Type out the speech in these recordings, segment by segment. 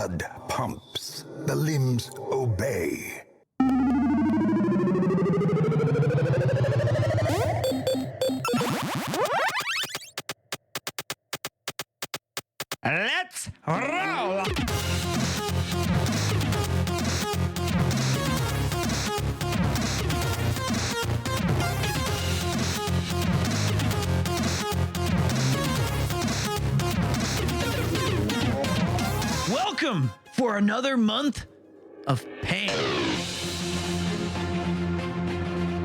Blood pumps, the limbs obey. Let's roll! Welcome for another month of pain.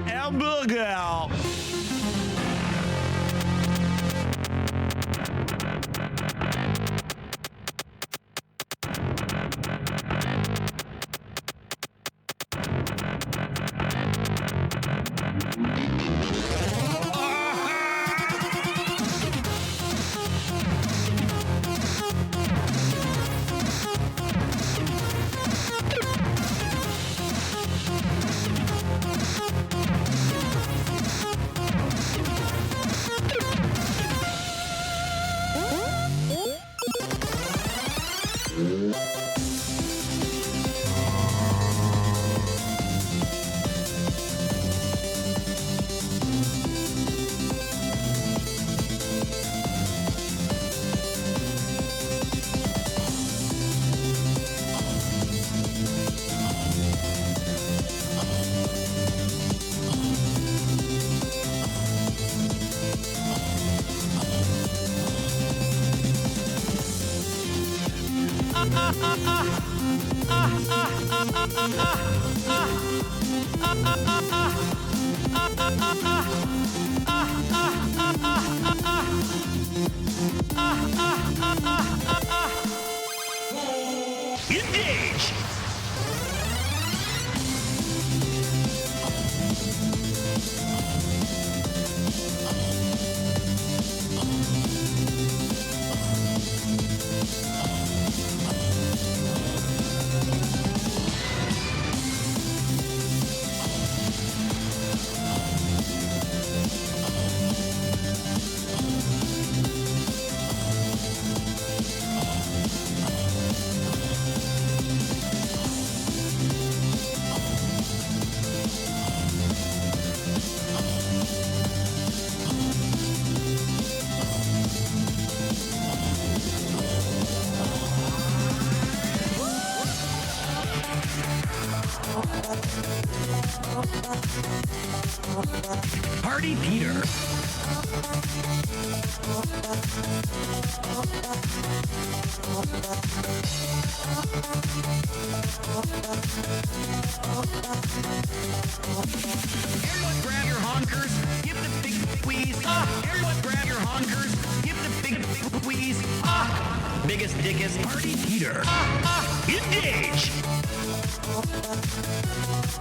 Hamburger. Engage! Party Peter. Everyone grab your honkers, give the big squeeze. Everyone grab your honkers, give the big squeeze. Biggest dickest Party Peter. Engage!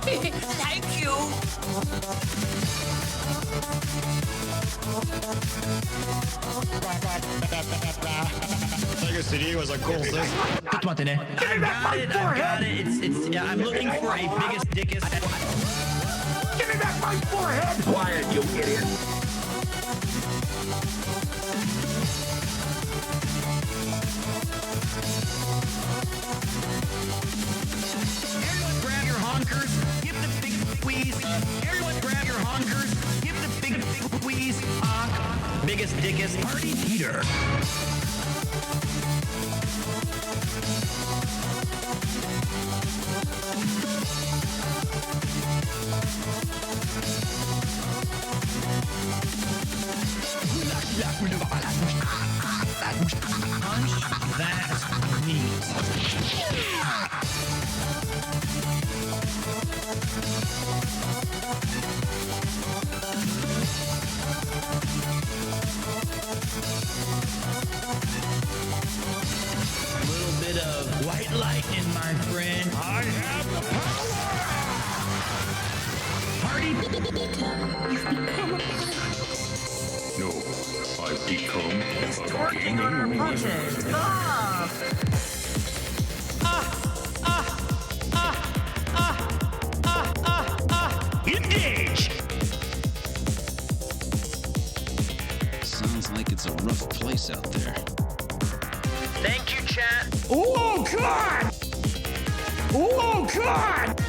Thank you. Sega CD was a cool system. I got it. It's yeah, I'm looking for a biggest dickest. Give me back my forehead! Quiet, you idiot! Everyone grab your honkers, give the big squeeze. Everyone grab your honkers, give the big squeeze. Biggest dickest Party Peter. Punch that knees. A little bit of white lightning, my friend. I have the power! Party. No, I've become a gaming wizard. Engage! Sounds like it's a rough place out there. Thank you, chat. Okay! God! Oh, God!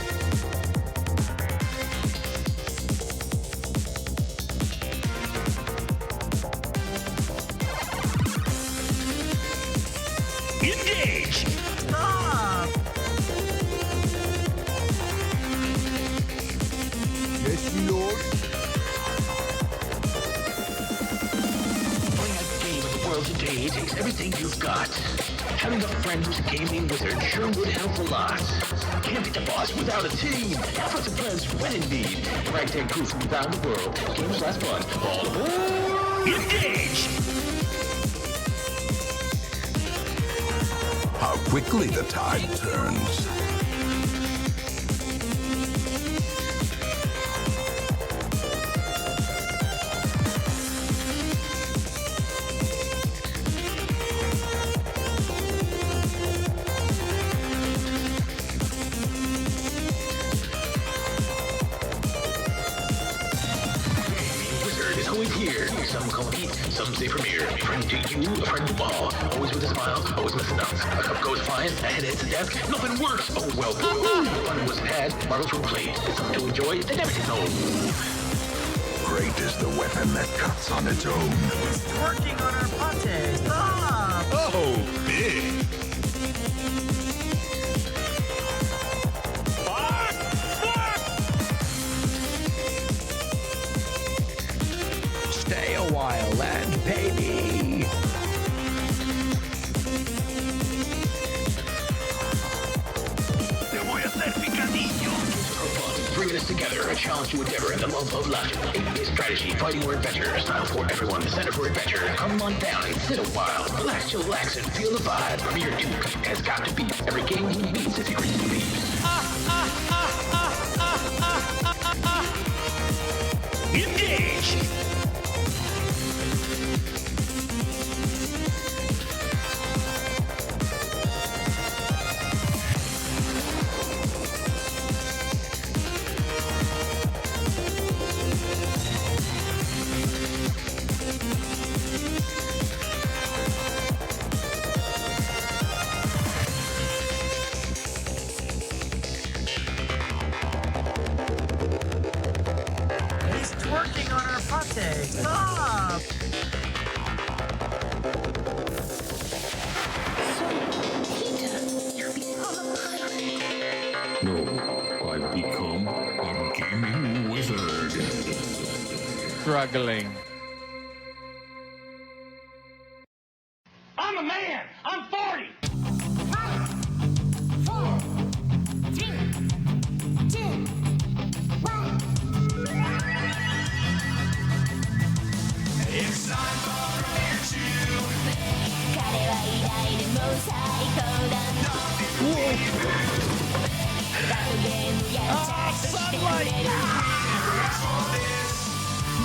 Engage! Stop! Yes, Lord. Playing a game in the world today takes everything you've got. Having a friend who's a gaming wizard sure would help a lot. Can't beat the boss without a team. Efforts and friends when in need. Ragtag crew from around the world. Games last fun. All aboard! Engage! How quickly the tide turns. Wizard is always here. Some call him Pete, some say Premier. Friend to you, a friend to all. Always with a smile, always missing out. A cup goes flying, a head hits the desk, nothing works. Oh well, fun wasn't had, marbles were played. It's something to enjoy, they never get old. Great is the weapon that cuts on its own. He's twerking on our pate. Stop! Oh, big. Stay a while and pay me. Te voy a hacer picadillo! For fun, bringing us together, a challenge to endeavor, and the love of laughter. A strategy, fighting or adventure, style for everyone, the center for adventure. Come on down and sit a while. Relax, chillax, and feel the vibe. PremierTwo has got to beat every game he beats if he really believes. Engage! He's twerking on our pate. Stop! No, I've become a gaming wizard. Struggling. I'm a man! I'm 40! 4, 3, 2, 1. It's time for PremierTwo! 彼は偉大でも最高だ。罰ゲームやちゃんとしてくれる。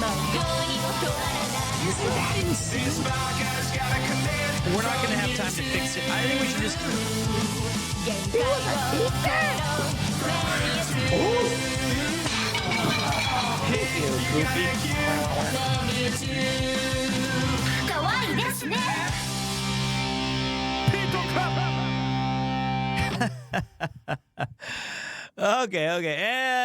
もうどうにも止まらない。 We're not gonna have time to fix it. I think we should just. 限界を超えろ。かわいいですね。 Okay,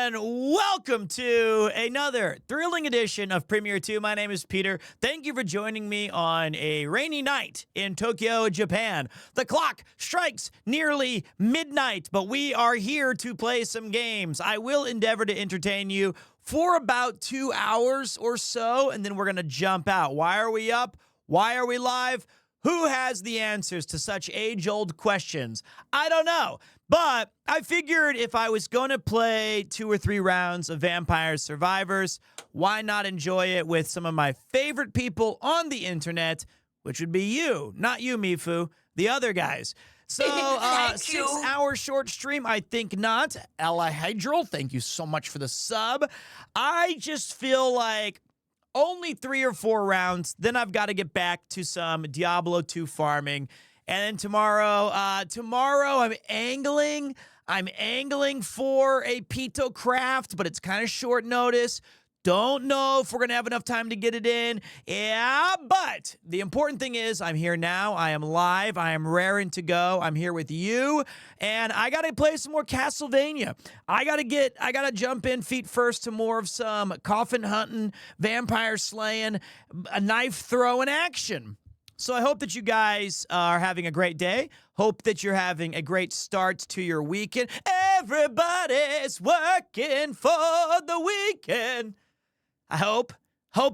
and welcome to another thrilling edition of PremierTwo. My name is Peter. Thank you for joining me on a rainy night in Tokyo, Japan. The clock strikes nearly midnight, but we are here to play some games. I will endeavor to entertain you for about 2 hours or so, and then we're going to jump out. Why are we up? Why are we live? Who has the answers to such age-old questions? I don't know. But I figured if I was going to play 2 or 3 rounds of Vampire Survivors, why not enjoy it with some of my favorite people on the internet, which would be you. Not you, Mifu. The other guys. So, Thank you. 6-hour short stream? I think not. Ella Hydral, thank you so much for the sub. I just feel like only 3 or 4 rounds, then I've got to get back to some Diablo 2 farming. And then tomorrow I'm angling for a Pito craft, but it's kind of short notice. Don't know if we're going to have enough time to get it in. Yeah, but the important thing is I'm here now. I am live. I am raring to go. I'm here with you, and I got to play some more Castlevania. I got to jump in feet first to more of some coffin hunting, vampire slaying, a knife throwing action. So I hope that you guys are having a great day. Hope that you're having a great start to your weekend. Everybody's working for the weekend. I hope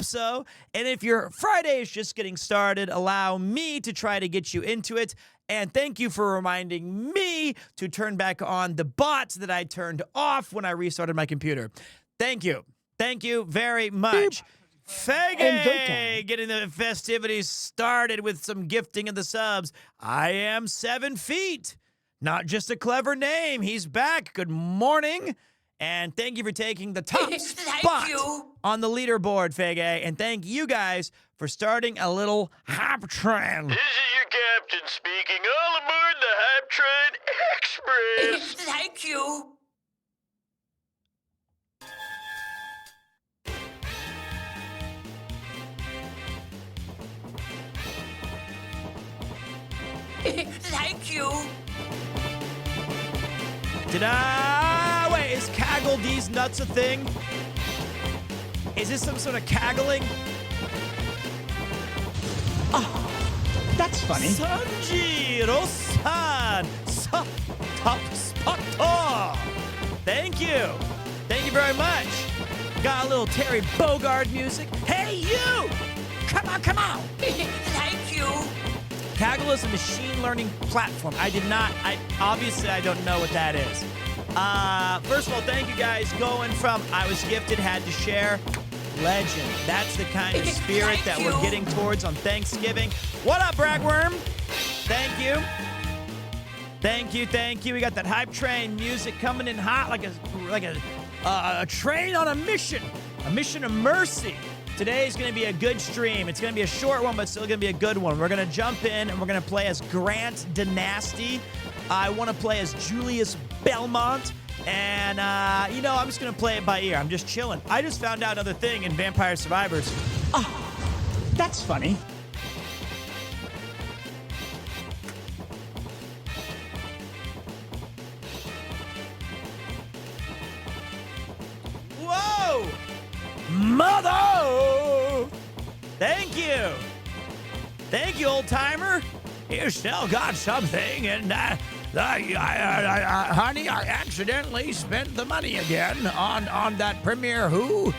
so. And if your Friday is just getting started, allow me to try to get you into it. And thank you for reminding me to turn back on the bots that I turned off when I restarted my computer. Thank you. Thank you very much. Fege, getting the festivities started with some gifting of the subs. I am 7 feet. Not just a clever name. He's back. Good morning. And thank you for taking the top spot on the leaderboard, Fege. And thank you guys for starting a little hype train. This is your captain speaking. All aboard the Hype Train Express. Thank you. Thank you. Wait, is Kaggle These Nuts a thing? Is this some sort of caggling? That's funny. Sanjiro-san! Top spot! Thank you. Thank you very much. Got a little Terry Bogard music. Hey, you! Come on! Thank you. Kaggle is a machine learning platform. Obviously I don't know what that is. First of all, thank you guys. Going from I was gifted, had to share, legend. That's the kind of spirit that we're getting towards on Thanksgiving. What up, Bragworm? Thank you. Thank you. We got that hype train music coming in hot like a train on a mission of mercy. Today is going to be a good stream. It's going to be a short one, but still going to be a good one. We're going to jump in, and we're going to play as Grant Dynasty. I want to play as Julius Belmont, and, I'm just going to play it by ear. I'm just chilling. I just found out another thing in Vampire Survivors. That's funny. Whoa! Mother! Thank you. Thank you, old-timer. You still got something, and, honey, I accidentally spent the money again on that PremierTwo.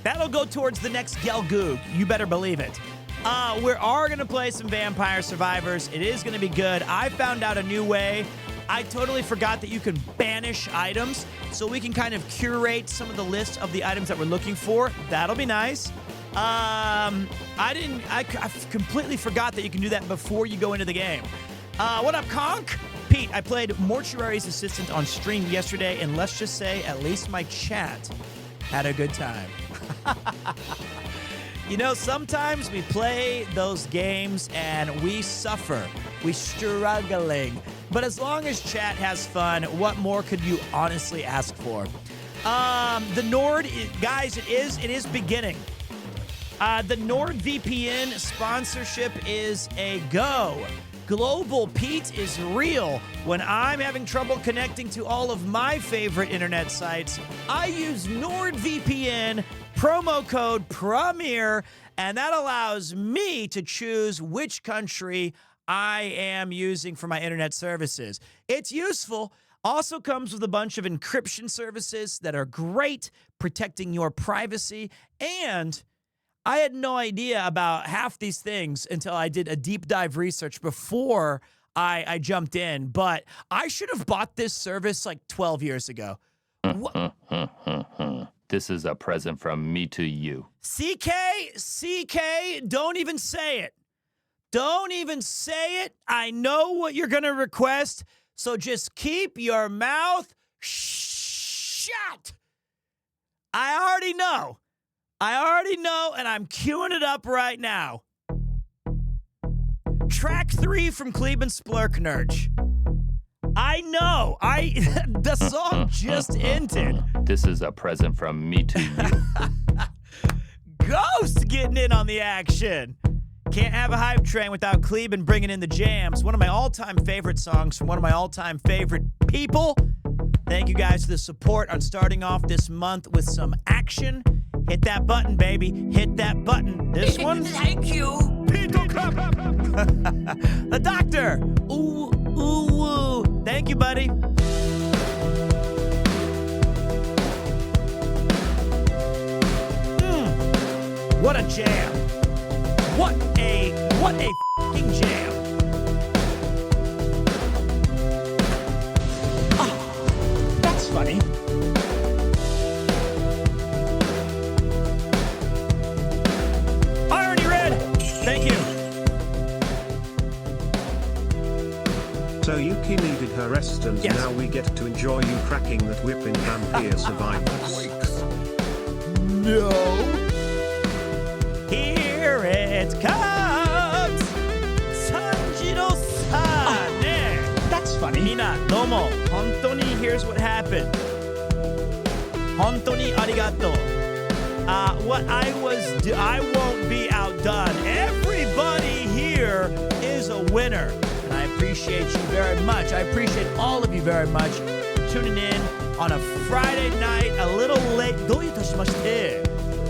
That'll go towards the next Gelgoog. You better believe it. We are going to play some Vampire Survivors. It is going to be good. I found out a new way. I totally forgot that you can banish items, so we can kind of curate some of the list of the items that we're looking for. That'll be nice. I completely forgot that you can do that before you go into the game. What up, Conk? Pete, I played Mortuary's Assistant on stream yesterday, and let's just say at least my chat had a good time. Sometimes we play those games and we suffer. We're struggling. But as long as chat has fun, what more could you honestly ask for? The Nord, guys, it is beginning. The NordVPN sponsorship is a go. Global Pete is real. When I'm having trouble connecting to all of my favorite internet sites, I use NordVPN, promo code Premier, and that allows me to choose which country I am using for my internet services. It's useful. Also comes with a bunch of encryption services that are great, protecting your privacy. And I had no idea about half these things until I did a deep dive research before I jumped in. But I should have bought this service like 12 years ago. This is a present from me to you. CK, don't even say it. Don't even say it. I know what you're going to request, so just keep your mouth shut. I already know, and I'm queuing it up right now. Track 3 from Cleveland Splurknerch. I know. The song just ended. This is a present from me to you. close to getting in on the action. Can't have a hype train without Kleben bringing in the jams. One of my all-time favorite songs from one of my all-time favorite people. Thank you guys for the support on starting off this month with some action. Hit that button, baby. Hit that button. This one? Thank you. The doctor. Ooh, ooh, ooh. Thank you, buddy. What a jam. What a f***ing jam. Oh, that's funny. I already read. Thank you. So Yuki needed her rest and Yes. now we get to enjoy you cracking that whip in Vampire Survivors. No. Here it comes. Sanjiro-san. That's funny. Mina, domo. Hontoni, here's what happened. Hontoni arigato. I won't be outdone. Everybody here is a winner. And I appreciate you very much. I appreciate all of you very much tuning in on a Friday night, a little late.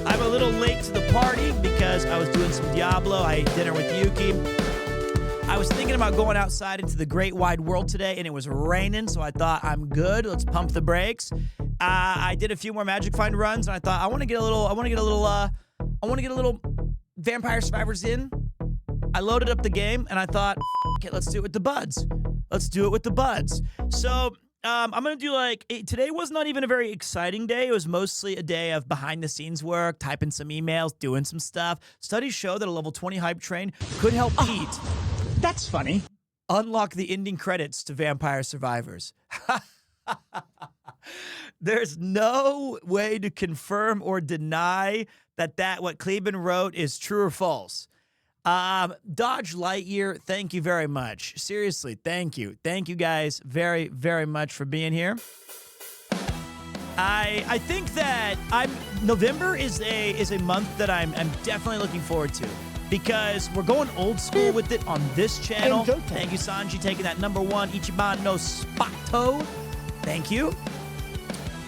I'm a little late to the party because I was doing some Diablo. I ate dinner with Yuki. I was thinking about going outside into the great wide world today, and it was raining, so I thought, I'm good. Let's pump the brakes. I did a few more Magic Find runs, and I thought I want to get a little Vampire Survivors in. I loaded up the game, and I thought, it, let's do it with the buds. Let's do it with the buds. So I'm going to do today was not even a very exciting day. It was mostly a day of behind the scenes work, typing some emails, doing some stuff. Studies show that a level 20 hype train could help Pete That's funny. unlock the ending credits to Vampire Survivors. There's no way to confirm or deny that what Kleben wrote is true or false. Dodge Lightyear, thank you very much. Seriously, thank you. Thank you guys very, very much for being here. I think that November is a month that I'm definitely looking forward to because we're going old school with it on this channel. Thank you, Sanji, taking that number 1 Ichiban no Spato. Thank you.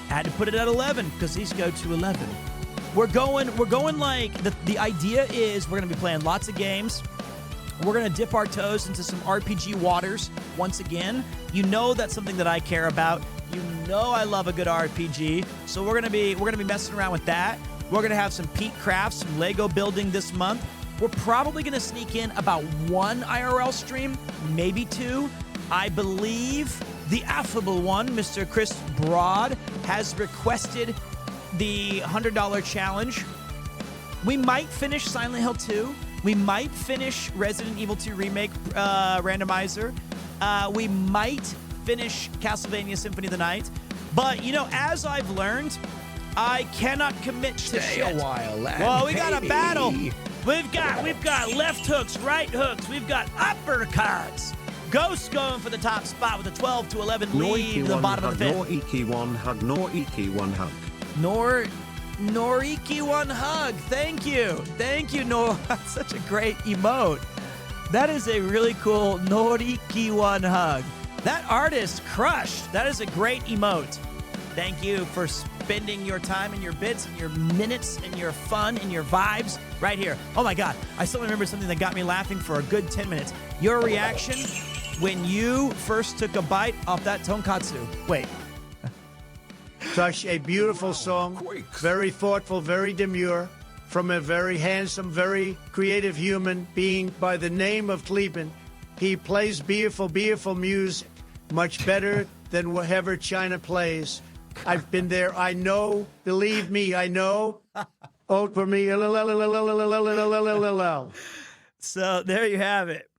Had to put it at 11 because these go to 11. We're going like the idea is we're going to be playing lots of games. We're going to dip our toes into some RPG waters once again. You know that's something that I care about. You know I love a good RPG. So we're going to be messing around with that. We're going to have some Pete crafts, some Lego building this month. We're probably going to sneak in about 1 IRL stream, maybe 2. I believe the affable one, Mr. Chris Broad, has requested the $100 challenge. We might finish Silent Hill 2. We might finish Resident Evil 2 Remake randomizer. We might finish Castlevania Symphony of the Night. But, as I've learned, I cannot commit to shit. Well, we got a battle. We've got left hooks, right hooks. We've got uppercuts. Ghost going for the top spot with a 12 to 11 lead in the bottom of the fifth. Noriki one hug, Noriki one hug. Noriki one hug. Thank you, Nor. That's such a great emote. That is a really cool Noriki one hug. That artist crushed. That is a great emote. Thank you for spending your time and your bits and your minutes and your fun and your vibes right here. Oh my God, I still remember something that got me laughing for a good 10 minutes. Your reaction when you first took a bite off that tonkatsu. Wait. Such a beautiful song, very thoughtful, very demure, from a very handsome, very creative human being by the name of Kleben. He plays beautiful, beautiful music, much better than whatever China plays. I've been there. I know. Believe me, I know. Oh, for me. So there you have it.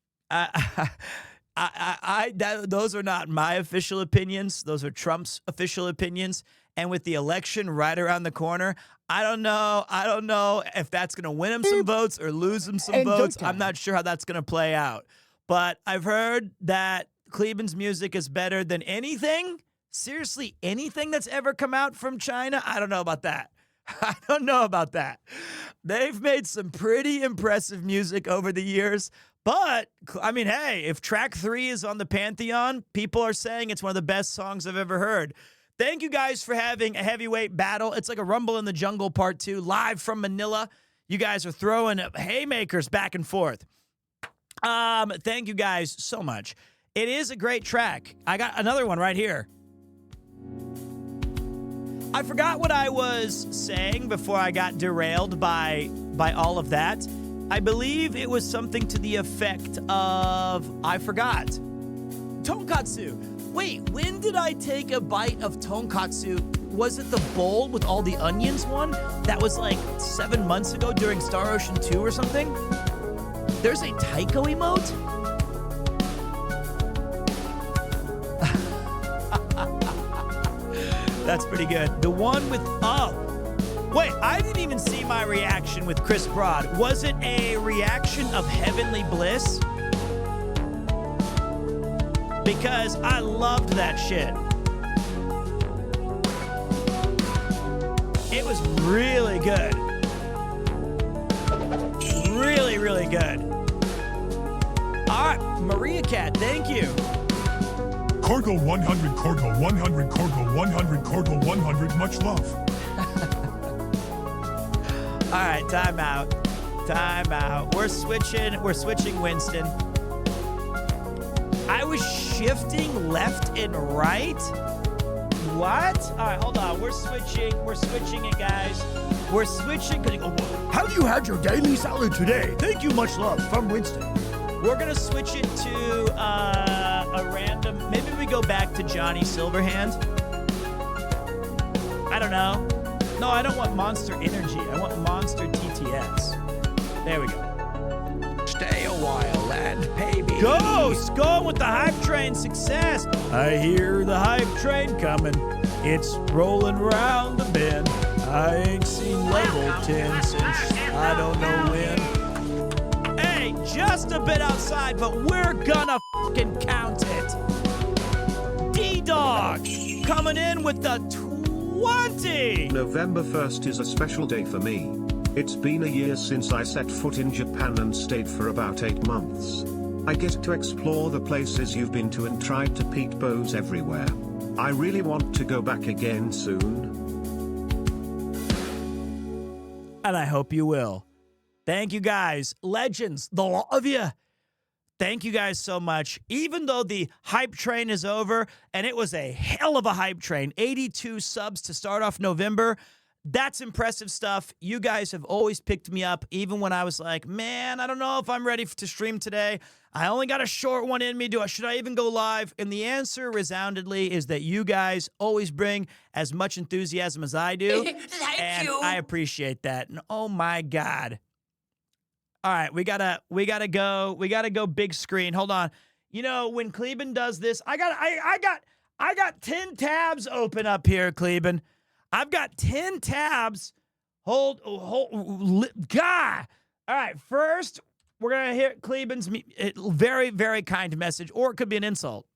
Those are not my official opinions. Those are Trump's official opinions. And with the election right around the corner, I don't know if that's going to win him some votes or lose him some votes. I'm not sure how that's going to play out. But I've heard that Kleben's music is better than anything. Seriously, anything that's ever come out from China? I don't know about that. I don't know about that. They've made some pretty impressive music over the years. But, I mean, hey, if track 3 is on the Pantheon, people are saying it's one of the best songs I've ever heard. Thank you guys for having a heavyweight battle. It's like a Rumble in the Jungle Part 2, live from Manila. You guys are throwing haymakers back and forth. Thank you guys so much. It is a great track. I got another one right here. I forgot what I was saying before I got derailed by all of that. I believe it was something to the effect of, I forgot. Tonkatsu. Wait, when did I take a bite of tonkatsu? Was it the bowl with all the onions one? That was like 7 months ago during Star Ocean 2 or something? There's a Taiko emote? That's pretty good. The one with, wait, I didn't even see my reaction with Chris Broad. Was it a reaction of heavenly bliss? Because I loved that shit. It was really good. Really, really good. All right, Maria Cat, thank you. Corgo 100, Corgo 100, Corgo 100, Corgo 100, much love. All right, time out. Time out. We're switching Winston. I was shifting left and right? What? All right, hold on. We're switching it, guys. We're switching. Have you had your daily salad today? Thank you, much love, from Winston. We're going to switch it to a random. Maybe we go back to Johnny Silverhand. I don't know. No, I don't want Monster Energy. I want Monster TTS. There we go. Stay a while and pay me. Go with the hype train success. I hear the hype train coming. It's rolling round the bend. I ain't seen label 10 since I don't know when. Hey, just a bit outside, but we're gonna fucking count it. D-Dog coming in with the 20. November 1st is a special day for me. It's been a year since I set foot in Japan and stayed for about 8 months. I get to explore the places you've been to and tried to peek bows everywhere. I really want to go back again soon. And I hope you will. Thank you guys. Legends, the law of you. Thank you guys so much. Even though the hype train is over, and it was a hell of a hype train, 82 subs to start off November. That's impressive stuff. You guys have always picked me up, even when I was like, man, I don't know if I'm ready to stream today. I only got a short one in me. Should I even go live? And the answer resoundedly is that you guys always bring as much enthusiasm as I do. Thank you. I appreciate that. And oh my God. All right, we gotta go big screen. Hold on. You know, when Kleben does this, I got 10 tabs open up here, Kleben. I've got 10 tabs. God. All right, first, we're going to hear Kleben's very, very kind message, or it could be an insult.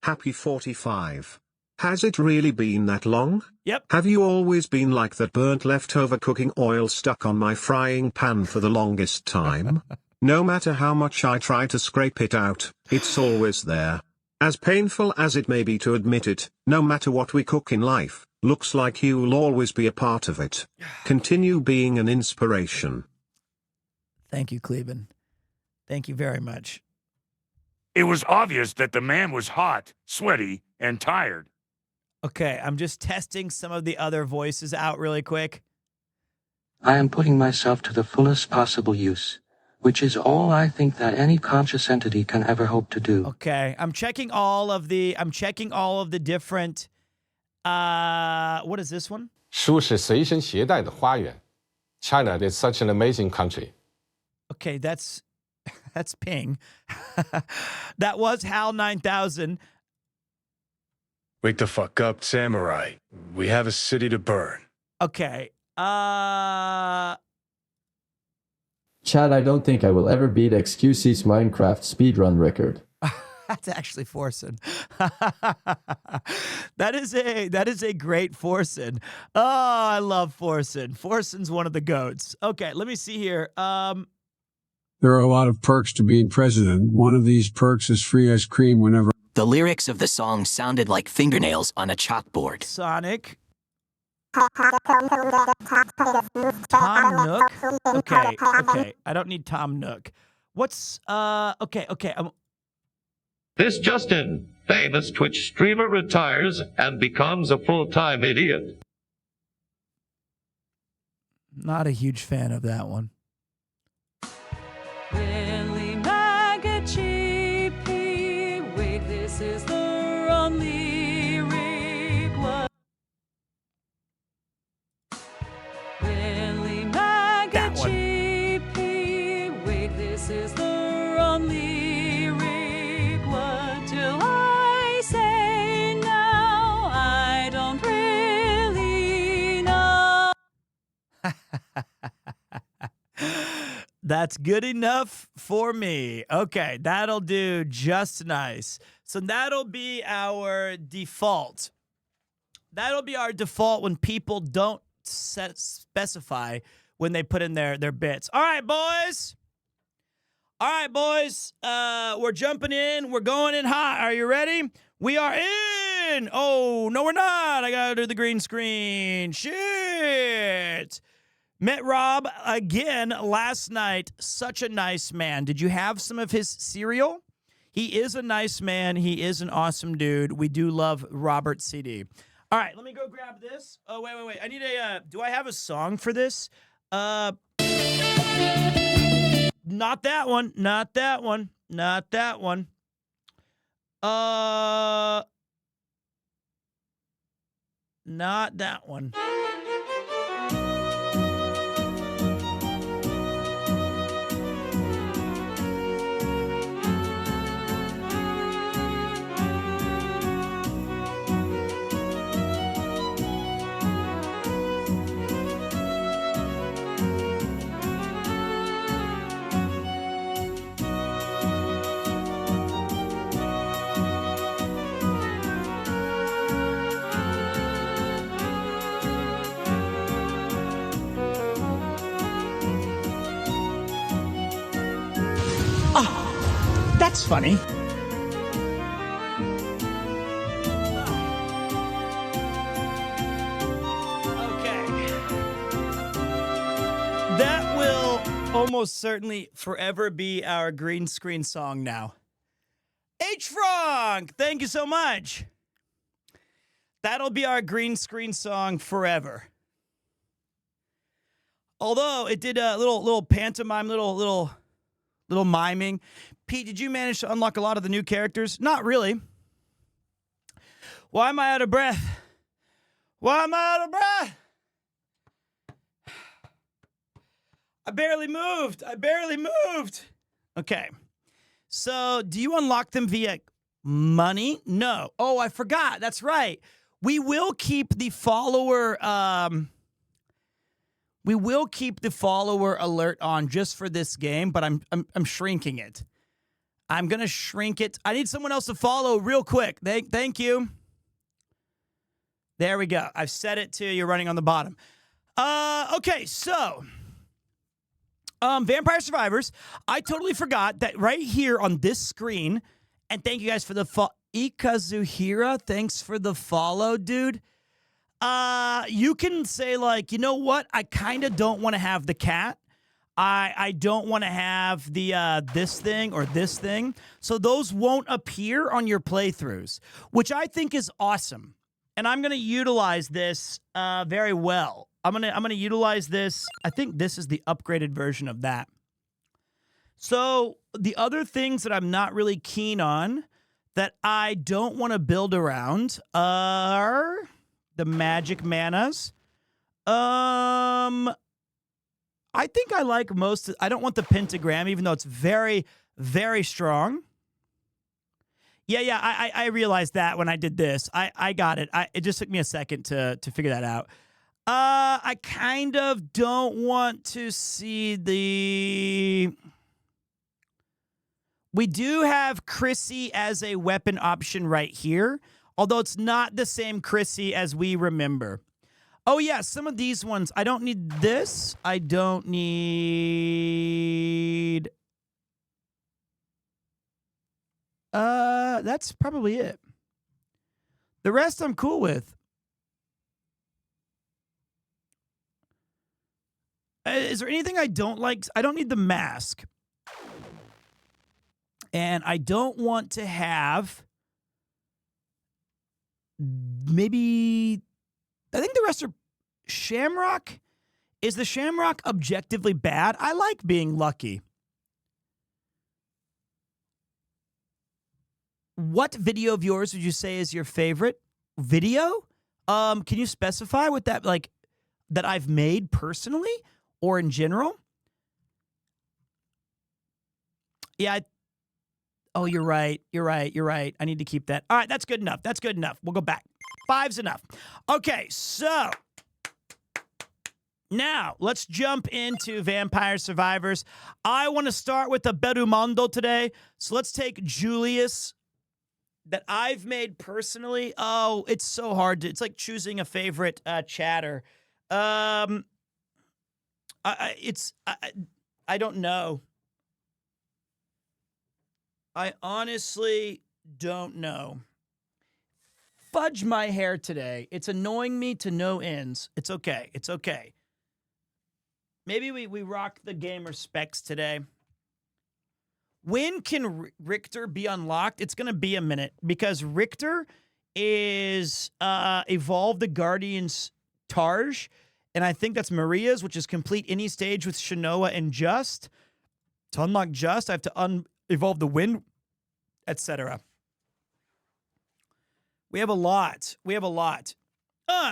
Happy 45. Has it really been that long? Yep. Have you always been like that burnt leftover cooking oil stuck on my frying pan for the longest time? No matter how much I try to scrape it out, it's always there. As painful as it may be to admit it, no matter what we cook in life, looks like you'll always be a part of it. Continue being an inspiration. Thank you, Kleben. Thank you very much. It was obvious that the man was hot, sweaty, and tired. Okay, I'm just testing some of the other voices out really quick. I am putting myself to the fullest possible use, which is all I think that any conscious entity can ever hope to do. Okay, I'm checking all of the different what is this one? 书是随身携带的花园. China is such an amazing country. Okay, that's Ping. That was HAL 9000. Wake the fuck up, samurai. We have a city to burn. Okay. Chad, I don't think I will ever beat XQC's Minecraft speedrun record. That's actually forcing. That is a great Forsen. Oh, I love Forsen. Forsen's one of the goats. Okay, let me see here. There are a lot of perks to being president. One of these perks is free ice cream whenever. The lyrics of the song sounded like fingernails on a chalkboard. Sonic. Tom Nook. Okay. I don't need Tom Nook. What's okay. This Justin, famous Twitch streamer, retires and becomes a full-time idiot. Not a huge fan of that one. Really mega cheapy. Wait, this is the wrong lyric. What? Really mega cheapy. Wait, this is the wrong lyric. What do I say now? I don't really know. That's good enough for me. Okay, that'll do just nice. So that'll be our default. That'll be our default when people don't specify when they put in their bits. All right, boys. We're jumping in. We're going in hot. Are you ready? We are in. Oh, no, we're not. I got to do the green screen. Shit. Met Rob again last night. Such a nice man. Did you have some of his cereal? He is a nice man. He is an awesome dude. We do love Robert CD. All right, let me go grab this. Oh, wait. I need do I have a song for this? Not that one. Not that one. That's funny. That will almost certainly forever be our green screen song now. H-Frank, thank you so much. That'll be our green screen song forever. Although it did a little pantomime, little miming. Pete, did you manage to unlock a lot of the new characters? Not really. Why am I out of breath? I barely moved. Okay. So, do you unlock them via money? No. Oh, I forgot. That's right. We will keep the follower alert on just for this game, but I'm shrinking it. I'm going to shrink it. I need someone else to follow real quick. Thank you. There we go. I've set it to you're running on the bottom. Okay, so Vampire Survivors. I totally forgot that right here on this screen, and thank you guys for the Ikazuhira, thanks for the follow, dude. You can say, like, you know what? I kind of don't want to have the cat. I don't want to have the this thing or this thing. So those won't appear on your playthroughs, which I think is awesome. And I'm going to utilize this very well. I'm gonna utilize this. I think this is the upgraded version of that. So the other things that I'm not really keen on that I don't want to build around are the magic manas. I think I like most. I don't want the pentagram, even though it's very, very strong. Yeah, I realized that when I did this. I got it. It just took me a second to figure that out. I kind of don't want to see the... We do have Chrissy as a weapon option right here. Although it's not the same Chrissy as we remember. Oh, yeah, some of these ones. I don't need this. I don't need... That's probably it. The rest I'm cool with. Is there anything I don't like? I don't need the mask. And I don't want to have... Maybe... I think the rest are... Shamrock? Is the Shamrock objectively bad? I like being lucky. What video of yours would you say is your favorite video? Can you specify what that, like, that I've made personally or in general? Yeah. Oh, you're right. You're right. You're right. I need to keep that. All right, that's good enough. That's good enough. We'll go back. 5's enough. Okay, so now let's jump into Vampire Survivors. I want to start with the Berumondo today. So let's take Julius that I've made personally. Oh, it's so hard to, it's like choosing a favorite chatter. I don't know. I honestly don't know. Fudge my hair today. It's annoying me to no ends. It's okay. It's okay. Maybe we rock the gamer specs today. When can Richter be unlocked? It's going to be a minute because Richter is Evolve the Guardian's Targe, and I think that's Maria's, which is complete any stage with Shinoa and Just. To unlock Just, I have to evolve the Wind, etc. We have a lot. We have a lot.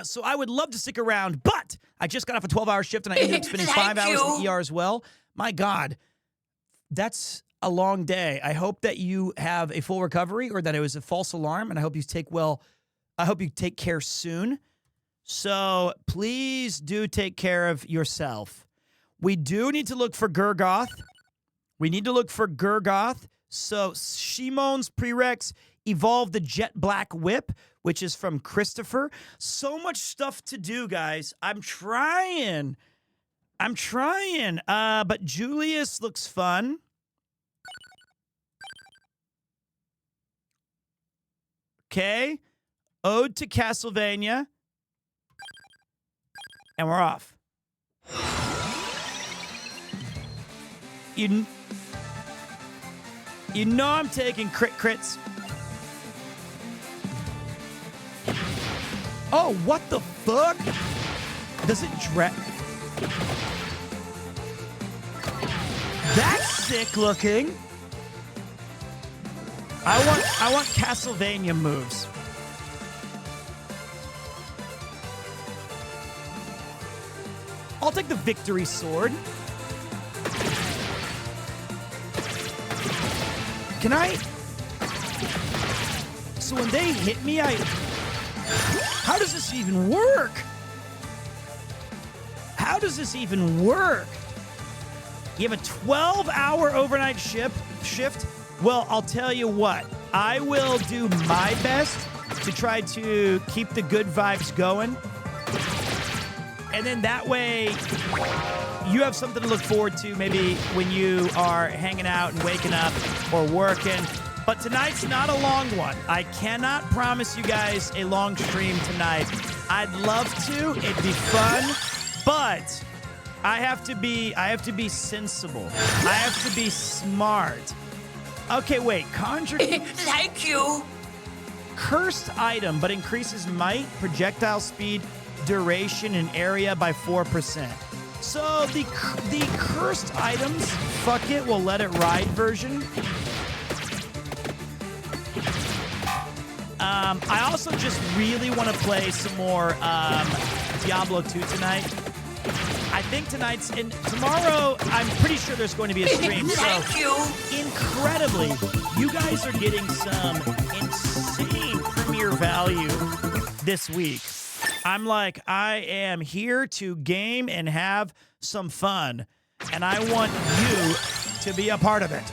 So I would love to stick around, but I just got off a 12-hour shift, and I ended up spending 5 hours in ER as well. My God, that's a long day. I hope that you have a full recovery or that it was a false alarm, and I hope you take care soon. So please do take care of yourself. We do need to look for Gurgoth. We need to look for Gurgoth. So Shimon's prereqs, evolve the Jet Black Whip, which is from Christopher. So much stuff to do, guys. I'm trying. But Julius looks fun. Okay. Ode to Castlevania. And we're off. You know I'm taking crits. Oh, what the fuck? Does it drag? That's sick looking. I want Castlevania moves. I'll take the victory sword. Can I? So when they hit me, how does this even work? How does this even work? You have a 12-hour overnight shift? Well, I'll tell you what. I will do my best to try to keep the good vibes going. And then that way, you have something to look forward to maybe when you are hanging out and waking up or working. But tonight's not a long one. I cannot promise you guys a long stream tonight. I'd love to. It'd be fun. But I have to be sensible. I have to be smart. Okay, wait. Conjure. Thank you. Cursed item, but increases might, projectile speed, duration, and area by 4%. So the cursed items, fuck it, we'll let it ride version. I also just really want to play some more Diablo 2 tonight. I think tomorrow, I'm pretty sure there's going to be a stream. Thank you. Incredibly, you guys are getting some insane premiere value this week. I'm like, I am here to game and have some fun, and I want you to be a part of it.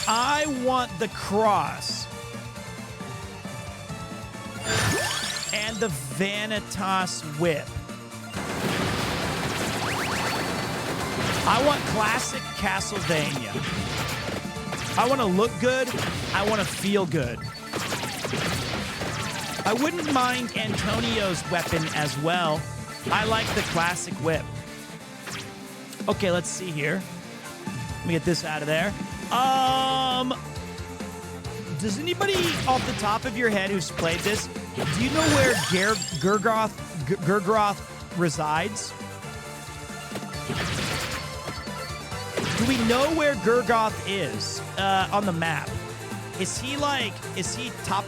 I want the cross. and the Vanitas whip. I want classic Castlevania. I want to look good. I want to feel good. I wouldn't mind Antonio's weapon as well. I like the classic whip. Okay, let's see here. Let me get this out of there. Does anybody off the top of your head who's played this, do you know where Gurgroth resides? Do we know where Gurgoth is on the map? Is he top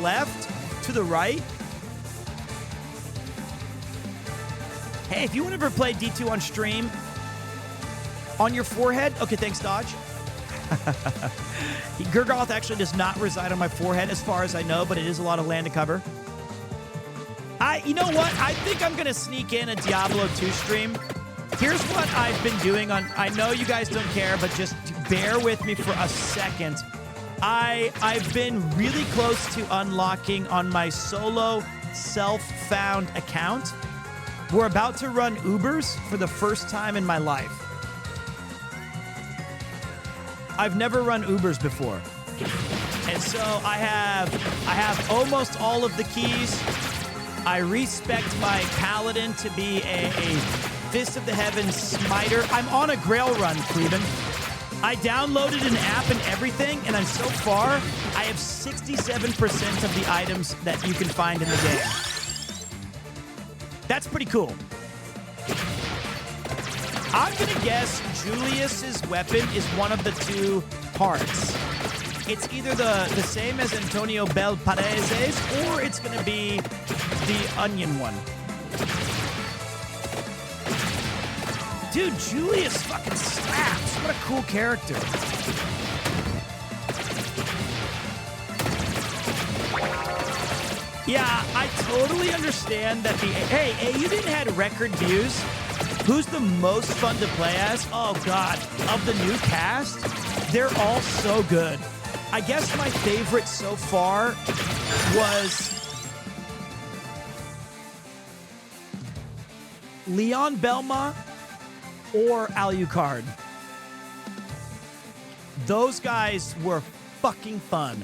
left, to the right? Hey, if you want to ever play D2 on stream, on your forehead, okay, thanks, Dodge. Gurgoth actually does not reside on my forehead as far as I know, but it is a lot of land to cover. You know what? I think I'm going to sneak in a Diablo 2 stream. Here's what I've been doing on... I know you guys don't care, but just bear with me for a second. I've been really close to unlocking on my solo self-found account. We're about to run Ubers for the first time in my life. I've never run Ubers before. And so I have almost all of the keys. I respect my paladin to be a Fist of the Heavens smiter. I'm on a Grail run, Cleveland. I downloaded an app and everything, and so far, I have 67% of the items that you can find in the game. That's pretty cool. I'm going to guess Julius's weapon is one of the two parts. It's either the same as Antonio Belparese's, or it's going to be the onion one. Dude, Julius fucking slaps. What a cool character. Yeah, I totally understand that Hey, you didn't have record views. Who's the most fun to play as? Oh, God. Of the new cast, they're all so good. I guess my favorite so far was Leon Belmont or Alucard. Those guys were fucking fun.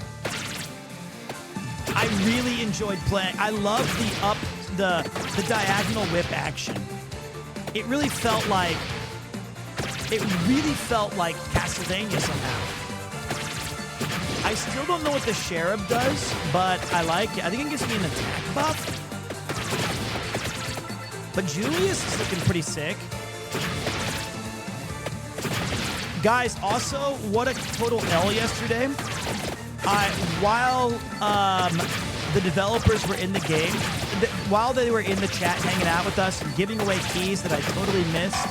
I really enjoyed playing. I love the diagonal whip action. It really felt like Castlevania somehow. I still don't know what the Cherub does, but I like it. I think it gives me an attack buff. But Julius is looking pretty sick. Guys, also, what a total L yesterday. While the developers were in the game, while they were in the chat hanging out with us and giving away keys that I totally missed,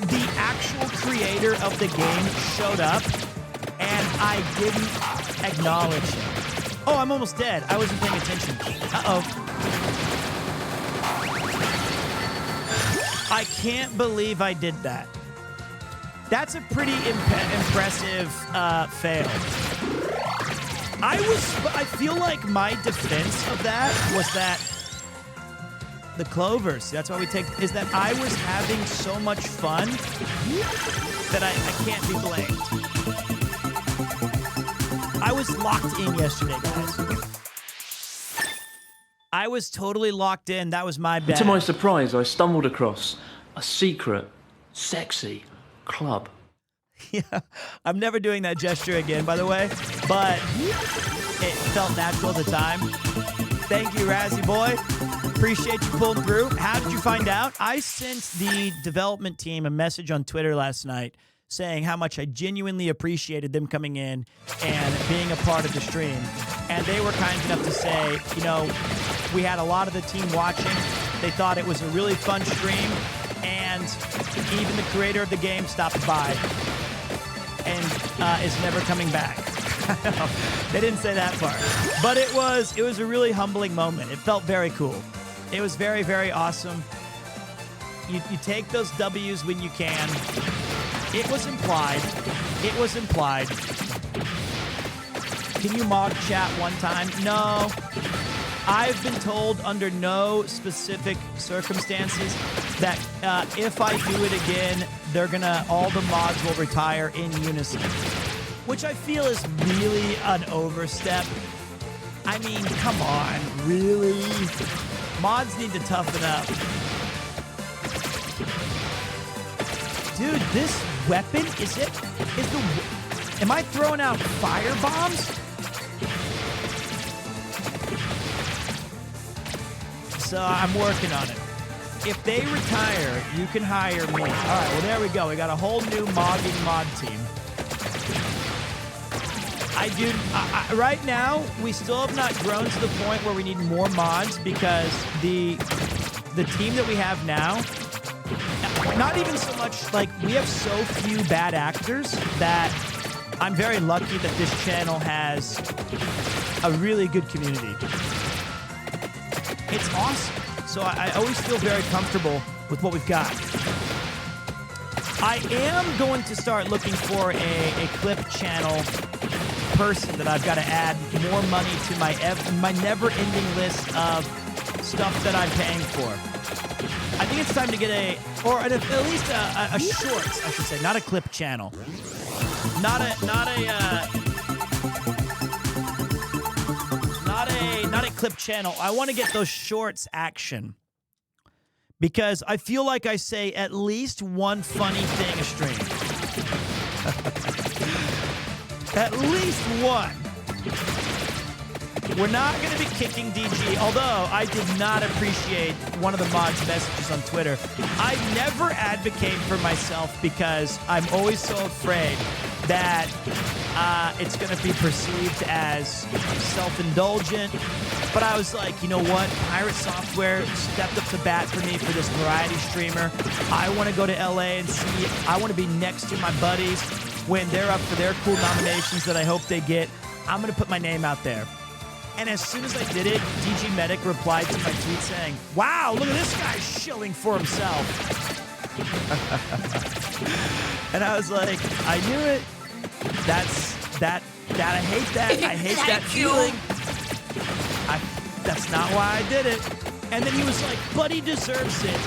the actual creator of the game showed up, and I didn't acknowledge him. Oh, I'm almost dead. I wasn't paying attention. Uh-oh. I can't believe I did that. That's a pretty impressive fail. I feel like my defense of that was that the clovers, that's why we take, is that I was having so much fun that I can't be blamed. I was locked in yesterday, guys. I was totally locked in. That was my bad. To my surprise, I stumbled across a secret, sexy club. Yeah, I'm never doing that gesture again, by the way, but it felt natural at the time. Thank you, Razzie boy. Appreciate you pulling through. How did you find out? I sent the development team a message on Twitter last night saying how much I genuinely appreciated them coming in and being a part of the stream. And they were kind enough to say, you know, we had a lot of the team watching. They thought it was a really fun stream. And even the creator of the game stopped by and is never coming back. They didn't say that part. But it was a really humbling moment. It felt very cool. It was very, very awesome. You take those W's when you can. It was implied. It was implied. can you mod chat one time? No. I've been told under no specific circumstances that if I do it again, all the mods will retire in unison, which I feel is really an overstep. I mean, come on, really? Mods need to toughen up. Dude, this weapon, am I throwing out fire bombs? So I'm working on it. If they retire, you can hire me. All right, well, there we go. We got a whole new modding mod team. Right now, we still have not grown to the point where we need more mods because the team that we have now, not even so much, like, we have so few bad actors that I'm very lucky that this channel has a really good community. It's awesome. So I always feel very comfortable with what we've got. I am going to start looking for a clip channel person that I've got to add more money to my never-ending list of stuff that I'm paying for. I think it's time to get at least a shorts, I should say, not a clip channel. Not a clip channel. I want to get those shorts action. Because I feel like I say at least one funny thing a stream. At least one. We're not going to be kicking DG, although I did not appreciate one of the mods' messages on Twitter. I never advocate for myself because I'm always so afraid that it's going to be perceived as self-indulgent. But I was like, you know what? Pirate Software stepped up to bat for me for this variety streamer. I want to go to LA and see. I want to be next to my buddies when they're up for their cool nominations that I hope they get. I'm going to put my name out there. And as soon as I did it, DG Medic replied to my tweet saying, wow, look at this guy shilling for himself. And I was like, I knew it. I hate that. I hate that feeling. That's not why I did it. And then he was like, but he deserves it.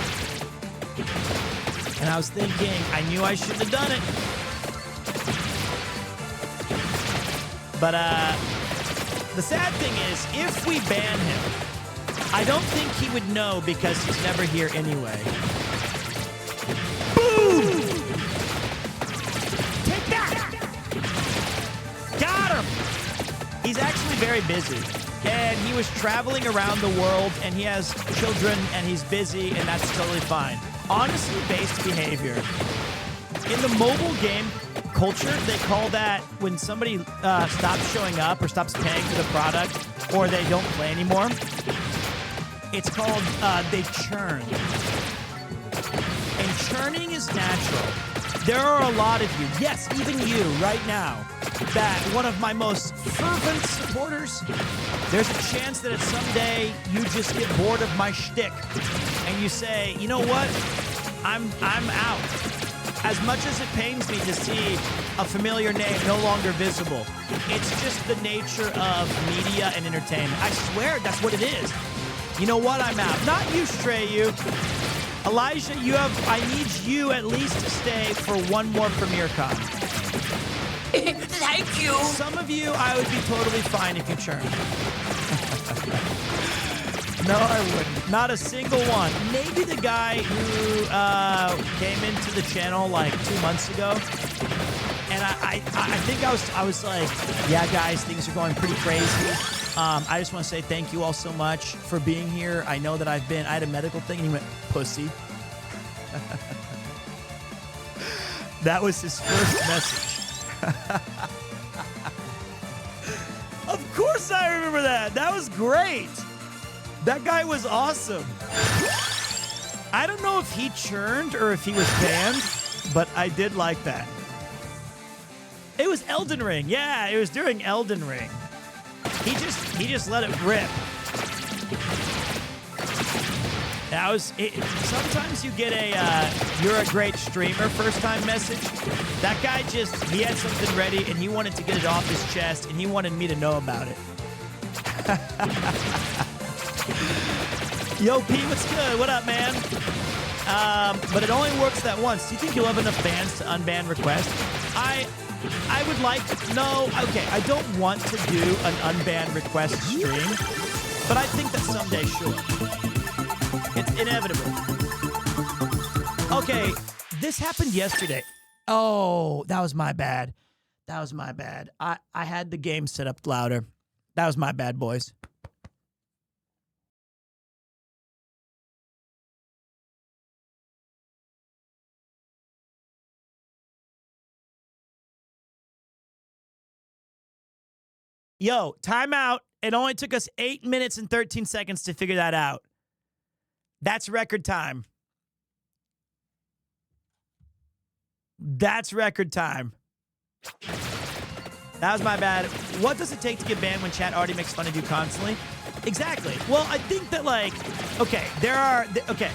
And I was thinking, I knew I shouldn't have done it. But the sad thing is, if we ban him, I don't think he would know because he's never here anyway. Boom! Take that! Got him! He's actually very busy. And he was traveling around the world, and he has children, and he's busy, and that's totally fine. Honestly based behavior. In the mobile game culture, they call that when somebody stops showing up or stops paying for the product or they don't play anymore. It's called they churn. And churning is natural. There are a lot of you, yes, even you right now, that one of my most fervent supporters, there's a chance that someday you just get bored of my shtick and you say, you know what, I'm out. As much as it pains me to see a familiar name no longer visible, it's just the nature of media and entertainment. I swear that's what it is. You know what? I'm out. Not you, Strayu. Elijah, I need you at least to stay for one more PremierCon. Thank you. Some of you, I would be totally fine if you churn. No, I wouldn't. Not a single one. Maybe the guy who came into the channel like 2 months ago. And I think I was like, yeah, guys, things are going pretty crazy. I just want to say thank you all so much for being here. I know that I had a medical thing, and he went, pussy. That was his first message. Of course I remember that. That was great. That guy was awesome. I don't know if he churned or if he was banned, but I did like that. It was Elden Ring. Yeah, it was during Elden Ring. He just let it rip. Sometimes you get a "you're a great streamer" first time message. That guy he had something ready and he wanted to get it off his chest and he wanted me to know about it. Yo, P, what's good? What up, man? But it only works that once. Do you think you'll have enough bans to unban requests? I would like to. No, okay. I don't want to do an unban request stream, but I think that someday, sure. It's inevitable. Okay, this happened yesterday. Oh, that was my bad. That was my bad. I had the game set up louder. That was my bad, boys. Yo, timeout. It only took us 8 minutes and 13 seconds to figure that out. That's record time. That's record time. That was my bad. What does it take to get banned when chat already makes fun of you constantly? Exactly. Well, I think that, like, okay, okay.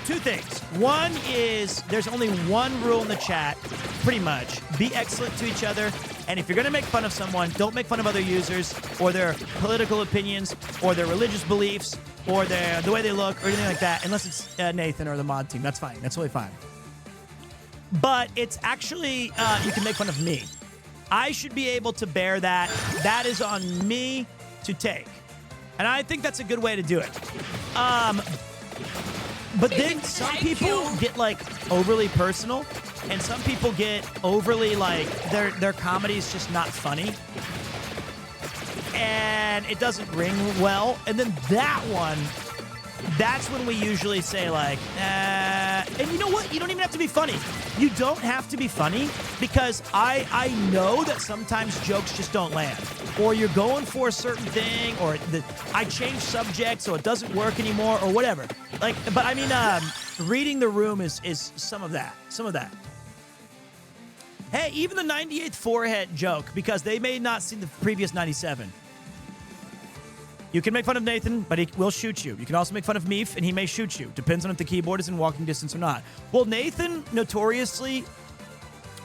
Two things. One is there's only one rule in the chat, pretty much. Be excellent to each other. And if you're going to make fun of someone, don't make fun of other users or their political opinions or their religious beliefs or the way they look or anything like that, unless it's Nathan or the mod team. That's fine. That's totally fine. But it's actually, you can make fun of me. I should be able to bear that. That is on me to take. And I think that's a good way to do it. But then some people get, like, overly personal, and some people get overly, like, their comedy is just not funny. And it doesn't ring well. And then that one, that's when we usually say, like, and you know what? You don't even have to be funny. You don't have to be funny because I know that sometimes jokes just don't land. Or you're going for a certain thing, or I change subject so it doesn't work anymore, or whatever. Like, but I mean, reading the room is some of that. Some of that. Hey, even the 98th forehead joke, because they may not see the previous 97. You can make fun of Nathan, but he will shoot you. You can also make fun of Meef, and he may shoot you. Depends on if the keyboard is in walking distance or not. Well, Nathan, notoriously,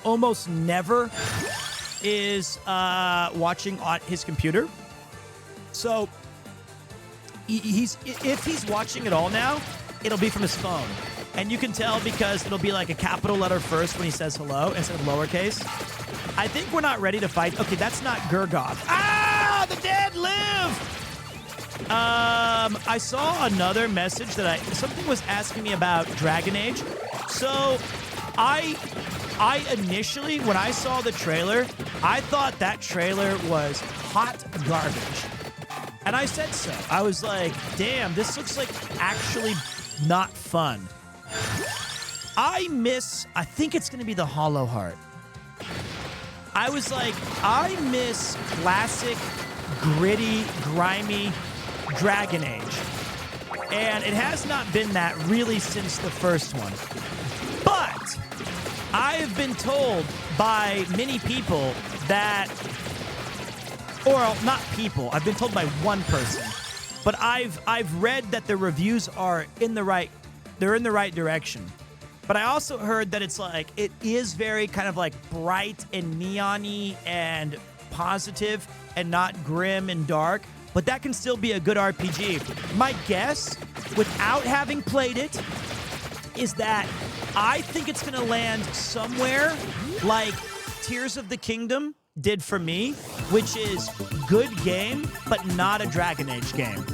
almost never is watching on his computer. So, if he's watching it all now, it'll be from his phone. And you can tell because it'll be like a capital letter first when he says hello instead of lowercase. I think we're not ready to fight. Okay, that's not Gurgoth. Ah, the dead live! I saw another message that something was asking me about Dragon Age. So I initially, when I saw the trailer, I thought that trailer was hot garbage. And I said so. I was like, damn, this looks like actually not fun. I think it's going to be the Hollow Heart. I was like, I miss classic, gritty, grimy Dragon Age. And it has not been that really since the first one. But I have been told by many people that, or not people, I've been told by one person, but I've read that the reviews are in the right direction. But I also heard that it's like, it is very kind of like bright and neon-y and positive and not grim and dark. But that can still be a good RPG. My guess, without having played it, is that I think it's going to land somewhere like Tears of the Kingdom did for me, which is good game, but not a Dragon Age game.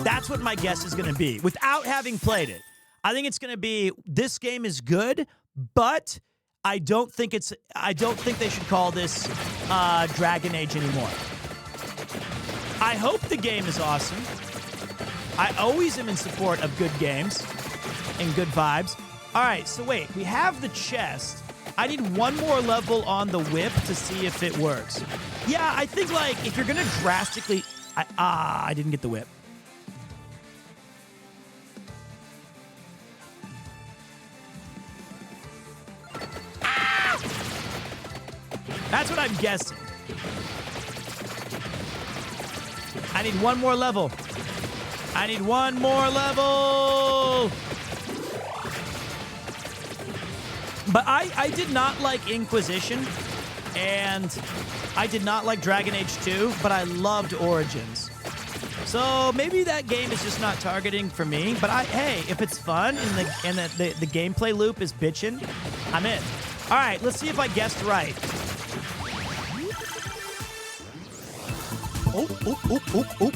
That's what my guess is going to be, without having played it. I think it's going to be, this game is good, but I don't think they should call this Dragon Age anymore. I hope the game is awesome. I always am in support of good games and good vibes. All right, so wait, we have the chest. I need one more level on the whip to see if it works. Yeah, I think, like, if you're going to drastically... I didn't get the whip. Ah! That's what I'm guessing. I need one more level. I need one more level. But I did not like Inquisition, and I did not like Dragon Age 2, but I loved Origins. So maybe that game is just not targeting for me. But hey, if it's fun and the gameplay loop is bitchin', I'm in. All right, let's see if I guessed right. Oh.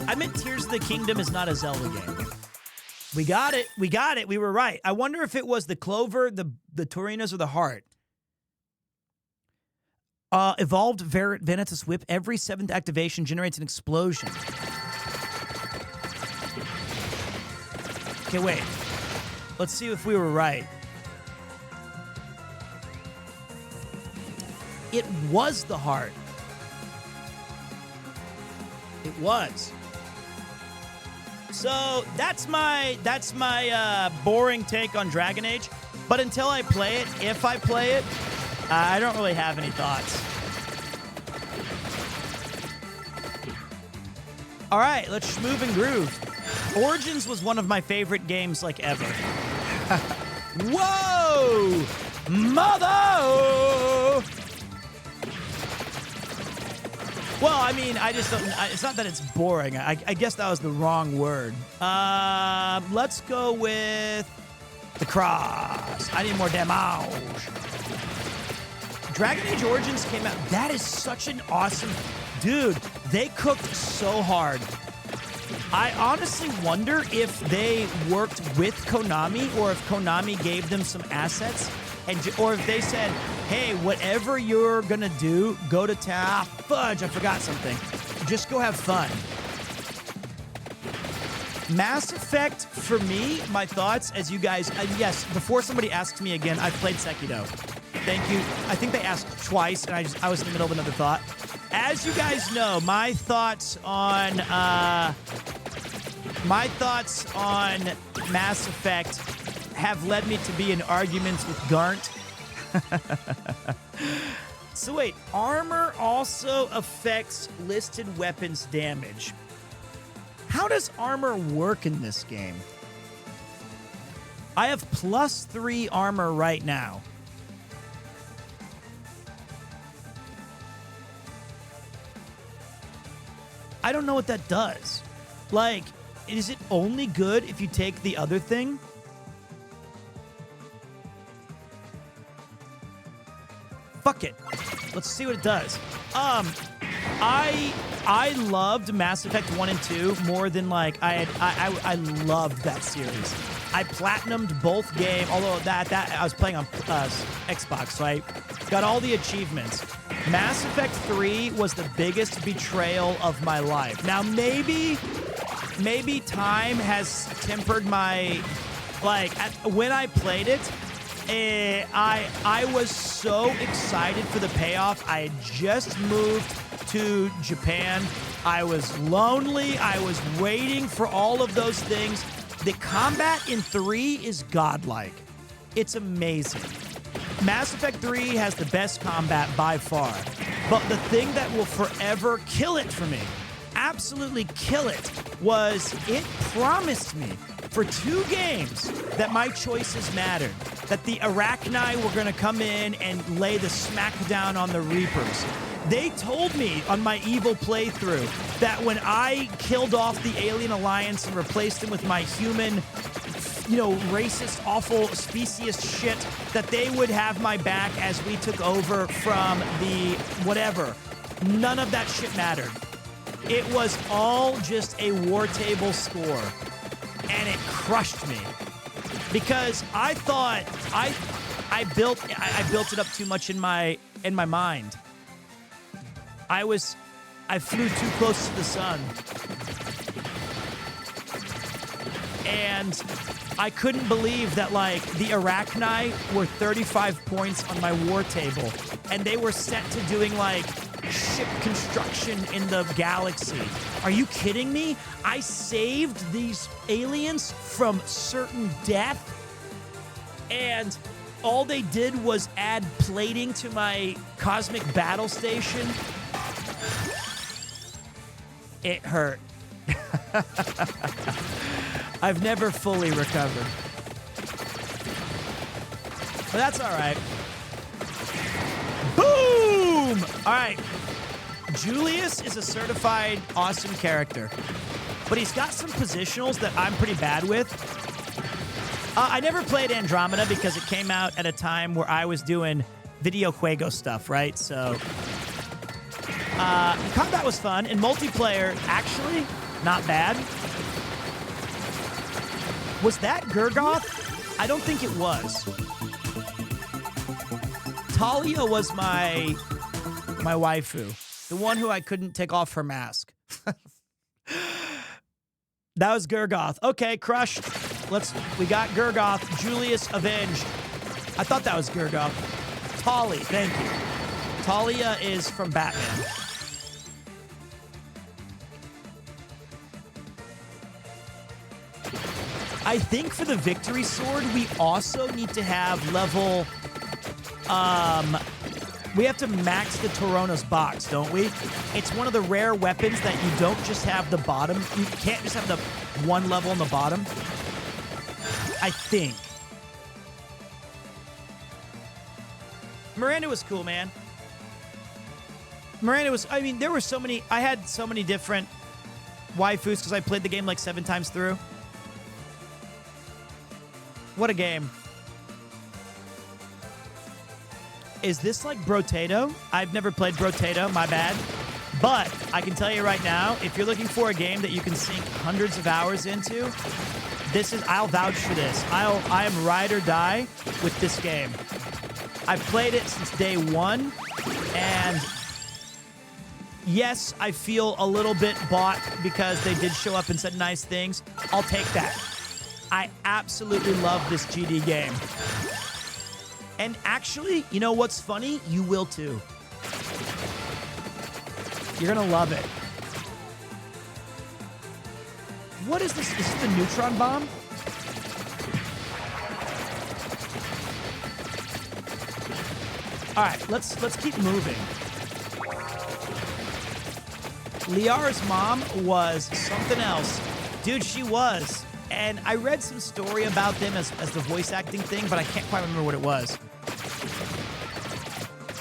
I meant Tears of the Kingdom is not a Zelda game. We got it. We were right. I wonder if it was the Clover, the Torinos, or the Heart. Evolved Vanitas Whip. Every 7th activation generates an explosion. Okay, wait. Let's see if we were right. It was the Heart. It was. So that's my boring take on Dragon Age. But until I play it, if I play it, I don't really have any thoughts. All right, let's move and groove. Origins was one of my favorite games like ever. Whoa! Mother! Well, I mean, I just don't... It's not that it's boring. I guess that was the wrong word. Let's go with the cross. I need more damage. Dragon Age Origins came out. That is such an awesome... Dude, they cooked so hard. I honestly wonder if they worked with Konami or if Konami gave them some assets or if they said, hey, whatever you're going to do, go to town. Fudge, I forgot something. Just go have fun. Mass Effect, for me, my thoughts, as you guys... yes, before somebody asks me again, I've played Sekiro. Thank you. I think they asked twice, and I was in the middle of another thought. As you guys know, my thoughts on Mass Effect have led me to be in arguments with Garnt. So wait, armor also affects listed weapons damage. How does armor work in this game? I have +3 armor right now. I don't know what that does. Like, is it only good if you take the other thing? Fuck it. Let's see what it does. I loved Mass Effect 1 and 2 more than like I loved that series. I platinumed both games, although that I was playing on Xbox, so I got all the achievements. Mass Effect 3 was the biggest betrayal of my life. Now maybe time has tempered my when I played it. I was so excited for the payoff. I had just moved to Japan. I was lonely. I was waiting for all of those things. The combat in 3 is godlike. It's amazing. Mass Effect 3 has the best combat by far. But the thing that will forever kill it for me, absolutely kill it, was it promised me for 2 games that my choices mattered. That the Arachni were going to come in and lay the smackdown on the Reapers. They told me on my evil playthrough that when I killed off the Alien Alliance and replaced them with my human, racist, awful, speciest shit, that they would have my back as we took over from the whatever. None of that shit mattered. It was all just a war table score. And it crushed me. Because I thought I built it up too much in my mind. I flew too close to the sun. And I couldn't believe that the Arachni were 35 points on my war table. And they were set to doing ship construction in the galaxy. Are you kidding me? I saved these aliens from certain death, and all they did was add plating to my cosmic battle station. It hurt. I've never fully recovered. But that's all right. Boom! All right. Julius is a certified awesome character, but he's got some positionals that I'm pretty bad with. I never played Andromeda because it came out at a time where I was doing video juego stuff, right? So combat was fun, and multiplayer, actually, not bad. Was that Gurgoth? I don't think it was. Talia was my waifu. The one who I couldn't take off her mask. That was Gurgoth. Okay, crushed. We got Gurgoth. Julius avenged. I thought that was Gurgoth. Tali, thank you. Talia is from Batman. I think for the victory sword, we also need to have level... we have to max the Torona's box, don't we? It's one of the rare weapons that you don't just have the bottom. You can't just have the one level on the bottom. I think. Miranda was cool, man. Miranda was, I mean, there were so many, I had so many different waifus because I played the game like 7 times through. What a game. Is this like Brotato? I've never played Brotato, my bad. But I can tell you right now, if you're looking for a game that you can sink hundreds of hours into, this is, I'll vouch for this. I am ride or die with this game. I've played it since day one, and yes, I feel a little bit bought because they did show up and said nice things. I'll take that. I absolutely love this GD game. And actually, you know what's funny? You will too. You're gonna love it. What is this? Is this the neutron bomb? All right, let's keep moving. Liara's mom was something else. Dude, she was. And I read some story about them as the voice acting thing, but I can't quite remember what it was.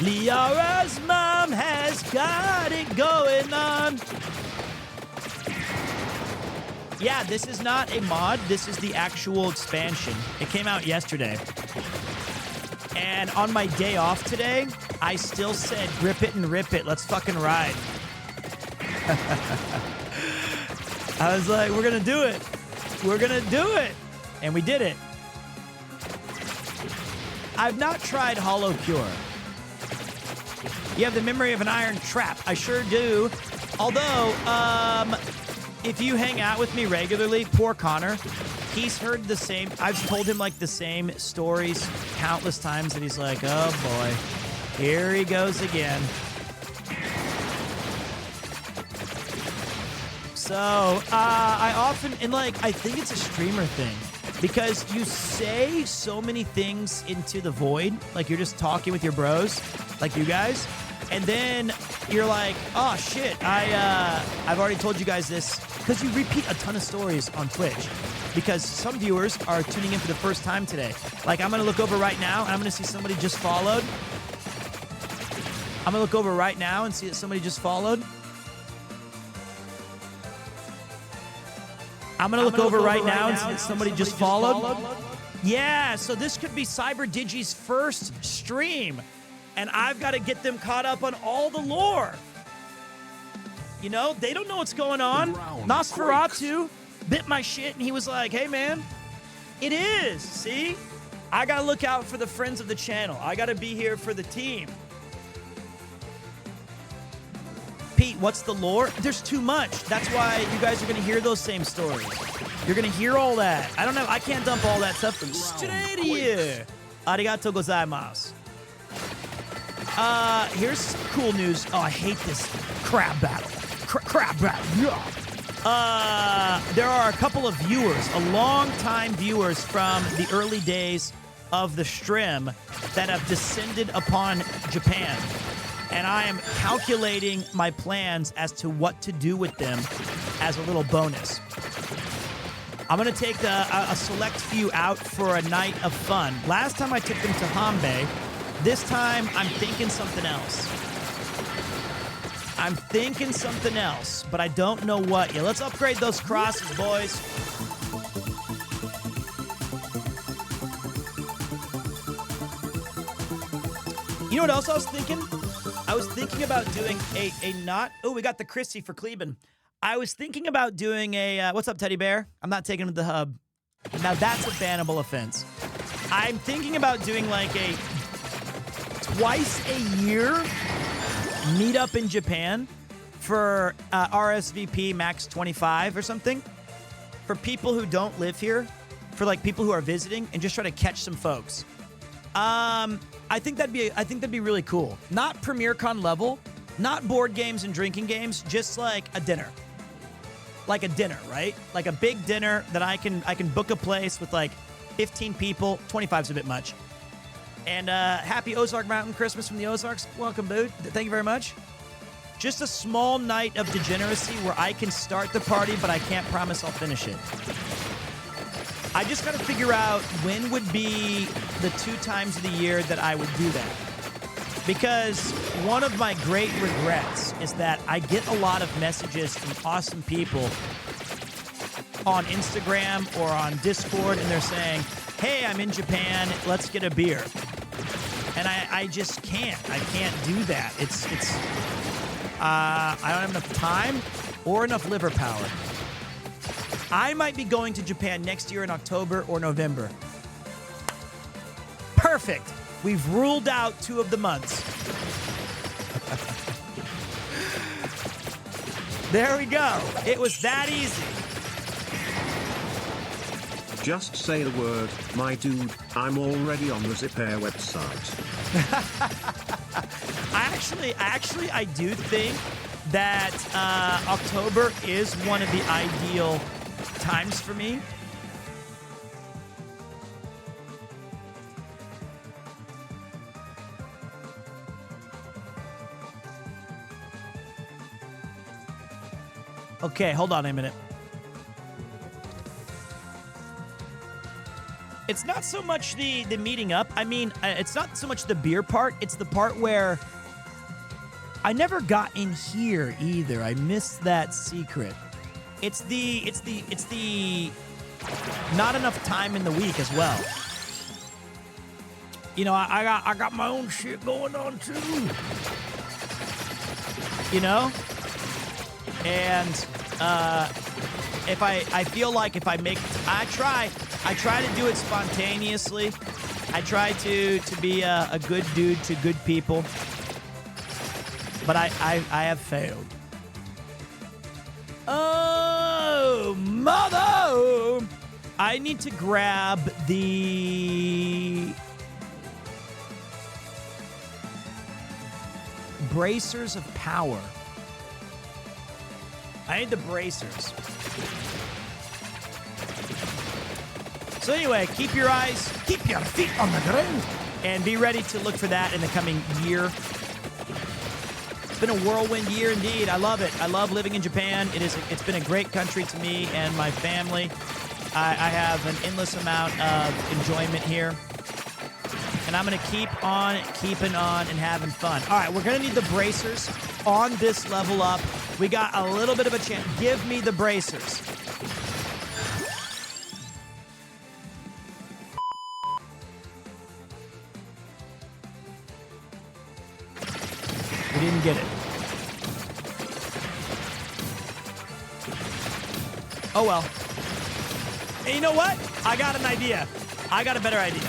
Liara's mom has got it going on. Yeah, this is not a mod. This is the actual expansion. It came out yesterday. And on my day off today, I still said, grip it and rip it. Let's fucking ride. I was like, we're going to do it. We're going to do it. And we did it. I've not tried Hollow Cure. You have the memory of an iron trap. I sure do. Although, if you hang out with me regularly, poor Connor, he's heard the same. I've told him like the same stories countless times that he's like, oh boy, here he goes again. So, I often, and like, I think it's a streamer thing because you say so many things into the void, like you're just talking with your bros, like you guys, and then you're like, oh shit, I've already told you guys this, because you repeat a ton of stories on Twitch, because some viewers are tuning in for the first time today. Like, I'm gonna look over right now, and I'm gonna see somebody just followed. I'm gonna look over right now and see that somebody just followed. I'm going to look over right now and see that somebody just followed. Yeah, so this could be CyberDigi's first stream. And I've got to get them caught up on all the lore. You know, they don't know what's going on. Nosferatu bit my shit and he was like, hey, man, it is. See? I got to look out for the friends of the channel. I got to be here for the team. Pete, what's the lore? There's too much. That's why you guys are going to hear those same stories. You're going to hear all that. I don't know. I can't dump all that stuff straight to you. Arigato gozaimasu. Here's some cool news. Oh, I hate this crab battle. Crab battle. Yeah. There are a couple of viewers, long-time viewers from the early days of the stream that have descended upon Japan. And I am calculating my plans as to what to do with them as a little bonus. I'm going to take a select few out for a night of fun. Last time I took them to Hambe. This time, I'm thinking something else. I'm thinking something else, but I don't know what yet. Let's upgrade those crosses, boys. You know what else I was thinking? I was thinking about doing a not... Oh, we got the Chrissy for Cleveland. I was thinking about doing a... what's up, Teddy Bear? I'm not taking him to the hub. Now, that's a bannable offense. I'm thinking about doing like a twice a year meetup in Japan for RSVP max 25 or something. For people who don't live here. For like people who are visiting and just try to catch some folks. I think that'd be really cool. Not PremierCon level, not board games and drinking games, just like a dinner. Like a dinner, right? Like a big dinner that I can book a place with like 15 people. 25's a bit much. And happy Ozark Mountain Christmas from the Ozarks. Welcome, Boo. Thank you very much. Just a small night of degeneracy where I can start the party, but I can't promise I'll finish it. I just got to figure out when would be the 2 times of the year that I would do that. Because one of my great regrets is that I get a lot of messages from awesome people on Instagram or on Discord, and they're saying, hey, I'm in Japan, let's get a beer. And I just can't. I can't do that. I don't have enough time or enough liver power. I might be going to Japan next year in October or November. Perfect. We've ruled out 2 of the months. There we go. It was that easy. Just say the word, my dude. I'm already on the Zip Air website. I do think that October is one of the ideal times for me. Okay, hold on a minute. It's not so much the meeting up. I mean, it's not so much the beer part. It's the part where I never got in here either. I missed that secret. It's the not enough time in the week as well. You know, I got my own shit going on too. You know? And if I feel like if I make, I try to do it spontaneously. I try to be a good dude to good people. But I have failed. Oh, mother! I need to grab the bracers of power. I need the bracers. So anyway, keep your feet on the ground, and be ready to look for that in the coming year. It's been a whirlwind year indeed. I love it. I love living in Japan. It's been a great country to me and my family. I have an endless amount of enjoyment here. And I'm going to keep on keeping on and having fun. All right, we're going to need the bracers on this level up. We got a little bit of a chance. Give me the bracers. We didn't get it. Oh, well. Hey, you know what? I got an idea. I got a better idea.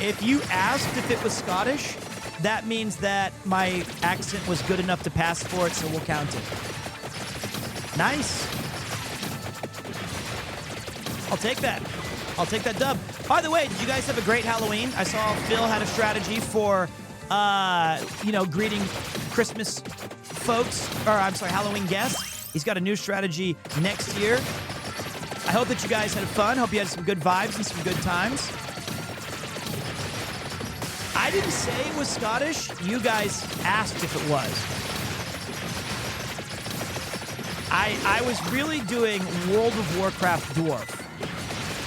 If you asked if it was Scottish, that means that my accent was good enough to pass for it, so we'll count it. Nice. I'll take that. I'll take that dub. By the way, did you guys have a great Halloween? I saw Phil had a strategy for, greeting Christmas folks, or I'm sorry, Halloween guests. He's got a new strategy next year. I hope that you guys had fun. Hope you had some good vibes and some good times. I didn't say it was Scottish. You guys asked if it was. I was really doing World of Warcraft Dwarf,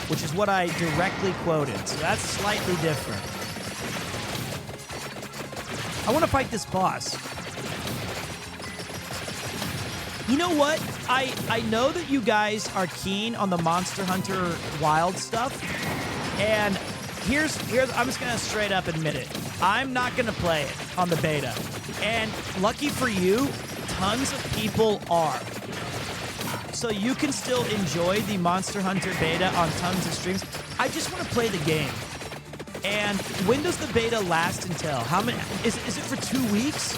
which is what I directly quoted, so that's slightly different. I want to fight this boss. You know what? I know that you guys are keen on the Monster Hunter Wild stuff, and here's I'm just gonna straight up admit it. I'm not gonna play it on the beta, and lucky for you, tons of people are. So you can still enjoy the Monster Hunter beta on tons of streams. I just want to play the game. And when does the beta last until? How many? Is it for 2 weeks?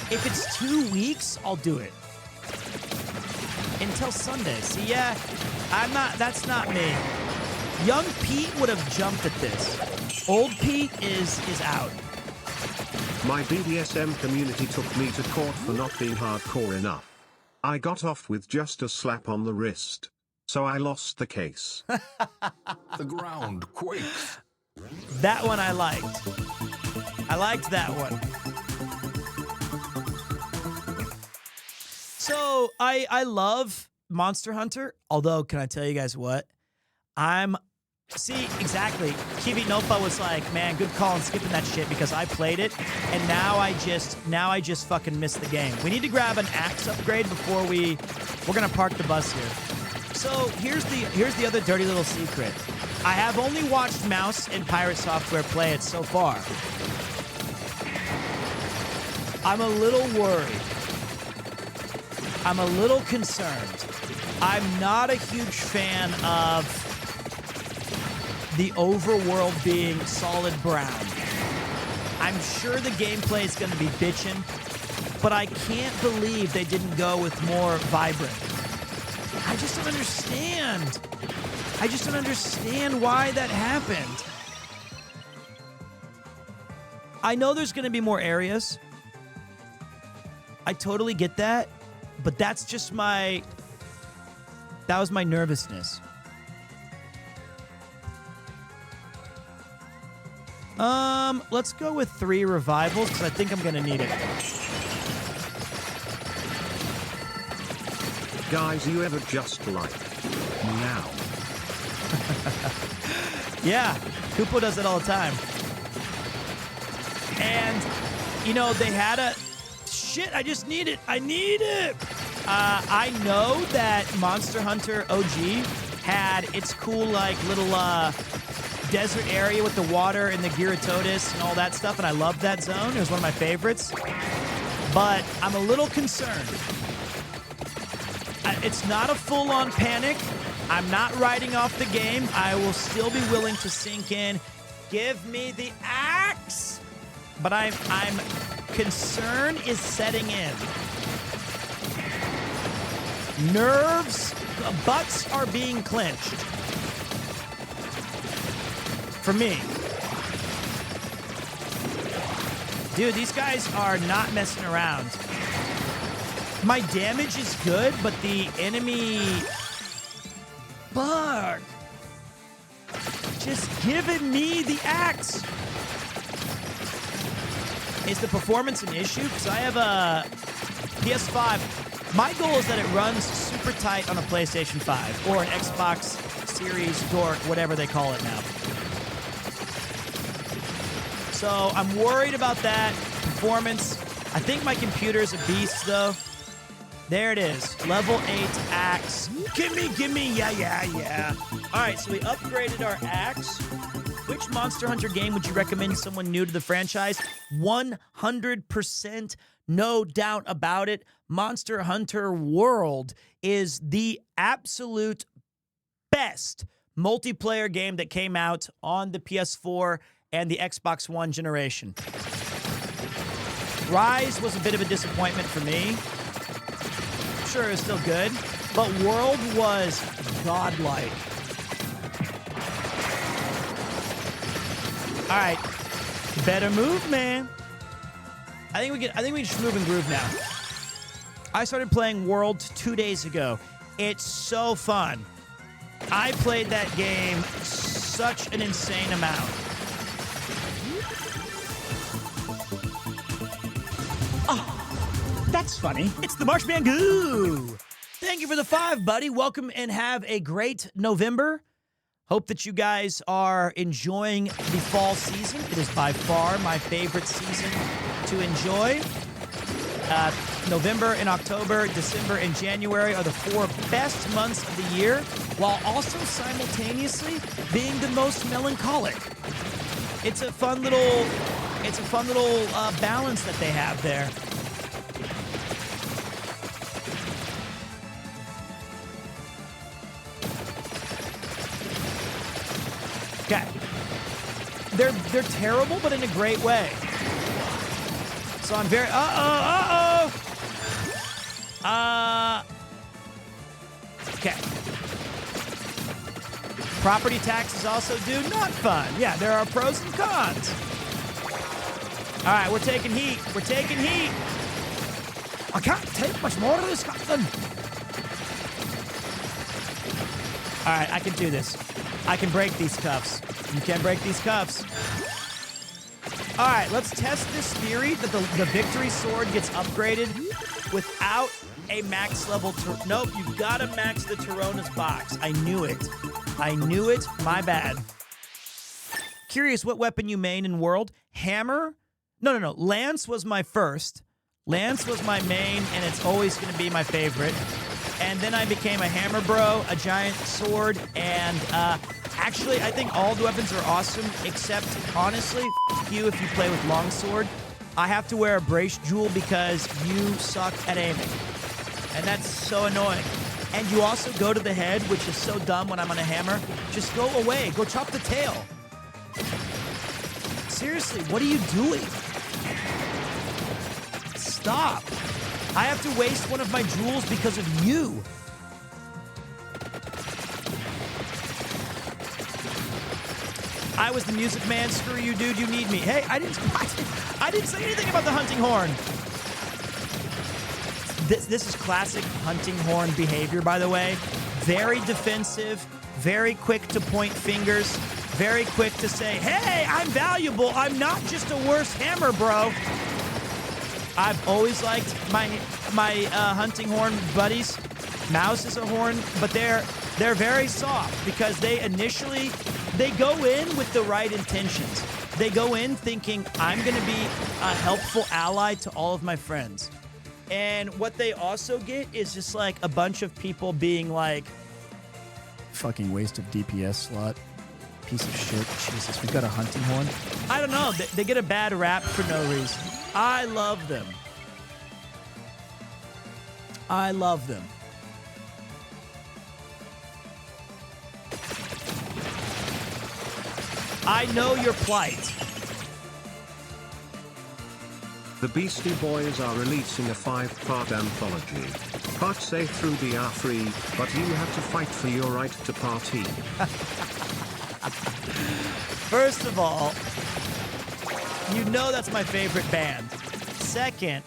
If it's 2 weeks, I'll do it. Until Sunday. See, yeah, that's not me. Young Pete would have jumped at this. Old Pete is out. My BDSM community took me to court for not being hardcore enough. I got off with just a slap on the wrist. So I lost the case. The ground quakes. That one I liked. I liked that one. So I love Monster Hunter, although can I tell you guys what? See, exactly. Kiwi Nopa was like, man, good call on skipping that shit because I played it, and now I just fucking missed the game. We need to grab an axe upgrade before we're gonna park the bus here. So here's the other dirty little secret. I have only watched Mouse and Pirate Software play it so far. I'm a little worried. I'm a little concerned. I'm not a huge fan of the overworld being solid brown. I'm sure the gameplay is going to be bitchin', but I can't believe they didn't go with more vibrant. I just don't understand. I just don't understand why that happened. I know there's going to be more areas. I totally get that, but that's just that was my nervousness. Let's go with 3 revivals because I think I'm gonna need it. Guys, you ever just like meow? Yeah, Kupo does it all the time. And, you know, they had a... Shit, I just need it. I need it. I know that Monster Hunter OG had its cool, like, little, desert area with the water and the Gyarados and all that stuff, and I loved that zone. It was one of my favorites. But I'm a little concerned. It's not a full-on panic. I'm not writing off the game. I will still be willing to sink in. Give me the axe! But I'm concern is setting in. Nerves, butts are being clenched. For me. Dude, these guys are not messing around. My damage is good, but the enemy... Fuck. Just giving me the axe. Is the performance an issue? Because I have a PS5. My goal is that it runs super tight on a PlayStation 5 or an Xbox Series Dork, whatever they call it now. So I'm worried about that performance. I think my computer is a beast, though. There it is. Level 8 axe. Gimme, yeah. All right, so we upgraded our axe. Which Monster Hunter game would you recommend to someone new to the franchise? 100%, no doubt about it. Monster Hunter World is the absolute best multiplayer game that came out on the PS4 and the Xbox One generation. Rise was a bit of a disappointment for me. Sure, it was still good, but World was godlike. All right, better move, man. I think we can just move and groove now. I started playing World 2 days ago. It's so fun. I played that game such an insane amount. Oh, that's That's funny. It's the Marshman Goo. Thank you for the 5, buddy. Welcome and have a great November. Hope that you guys are enjoying the fall season. It is by far my favorite season to enjoy. November and October, December and January are the 4 best months of the year, while also simultaneously being the most melancholic. It's a fun little balance that they have there. Okay. They're terrible, but in a great way. So I'm very okay. Property taxes also due, not fun. Yeah, there are pros and cons. All right, we're taking heat. We're taking heat. I can't take much more of this, Captain. All right, I can do this. I can break these cuffs. You can break these cuffs. All right, let's test this theory that the victory sword gets upgraded without a max level. Nope, you've got to max the Tyrona's box. I knew it. I knew it. My bad. Curious what weapon you main in World? Hammer? No. Lance was my first. Lance was my main, and it's always going to be my favorite. And then I became a hammer bro, a giant sword, and actually, I think all the weapons are awesome, except, honestly, f you if you play with longsword. I have to wear a brace jewel because you suck at aiming. And that's so annoying. And you also go to the head, which is so dumb when I'm on a hammer. Just go away. Go chop the tail. Seriously, what are you doing? Stop. I have to waste one of my jewels because of you. I was the music man. Screw you, dude. You need me. Hey, I didn't say anything about the hunting horn. This is classic hunting horn behavior, by the way. Very defensive, very quick to point fingers, very quick to say, hey, I'm valuable. I'm not just a worse hammer, bro. I've always liked my hunting horn buddies. Mouse is a horn, but they're very soft because they go in with the right intentions. They go in thinking, I'm going to be a helpful ally to all of my friends. And what they also get is just like a bunch of people being like, fucking waste of DPS slot. Piece of shit. Jesus, we got a hunting horn. I don't know. They get a bad rap for no reason. I love them. I love them. I know your plight. The Beastie Boys are releasing a 5-part anthology. Parts A through D are free, but you have to fight for your right to party. First of all, you know that's my favorite band. Second,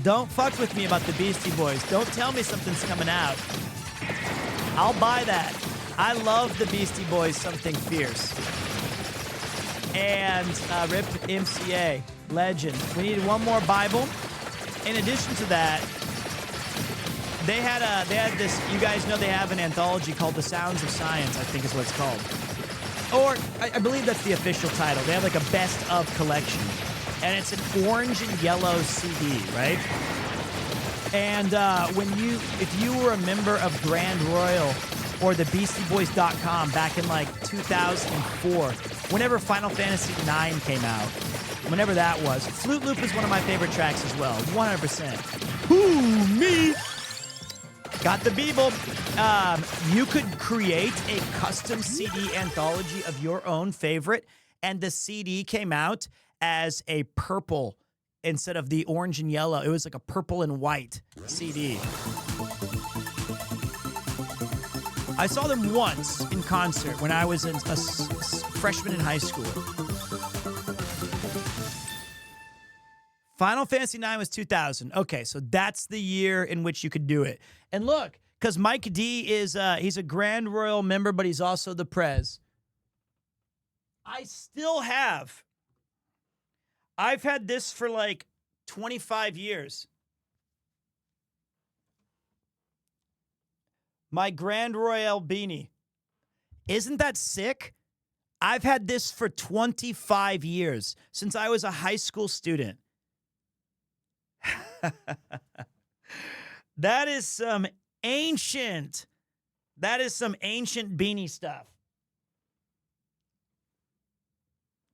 don't fuck with me about the Beastie Boys. Don't tell me something's coming out. I'll buy that. I love the Beastie Boys, Something Fierce. And RIP MCA, legend. We needed one more Bible. In addition to that, they had this, you guys know they have an anthology called The Sounds of Science, I think is what it's called. Or, I believe that's the official title. They have like a best of collection. And it's an orange and yellow CD, right? And if you were a member of Grand Royal or the BeastieBoys.com back in like 2004, whenever Final Fantasy IX came out, whenever that was, Flute Loop is one of my favorite tracks as well, 100%. Who, me? Got the Beeble. You could create a custom CD anthology of your own favorite, and the CD came out as a purple instead of the orange and yellow. It was like a purple and white CD. I saw them once in concert when I was a freshman in high school. Final Fantasy IX was 2000. Okay, so that's the year in which you could do it. And look, because Mike D is he's a Grand Royal member, but he's also the Prez. I've had this for like 25 years. My Grand Royale beanie. Isn't that sick? I've had this for 25 years, since I was a high school student. That is some ancient beanie stuff.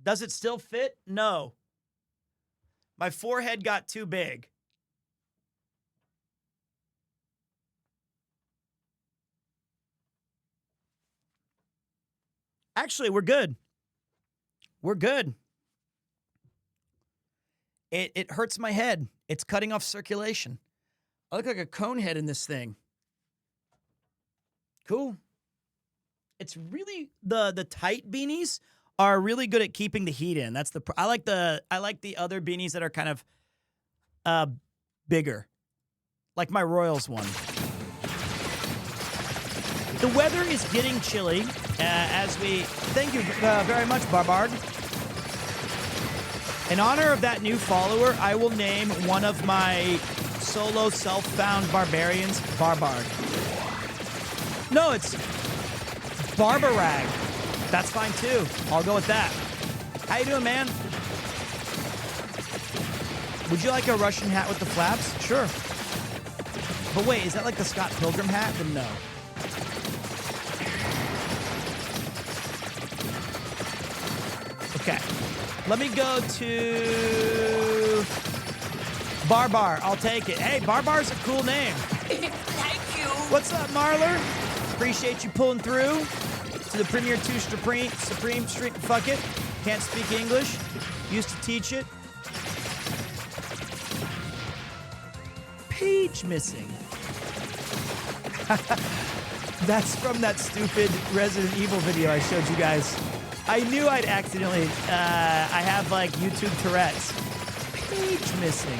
Does it still fit? No. My forehead got too big. Actually, we're good. We're good. It hurts my head. It's cutting off circulation. I look like a cone head in this thing. Cool. It's really the tight beanies are really good at keeping the heat in. That's I like the other beanies that are kind of bigger. Like my Royals one. The weather is getting chilly thank you very much, Barbard. In honor of that new follower, I will name one of my solo self-found barbarians Barbard. No, it's Barbarag. That's fine too. I'll go with that. How you doing, man? Would you like a Russian hat with the flaps? Sure. But wait, is that like the Scott Pilgrim hat? Then no. Okay. Let me go to Barbar. I'll take it. Hey, Barbar's a cool name. Thank you. What's up, Marler? Appreciate you pulling through to the PremierTwo Supreme Street. Fuck it. Can't speak English. Used to teach it. Page missing. That's from that stupid Resident Evil video I showed you guys. I knew I'd accidentally, I have like YouTube Tourette's. Page missing.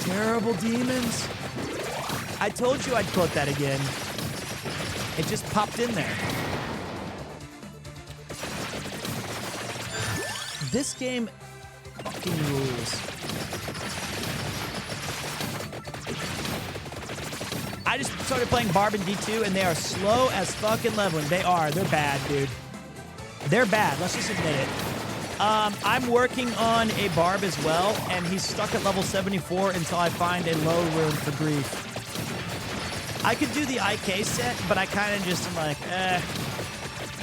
Terrible demons. I told you I'd quote that again. It just popped in there. This game fucking rules. I just started playing Barb in D2 and they are slow as fucking leveling. They are. They're bad, dude. They're bad. Let's just admit it. I'm working on a Barb as well, and he's stuck at level 74 until I find a low room for grief. I could do the IK set, but I kind of just am like,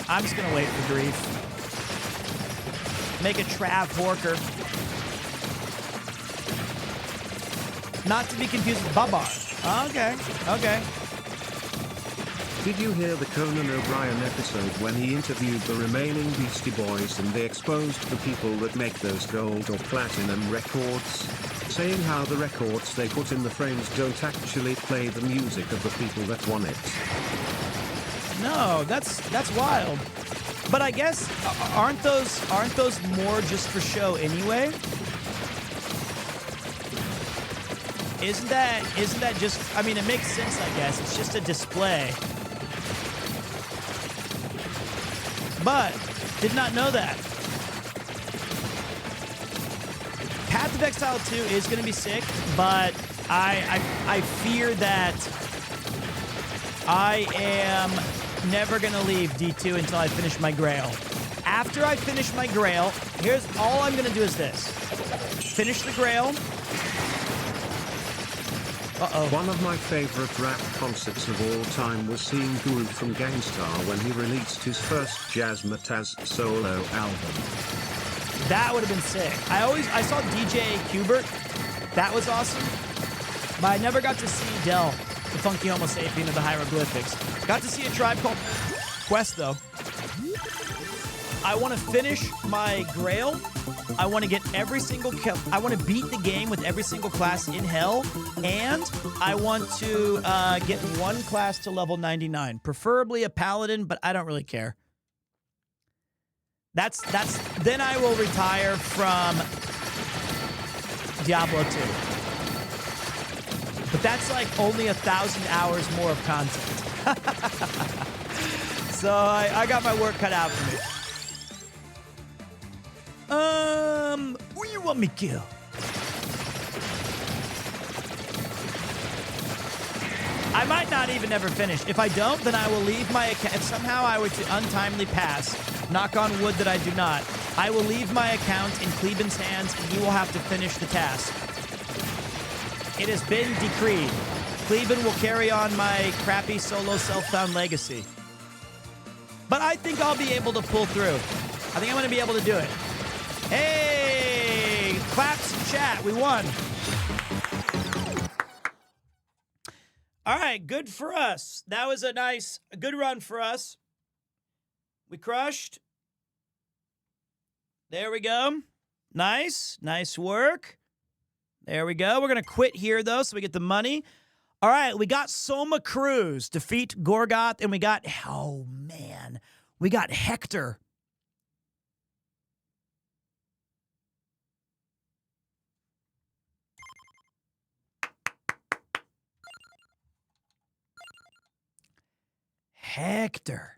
I'm just going to wait for grief. Make a Trav Horker. Not to be confused with Babar. Okay, okay. Did you hear the Conan O'Brien episode when he interviewed the remaining Beastie Boys and they exposed the people that make those gold or platinum records? Saying how the records they put in the frames don't actually play the music of the people that won it. No, that's wild. But I guess aren't those more just for show anyway? Isn't that just, I mean, it makes sense, I guess. It's just a display. But did not know that. Path of Exile 2 is going to be sick, but I fear that I am never going to leave D2 until I finish my Grail. After I finish my Grail, here's all I'm going to do is this. Finish the Grail. Uh-oh. One of my favorite rap concerts of all time was seeing Guru from Gangstar when he released his first Jazzmatazz solo album. That would have been sick. I saw DJ Qbert. That was awesome. But I never got to see Del, the funky Homo sapien of the hieroglyphics. Got to see a Tribe Called Quest, though. I want to finish my Grail. I want to get every single I want to beat the game with every single class in hell, and I want to get one class to level 99, preferably a paladin, but I don't really care. Then I will retire from Diablo 2. But that's like only 1,000 hours more of content. So I got my work cut out for me. Who you want me to kill? I might not even ever finish. If I don't, then I will leave my account. If somehow I were to untimely pass, knock on wood that I do not, I will leave my account in Kleben's hands, and he will have to finish the task. It has been decreed. Kleben will carry on my crappy solo self-found legacy. But I think I'll be able to pull through. I think I'm going to be able to do it. Hey! Claps in chat. We won. All right, good for us. That was a good run for us. We crushed. There we go. Nice. Nice work. There we go. We're going to quit here, though, so we get the money. All right, we got Soma Cruz, defeat Gorgoth, and we got, oh, man, we got Hector. Hector.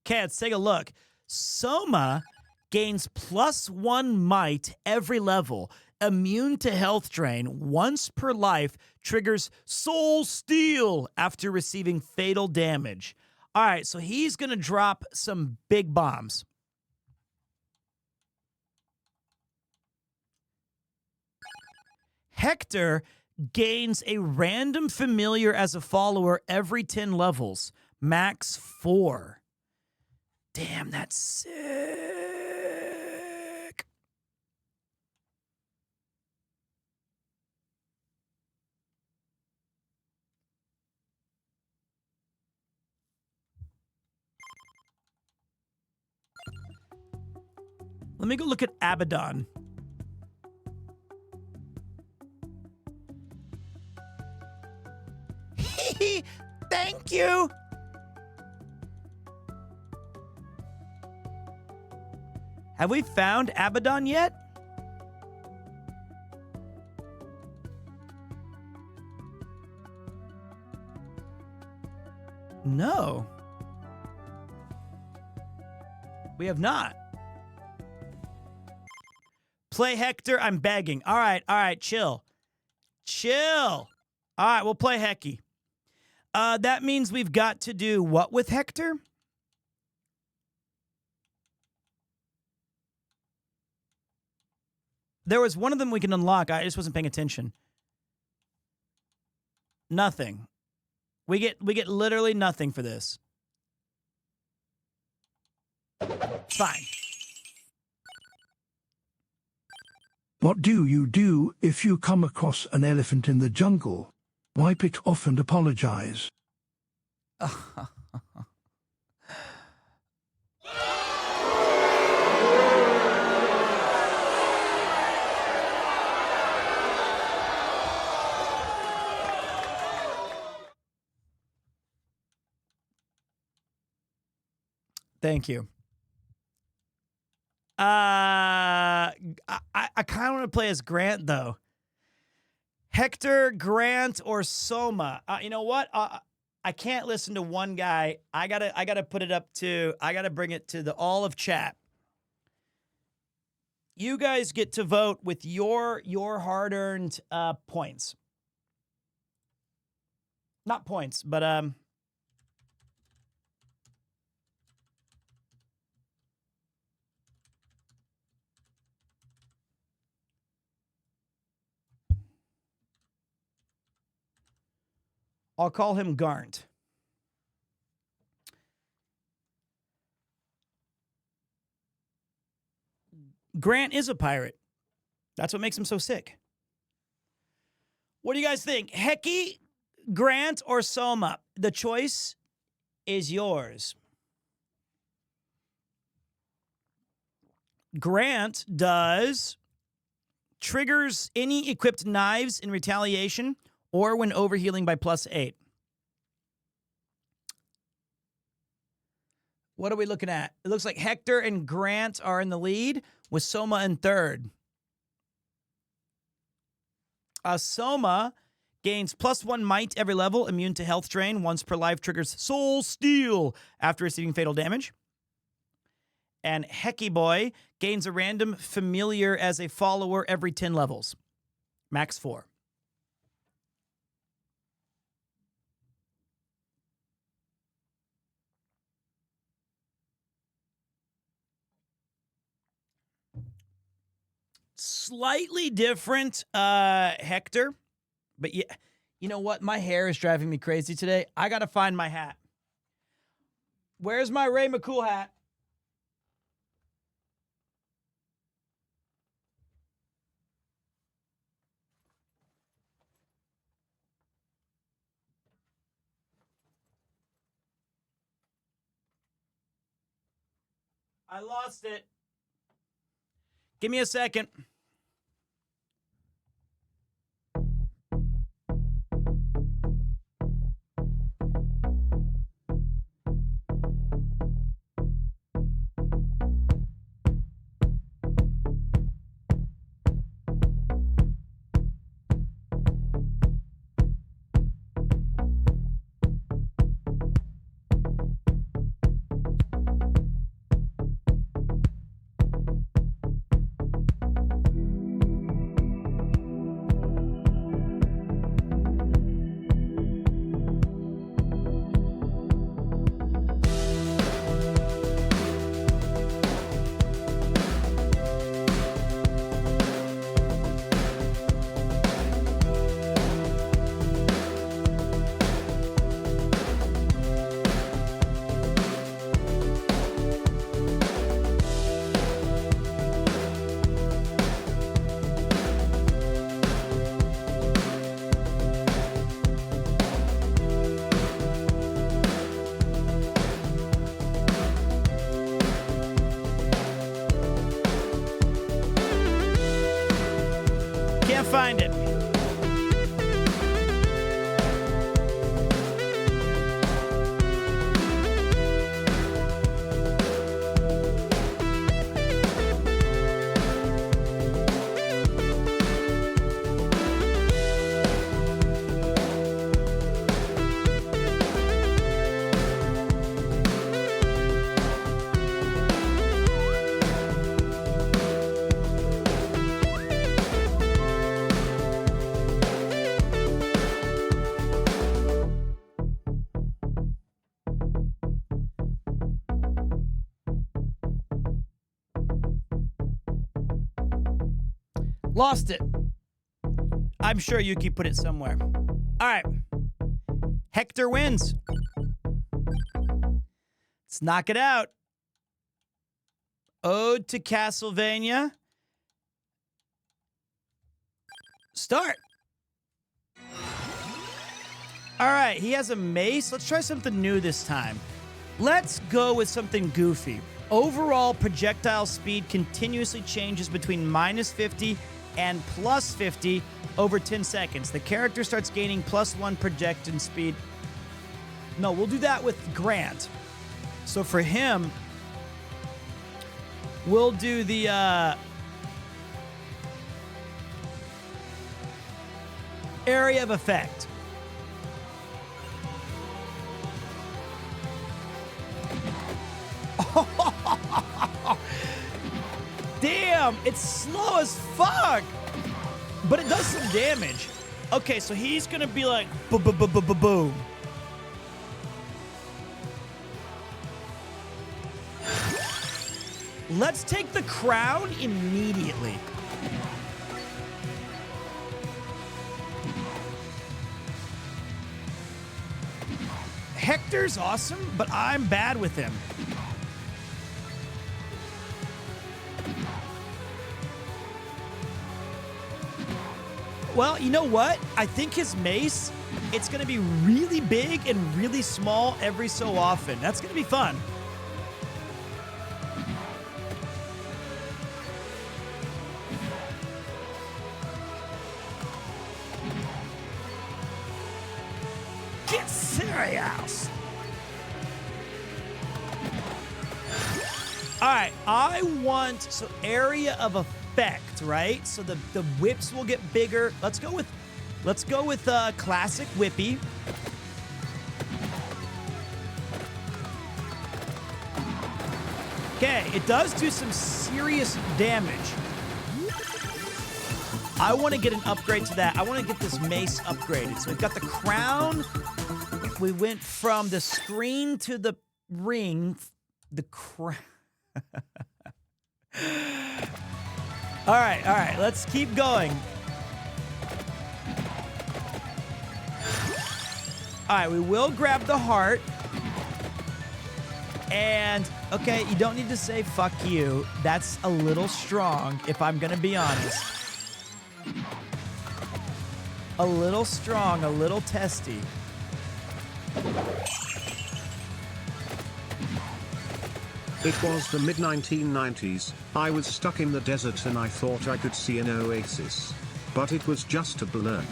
Okay, let's take a look. Soma gains +1 might every level. Immune to health drain. Once per life. Triggers Soul Steal after receiving fatal damage. All right, so he's going to drop some big bombs. Hector gains a random familiar as a follower every 10 levels. Max 4. Damn, that's sick. Let me go look at Abaddon. Thank you. Have we found Abaddon yet? No. We have not. Play Hector. I'm begging. All right, chill. Chill. All right, we'll play Hecky. That means we've got to do what with Hector? There was one of them we can unlock. I just wasn't paying attention. Nothing. We get literally nothing for this. Fine. What do you do if you come across an elephant in the jungle? Wipe it off and apologize. Thank you. I kind of want to play as Grant, though. Hector, Grant, or Soma. You know what? I can't listen to one guy. I gotta put it up to. I gotta bring it to all of chat. You guys get to vote with your hard-earned points. Not points, but I'll call him Garnt. Grant is a pirate. That's what makes him so sick. What do you guys think? Hecky, Grant, or Soma? The choice is yours. Grant triggers any equipped knives in retaliation or when overhealing by +8. What are we looking at? It looks like Hector and Grant are in the lead, with Soma in third. Soma gains +1 might every level, immune to health drain, once per life, triggers Soul Steal after receiving fatal damage. And Hecky Boy gains a random familiar as a follower every 10 levels. Max 4. slightly different Hector. But yeah, you know what? My hair is driving me crazy today. I got to find my hat. Where's my Ray McCool hat? I lost it. Give me a second. Can't find it. Lost it. I'm sure Yuki put it somewhere. All right. Hector wins. Let's knock it out. Ode to Castlevania. Start. All right, he has a mace. Let's try something new this time. Let's go with something goofy. Overall projectile speed continuously changes between -50 and +50 over 10 seconds. The character starts gaining +1 projectile speed. No, we'll do that with Grant. So for him, we'll do the area of effect. Damn, it's slow as fuck, but it does some damage. Okay, so he's gonna be like boom. Let's take the crown immediately. Hector's awesome, but I'm bad with him. Well, you know what? I think his mace, it's going to be really big and really small every so often. That's going to be fun. Get serious. All right, I want, so area of effect, right? So the whips will get bigger. Let's go with classic whippy. Okay, it does do some serious damage. I want to get an upgrade to that. I want to get this mace upgraded. So we've got the crown. We went from the screen to the ring. The crown. All right. Let's keep going. All right, we will grab the heart. And, okay, you don't need to say fuck you. That's a little strong, if I'm going to be honest. A little strong, a little testy. It was the mid-1990s, I was stuck in the desert and I thought I could see an oasis. But it was just a blur.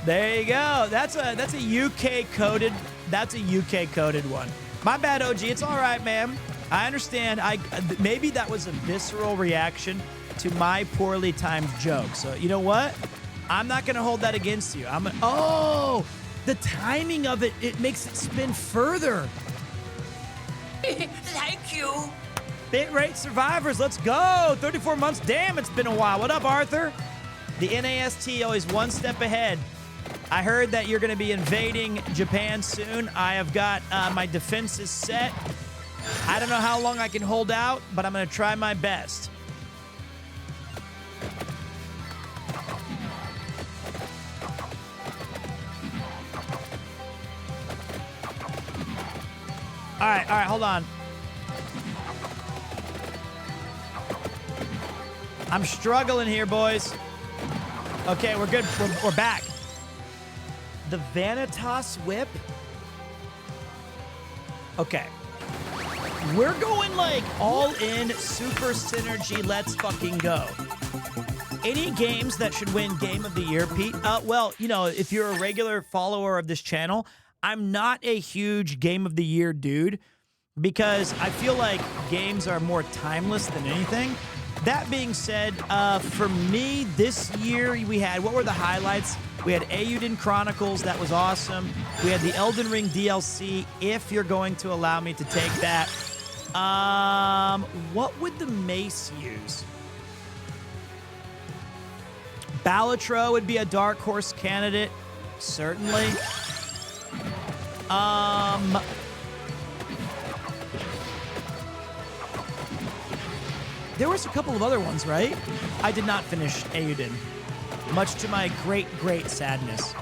There you go. That's a UK coded one. My bad, OG. It's all right, man. I understand. Maybe that was a visceral reaction to my poorly timed joke. So you know what? I'm not gonna hold that against you. Oh, the timing of it makes it spin further. Thank you. Bitrate survivors, let's go. 34 months. Damn, it's been a while. What up, Arthur? The NAST always one step ahead. I heard that you're going to be invading Japan soon. I have got my defenses set. I don't know how long I can hold out, but I'm going to try my best. All right, hold on. I'm struggling here, boys. Okay, we're good. We're back. The Vanitas Whip. Okay. We're going like all in super synergy. Let's fucking go. Any games that should win Game of the Year, Pete? Well, you know, if you're a regular follower of this channel, I'm not a huge Game of the Year dude because I feel like games are more timeless than anything. That being said, for me, this year we had, what were the highlights? We had Eiyuden Chronicles, that was awesome. We had the Elden Ring DLC, if you're going to allow me to take that. What would the mace use? Balatro would be a dark horse candidate, certainly. There was a couple of other ones, right? I did not finish Eiyuden, much to my great, great sadness.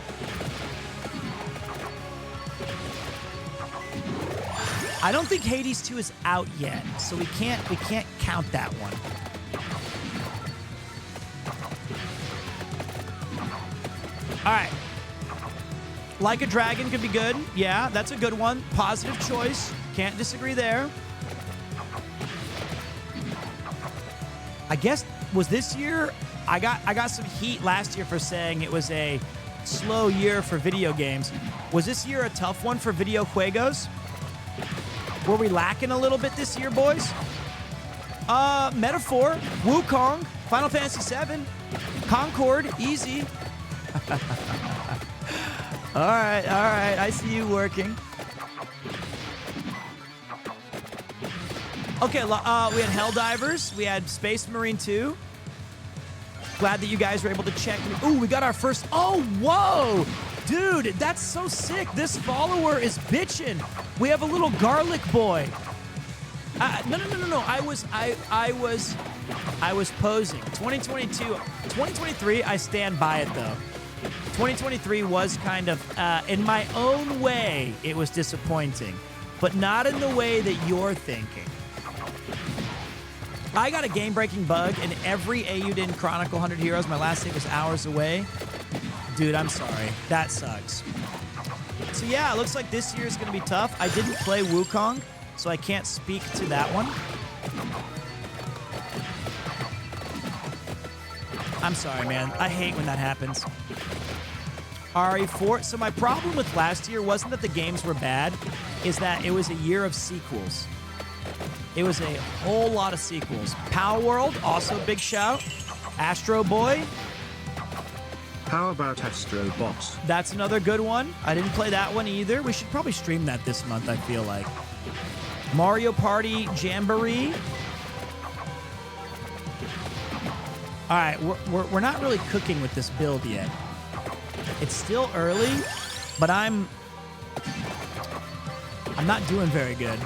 I don't think Hades 2 is out yet, so we can't count that one. All right. Like a Dragon could be good. Yeah, that's a good one. Positive choice. Can't disagree there. I guess, was this year, I got some heat last year for saying it was a slow year for video games. Was this year a tough one for video juegos? Were we lacking a little bit this year, boys? Metaphor, Wukong, Final Fantasy VII, Concord, easy. All right, I see you working. Okay, we had Helldivers. We had Space Marine 2. Glad that you guys were able to check. Ooh, we got our first. Oh, whoa. Dude, that's so sick. This follower is bitching. We have a little garlic boy. No. I was posing. 2023, I stand by it, though. 2023 was kind of, in my own way, it was disappointing. But not in the way that you're thinking. I got a game-breaking bug in every Eiyuden Chronicle 100 Heroes. My last save was hours away. Dude, I'm sorry. That sucks. So yeah, it looks like this year is going to be tough. I didn't play Wukong, so I can't speak to that one. I'm sorry, man. I hate when that happens. RE4. So my problem with last year wasn't that the games were bad, is that it was a year of sequels. It was a whole lot of sequels. Power World, also big shout. Astro Boy. How about Astro Bot? That's another good one. I didn't play that one either. We should probably stream that this month, I feel like. Mario Party Jamboree. All right, we're not really cooking with this build yet. It's still early, but I'm not doing very good.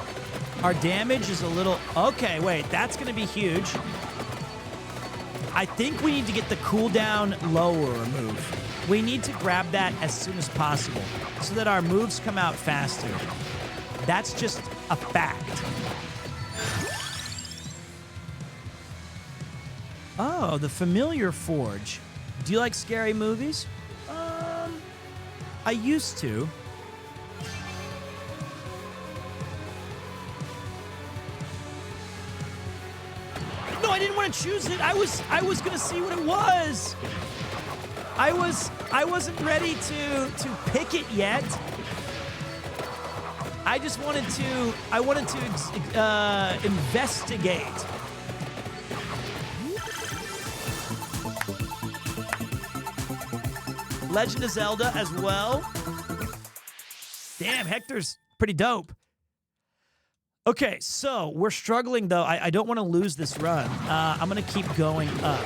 Our damage is a little... Okay, wait. That's going to be huge. I think we need to get the cooldown lower move. We need to grab that as soon as possible so that our moves come out faster. That's just a fact. Oh, the Familiar Forge. Do you like scary movies? I used to. No, I didn't want to choose it. I was gonna see what it was. I wasn't ready to pick it yet. I just wanted to. I wanted to investigate. Legend of Zelda as well. Damn, Hector's pretty dope. Okay, so we're struggling, though. I don't want to lose this run. I'm going to keep going up.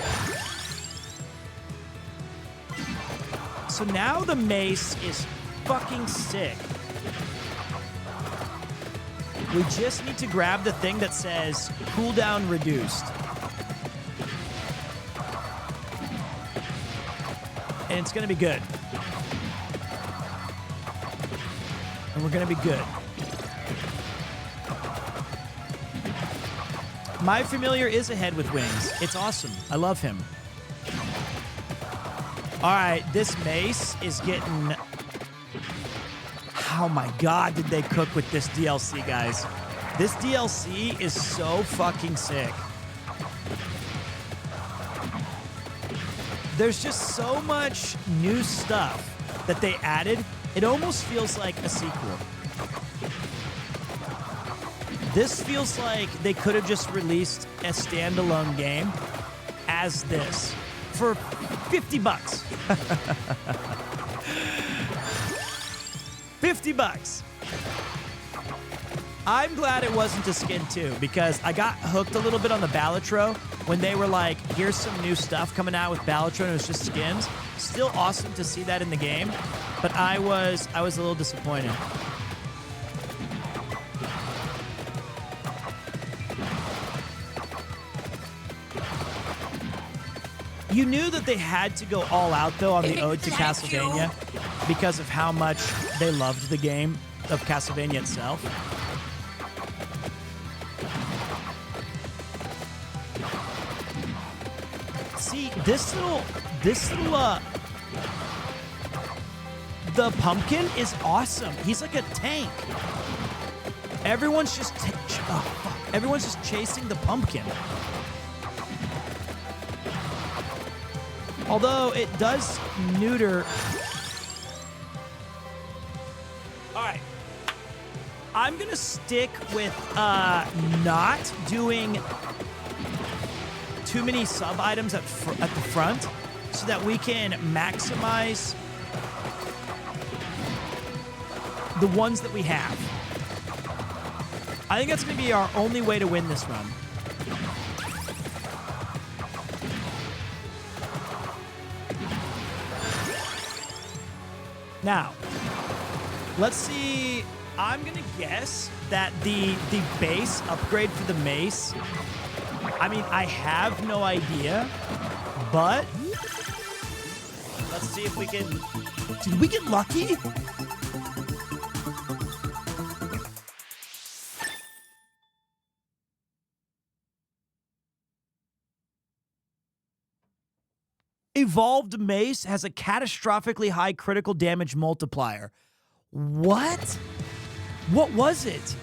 So now the mace is fucking sick. We just need to grab the thing that says cooldown reduced. And it's going to be good. And we're going to be good. My familiar is ahead with wings. It's awesome. I love him. All right, this mace is getting... Oh my God, did they cook with this DLC, guys? This DLC is so fucking sick. There's just so much new stuff that they added. It almost feels like a sequel. This feels like they could have just released a standalone game as this for $50. $50. I'm glad it wasn't a skin too, because I got hooked a little bit on the Balatro when they were like, here's some new stuff coming out with Balatro, and it was just skins. Still awesome to see that in the game, but I was a little disappointed. You knew that they had to go all out, though, on the Ode to Castlevania because of how much they loved the game of Castlevania itself. See, this little, the pumpkin is awesome. He's like a tank. Everyone's just, everyone's just chasing the pumpkin. Although it does neuter. All right. I'm going to stick with not doing too many sub-items at the front so that we can maximize the ones that we have. I think that's going to be our only way to win this run. Now, let's see. I'm going to guess that the base upgrade for the mace, I mean, I have no idea, but let's see if we can... Did we get lucky? Evolved Mace has a catastrophically high critical damage multiplier. What? What was it?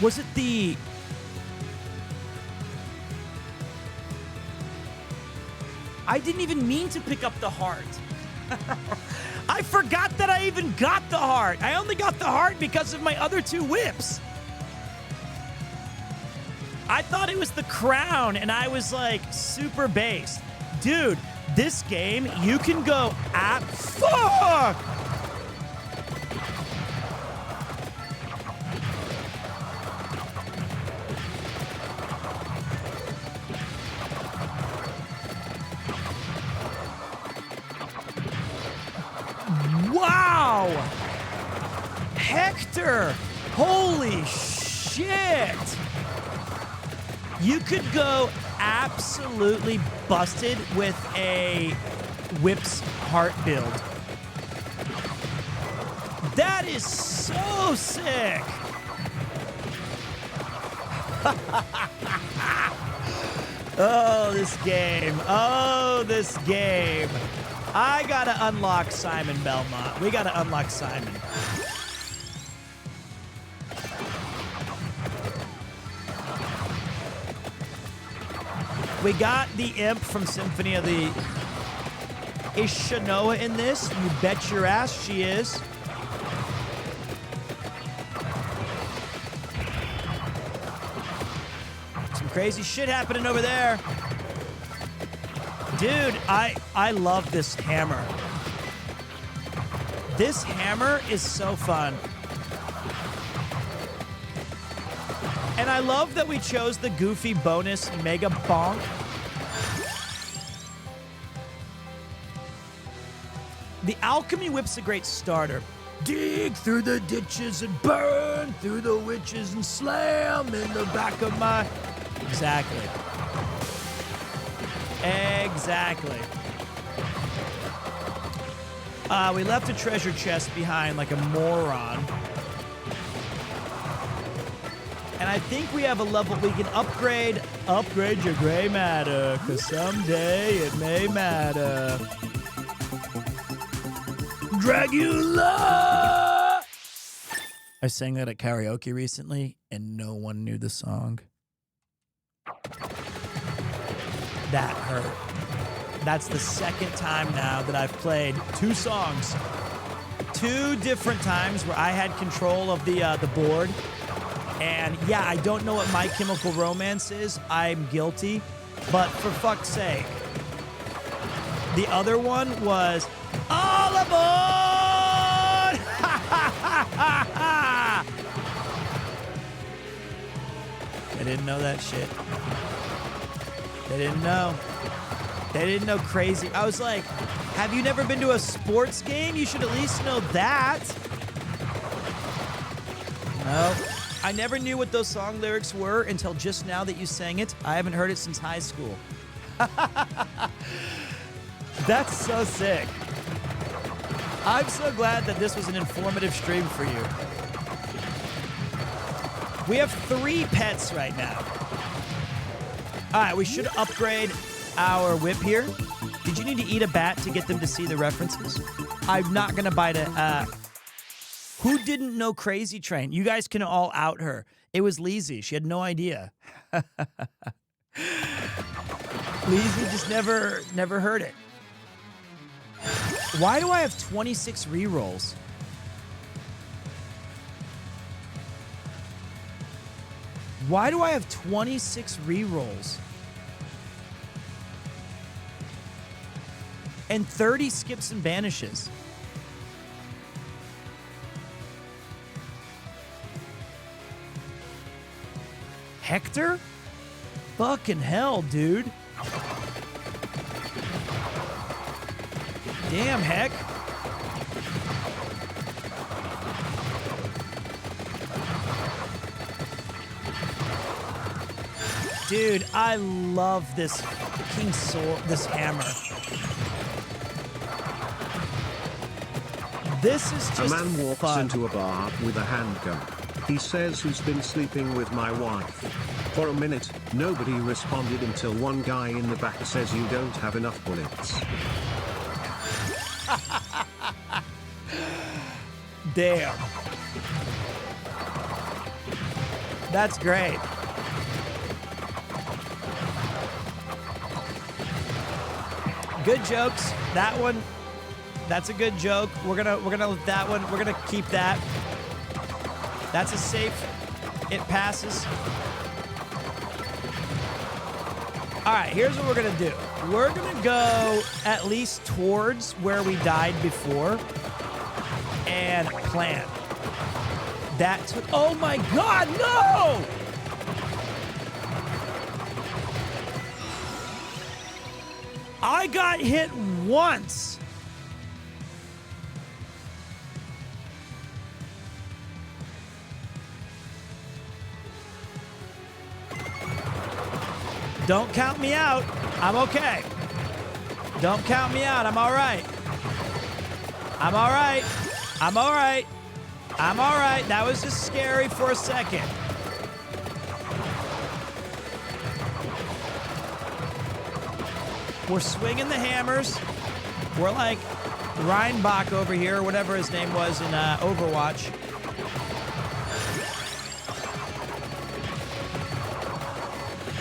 Was it the... I didn't even mean to pick up the heart. I forgot that I even got the heart. I only got the heart because of my other two whips. I thought it was the crown, and I was like super based. Dude, this game, you can go at... Fuck! Wow! Hector! Holy shit! You could go absolutely busted with a Whip's heart build. That is so sick! Oh, this game. Oh, this game. I gotta unlock Simon Belmont. We gotta unlock Simon. We got the imp from Symphony of the... Is Shanoa in this? You bet your ass she is. Some crazy shit happening over there. Dude, I love this hammer. This hammer is so fun. And I love that we chose the goofy bonus Mega Bonk. The Alchemy Whip's a great starter. Dig through the ditches and burn through the witches and slam in the back of my... Exactly. Exactly. We left a treasure chest behind like a moron. And I think we have a level we can upgrade your gray matter, because someday it may matter. Dragula! I sang that at karaoke recently, and no one knew the song. That hurt. That's the second time now that I've played 2 songs. 2 different times where I had control of the board. And yeah, I don't know what My Chemical Romance is. I'm guilty. But for fuck's sake. The other one was All Aboard! They didn't know that shit. They didn't know. They didn't know crazy. I was like, have you never been to a sports game? You should at least know that. No. I never knew what those song lyrics were until just now that you sang it. I haven't heard it since high school. That's so sick. I'm so glad that this was an informative stream for you. We have 3 pets right now. All right, we should upgrade our whip here. Did you need to eat a bat to get them to see the references? I'm not going to bite it. Who didn't know Crazy Train? You guys can all out her. It was Leezy. She had no idea. Leezy just never heard it. Why do I have 26 rerolls? Why do I have 26 rerolls? And 30 skips and banishes. Hector? Fucking hell, dude. Damn, Heck. Dude, I love this fucking sword, this hammer. This is just a man walks fun. into a bar with a handgun. He says, "Who's been sleeping with my wife?" For a minute, nobody responded until one guy in the back says, "You don't have enough bullets." Damn. That's great. Good jokes. That one, that's a good joke. We're gonna let that one, we're gonna keep that. That's a safe, it passes. All right, here's what we're gonna do. We're gonna go at least towards where we died before and plant. That's, oh my God, no! I got hit once. Don't count me out. I'm okay. Don't count me out. I'm all right. I'm all right. I'm all right. I'm all right. That was just scary for a second. We're swinging the hammers. We're like Reinbach over here, whatever his name was in Overwatch.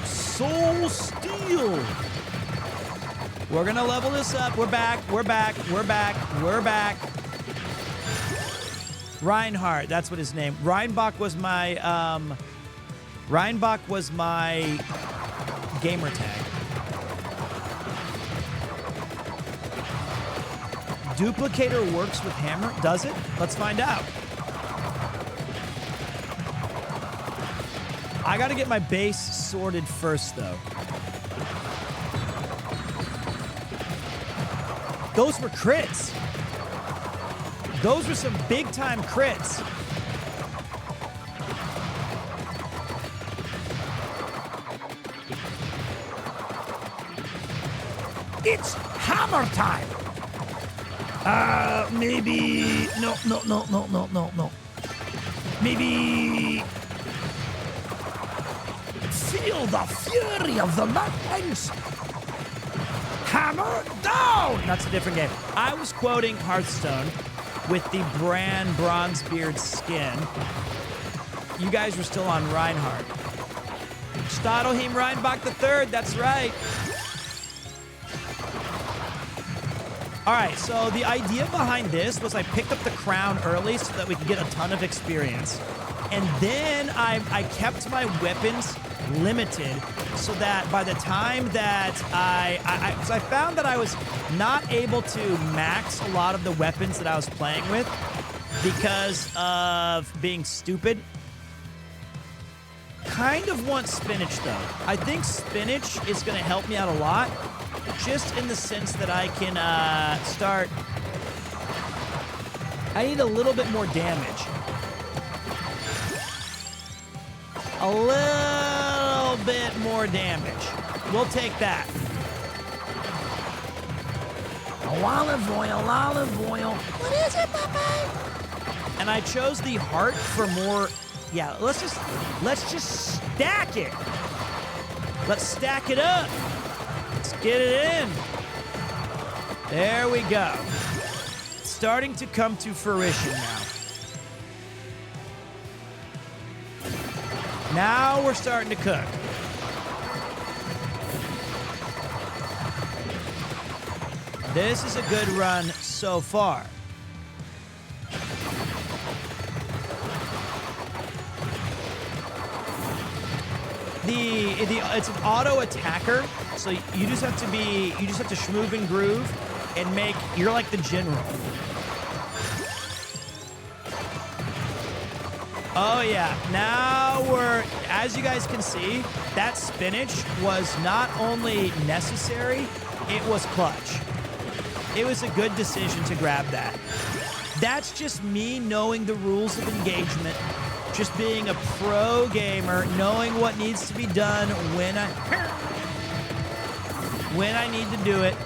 Soul Steel. We're gonna level this up. We're back. We're back. We're back. We're back. Reinhardt, that's what his name. Reinbach was my gamer tag. Duplicator works with hammer? Does it? Let's find out. I gotta get my base sorted first, though. Those were crits. Those were some big-time crits. It's hammer time. Maybe... No. Maybe... Feel the fury of the mountains. Hammer down. That's a different game. I was quoting Hearthstone with the Bran Bronzebeard skin. You guys were still on Reinhardt. Stadelheim Reinbach III, that's right. All right, so the idea behind this was I picked up the crown early so that we could get a ton of experience. And then I kept my weapons limited so that by the time that because I found that I was not able to max a lot of the weapons that I was playing with because of being stupid. Kind of want spinach, though. I think spinach is going to help me out a lot, just in the sense that I can start... I need a little bit more damage. A little bit more damage. We'll take that. Olive oil. What is it, Papa? And I chose the heart for more... Yeah, let's just stack it. Let's stack it up. Let's get it in. There we go. It's starting to come to fruition now. Now we're starting to cook. This is a good run so far. It's an auto attacker, so you just have to shmoove and groove and you're like the general. Oh yeah, now as you guys can see, that spinach was not only necessary, it was clutch. It was a good decision to grab that. That's just me knowing the rules of engagement. Just being a pro gamer, knowing what needs to be done when I need to do it.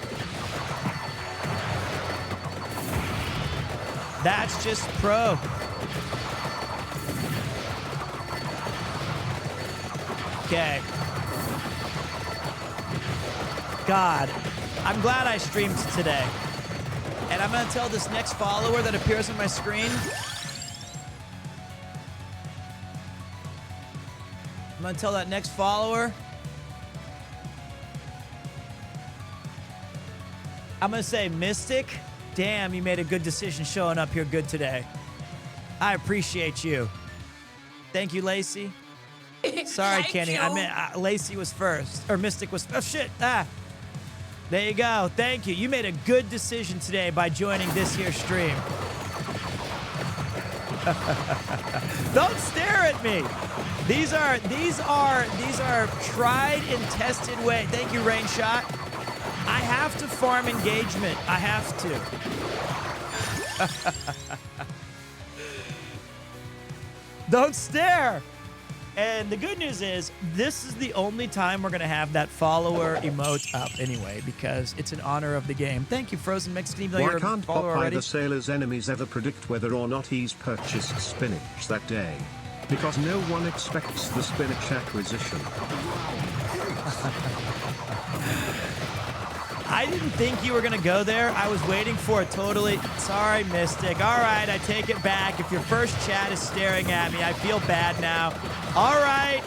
That's just pro. Okay. God, I'm glad I streamed today. And I'm gonna tell this next follower that appears on my screen, I'm gonna tell that next follower, I'm gonna say, Mystic, damn, you made a good decision showing up here good today. I appreciate you. Thank you, Lacey. Sorry, Kenny. I meant Lacey was first. Or Mystic was... Oh, shit. Ah. There you go. Thank you. You made a good decision today by joining this here stream. Don't stare at me. These are tried and tested way. Thank you, Rain Shot. I have to farm engagement. I have to. Don't stare. And the good news is, this is the only time we're going to have that follower emote up anyway, because it's in honor of the game. Thank you, Frozen Mexican, even though Why you're a can't follower Popeye already. the Sailor's enemies ever predict whether or not he's purchased spinach that day? Because no one expects the spinach acquisition. I didn't think you were going to go there. I was waiting for it totally. Sorry, Mystic. All right, I take it back. If your first chat is staring at me, I feel bad now. All right.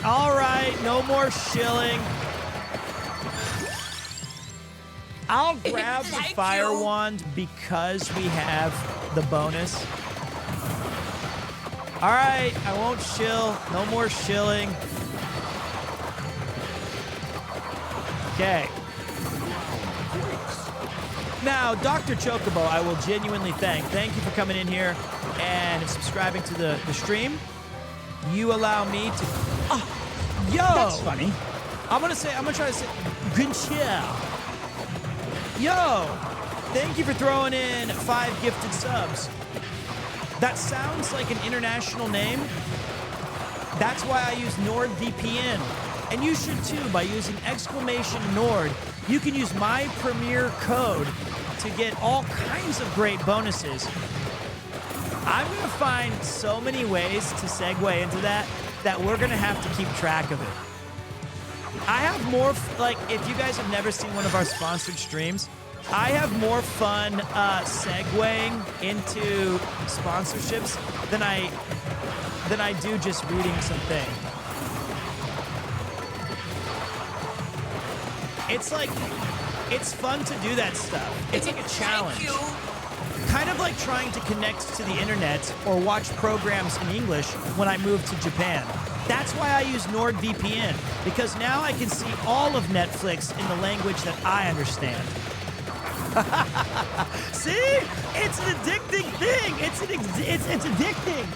No more shilling. I'll grab the fire wand because we have the bonus. All right, I won't shill. No more shilling. Okay. Now, Dr. Chocobo, I will genuinely thank. Thank you for coming in here and subscribing to the stream. You allow me to... Oh, yo! That's funny. I'm gonna try to say... Good chill. Yo! Thank you for throwing in 5 gifted subs. That sounds like an international name. That's why I use NordVPN. And you should too by using !Nord. You can use my Premier code to get all kinds of great bonuses. I'm going to find so many ways to segue into that we're going to have to keep track of it. I have more, like, if you guys have never seen one of our sponsored streams, I have more fun segueing into sponsorships than I do just reading something. It's fun to do that stuff. It's like a challenge. Kind of like trying to connect to the internet or watch programs in English when I moved to Japan. That's why I use NordVPN, because now I can see all of Netflix in the language that I understand. See? It's an addicting thing. It's addicting.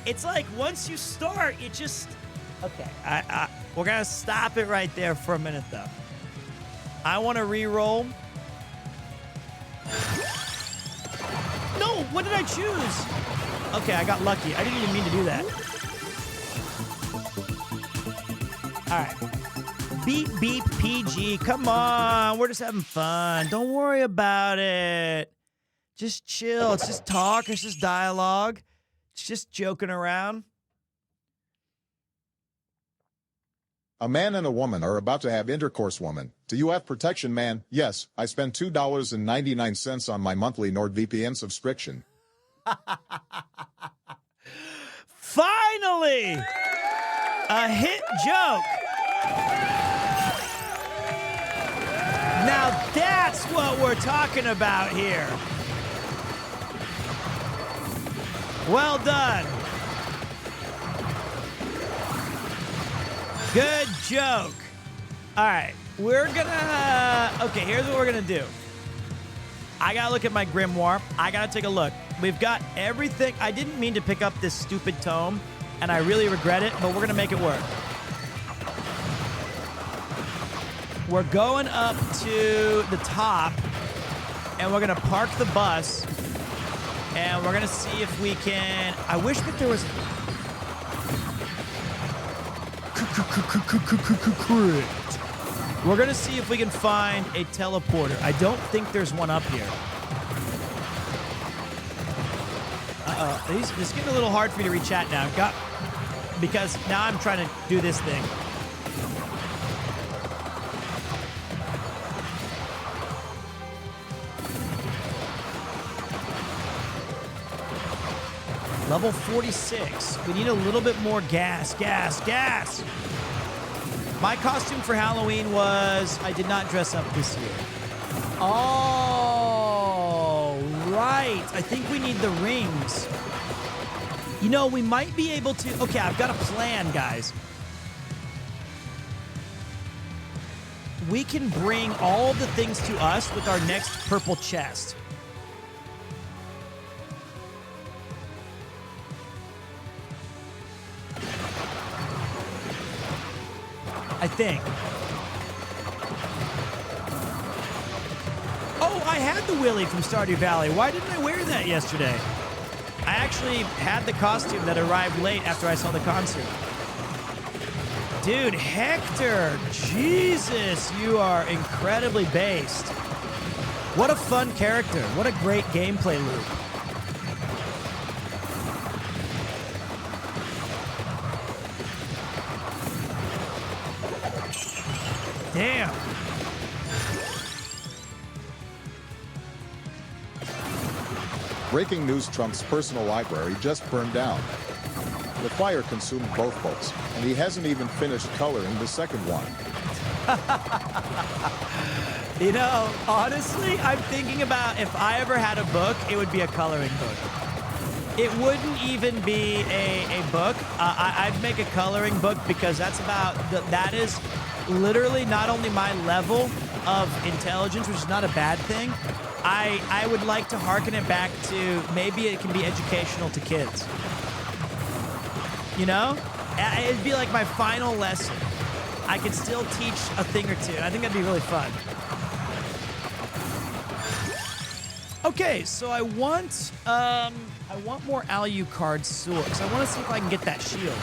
It's like once you start, it just... Okay, we're going to stop it right there for a minute, though. I want to re-roll. No, what did I choose? Okay, I got lucky. I didn't even mean to do that. All right. Beep, beep, PG. Come on. We're just having fun. Don't worry about it. Just chill. It's just talk. It's just dialogue. It's just joking around. A man and a woman are about to have intercourse. Woman, do you have protection, man? Yes, I spend $2.99 on my monthly NordVPN subscription. Finally! A hit joke! Now that's what we're talking about here. Well done. Good joke. All right, we're gonna... Okay, here's what we're gonna do. I gotta look at my grimoire. I gotta take a look. We've got everything. I didn't mean to pick up this stupid tome, and I really regret it, but we're gonna make it work. We're going up to the top, and we're gonna park the bus, and we're gonna see if we can... I wish that there was... We're gonna see if we can find a teleporter. I don't think there's one up here. This is getting a little hard for me to reach chat now. Because now I'm trying to do this thing. Level 46. We need a little bit more gas. My costume for Halloween was... I did not dress up this year. Oh, right. I think we need the rings. You know, we might be able to... Okay, I've got a plan, guys. We can bring all the things to us with our next purple chest. I think. Oh, I had the Willy from Stardew Valley. Why didn't I wear that yesterday? I actually had the costume that arrived late after I saw the concert. Dude, Hector, Jesus, you are incredibly based. What a fun character. What a great gameplay loop. Damn. Breaking news: Trump's personal library just burned down. The fire consumed both books, and he hasn't even finished coloring the second one. You know, honestly, I'm thinking about if I ever had a book, it would be a coloring book. It wouldn't even be a book. I'd make a coloring book because that is literally not only my level of intelligence, which is not a bad thing. I would like to hearken it back to maybe it can be educational to kids. You know? It'd be like my final lesson. I could still teach a thing or two. I think that'd be really fun. Okay, so I want more Alucard swords. I want to see if I can get that shield.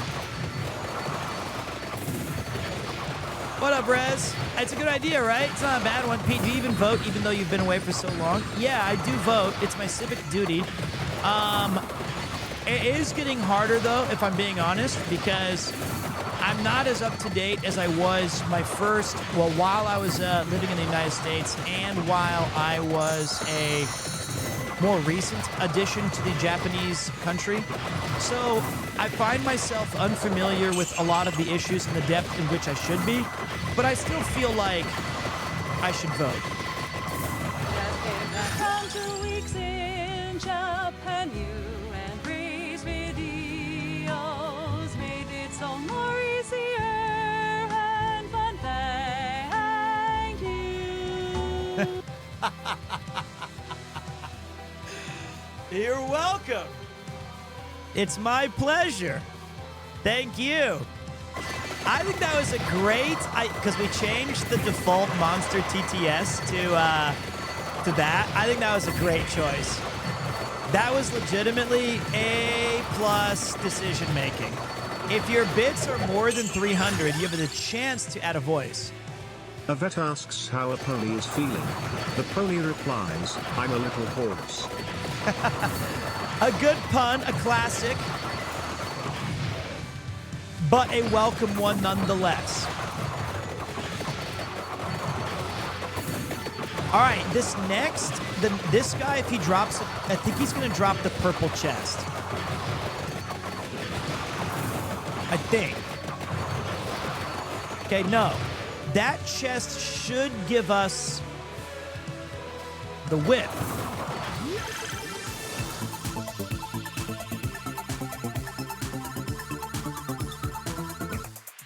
What up, Rez? It's a good idea, right? It's not a bad one. Pete, do you even vote even though you've been away for so long? Yeah, I do vote. It's my civic duty. It is getting harder, though, if I'm being honest, because I'm not as up-to-date as I was while I was living in the United States and while I was a more recent addition to the Japanese country. So I find myself unfamiliar with a lot of the issues in the depth in which I should be, but I still feel like I should vote. Just came back from 2 weeks in Japan, you and Breeze videos made it so more easier and fun. Thank you. You're welcome. It's my pleasure. Thank you. I think that was a great, because we changed the default monster TTS to that. I think that was a great choice. That was legitimately A+ decision making. If your bits are more than 300, you have the chance to add a voice. A vet asks how a pony is feeling. The pony replies, I'm a little hoarse. A good pun, a classic, but a welcome one nonetheless. All right, this guy, if he drops it, I think he's going to drop the purple chest. I think. Okay, no. That chest should give us the whip.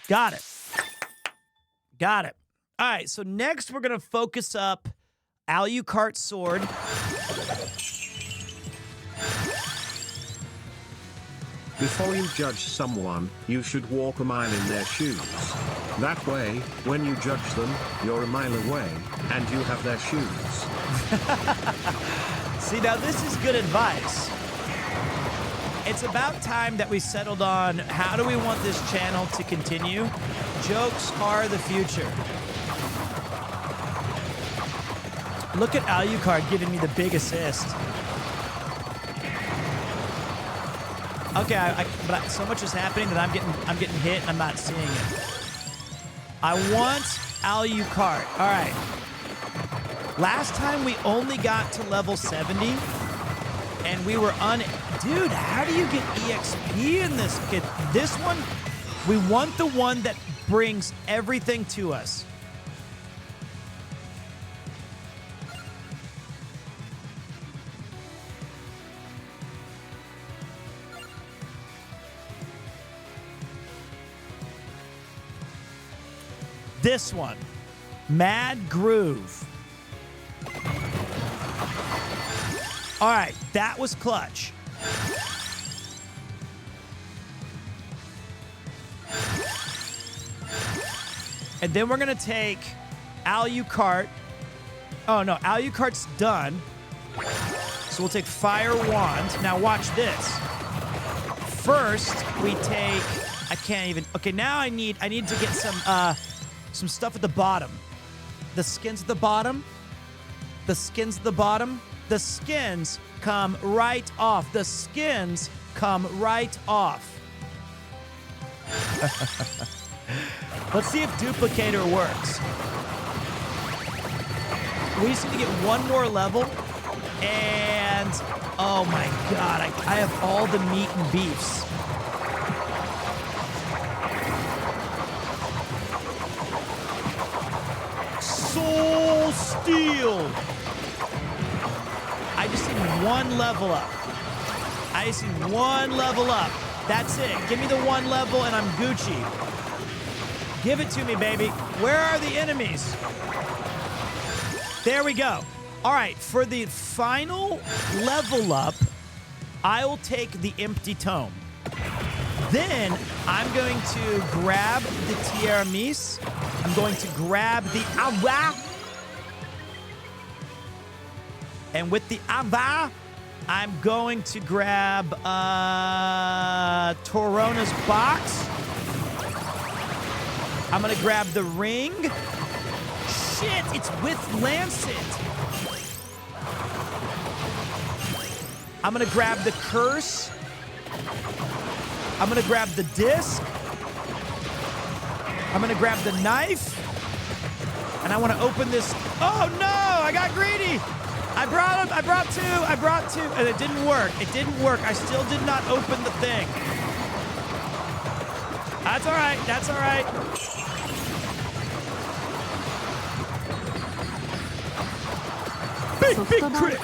Got it. Got it. All right, so next we're going to focus up Alucard's sword. Before you judge someone, you should walk a mile in their shoes. That way, when you judge them, you're a mile away, and you have their shoes. See, now this is good advice. It's about time that we settled on how do we want this channel to continue. Jokes are the future. Look at Alucard giving me the big assist. Okay, but so much is happening that I'm getting hit and I'm not seeing it. I want Alucard. All right. Last time we only got to level 70, and we were Dude, how do you get EXP in this kit? This one, we want the one that brings everything to us. This one, Mad Groove. All right, that was clutch. And then we're going to take Alucard. Oh, no, Alucard's done. So we'll take Fire Wand. Now watch this. First, we take... I can't even... Okay, now I need to get some stuff at the bottom. The skins at the bottom. The skins at the bottom. The skins come right off. The skins come right off. Let's see if Duplicator works. We just need to get one more level. And, oh my god, I have all the meat and beefs. Soul Steel! I just need one level up. I just need one level up. That's it. Give me the one level and I'm Gucci. Give it to me, baby. Where are the enemies? There we go. All right, for the final level up, I will take the Empty Tome. Then I'm going to grab the Tiramisu. I'm going to grab the Ava. And with the Ava, I'm going to grab Torona's box. I'm going to grab the ring. Shit, it's with Lancet. I'm going to grab the curse. I'm going to grab the disc. I'm going to grab the knife. And I want to open this. Oh, no, I got greedy. I brought two, and it didn't work. It didn't work. I still did not open the thing. That's all right. That's all right. Big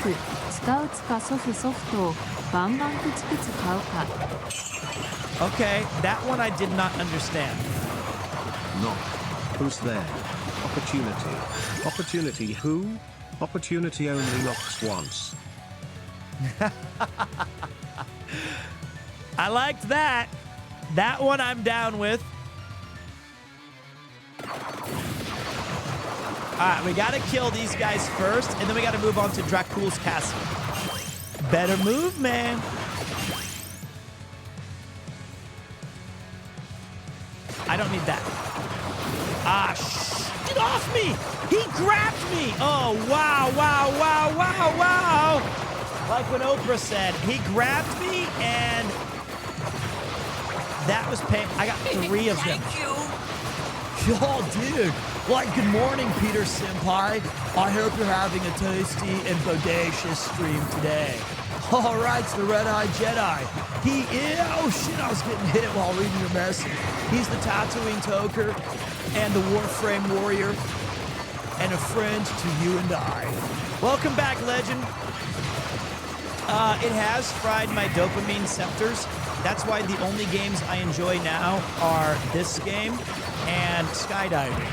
crit. 使うつかソフトをバンバンプチプチ買うか Okay, that one I did not understand. Knock. Who's there? Opportunity. Opportunity who? Opportunity only knocks once. I liked that. That one I'm down with. All right, we got to kill these guys first, and then we got to move on to Dracul's castle. Better move, man. I don't need that. Ah, get off me! He grabbed me! Oh, wow, wow, wow, wow, wow! Like when Oprah said, he grabbed me, and that was pain. I got 3 of them. Thank you. Yo, dude. Like, good morning, Peter Senpai. I hope you're having a tasty and bodacious stream today. All right, it's the Red-Eyed Jedi. He is... Oh, shit, I was getting hit while reading your message. He's the Tatooine Toker and the Warframe Warrior and a friend to you and I. Welcome back, legend. It has fried my dopamine scepters. That's why the only games I enjoy now are this game and skydiving.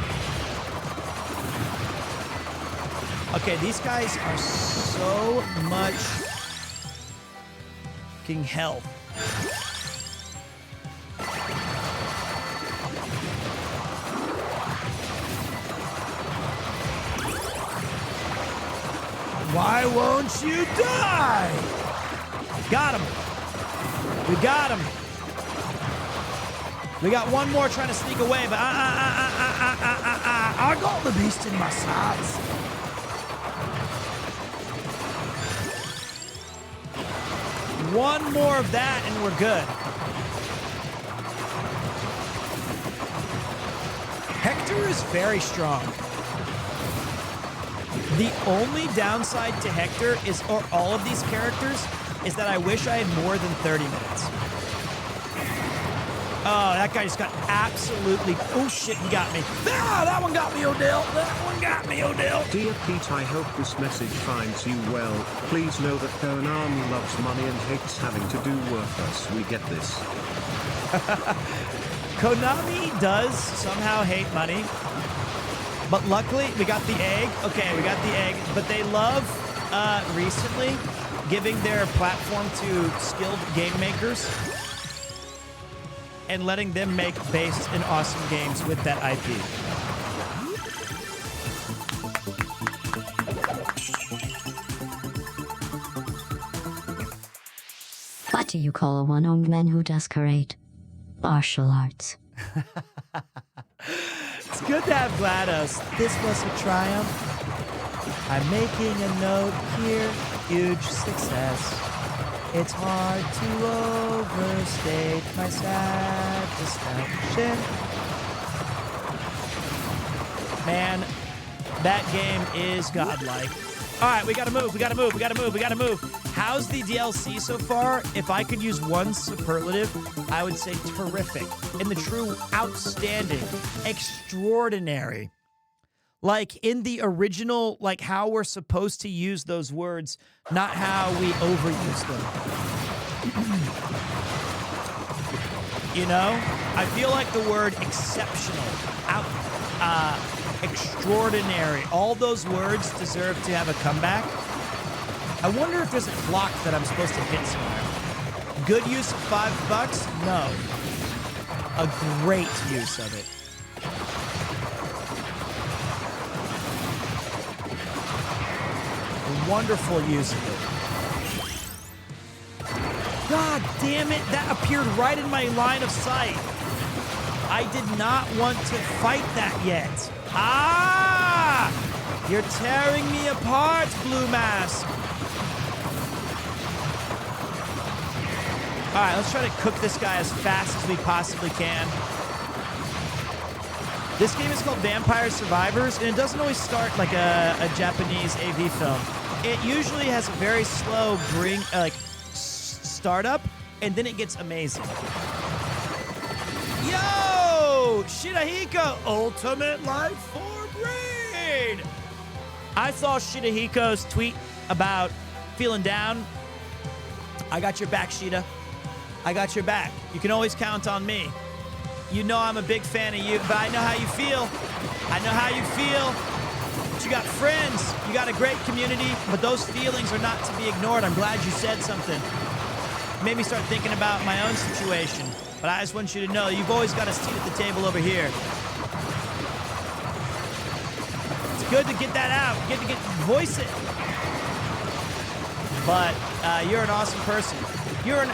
Okay, these guys are so much fucking health. Why won't you die? Got him. We got him. We got one more trying to sneak away, but I got the beast in my sights. One more of that and we're good. Hector is very strong. The only downside to Hector is, or all of these characters, is that I wish I had more than 30 minutes. Oh, that guy just got absolutely... Oh, shit, he got me. Ah, that one got me, Odell. That one got me, Odell. Dear Pete, I hope this message finds you well. Please know that Konami loves money and hates having to do work as we get this. Konami does somehow hate money. But luckily, we got the egg. Okay, we got the egg. But they love, recently, giving their platform to skilled game makers and letting them make based and awesome games with that IP. What do you call a one-armed man who does karate? Martial arts. It's good to have GLaDOS. This was a triumph. I'm making a note here. Huge success. It's hard to overstate my satisfaction. Man, that game is godlike. All right, we gotta move. How's the DLC so far? If I could use one superlative, I would say terrific. In the true outstanding, extraordinary. Like in the original, like how we're supposed to use those words, not how we overuse them. You know? I feel like the word exceptional, extraordinary, all those words deserve to have a comeback. I wonder if there's a clock that I'm supposed to hit somewhere. Good use of $5? No. A great use of it. A wonderful use of it. God damn it, that appeared right in my line of sight. I did not want to fight that yet. Ah! You're tearing me apart, Blue Mask. All right, let's try to cook this guy as fast as we possibly can. This game is called Vampire Survivors, and it doesn't always start like a Japanese AV film. It usually has a very slow startup, and then it gets amazing. Yo! Shirahiko, Ultimate Life for Brain! I saw Shirahiko's tweet about feeling down. I got your back, Shida. I got your back. You can always count on me. You know I'm a big fan of you, but I know how you feel. I know how you feel. But you got friends. You got a great community, but those feelings are not to be ignored. I'm glad you said something. It made me start thinking about my own situation. But I just want you to know, you've always got a seat at the table over here. It's good to get that out. Good to voice it. But you're an awesome person. You're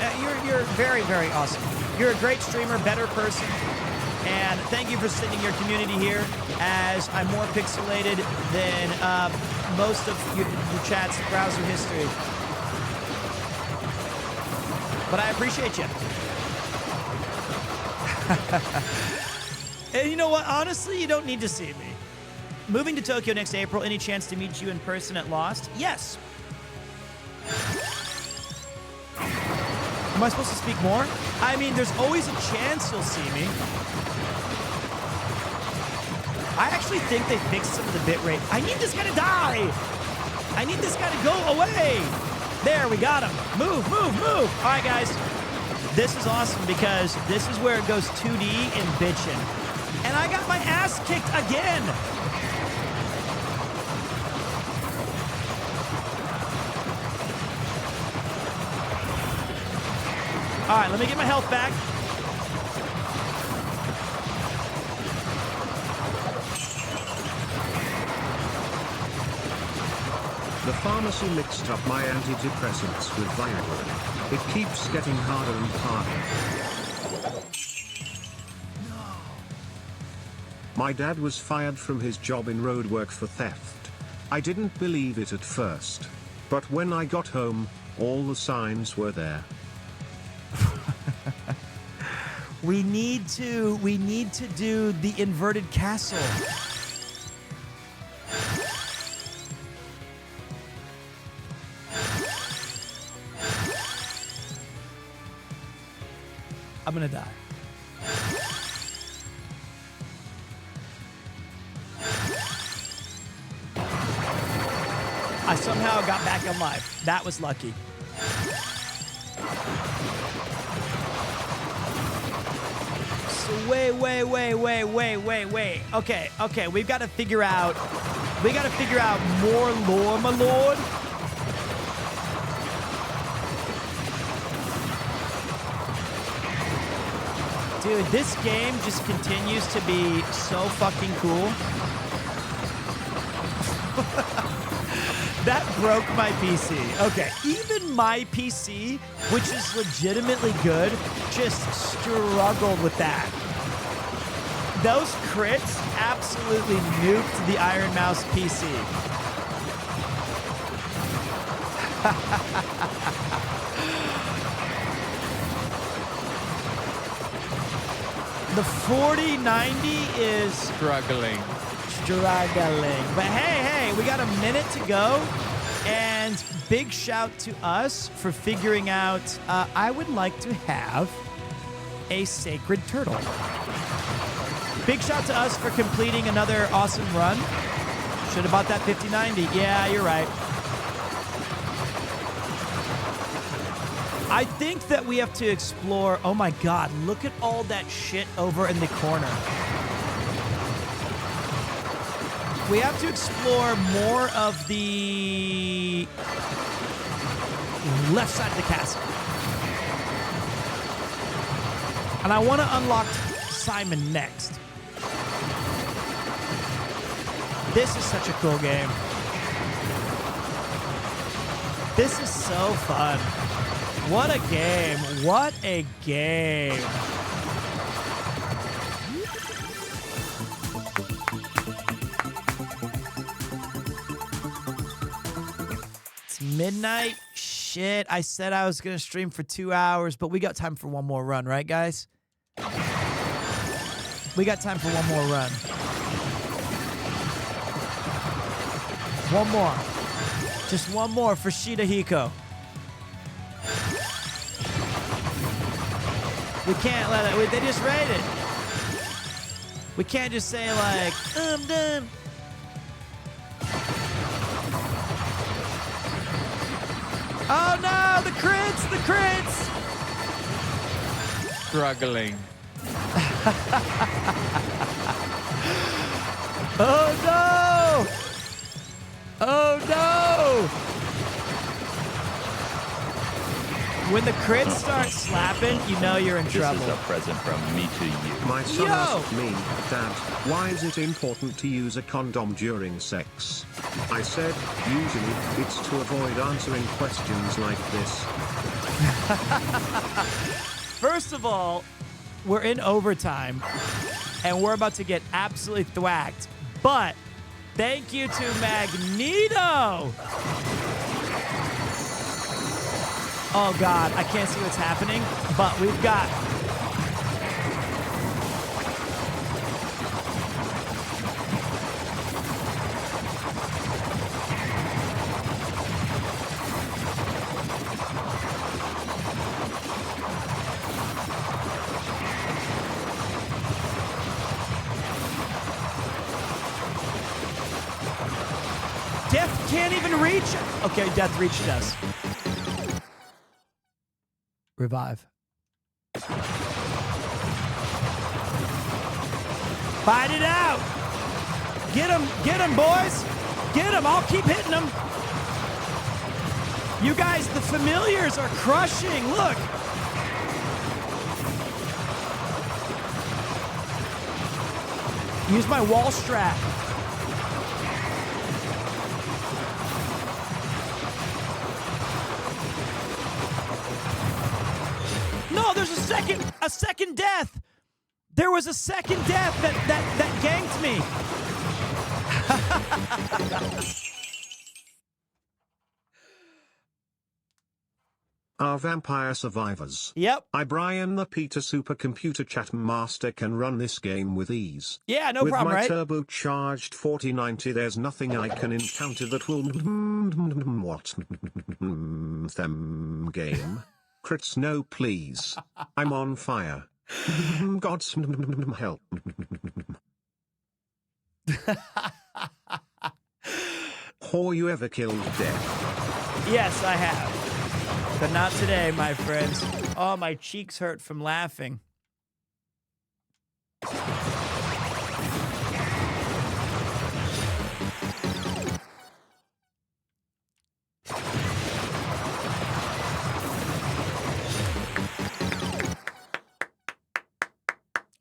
very, very awesome. You're a great streamer, better person, and thank you for sending your community here, as I'm more pixelated than most of your chat's browser history. But I appreciate you. And you know what? Honestly, you don't need to see me. Moving to Tokyo next April, any chance to meet you in person at Lost? Yes. Am I supposed to speak more? I mean, there's always a chance you'll see me. I actually think they fixed some of the bitrate. I need this guy to die! I need this guy to go away! There, we got him. Move, move, move! All right, guys. This is awesome because this is where it goes 2D and bitchin'. And I got my ass kicked again! All right, let me get my health back. The pharmacy mixed up my antidepressants with Viagra. It keeps getting harder and harder. My dad was fired from his job in roadwork for theft. I didn't believe it at first. But when I got home, all the signs were there. We need to do the inverted castle. I'm gonna die. I somehow got back in life. That was lucky. So wait. Okay, we've got to figure out more lore, my lord. Dude, this game just continues to be so fucking cool. That broke my PC. Okay, even my PC, which is legitimately good, just struggled with that. Those crits absolutely nuked the Iron Mouse PC. The 4090 is struggling. But hey, we got a minute to go. And big shout to us for figuring out, I would like to have a sacred turtle. Big shout to us for completing another awesome run. Should have bought that 5090. Yeah, you're right. I think that we have to explore. Oh my God, look at all that shit over in the corner. We have to explore more of the left side of the castle. And I want to unlock Simon next. This is such a cool game. This is so fun. What a game. What a game. It's midnight. Shit. I said I was going to stream for 2 hours, but we got time for one more run, right, guys? We got time for one more run. One more. Just one more for Shida Hiko. We can't let it. They just raided. We can't just say like, I'm done. Oh no, the crits, the crits. Struggling. Oh no. Oh no. When the crits start slapping, you know you're in trouble. This is a present from me to you. My son asked me, Dad, why is it important to use a condom during sex? I said, usually, it's to avoid answering questions like this. First of all, we're in overtime, and we're about to get absolutely thwacked. But thank you to Magneto. Oh God, I can't see what's happening, but we've got. Death can't even reach it. Okay, Death reached us. Revive. Fight it out. Get him, boys. Get him. I'll keep hitting him. You guys, the familiars are crushing. Look. Use my wall strat. No, there's a second death. There was a second death that ganked me. Our vampire survivors. Yep. I, Brian the Peter Supercomputer Chat Master, can run this game with ease. Yeah, no problem, right? With my turbocharged 4090, there's nothing I can encounter that will what them game. Crits, no please. I'm on fire. God's help. Whore you ever killed death? Yes, I have. But not today, my friends. Oh, my cheeks hurt from laughing.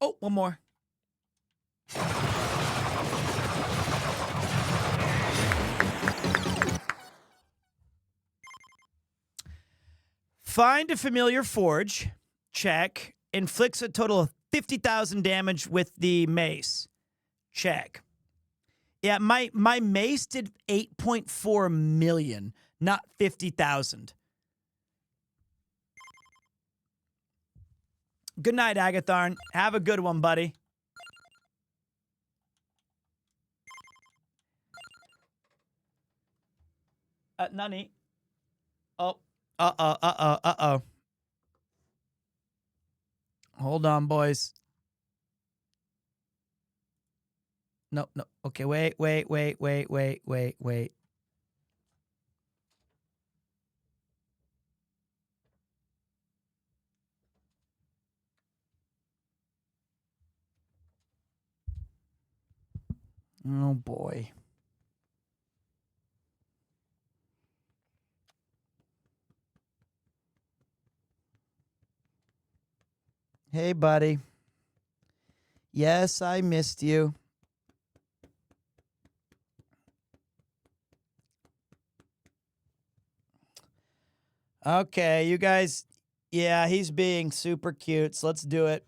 Oh, one more. Find a familiar forge. Check. Inflicts a total of 50,000 damage with the mace. Check. Yeah, my mace did 8.4 million, not 50,000. Good night, Agatharn. Have a good one, buddy. Nani? Oh. Uh-oh. Hold on, boys. No. Okay, wait. Oh, boy. Hey, buddy. Yes, I missed you. Okay, you guys. Yeah, he's being super cute, so let's do it.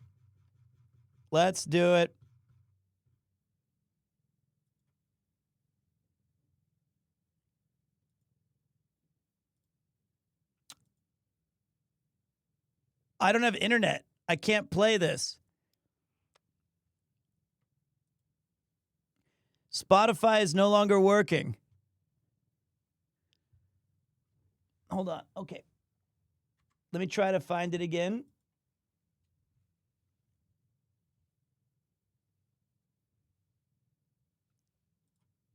Let's do it. I don't have internet. I can't play this. Spotify is no longer working. Hold on. Okay. Let me try to find it again.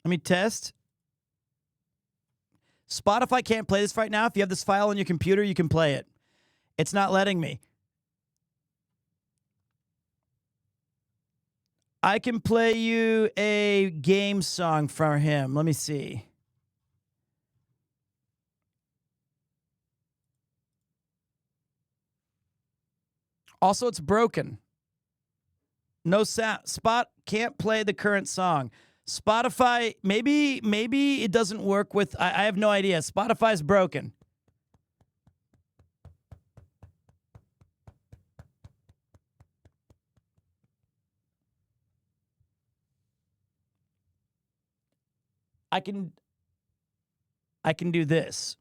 Let me test. Spotify can't play this right now. If you have this file on your computer, you can play it. It's not letting me. I can play you a game song from him. Let me see. Also, it's broken. No sound. Spot can't play the current song. Spotify, maybe it doesn't work with, I have no idea. Spotify's broken. I can do this.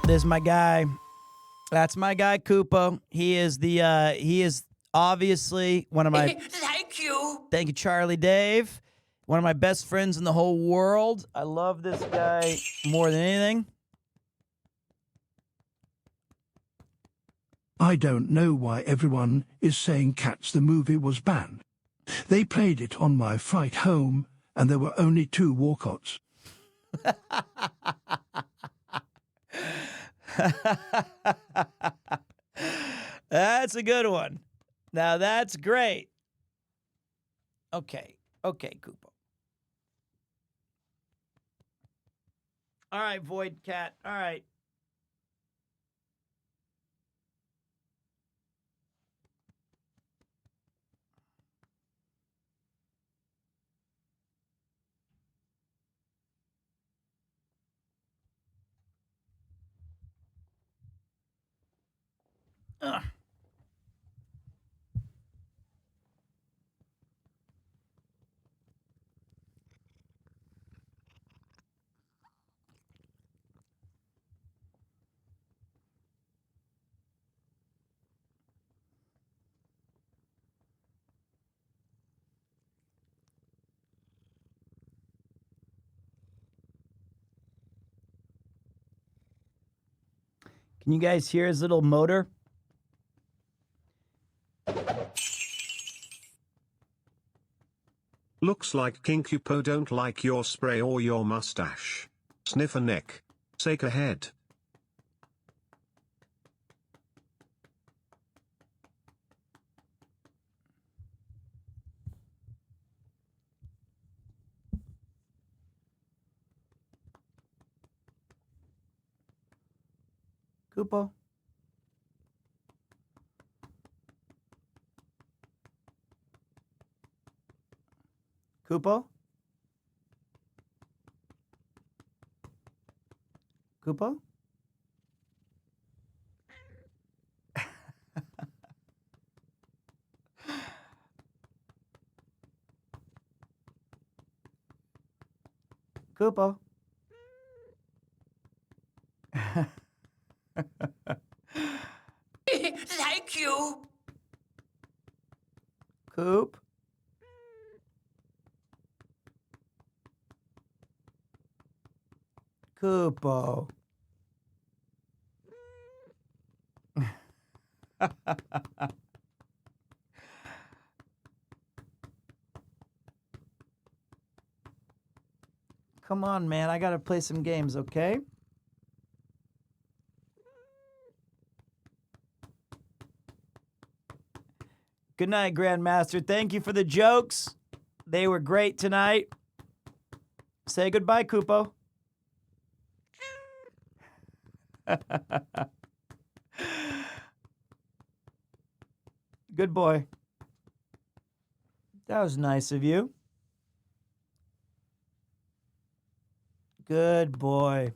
This is my guy. That's my guy, Koopa. He is obviously one of my Thank you. Thank you, Charlie Dave. One of my best friends in the whole world. I love this guy more than anything. I don't know why everyone is saying Cats the movie was banned. They played it on my flight home, and there were only 2 walkouts. That's a good one. Now that's great. Okay, Koopa. All right, Void Cat. All right. Ugh. Can you guys hear his little motor? Looks like King Cupo don't like your spray or your mustache. Sniff a neck. Shake a head. Kupo. Kupo? Kupo? Kupo. Thank you. Coop. Kupo. Come on, man. I gotta play some games, okay? Good night, Grandmaster. Thank you for the jokes. They were great tonight. Say goodbye, Kupo. Good boy. That was nice of you. Good boy.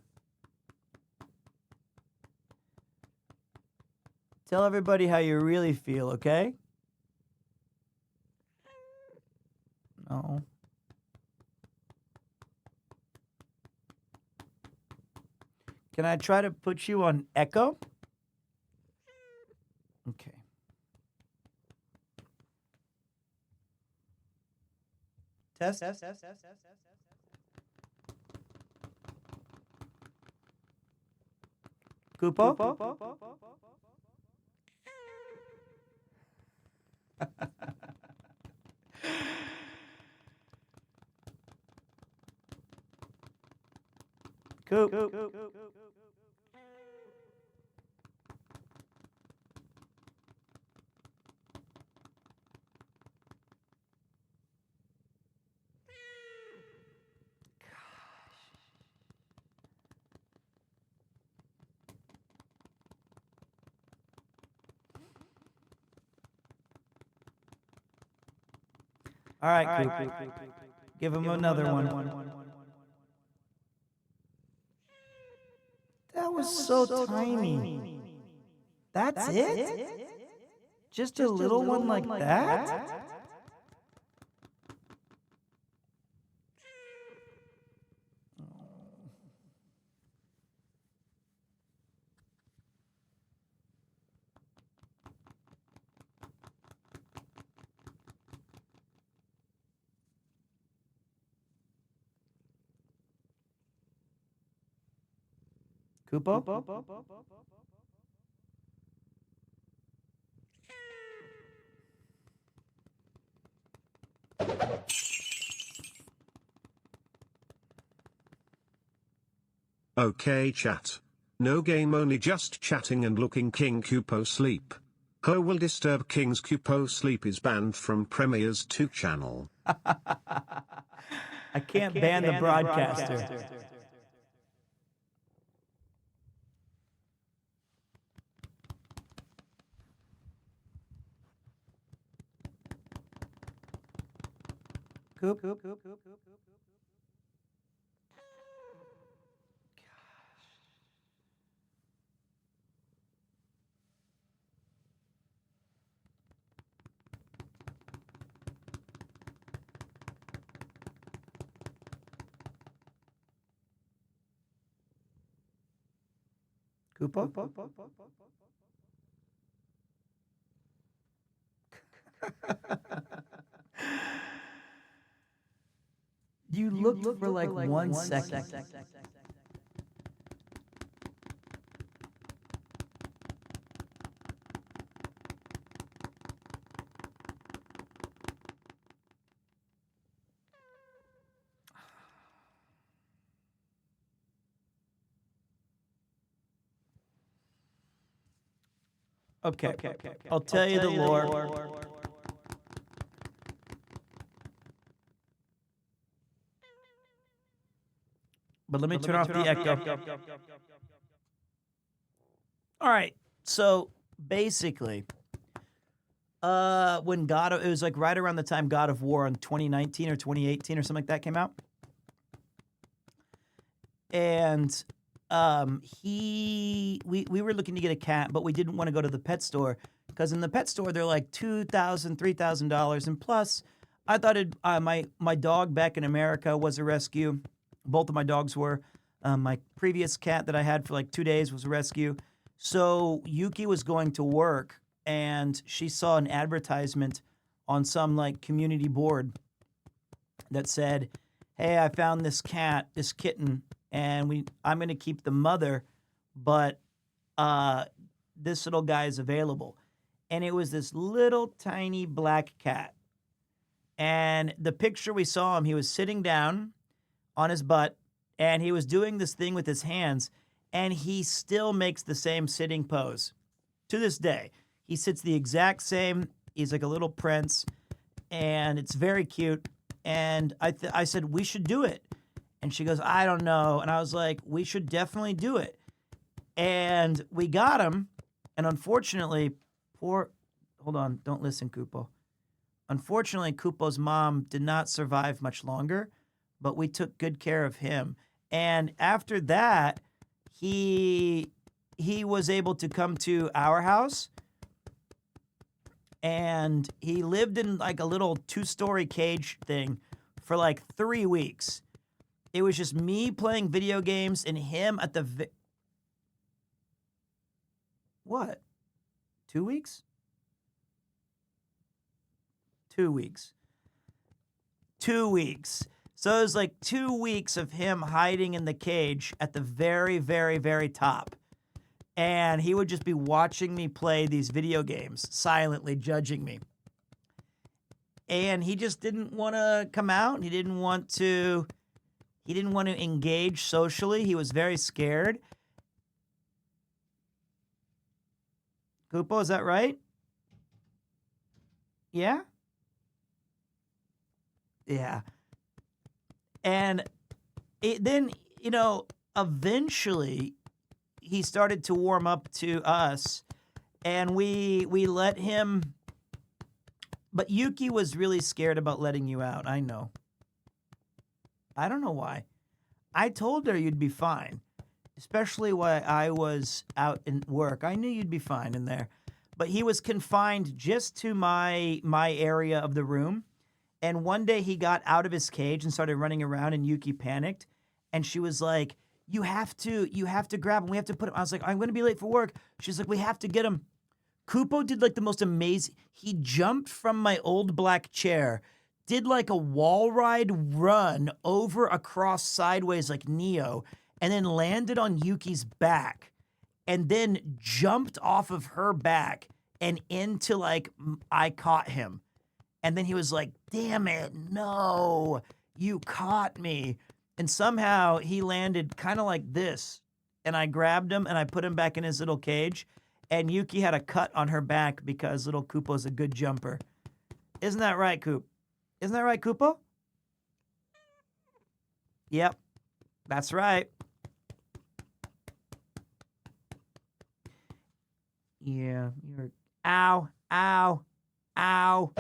Tell everybody how you really feel, okay? No. Can I try to put you on echo? Okay. Test. Kupo? Coop. All right, Coop. Give him another one. That was so tiny. That's it? Just a little one like that? Kupo? Okay, chat. No game, only just chatting and looking King Cupo sleep. Ho will disturb King's Cupo sleep is banned from Premier's 2 channel. I can't ban the broadcaster. Coop. Koopa? You looked for like 1 second. Okay. I'll tell you the lore. But let me turn off the echo. All right. So basically, when it was like right around the time God of War in 2019 or 2018 or something like that came out. And we were looking to get a cat, but we didn't want to go to the pet store because in the pet store they're like $2,000, $3,000, and plus I thought my dog back in America was a rescue. Both of my dogs were. My previous cat that I had for like 2 days was a rescue. So Yuki was going to work, and she saw an advertisement on some like community board that said, "Hey, I found this kitten, and I'm going to keep the mother, but this little guy is available." And it was this little tiny black cat. And the picture we saw him, he was sitting down on his butt, and he was doing this thing with his hands, and he still makes the same sitting pose to this day. He sits the exact same. He's like a little prince, and it's very cute. And I said, we should do it. And she goes, I don't know. And I was like, we should definitely do it. And we got him. And unfortunately, hold on, don't listen, Koopo. Unfortunately, Koopo's mom did not survive much longer, but we took good care of him. And after that, he was able to come to our house, and he lived in like a little 2-story cage thing for like 3 weeks. It was just me playing video games and him at the what? 2 weeks? 2 weeks. 2 weeks. So it was like 2 weeks of him hiding in the cage at the very, very, very top. And he would just be watching me play these video games, silently judging me. And he just didn't want to come out. He didn't want to engage socially. He was very scared. Koopo, is that right? Yeah? Yeah. And then, eventually he started to warm up to us, and we let him. But Yuki was really scared about letting you out. I know. I don't know why. I told her you'd be fine, especially while I was out in work. I knew you'd be fine in there. But he was confined just to my area of the room. And one day he got out of his cage and started running around, and Yuki panicked. And she was like, you have to grab him. We have to put him. I was like, I'm going to be late for work. She's like, we have to get him. Koopo did like the most amazing. He jumped from my old black chair, did like a wall ride run over across sideways like Neo, and then landed on Yuki's back, and then jumped off of her back and into like, I caught him. And then he was like, damn it, no, you caught me. And somehow he landed kind of like this. And I grabbed him and I put him back in his little cage. And Yuki had a cut on her back because little Koopo's a good jumper. Isn't that right, Coop? Isn't that right, Koopo? Yep, that's right. Yeah, you're... Ow, ow, ow.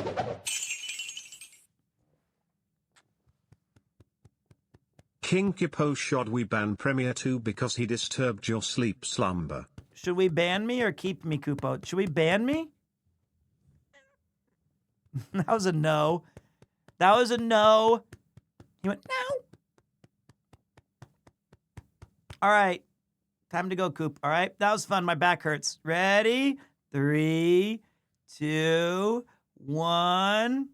King Kippo, should we ban PremierTwo because he disturbed your sleep slumber? Should we ban me or keep me, Koopo? Should we ban me? That was a no. That was a no. He went, no. All right. Time to go, Coop. All right. That was fun. My back hurts. Ready? 3, 2, 1.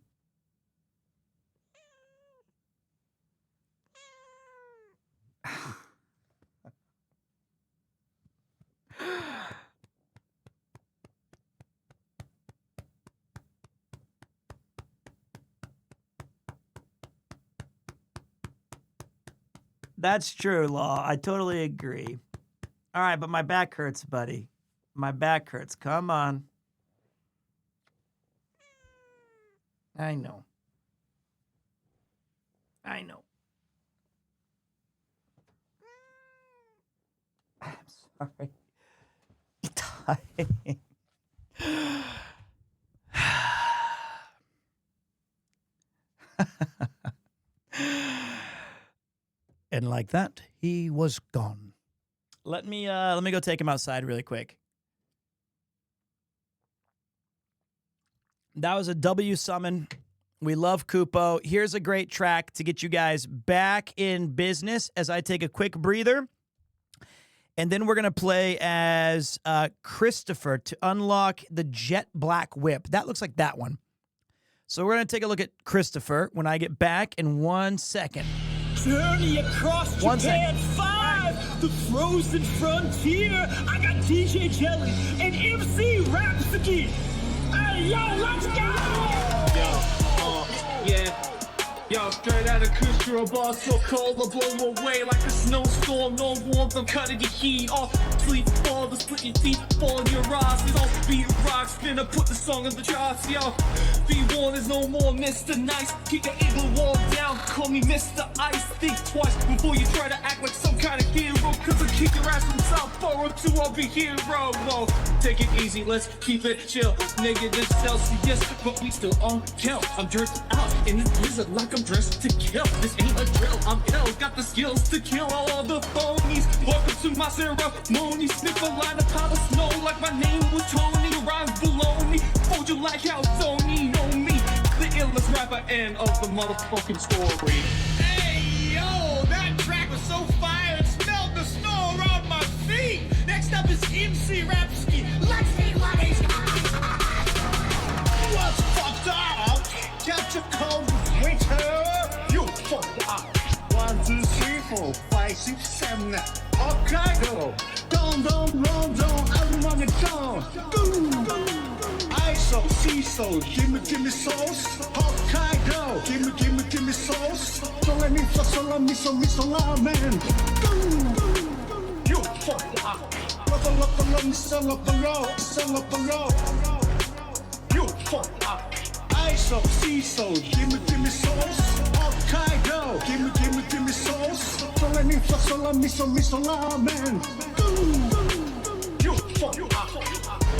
That's true, Law. I totally agree. All right, but my back hurts, buddy. My back hurts. Come on. I know. I know. I'm sorry. And like that, he was gone. Let me go take him outside really quick. That was a W summon. We love Kupo. Here's a great track to get you guys back in business as I take a quick breather. And then we're going to play as Christopher to unlock the Jet Black Whip. That looks like that one. So we're going to take a look at Christopher when I get back in 1 second. Journey across Japan 5, the frozen frontier. I got DJ Jelly and MC Rhapsody. Hey, yo, let's go! Yeah. Yo, straight out of Kusura bar, so cold, I'll blow away like a snowstorm. No warmth, I'm cutting your heat off. Sleep fall, the split your teeth, fall in your eyes. These all beat rock spinner, put the song in the charts, yo. Be warned, there's no more Mr. Nice. Keep the igloo wall down, call me Mr. Ice. Think twice before you try to act like some kind of hero. Cause I'll kick your ass from South Borough to I'll be hero. Whoa, take it easy, let's keep it chill. Negative Celsius, but we still on kill. I'm dressed out in the blizzard like I'm dressed to kill. This ain't a drill, I'm ill. Got the skills to kill all the phonies. Welcome to my ceremony. Sniff a line of powder snow like my name was Tony. Rhymes baloney. Fold you like how Sony know me. The illest rapper end of the motherfucking story. Hey, yo, that track was so fire, it smelled the snow around my feet. Next up is MC Rhapsody. Let's see what he's got. What's fucked up? Catch a cold with winter. You fucked up. 1, 2, 3, 4, 5, 6, 7. Hokkaido. Don't, everyone is gone. ISO, CISO, gimme sauce. Hokkaido, gimme sauce. So let me miso ramen. You fucked up. Love me, sell up the road. You fucked up. ISO, CISO, gimme sauce. Hokkaido, gimme sauce. So let me miso ramen. You fucked up.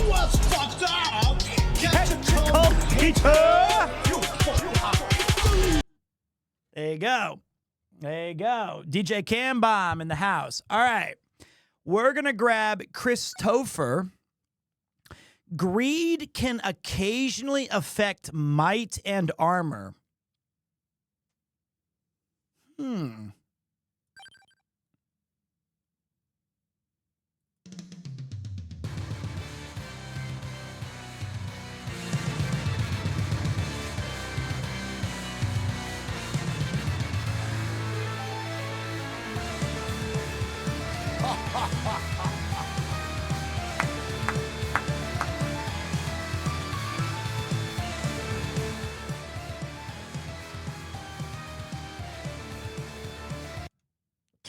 What's fucked up? Catch a cold, Peter. You fucked up. There you go. There you go. DJ Cam Bomb in the house. All right. We're going to grab Christopher. Greed can occasionally affect might and armor.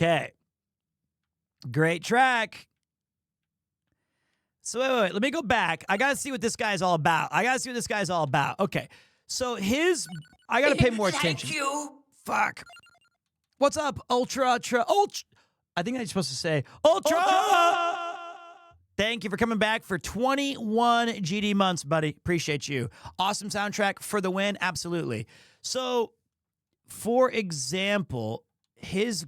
Okay. Great track. So wait. Let me go back. I got to see what this guy's all about. Okay. So I got to pay more attention. Fuck. What's up, Ultra? I think I'm supposed to say Ultra. Thank you for coming back for 21 GD months, buddy. Appreciate you. Awesome soundtrack for the win. Absolutely. So, for example, he's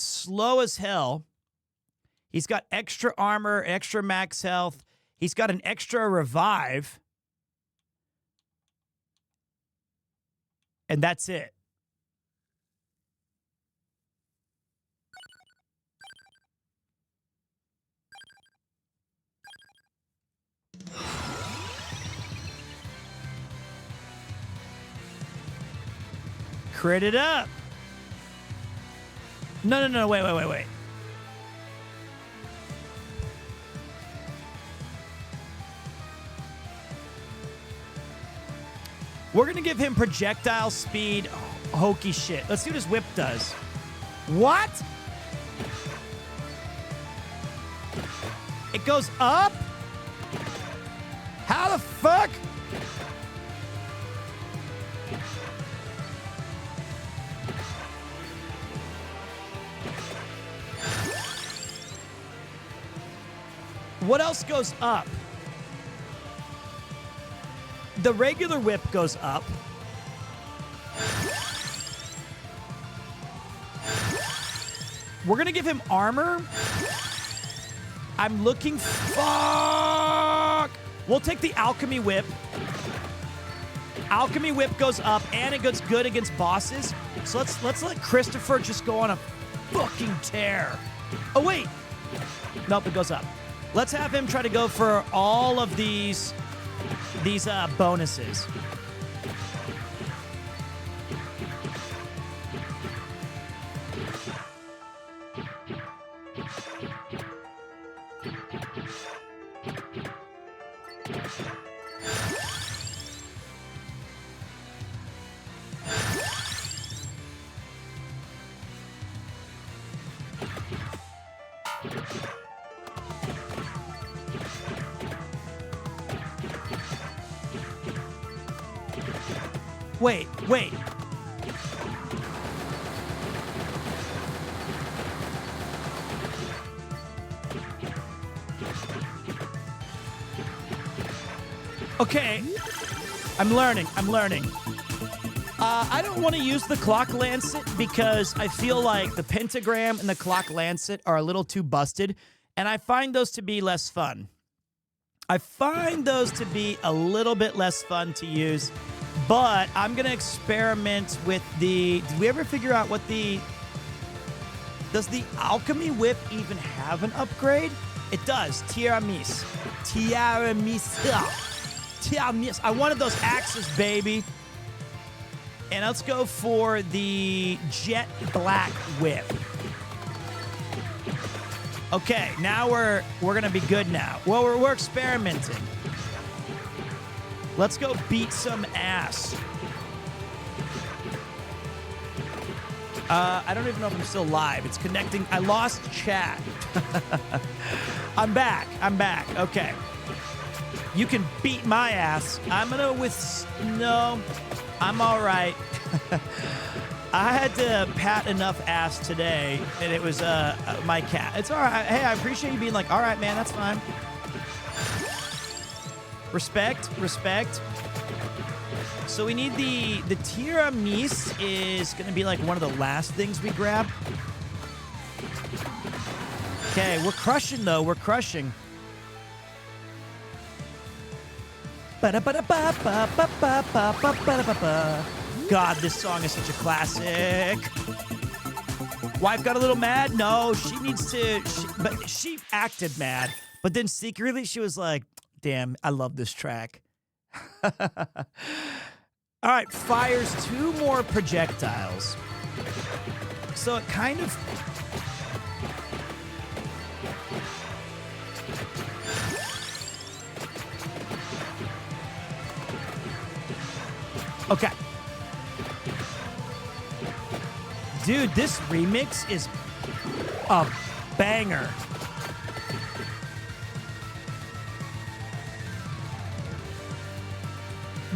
slow as hell. He's got extra armor, extra max health. He's got an extra revive. And that's it. Crit it up. No. Wait. We're going to give him projectile speed. Oh, hokey shit. Let's see what his whip does. What? It goes up? How the fuck? What else goes up? The regular whip goes up. We're going to give him armor. I'm looking... Fuck! We'll take the alchemy whip. Alchemy whip goes up, and it goes good against bosses. So let's let Christopher just go on a fucking tear. Oh, wait. Nope, it goes up. Let's have him try to go for all of these bonuses. Wait. Okay. I'm learning. I don't want to use the clock lancet because I feel like the pentagram and the clock lancet are a little too busted, and I find those to be less fun. I find those to be a little bit less fun to use. But I'm going to experiment with the... Did we ever figure out what the... Does the alchemy whip even have an upgrade? It does. Tiramisu. I wanted those axes, baby. And let's go for the jet black whip. Okay, now we're going to be good now. Well, we're experimenting. Let's go beat some ass. I don't even know if I'm still live. It's connecting. I lost chat. I'm back. Okay. You can beat my ass. I'm gonna no, I'm all right. I had to pat enough ass today, and it was my cat. It's all right. Hey, I appreciate you being like, all right, man, that's fine. Respect. So we need the tiramisu is going to be like one of the last things we grab. Okay, we're crushing though. We're crushing. God, this song is such a classic. Wife got a little mad? No, she needs to... but she acted mad. But then secretly she was like, damn, I love this track. All right, fires 2 more projectiles. So it kind of... Okay. Dude, this remix is a banger.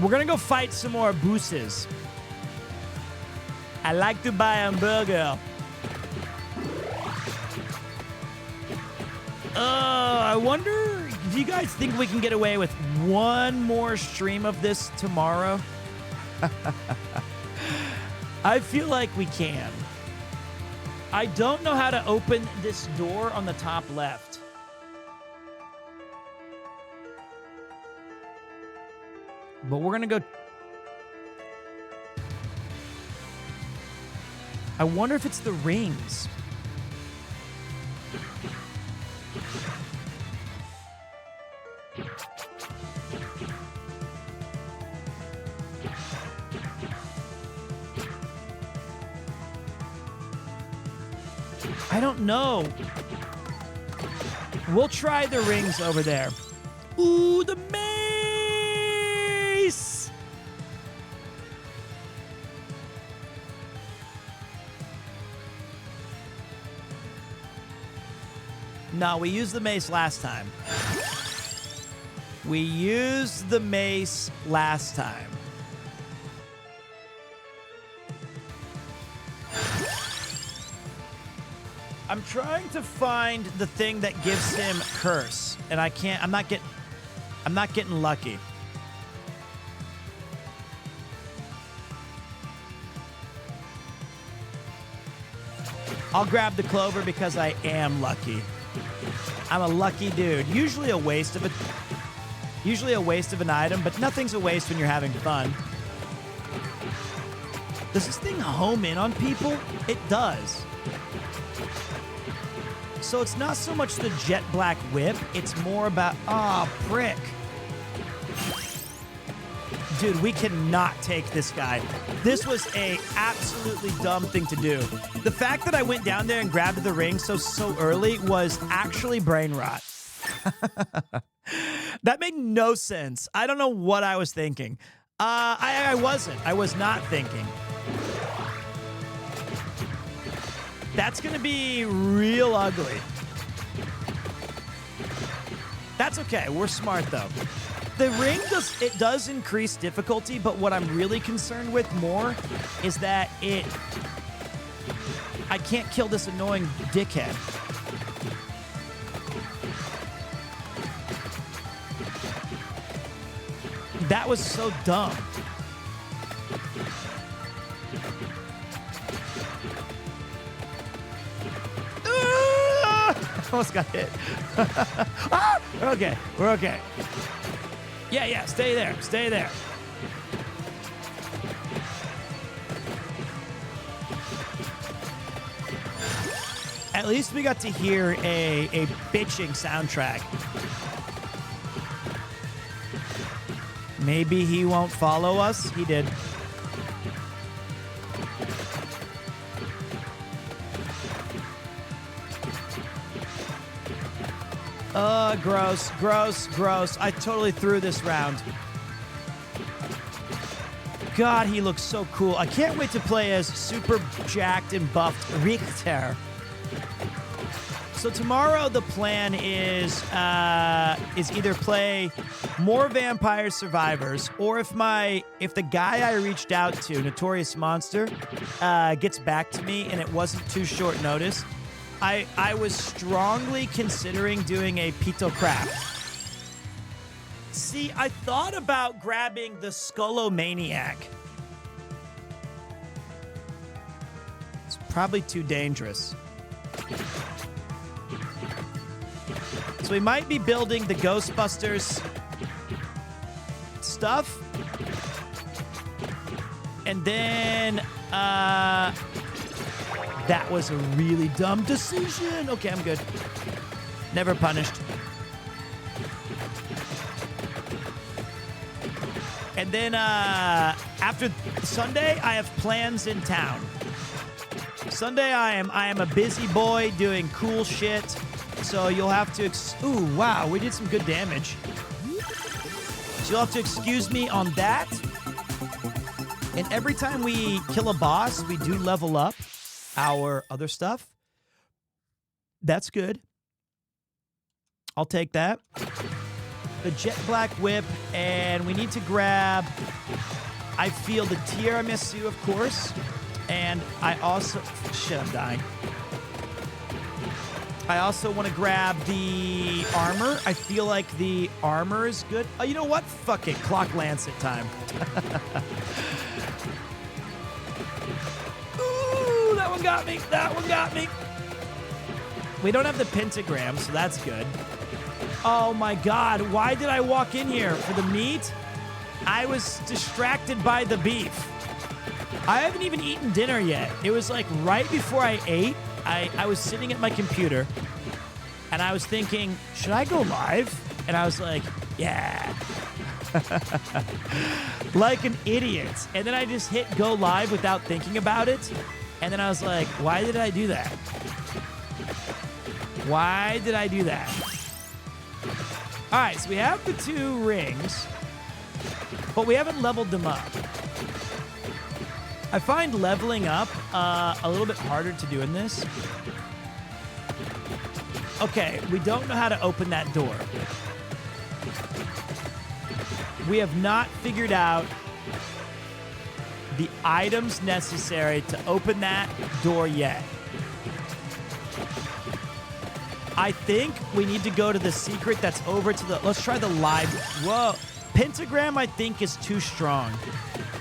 We're gonna go fight some more boosses. I like to buy a burger. I wonder, do you guys think we can get away with one more stream of this tomorrow? I feel like we can. I don't know how to open this door on the top left. But we're gonna go... I wonder if it's the rings. I don't know. We'll try the rings over there. Ooh, the mace! No, we used the mace last time. We used the mace last time. I'm trying to find the thing that gives him curse, and I can't. I'm not getting lucky. I'll grab the clover because I am lucky. I'm a lucky dude. Usually a waste of an item, but nothing's a waste when you're having fun. Does this thing home in on people? It does. So it's not so much the jet black whip, it's more about, prick. Dude, we cannot take this guy. This was a absolutely dumb thing to do. The fact that I went down there and grabbed the ring so early was actually brain rot. That made no sense. I don't know what I was thinking. I wasn't. I was not thinking. That's going to be real ugly. That's okay. We're smart, though. The ring does increase difficulty, but what I'm really concerned with more is that I can't kill this annoying dickhead. That was so dumb. Almost got hit. Ah! We're okay. We're okay. Yeah, stay there. Stay there. At least we got to hear a bitching soundtrack. Maybe he won't follow us. He did. Gross, gross, gross. I totally threw this round. God, he looks so cool. I can't wait to play as super jacked and buffed Richter. So tomorrow the plan is either play more Vampire Survivors, or if the guy I reached out to, Notorious Monster, gets back to me and it wasn't too short notice, I was strongly considering doing a Pito Craft. See, I thought about grabbing the Skullomaniac. It's probably too dangerous. So we might be building the Ghostbusters stuff. And then, that was a really dumb decision. Okay, I'm good. Never punished. And then after Sunday, I have plans in town. Sunday, I am a busy boy doing cool shit. So you'll have to... Ooh, wow, we did some good damage. So you'll have to excuse me on that. And every time we kill a boss, we do level up our other stuff. That's good. I'll take that. The Jet Black Whip, and we need to grab, I feel, the tiramisu, of course. And I also... Shit, I'm dying. I also want to grab the armor. I feel like the armor is good. Oh, you know what? Fuck it. Clock Lancet time. Ooh, that one got me. That one got me. We don't have the pentagram, so that's good. Oh my God. Why did I walk in here? For the meat? I was distracted by the beef. I haven't even eaten dinner yet. It was like right before I ate. I was sitting at my computer and I was thinking, should I go live? And I was like, yeah. Like an idiot. And then I just hit go live without thinking about it. And then I was like, why did I do that? Why did I do that? All right, so we have the 2 rings, but we haven't leveled them up. I find leveling up a little bit harder to do in this. Okay, we don't know how to open that door. We have not figured out the items necessary to open that door yet. I think we need to go to the secret that's over to the... Let's try the live... Whoa. Pentagram, I think, is too strong.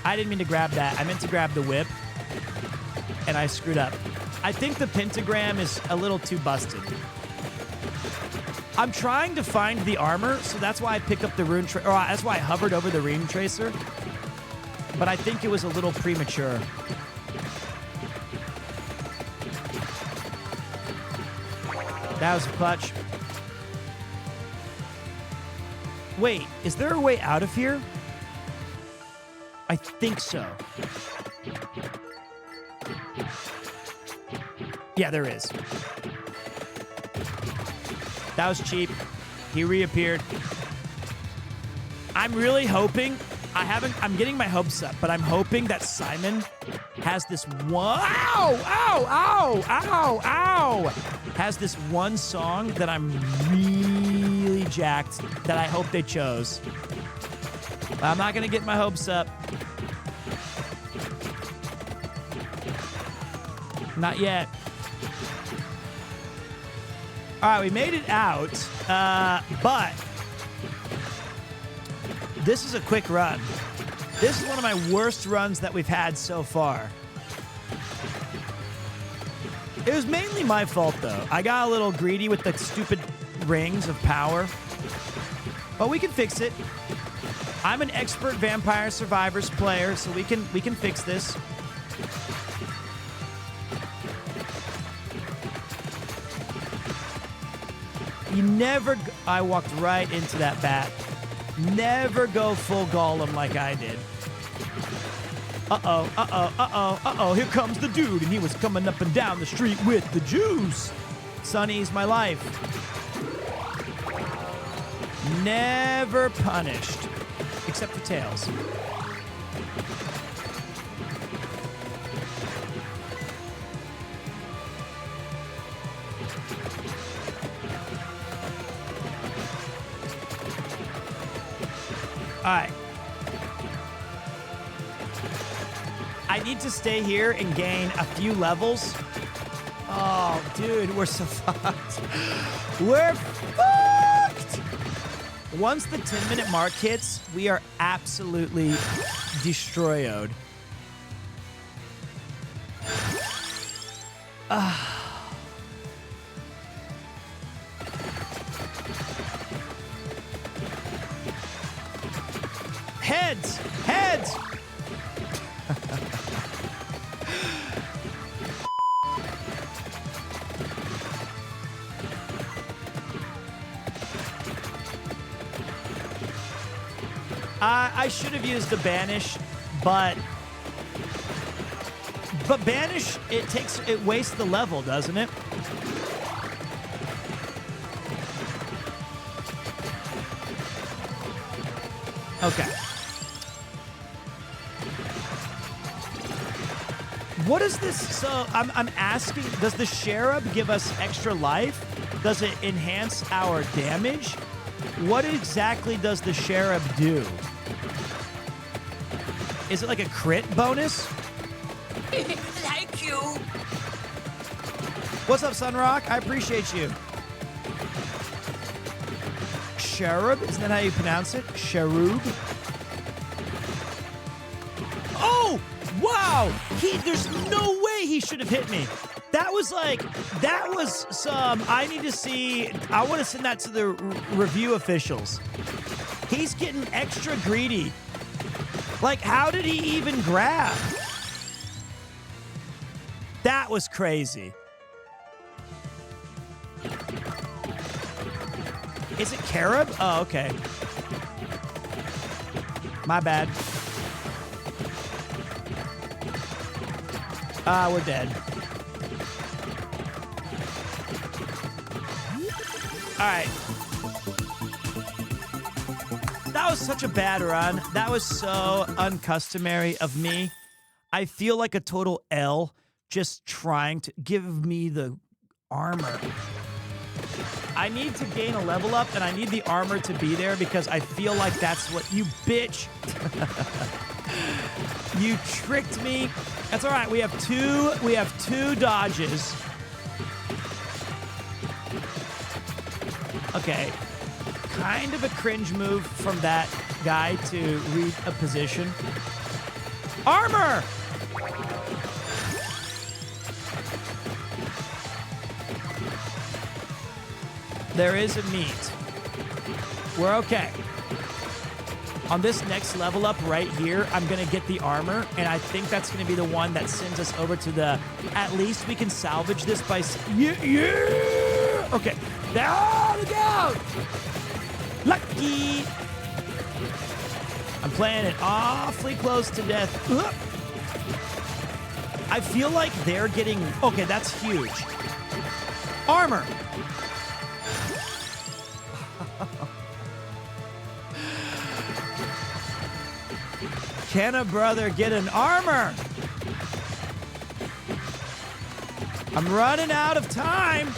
I didn't mean to grab that. I meant to grab the whip, and I screwed up. I think the pentagram is a little too busted. I'm trying to find the armor, so that's why I picked up the rune tracer. Or that's why I hovered over the rune tracer. But I think it was a little premature. That was a clutch. Wait, is there a way out of here? I think so. Yeah, there is. That was cheap. He reappeared. I'm really hoping... I'm getting my hopes up, but I'm hoping that Simon has this one... Ow! Ow! Ow! Ow! Ow! Has this one song that I'm really jacked that I hope they chose. But I'm not going to get my hopes up. Not yet. All right, we made it out, but this is a quick run. This is one of my worst runs that we've had so far. It was mainly my fault, though. I got a little greedy with the stupid rings of power, but we can fix it. I'm an expert Vampire Survivors player, so we can fix this. You never... I walked right into that bat. Never go full Golem like I did. Uh-oh, uh-oh, uh-oh, uh-oh. Here comes the dude, and he was coming up and down the street with the juice. Sonny's my life. Never punished. Except for Tails. All right. I need to stay here and gain a few levels. Oh, dude, we're so fucked. We're fucked! Once the 10-minute mark hits, we are absolutely destroyed. Heads! Heads! I should have used the banish, but banish, it wastes the level, doesn't it? Okay. What is this? So I'm asking, does the Cherub give us extra life? Does it enhance our damage? What exactly does the Cherub do? Is it like a crit bonus? Thank you. What's up, Sunrock? I appreciate you. Cherub? Isn't that how you pronounce it? Cherub? Oh! Wow! There's no way he should have hit me. That was some... I need to see... I want to send that to the review officials. He's getting extra greedy. Like, how did he even grab? That was crazy. Is it Carob? Oh, okay. My bad. We're dead. All right. That was such a bad run. That was so uncustomary of me. I feel like a total L just trying to give me the armor. I need to gain a level up, and I need the armor to be there because I feel like that's what you bitch. You tricked me. That's all right. We have two dodges. Okay. Kind of a cringe move from that guy to read a position. Armor! There is a meat. We're okay. On this next level up right here, I'm going to get the armor, and I think that's going to be the one that sends us over to the... At least we can salvage this by... Yeah! Okay. There we go! Lucky! I'm playing it awfully close to death. I feel like they're getting... Okay, that's huge. Armor! Can a brother get an armor? I'm running out of time.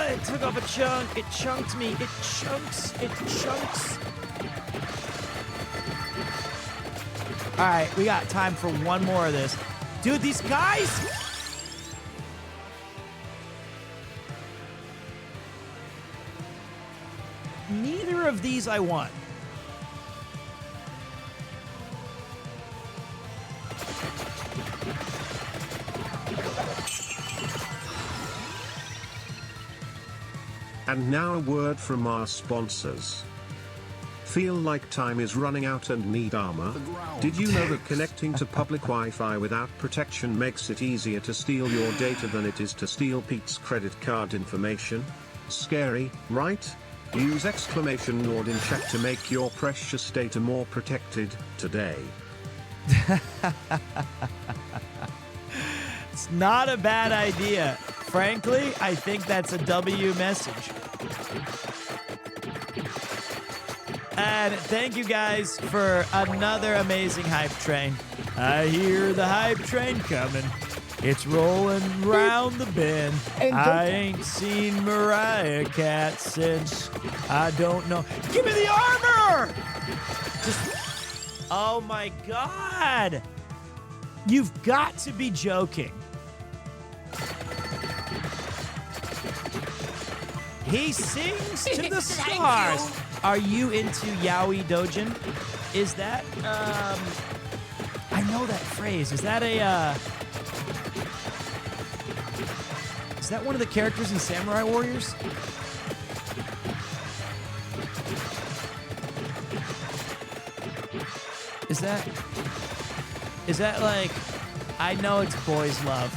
It took off a chunk. It chunked me. It chunks. It chunks. All right, we got time for one more of this. Dude, these guys... Neither of these I want. And now a word from our sponsors. Feel like time is running out and need armor? Did you know that connecting to public Wi-Fi without protection makes it easier to steal your data than it is to steal Pete's credit card information? Scary, right? Use exclamation in chat to make your precious data more protected today. It's not a bad idea. Frankly, I think that's a W message. And thank you guys for another amazing hype train. I hear the hype train coming. It's rolling round the bend. I ain't seen Mariah Cat since I don't know. Give me the armor! Just, oh my God. You've got to be joking. He sings to the stars. Are you into yaoi dojin? Is that, I know that phrase. Is that is that one of the characters in Samurai Warriors? Is that like, I know it's boys love.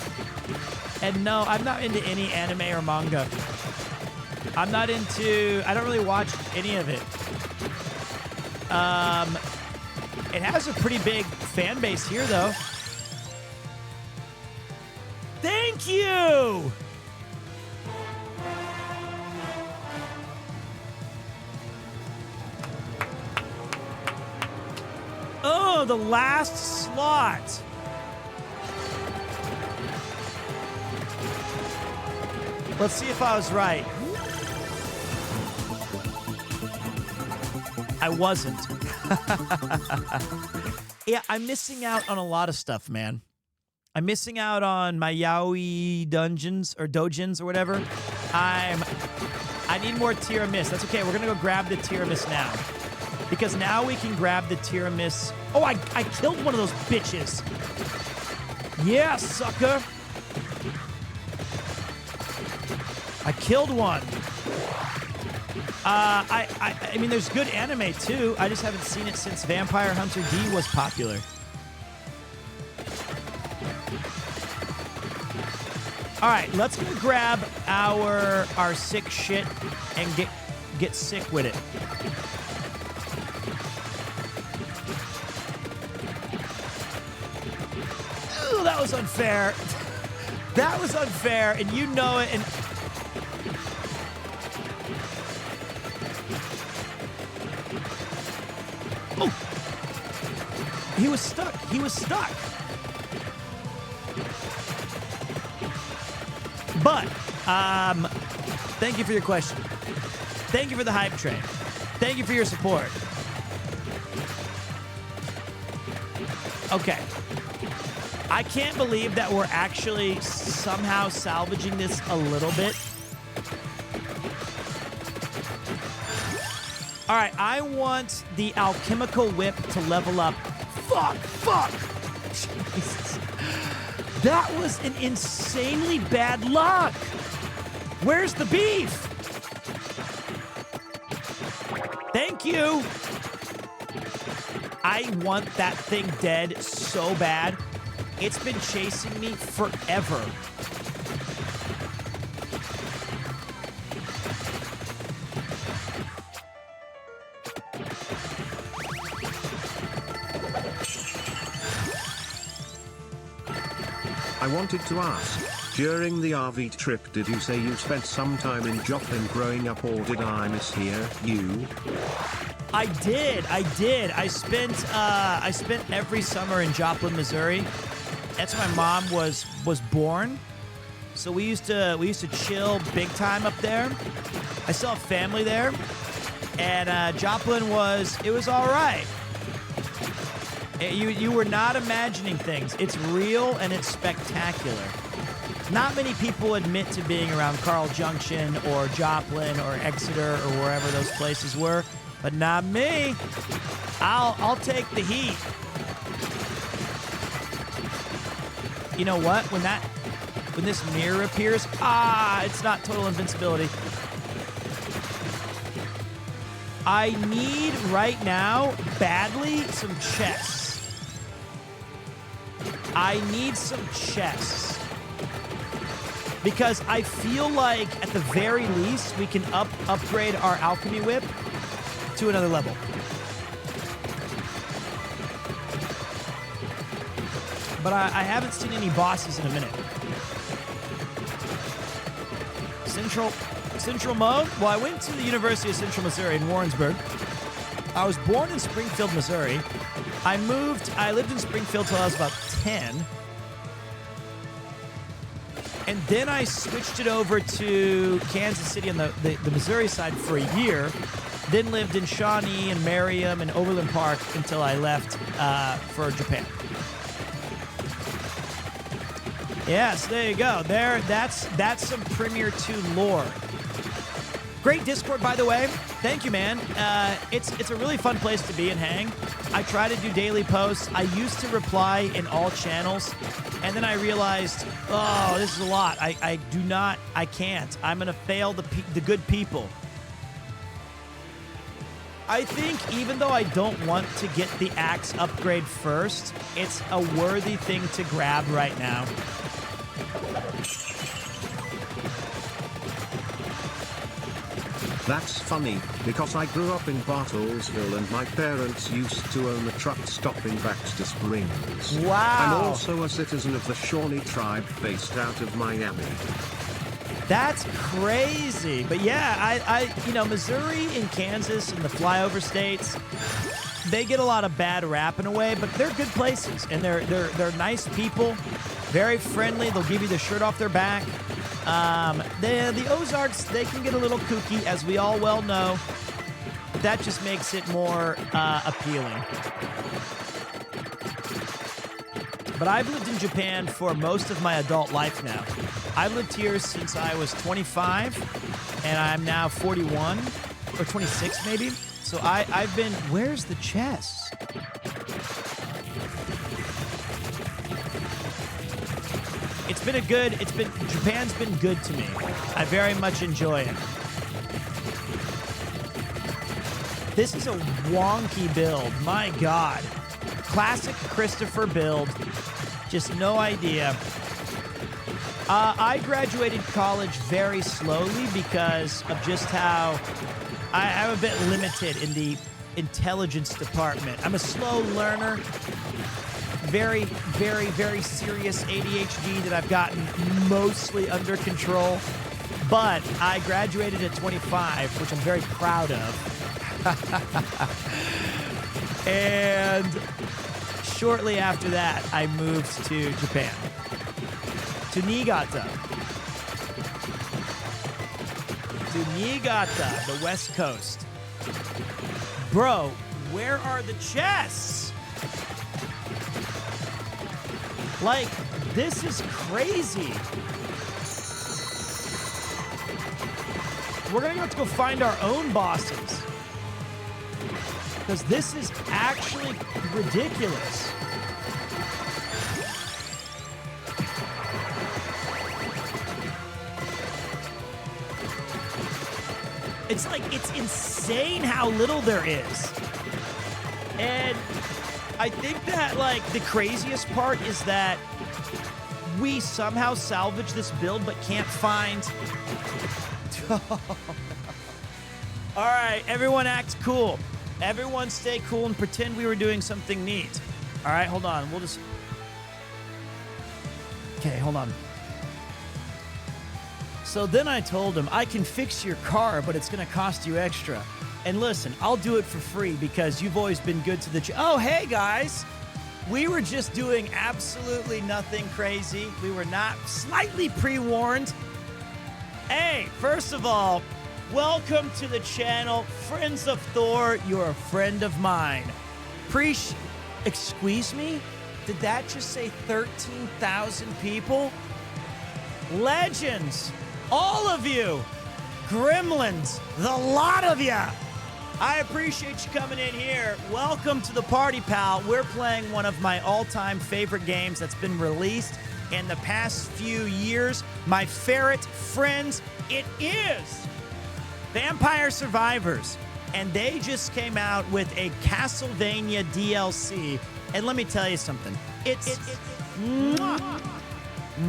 And no, I'm not into any anime or manga. I don't really watch any of it. It has a pretty big fan base here, though. Thank you! Oh, the last slot. Let's see if I was right. I wasn't. Yeah, I'm missing out on a lot of stuff, man. I'm missing out on my yaoi dungeons or dojins or whatever. I need more tiramisu. That's okay. We're gonna go grab the tiramisu now. Because now we can grab the tiramisu. Oh, I killed one of those bitches. Yeah, sucker. I killed one. I mean, there's good anime, too. I just haven't seen it since Vampire Hunter D was popular. All right, let's go grab our sick shit and get sick with it. Ooh, that was unfair. That was unfair, and you know it. And oh, he was stuck. He was stuck. But thank you for your question. Thank you for the hype train. Thank you for your support. Okay. I can't believe that we're actually somehow salvaging this a little bit. All right, I want the alchemical whip to level up. Fuck. Jesus. That was an insanely bad luck. Where's the beef? Thank you. I want that thing dead so bad. It's been chasing me forever. I wanted to ask, during the RV trip did you say you spent some time in Joplin growing up, or did I mishear you? I did. I spent every summer in Joplin, Missouri. That's where my mom was born. So we used to chill big time up there. I still have family there. And Joplin was all right. You were not imagining things. It's real and it's spectacular. Not many people admit to being around Carl Junction or Joplin or Exeter or wherever those places were, but not me. I'll take the heat. You know what? When this mirror appears, it's not total invincibility. I need right now badly some chests. I need some chests. Because I feel like at the very least we can upgrade our alchemy whip to another level. But I haven't seen any bosses in a minute. Central mode? Well, I went to the University of Central Missouri in Warrensburg. I was born in Springfield, Missouri. I lived in Springfield till I was about 10. And then I switched it over to Kansas City on the Missouri side for a year. Then lived in Shawnee and Merriam and Overland Park until I left for Japan. Yes, there you go. That's some PremierTwo lore. Great Discord, by the way. Thank you, man. It's a really fun place to be and hang. I try to do daily posts. I used to reply in all channels, and then I realized, oh, this is a lot. I can't. I'm gonna fail the good people. I think even though I don't want to get the axe upgrade first, it's a worthy thing to grab right now. That's funny, because I grew up in Bartlesville and my parents used to own a truck stop in Baxter Springs. Wow. I'm also a citizen of the Shawnee tribe based out of Miami. That's crazy. But yeah, Missouri and Kansas and the flyover states, they get a lot of bad rap in a way, but they're good places and they're nice people, very friendly. They'll give you the shirt off their back. The Ozarks, they can get a little kooky, as we all well know, but that just makes it more appealing. But I've lived in Japan for most of my adult life now. I've lived here since I was 25, and I'm now 41, or 26 maybe. So I've been, where's the chest? Japan's been good to me. I very much enjoy it. This is a wonky build, my God. Classic Christopher build. Just no idea. I graduated college very slowly because of just how I'm a bit limited in the intelligence department. I'm a slow learner. Very, very, very serious ADHD that I've gotten mostly under control. But I graduated at 25, which I'm very proud of. And shortly after that, I moved to Japan. To Niigata. To Niigata, the West Coast. Bro, where are the chests? Like, this is crazy. We're gonna have to go find our own bosses. Because this is actually ridiculous. It's like, it's insane how little there is. And I think that, like, the craziest part is that we somehow salvage this build but can't find... All right, everyone act cool. Everyone stay cool and pretend we were doing something neat. All right, hold on. We'll just... Okay, hold on. So then I told him, I can fix your car, but it's going to cost you extra. And listen, I'll do it for free because you've always been good to the... Oh, hey, guys. We were just doing absolutely nothing crazy. We were not slightly pre-warned. Hey, first of all, welcome to the channel. Friends of Thor, you're a friend of mine. Excuse me? Did that just say 13,000 people? Legends, all of you. Gremlins, the lot of you. I appreciate you coming in here. Welcome to the party, pal. We're playing one of my all-time favorite games that's been released in the past few years. My ferret friends, it is Vampire Survivors. And they just came out with a Castlevania DLC. And let me tell you something. It's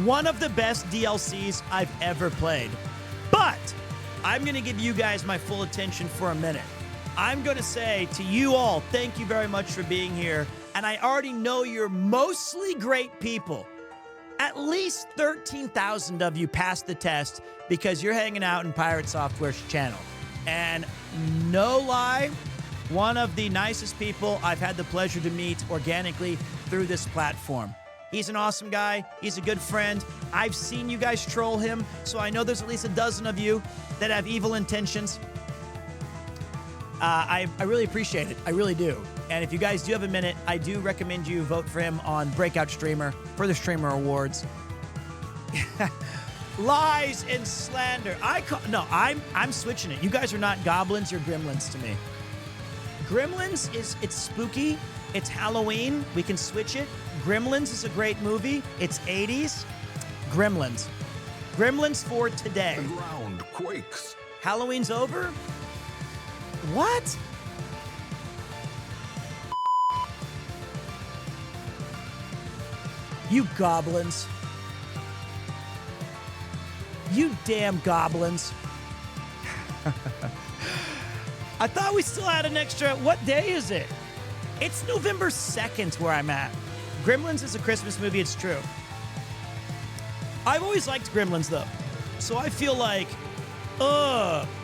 one of the best DLCs I've ever played. But I'm going to give you guys my full attention for a minute. I'm going to say to you all, thank you very much for being here. And I already know you're mostly great people. At least 13,000 of you passed the test because you're hanging out in Pirate Software's channel. And no lie, one of the nicest people I've had the pleasure to meet organically through this platform. He's an awesome guy. He's a good friend. I've seen you guys troll him, so I know there's at least a dozen of you that have evil intentions. I really appreciate it. I really do. And if you guys do have a minute, I do recommend you vote for him on Breakout Streamer for the Streamer Awards. Lies and slander. I'm switching it. You guys are not goblins, you're gremlins to me. Gremlins it's spooky. It's Halloween. We can switch it. Gremlins is a great movie. It's 80s. Gremlins. Gremlins for today. The ground quakes. Halloween's over? What? You goblins. You damn goblins. I thought we still had an extra... What day is it? It's November 2nd where I'm at. Gremlins is a Christmas movie, it's true. I've always liked Gremlins, though. So I feel like,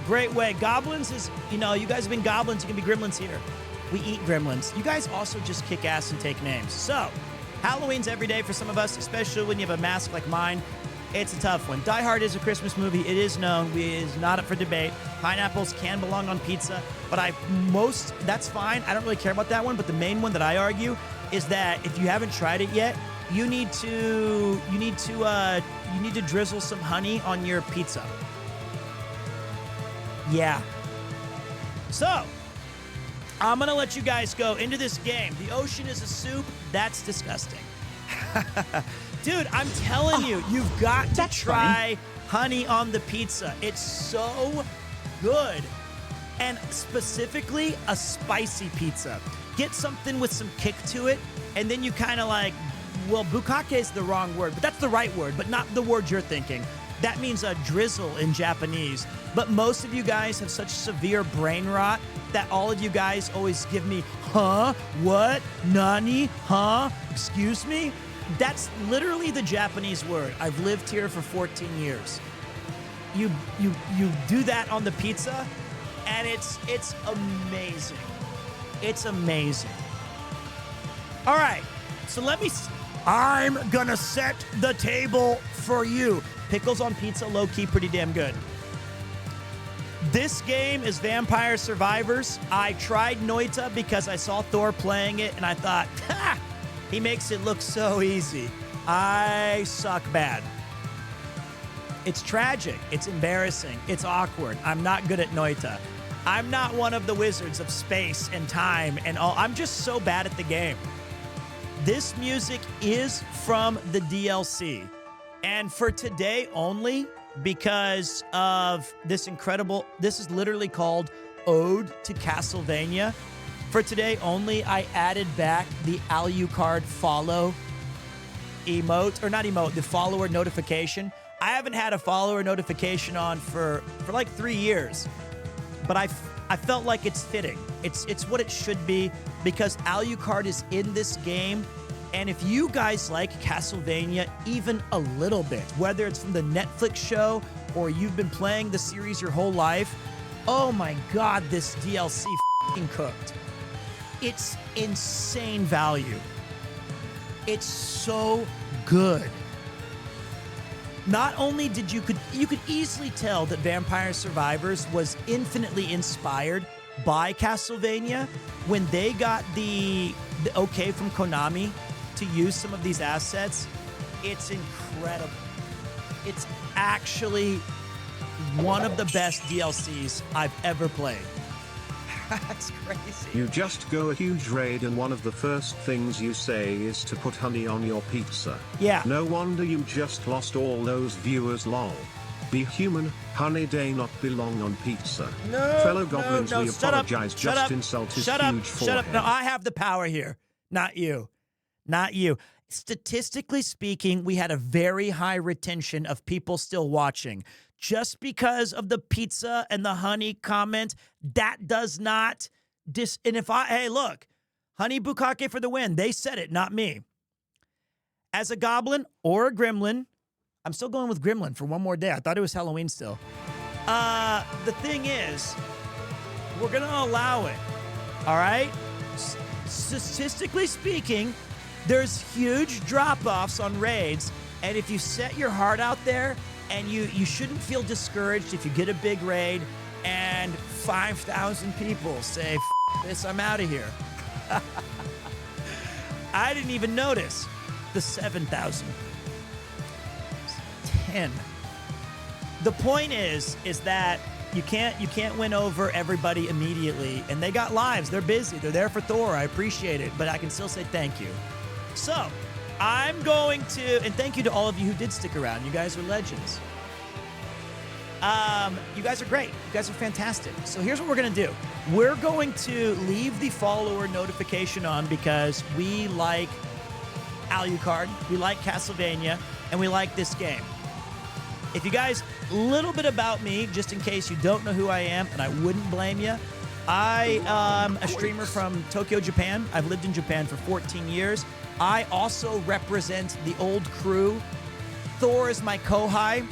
great way. Goblins is, you guys have been goblins, you can be gremlins here. We eat gremlins. You guys also just kick ass and take names. So, Halloween's every day for some of us, especially when you have a mask like mine. It's a tough one. Die Hard is a Christmas movie. It is known. It is not up for debate. Pineapples can belong on pizza, but that's fine. I don't really care about that one, but the main one that I argue is that if you haven't tried it yet, you need to drizzle some honey on your pizza. Yeah. So, I'm going to let you guys go into this game. The ocean is a soup. That's disgusting. Dude, I'm telling you, you've got to try honey on the pizza. It's so good. And specifically, a spicy pizza. Get something with some kick to it, and then you kind of like well, bukake is the wrong word, but that's the right word, but not the word you're thinking. That means a drizzle in Japanese. But most of you guys have such severe brain rot that all of you guys always give me, huh? What? Nani? Huh? Excuse me? That's literally the Japanese word. I've lived here for 14 years. You do that on the pizza, and it's amazing. It's amazing. All right, so I'm gonna set the table for you. Pickles on pizza, low-key, pretty damn good. This game is Vampire Survivors. I tried Noita because I saw Thor playing it, and I thought, ha! He makes it look so easy. I suck bad. It's tragic. It's embarrassing. It's awkward. I'm not good at Noita. I'm not one of the wizards of space and time and all. I'm just so bad at the game. This music is from the DLC. And for today only, because of this is literally called Ode to Castlevania. For today only, I added back the Alucard follow emote, or not emote, the follower notification. I haven't had a follower notification on for like 3 years, but I felt like it's fitting. It's what it should be, because Alucard is in this game. And if you guys like Castlevania even a little bit, whether it's from the Netflix show or you've been playing the series your whole life, oh my God, this DLC f***ing cooked. It's insane value. It's so good. Not only did you could easily tell that Vampire Survivors was infinitely inspired by Castlevania when they got the okay from Konami to use some of these assets. It's incredible. It's actually one of the best DLCs I've ever played. That's crazy. You just go a huge raid and one of the first things you say is to put honey on your pizza. Yeah. No wonder you just lost all those viewers, lol. Be human, honey day not belong on pizza. No, fellow goblins, no, we apologize, shut just up, insult his shut huge up, forehead. shut up. No, I have the power here, not you. Not you. Statistically speaking, we had a very high retention of people still watching. Just because of the pizza and the honey comment, that does not and if hey, look, honey bukake for the win. They said it, not me. As a goblin or a gremlin, I'm still going with gremlin for one more day. I thought it was Halloween still. The thing is, we're going to allow it. All right? Statistically speaking, there's huge drop-offs on raids, and if you set your heart out there, and you shouldn't feel discouraged if you get a big raid and 5,000 people say, F this, I'm out of here. I didn't even notice the 7,000. 10. The point is that you can't win over everybody immediately, and they got lives. They're busy. They're there for Thor. I appreciate it, but I can still say thank you. So, I'm going to, and thank you to all of you who did stick around. You guys are legends. You guys are great. You guys are fantastic. So here's what we're going to do. We're going to leave the follower notification on because we like Alucard, we like Castlevania, and we like this game. If you guys, a little bit about me, just in case you don't know who I am, and I wouldn't blame you. I am a streamer from Tokyo, Japan. I've lived in Japan for 14 years. I also represent the old crew. Thor is my kohai.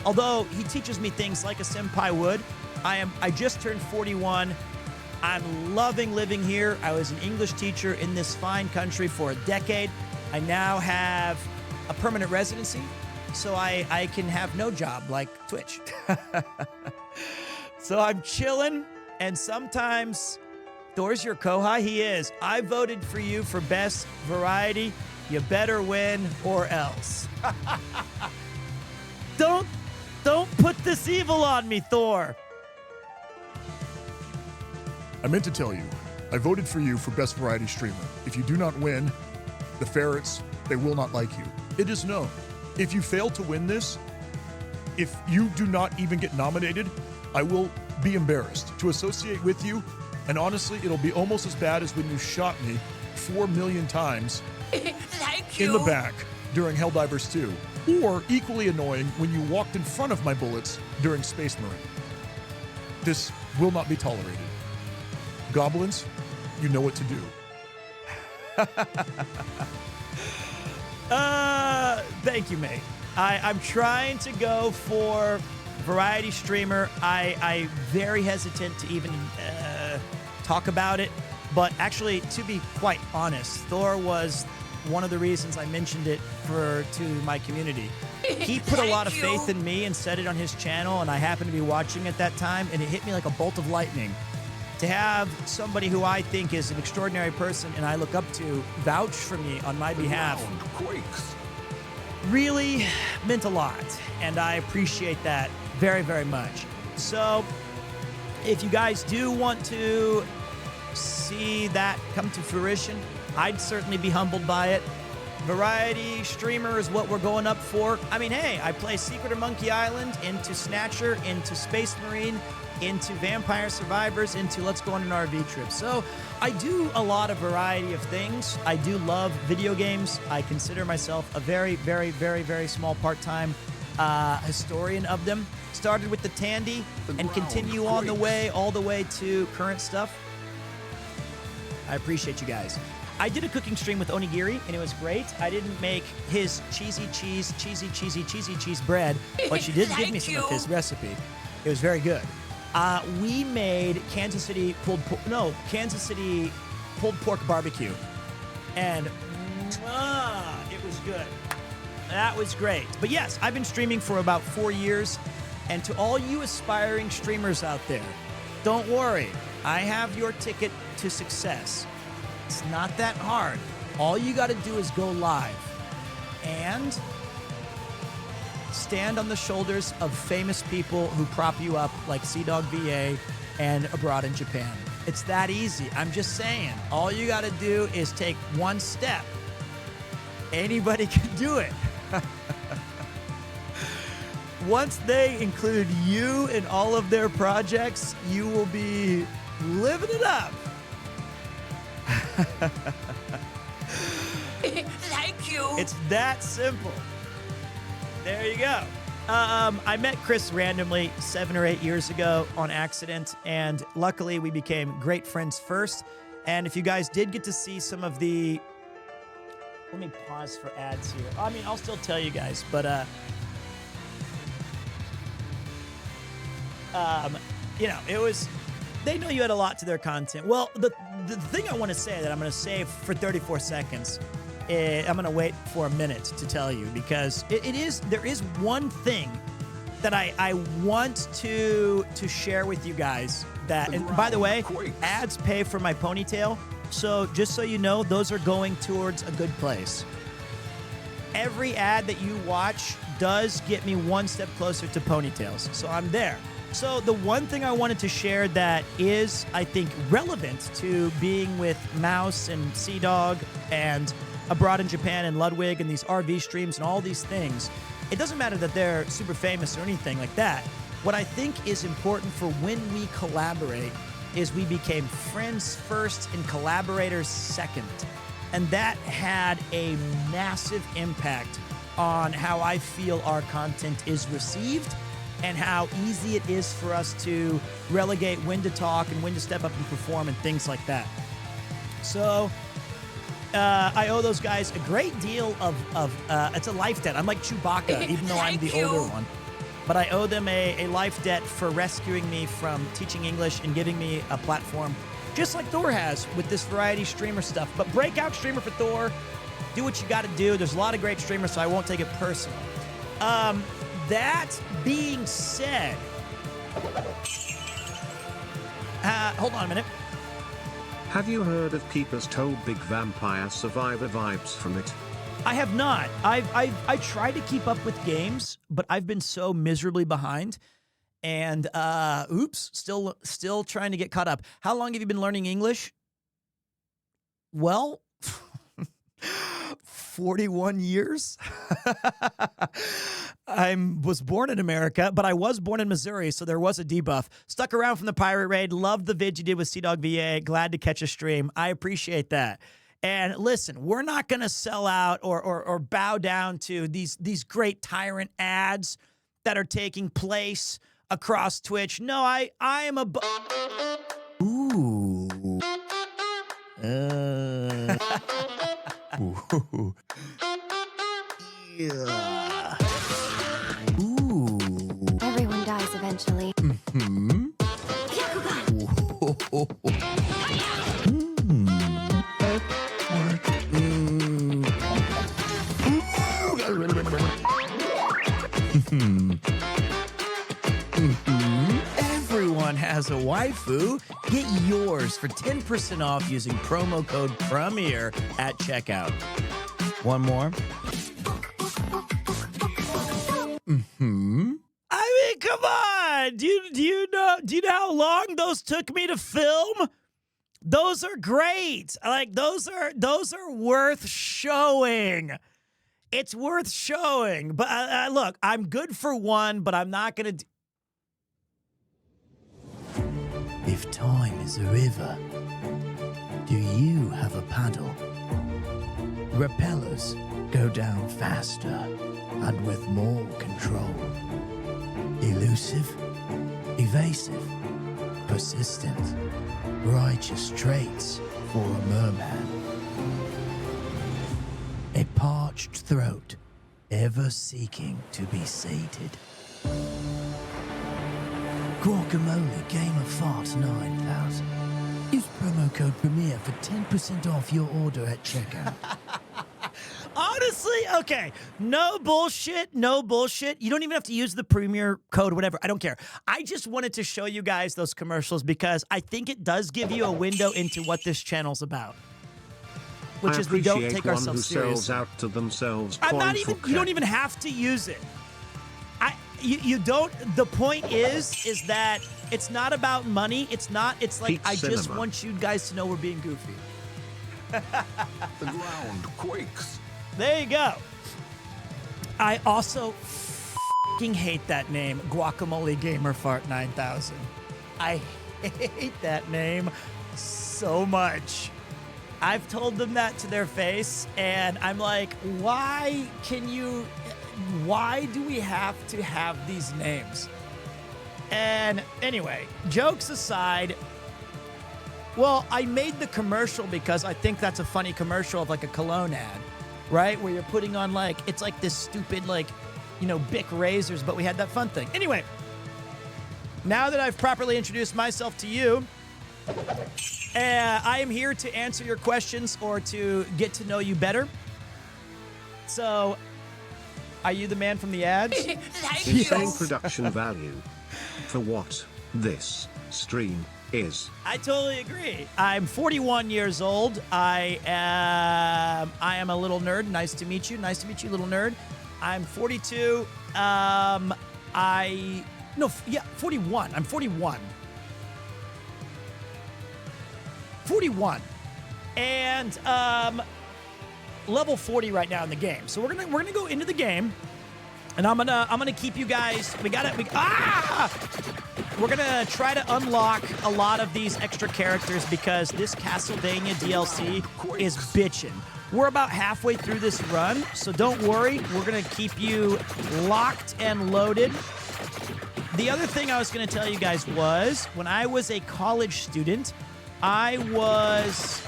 Although he teaches me things like a senpai would. I just turned 41. I'm loving living here. I was an English teacher in this fine country for a decade. I now have a permanent residency, so I can have no job like Twitch. So I'm chilling, and sometimes Thor's your kohai. He is. I voted for you for best variety. You better win or else. Don't put this evil on me, Thor. I meant to tell you, I voted for you for best variety streamer. If you do not win, the ferrets, they will not like you. It is known. If you fail to win this, if you do not even get nominated, I will be embarrassed to associate with you. And honestly, it'll be almost as bad as when you shot me 4 million times. Thank in the back during Helldivers 2, or equally annoying when you walked in front of my bullets during Space Marine. This will not be tolerated. Goblins, you know what to do. Thank you, mate. I'm trying to go for variety streamer. I very hesitant to even talk about it, but actually, to be quite honest, Thor was one of the reasons I mentioned it to my community. He put a lot of faith in me and said it on his channel, and I happened to be watching at that time, and it hit me like a bolt of lightning. To have somebody who I think is an extraordinary person and I look up to vouch for me on my behalf really meant a lot, and I appreciate that very, very much. So if you guys do want to see that come to fruition, I'd certainly be humbled by it. Variety streamer is what we're going up for. I mean, hey, I play Secret of Monkey Island, into Snatcher, into Space Marine, into Vampire Survivors, into Let's Go on an RV Trip. So I do a lot of variety of things. I do love video games. I consider myself a very, very, very, very small part-time historian of them. Started with the Tandy and continue on the way, all the way to current stuff. I appreciate you guys. I did a cooking stream with Onigiri, and it was great. I didn't make his cheesy cheese bread, but she did give me some of his recipe. It was very good. We made Kansas City pulled pork barbecue, and it was good. That was great. But yes, I've been streaming for about 4 years, and to all you aspiring streamers out there, don't worry. I have your ticket to success. It's not that hard. All you got to do is go live and stand on the shoulders of famous people who prop you up like Sea-Dog VA and Abroad in Japan. It's that easy. I'm just saying. All you got to do is take one step. Anybody can do it. Once they include you in all of their projects, you will be living it up. Thank you. It's that simple. There you go. I met Chris randomly 7 or 8 years ago on accident, and luckily we became great friends first. And if you guys did get to see some of the... Let me pause for ads here. I mean, I'll still tell you guys, but... you know, it was... They know you had a lot to their content. Well, the thing I want to say that I'm going to save for 34 seconds, I'm going to wait for a minute to tell you, because there is one thing that I want to share with you guys. That, and by the way, ads pay for my ponytail, so just so you know, those are going towards a good place. Every ad that you watch does get me one step closer to ponytails, so I'm there. So the one thing I wanted to share that is, I think, relevant to being with Mouse and Sea-Dog and Abroad in Japan and Ludwig and these RV streams and all these things, it doesn't matter that they're super famous or anything like that. What I think is important for when we collaborate is we became friends first and collaborators second. And that had a massive impact on how I feel our content is received, and how easy it is for us to relegate when to talk and when to step up and perform and things like that. So I owe those guys a great deal of it's a life debt. I'm like Chewbacca, even though I'm the older one. But I owe them a life debt for rescuing me from teaching English and giving me a platform, just like Thor has with this variety streamer stuff. But breakout streamer for Thor, do what you got to do. There's a lot of great streamers, so I won't take it personal. That being said, hold on a minute. Have you heard of Keepers Told Big Vampire Survivor vibes from it? I have not. I tried to keep up with games, but I've been so miserably behind. And still trying to get caught up. How long have you been learning English? Well, 41 years. I was born in America, but I was born in Missouri, so there was a debuff. Stuck around from the pirate raid. Loved the vid you did with Sea-Dog VA. Glad to catch a stream. I appreciate that. And listen, we're not going to sell out or bow down to these great tyrant ads that are taking place across Twitch. No, I am a... Ooh. Ooh. Yeah. Ooh. Everyone dies eventually. Mm-hmm. Everyone has a waifu. Get yours for 10% off using promo code Premier at checkout. One more. I mean, come on. Do you know how long those took me to film? Those are great. Like those are worth showing. It's worth showing. But look, I'm good for one, but I'm not gonna. If time is a river, do you have a paddle? Repellers go down faster and with more control. Elusive, evasive, persistent, righteous traits for a merman. A parched throat, ever seeking to be sated. Guacamole Game of Fart 9000. Use promo code Premier for 10% off your order at checkout. Honestly, okay, no bullshit, no bullshit. You don't even have to use the Premier code, whatever. I don't care. I just wanted to show you guys those commercials because I think it does give you a window into what this channel's about. Which is we don't take ourselves seriously. Sells out to themselves. I'm not even. You don't even have to use it. You don't. The point is that it's not about money. It's not. It's like I just want you guys to know we're being goofy. The ground quakes. There you go. I also fucking hate that name, Guacamole Gamer Fart 9000. I hate that name so much. I've told them that to their face, and I'm like, why do we have to have these names? And anyway, jokes aside, well, I made the commercial because I think that's a funny commercial of like a cologne ad, right? Where you're putting on like, it's like this stupid like, Bic razors, but we had that fun thing. Anyway, now that I've properly introduced myself to you, I am here to answer your questions or to get to know you better. So, are you the man from the ads? Same production value for what this stream is. I totally agree. I'm 41 years old. I am a little nerd. Nice to meet you. Nice to meet you, little nerd. I'm 42. 41. I'm 41. 41. And level 40 right now in the game. So we're gonna go into the game, and I'm gonna keep you guys. We're gonna try to unlock a lot of these extra characters because this Castlevania DLC is bitchin'. We're about halfway through this run, so don't worry. We're gonna keep you locked and loaded. The other thing I was gonna tell you guys was when I was a college student, I was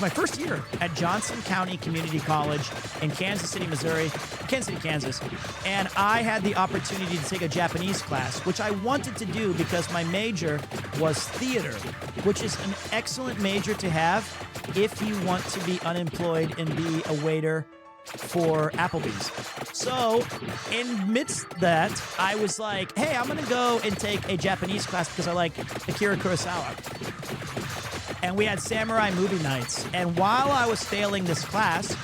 my first year at Johnson County Community College in Kansas City, Kansas, and I had the opportunity to take a Japanese class, which I wanted to do because my major was theater, which is an excellent major to have if you want to be unemployed and be a waiter for Applebee's. So, in midst that, I was like, hey, I'm gonna go and take a Japanese class because I like Akira Kurosawa. And we had samurai movie nights. And while I was failing this class,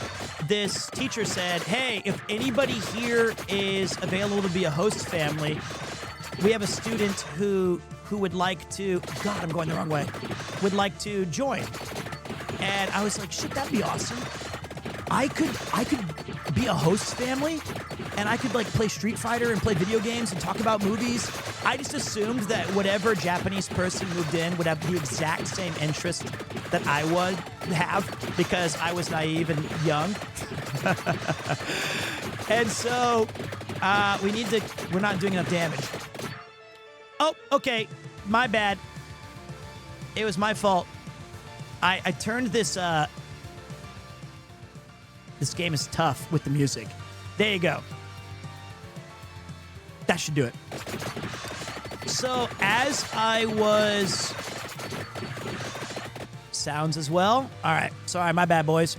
this teacher said, hey, if anybody here is available to be a host family, we have a student who would like to, God, I'm going the wrong way, would like to join. And I was like, shit, that'd be awesome. I could be a host family, and I could like play Street Fighter and play video games and talk about movies. I just assumed that whatever Japanese person moved in would have the exact same interest that I would have because I was naive and young. And so we're not doing enough damage. Oh, okay. My bad. It was my fault. I turned this, this game is tough with the music. There you go. That should do it. So as I was... Sounds as well. All right. Sorry, my bad, boys.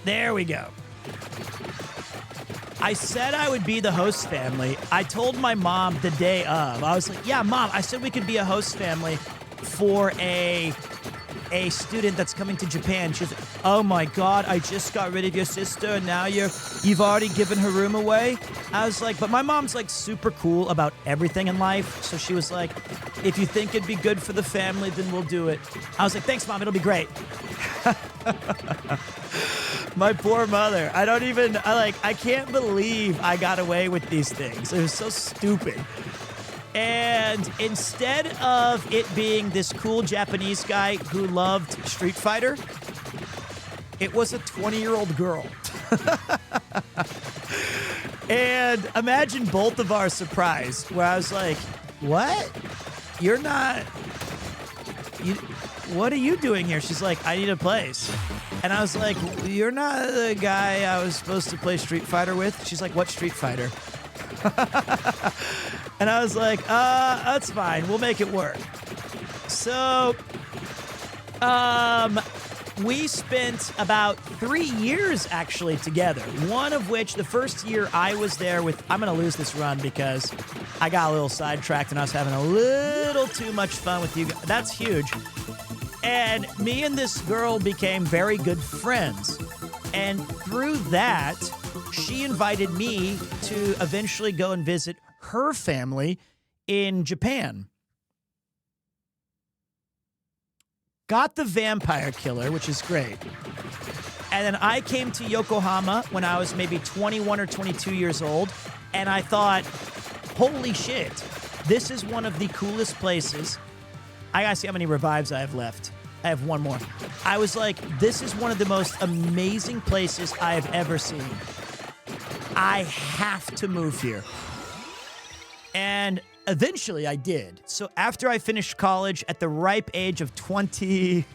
There we go. I said I would be the host family. I told my mom the day of. I was like, yeah, Mom, I said we could be a host family for a student that's coming to Japan. She was like, oh my God, I just got rid of your sister and now you've already given her room away. I was like, but my mom's like super cool about everything in life. So she was like, if you think it'd be good for the family, then we'll do it. I was like, thanks, Mom, it'll be great. My poor mother. I can't believe I got away with these things. It was so stupid. And instead of it being this cool Japanese guy who loved Street Fighter, it was a 20-year-old girl. And imagine both of our surprise, where I was like, what? You're not... what are you doing here? She's like, I need a place. And I was like, you're not the guy I was supposed to play Street Fighter with? She's like, what Street Fighter? And I was like, that's fine. We'll make it work. So, we spent about 3 years actually together. One of which, the first year I was there with, I'm going to lose this run because I got a little sidetracked and I was having a little too much fun with you guys. That's huge. And me and this girl became very good friends. And through that, she invited me to eventually go and visit her family in Japan. Got the vampire killer, which is great. And then I came to Yokohama when I was maybe 21 or 22 years old, and I thought, holy shit, this is one of the coolest places. I gotta see how many revives I have left. I have one more. I was like, this is one of the most amazing places I have ever seen. I have to move here. And eventually I did. So after I finished college at the ripe age of 25,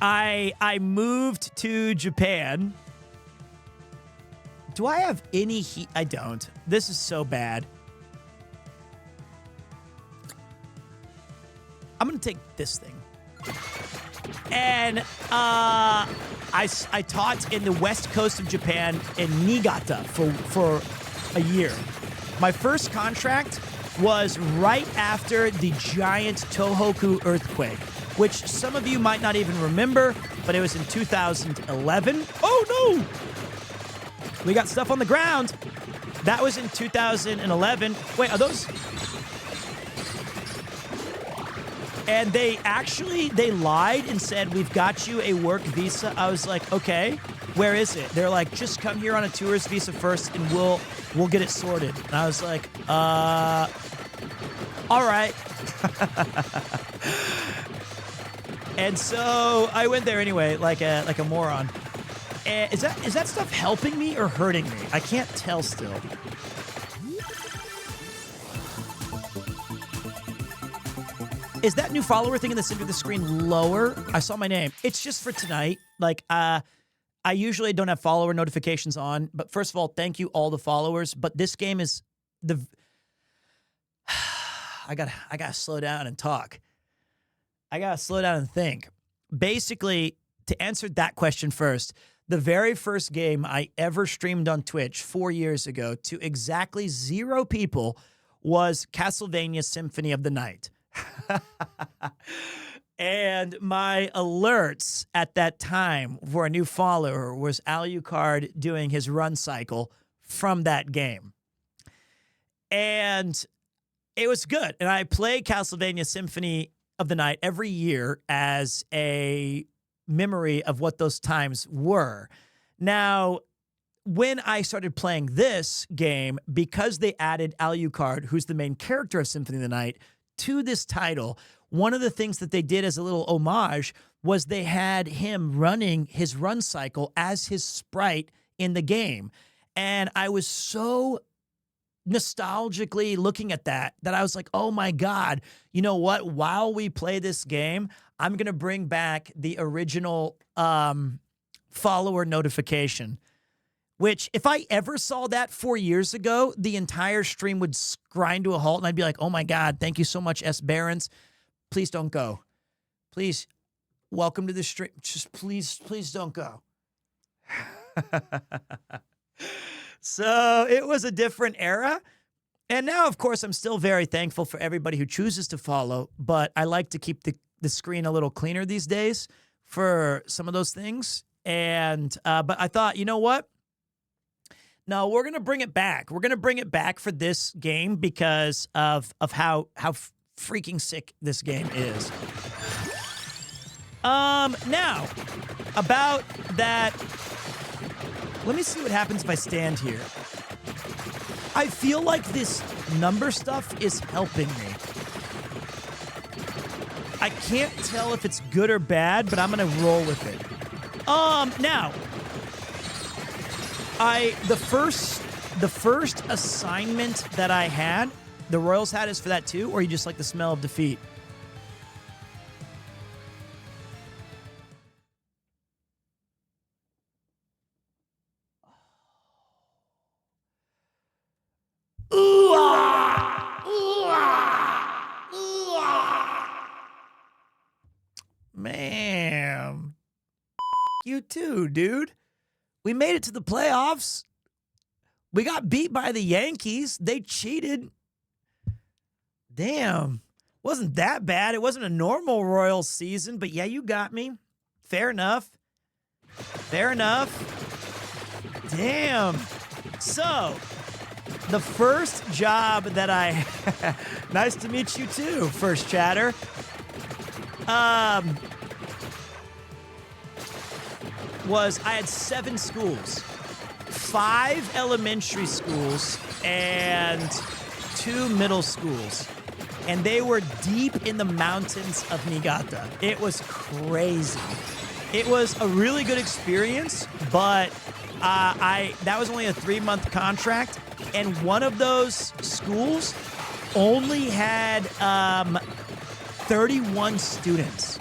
I moved to Japan. Do I have any heat? I don't. This is so bad. I'm going to take this thing. And I taught in the west coast of Japan in Niigata for a year. My first contract was right after the giant Tohoku earthquake, which some of you might not even remember, but it was in 2011. Oh, no! We got stuff on the ground. That was in 2011. Wait, are those... And they lied and said, we've got you a work visa. I was like, okay, where is it? They're like, just come here on a tourist visa first and we'll get it sorted. And I was like, all right. And so I went there anyway, like a moron. And is that stuff helping me or hurting me? I can't tell still. Is that new follower thing in the center of the screen lower? I saw my name. It's just for tonight. Like, I usually don't have follower notifications on, but first of all, thank you all the followers. But this game is I gotta slow down and talk. I gotta slow down and think. Basically, to answer that question first, the very first game I ever streamed on Twitch 4 years ago to exactly 0 people was Castlevania Symphony of the Night. And my alerts at that time for a new follower was Alucard doing his run cycle from that game. And it was good. And I play Castlevania Symphony of the Night every year as a memory of what those times were. Now, when I started playing this game, because they added Alucard, who's the main character of Symphony of the Night, to this title, one of the things that they did as a little homage was they had him running his run cycle as his sprite in the game. And I was so nostalgically looking at that I was like, oh my God, you know what? While we play this game, I'm going to bring back the original follower notification, which if I ever saw that 4 years ago, the entire stream would grind to a halt and I'd be like, oh my God, thank you so much, S. Barons. Please don't go. Please, welcome to the stream. Just please don't go. So it was a different era. And now, of course, I'm still very thankful for everybody who chooses to follow, but I like to keep the screen a little cleaner these days for some of those things. And but I thought, you know what? No, we're going to bring it back. We're going to bring it back for this game because of how freaking sick this game is. Now, about that, let me see what happens if I stand here. I feel like this number stuff is helping me. I can't tell if it's good or bad, but I'm going to roll with it. Now, the first assignment that I had, the Royals hat is for that too, or you just like the smell of defeat? Ooh, ah, ooh, ah, ooh, ah. Man, you too, dude. We made it to the playoffs. We got beat by the Yankees. They cheated. Damn. Wasn't that bad. It wasn't a normal Royals season, but yeah, you got me. Fair enough. Fair enough. Damn. So, the first job that I... nice to meet you too, first chatter. I had 7 schools. 5 elementary schools and 2 middle schools. And they were deep in the mountains of Niigata. It was crazy. It was a really good experience, but that was only a 3-month contract. And one of those schools only had 31 students.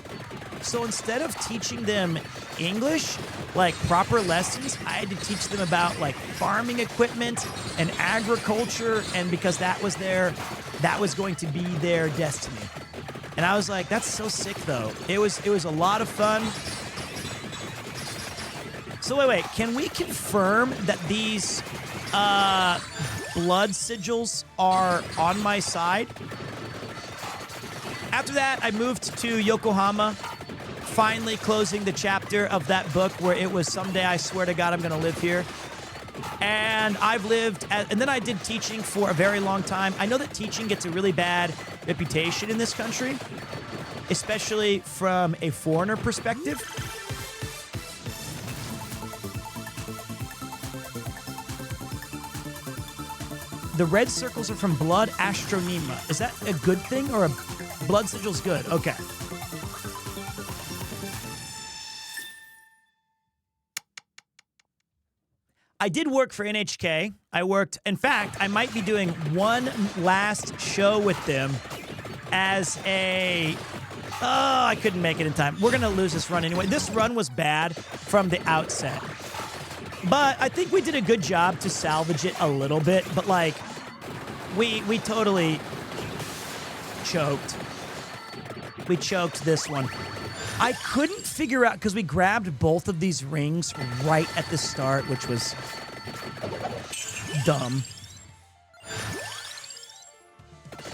So instead of teaching them English, like proper lessons, I had to teach them about like farming equipment and agriculture, and because that was going to be their destiny. And I was like, that's so sick though. It was a lot of fun. So wait, can we confirm that these blood sigils are on my side? After that, I moved to Yokohama, finally closing the chapter of that book where it was someday I swear to God I'm going to live here. And and then I did teaching for a very long time. I know that teaching gets a really bad reputation in this country, especially from a foreigner perspective. The red circles are from Blood Astronema. Is that a good thing or a blood sigil's good? Okay. I did work for NHK. In fact, I might be doing one last show with them as I couldn't make it in time. We're going to lose this run anyway. This run was bad from the outset. But I think we did a good job to salvage it a little bit. But, like, we totally choked. We choked this one. I couldn't figure out, because we grabbed both of these rings right at the start, which was dumb.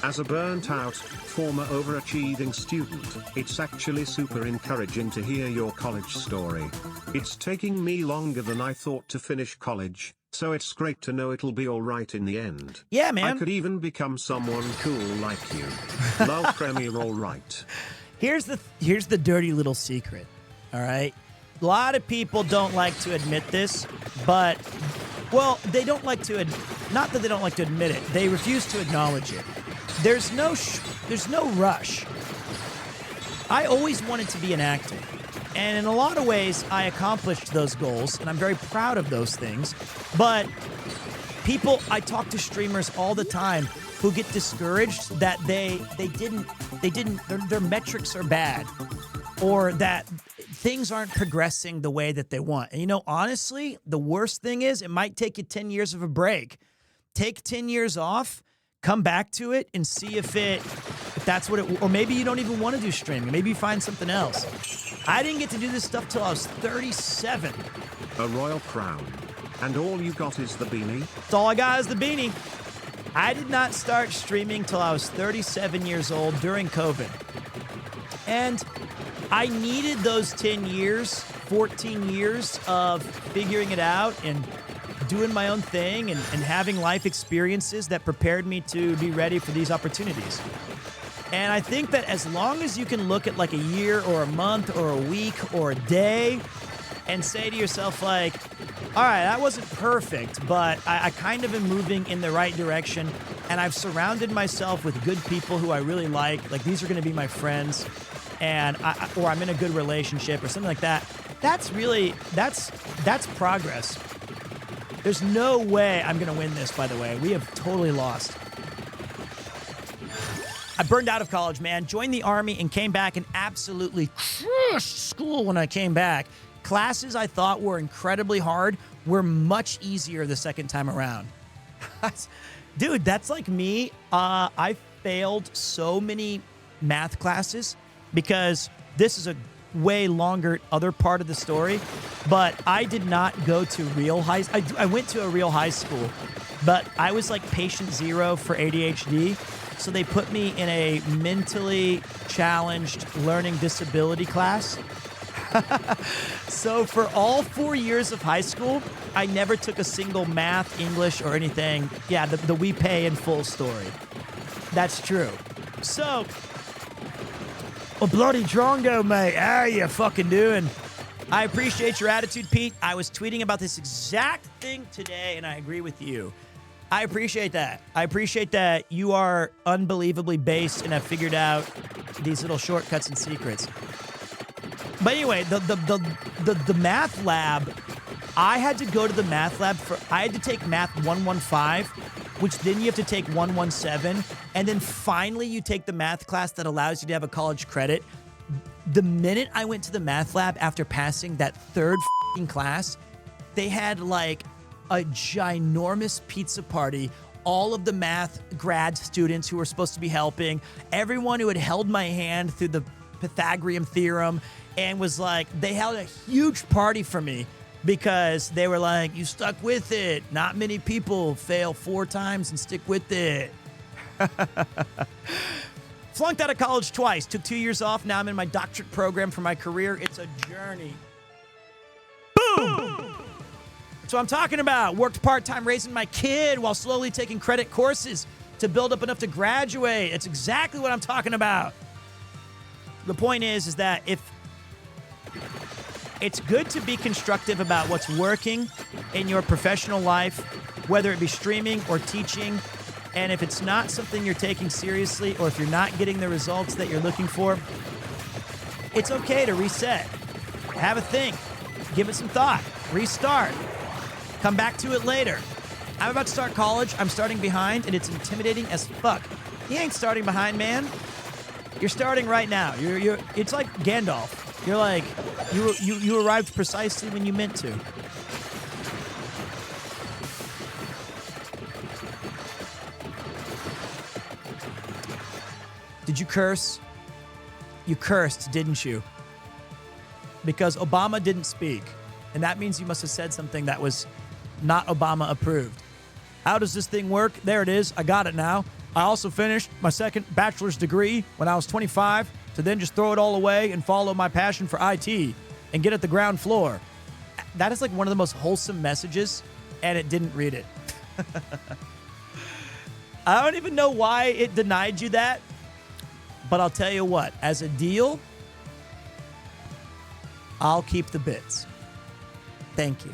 As a burnt-out, former overachieving student, it's actually super encouraging to hear your college story. It's taking me longer than I thought to finish college, so it's great to know it'll be alright in the end. Yeah, man. I could even become someone cool like you. Love Premier alright. Here's the dirty little secret, all right? A lot of people don't like to admit this, but, well, they don't like to, not that they don't like to admit it, they refuse to acknowledge it. There's no rush. I always wanted to be an actor. And in a lot of ways, I accomplished those goals, and I'm very proud of those things. But I talk to streamers all the time who get discouraged that their metrics are bad, or that things aren't progressing the way that they want. And honestly, the worst thing is it might take you 10 years of a break. Take 10 years off, come back to it, and see if that's what it, or maybe you don't even want to do streaming. Maybe you find something else. I didn't get to do this stuff till I was 37. A royal crown. And all you got is the beanie? That's all I got is the beanie. I did not start streaming till I was 37 years old during COVID. And I needed those 10 years, 14 years of figuring it out and doing my own thing and having life experiences that prepared me to be ready for these opportunities. And I think that as long as you can look at like a year or a month or a week or a day and say to yourself like, all right, that wasn't perfect, but I kind of am moving in the right direction, and I've surrounded myself with good people who I really like these are going to be my friends, and or I'm in a good relationship or something like that. That's progress. There's no way I'm going to win this, by the way. We have totally lost. I burned out of college, man. Joined the Army and came back and absolutely crushed school when I came back. Classes I thought were incredibly hard were much easier the second time around. Dude, that's like me. I failed so many math classes because this is a way longer other part of the story, but I did not go to real high. I went to a real high school, but I was like patient zero for ADHD. So they put me in a mentally challenged learning disability class. So for all 4 years of high school, I never took a single math, English, or anything. Yeah, the we pay in full story. That's true. So, bloody drongo, mate. How you fucking doing? I appreciate your attitude, Pete. I was tweeting about this exact thing today, and I agree with you. I appreciate that. I appreciate that you are unbelievably based and have figured out these little shortcuts and secrets. But anyway, the math lab, I had to go to the math lab I had to take math 115, which then you have to take 117, and then finally you take the math class that allows you to have a college credit. The minute I went to the math lab after passing that third class, they had like a ginormous pizza party. All of the math grad students who were supposed to be helping, everyone who had held my hand through the Pythagorean theorem, and was like, they held a huge party for me because they were like, you stuck with it. Not many people fail 4 times and stick with it. Flunked out of college twice, took 2 years off. Now I'm in my doctorate program for my career. It's a journey. Boom! That's what I'm talking about. Worked part-time raising my kid while slowly taking credit courses to build up enough to graduate. It's exactly what I'm talking about. The point is that if it's good to be constructive about what's working in your professional life, whether it be streaming or teaching, and if it's not something you're taking seriously, or if you're not getting the results that you're looking for, it's okay to reset. Have a think. Give it some thought. Restart. Come back to it later. I'm about to start college. I'm starting behind, and it's intimidating as fuck. You ain't starting behind, man. You're starting right now. It's like Gandalf. You're like, you arrived precisely when you meant to. Did you curse? You cursed, didn't you? Because Obama didn't speak. And that means you must have said something that was not Obama approved. How does this thing work? There it is. I got it now. I also finished my second bachelor's degree when I was 25 to then just throw it all away and follow my passion for IT and get at the ground floor. That is like one of the most wholesome messages, and it didn't read it. I don't even know why it denied you that, but I'll tell you what, as a deal, I'll keep the bits. Thank you.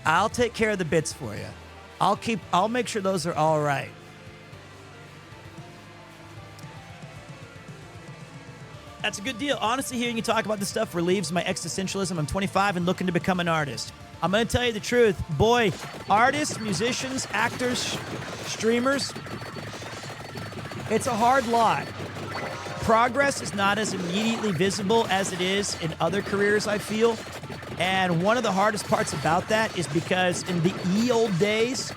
I'll take care of the bits for you. I'll make sure those are all right. That's a good deal. Honestly, hearing you talk about this stuff relieves my existentialism. I'm 25 and looking to become an artist. I'm going to tell you the truth. Boy, artists, musicians, actors, streamers, it's a hard lot. Progress is not as immediately visible as it is in other careers, I feel. And one of the hardest parts about that is because in the old days,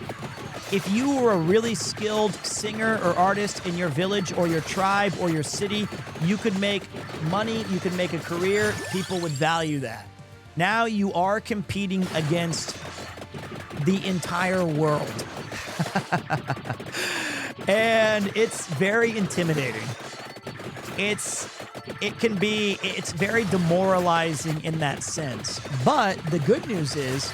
if you were a really skilled singer or artist in your village or your tribe or your city, you could make money, you could make a career, people would value that. Now you are competing against the entire world. And it's very intimidating. It's very demoralizing in that sense. But the good news is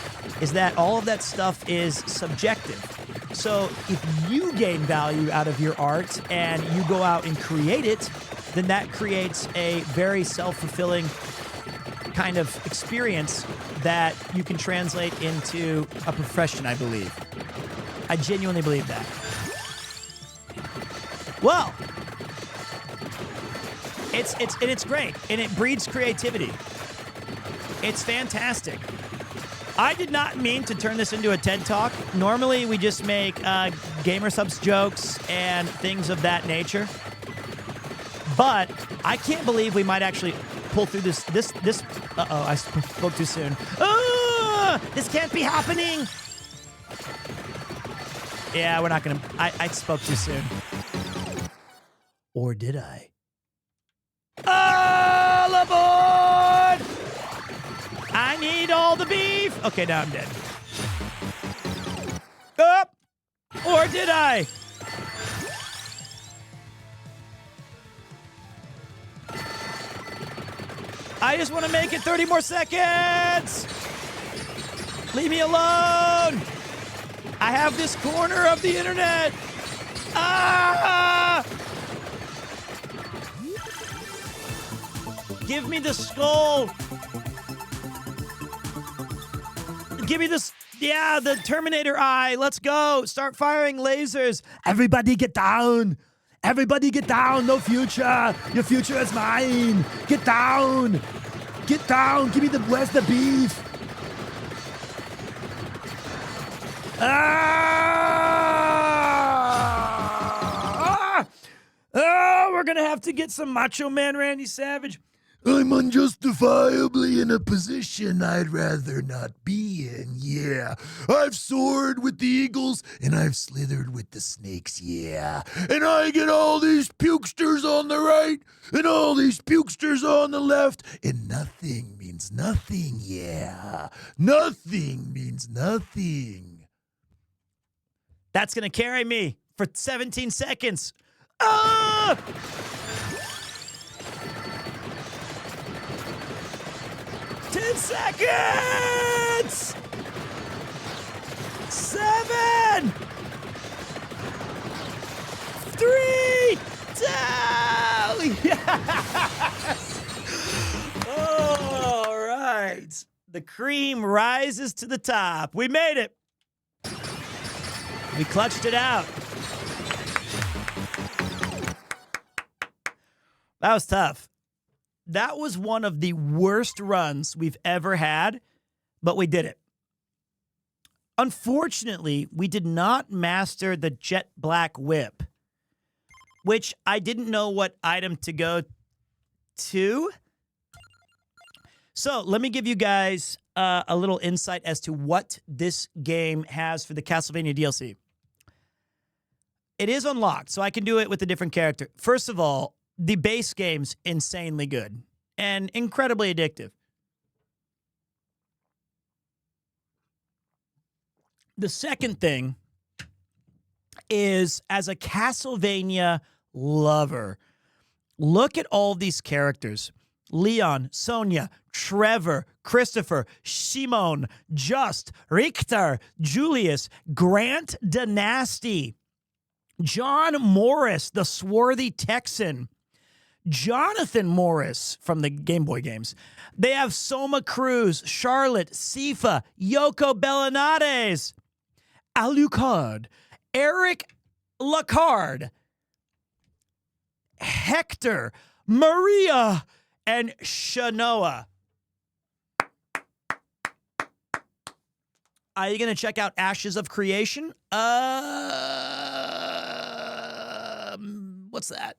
that all of that stuff is subjective. So if you gain value out of your art and you go out and create it, then that creates a very self-fulfilling kind of experience that you can translate into a profession, I believe. I genuinely believe that. Well, it's great, and it breeds creativity. It's fantastic. I did not mean to turn this into a TED Talk. Normally, we just make gamer subs jokes and things of that nature. But I can't believe we might actually pull through this. Uh-oh, I spoke too soon. This can't be happening. Yeah, we're not going to. I spoke too soon. Or did I? All aboard! I need all the beef. Okay, now I'm dead. Up! Or did I? I just want to make it 30 more seconds. Leave me alone. I have this corner of the internet. Ah! Give me the skull. Give me this. Yeah, the Terminator eye. Let's go. Start firing lasers. Everybody get down. Everybody get down. No future. Your future is mine. Get down. Get down. Give me the, where's the beef? Oh, we're going to have to get some Macho Man Randy Savage. I'm unjustifiably in a position I'd rather not be in, yeah. I've soared with the eagles, and I've slithered with the snakes, yeah. And I get all these pukesters on the right, and all these pukesters on the left, and nothing means nothing, yeah. Nothing means nothing. That's going to carry me for 17 seconds. Ah! 10 seconds! 7! 3! 2! Yes! All right. The cream rises to the top. We made it. We clutched it out. That was tough. That was one of the worst runs we've ever had, but we did it. Unfortunately, we did not master the jet black whip, which I didn't know what item to go to. So let me give you guys a little insight as to what this game has for the Castlevania DLC. It is unlocked, so I can do it with a different character. First of all, the base game's insanely good and incredibly addictive. The second thing is, as a Castlevania lover, look at all these characters. Leon, Sonia, Trevor, Christopher, Shimon, Just, Richter, Julius, Grant Dynasty. John Morris, the swarthy Texan. Jonathan Morris from the Game Boy games. They have Soma Cruz, Charlotte, Sifa, Yoko Bellanades, Alucard, Eric Lacard, Hector, Maria, and Shanoa. Are you going to check out Ashes of Creation? What's that?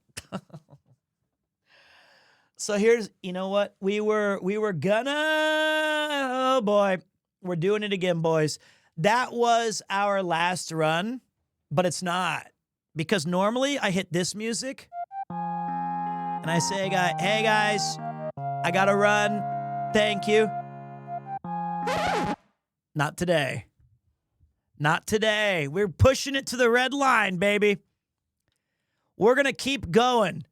So here's, you know what? We were gonna, oh boy, we're doing it again, boys. That was our last run, but it's not. Because normally I hit this music and I say, hey guys, I gotta run. Thank you. Not today. Not today. We're pushing it to the red line, baby. We're gonna keep going.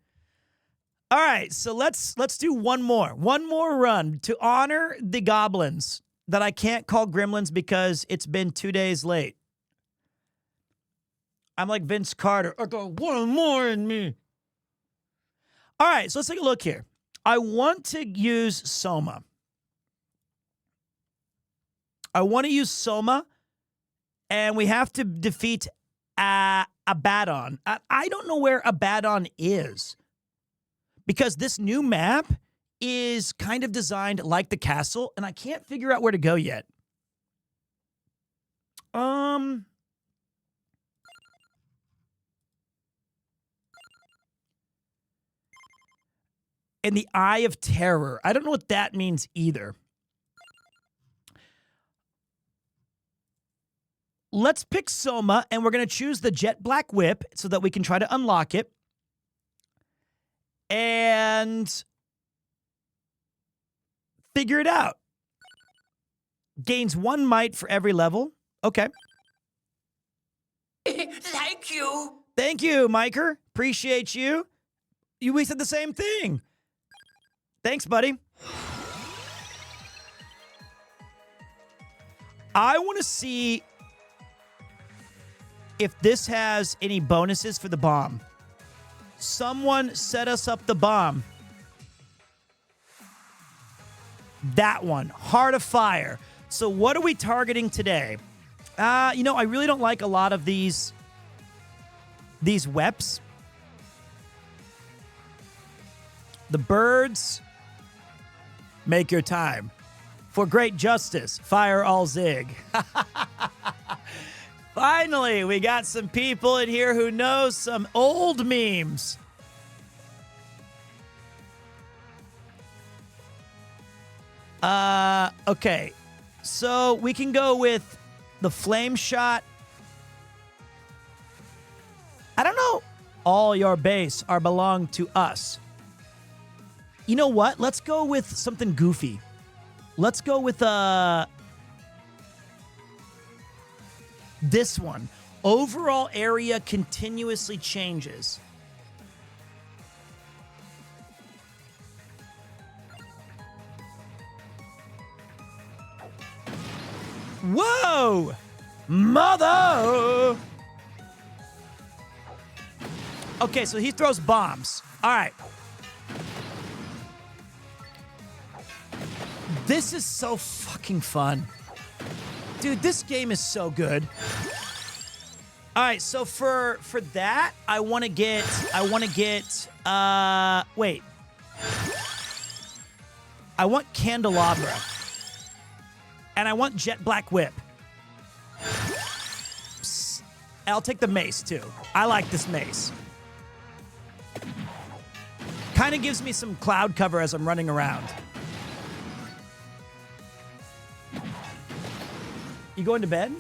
All right, so let's do one more run to honor the goblins that I can't call gremlins because it's been 2 days late. I'm like Vince Carter. I got one more in me. All right, so let's take a look here. I want to use Soma. I want to use Soma, and we have to defeat Abaddon. I don't know where Abaddon is. Because this new map is kind of designed like the castle, and I can't figure out where to go yet. In the Eye of Terror. I don't know what that means either. Let's pick Soma, and we're going to choose the Jet Black Whip so that we can try to unlock it. And figure it out. Gains 1 might for every level. Okay. Thank you. Thank you, Miker. Appreciate you. We said the same thing. Thanks, buddy. I want to see if this has any bonuses for the bomb. Someone set us up the bomb. That one. Heart of Fire. So what are we targeting today? You know, I really don't like a lot of these weps. The birds. Make your time. For great justice, fire all zig. Finally, we got some people in here who know some old memes. Okay. So we can go with the flame shot. I don't know. All your base are belong to us. You know what? Let's go with something goofy. Let's go with this one. Overall area continuously changes. Whoa! Mother! Okay, so he throws bombs. All right. This is so fucking fun. Dude, this game is so good. All right, so for that, I want to get wait. I want Candelabra. And I want Jet Black Whip. Psst. I'll take the mace too. I like this mace. Kind of gives me some cloud cover as I'm running around. You going to bed?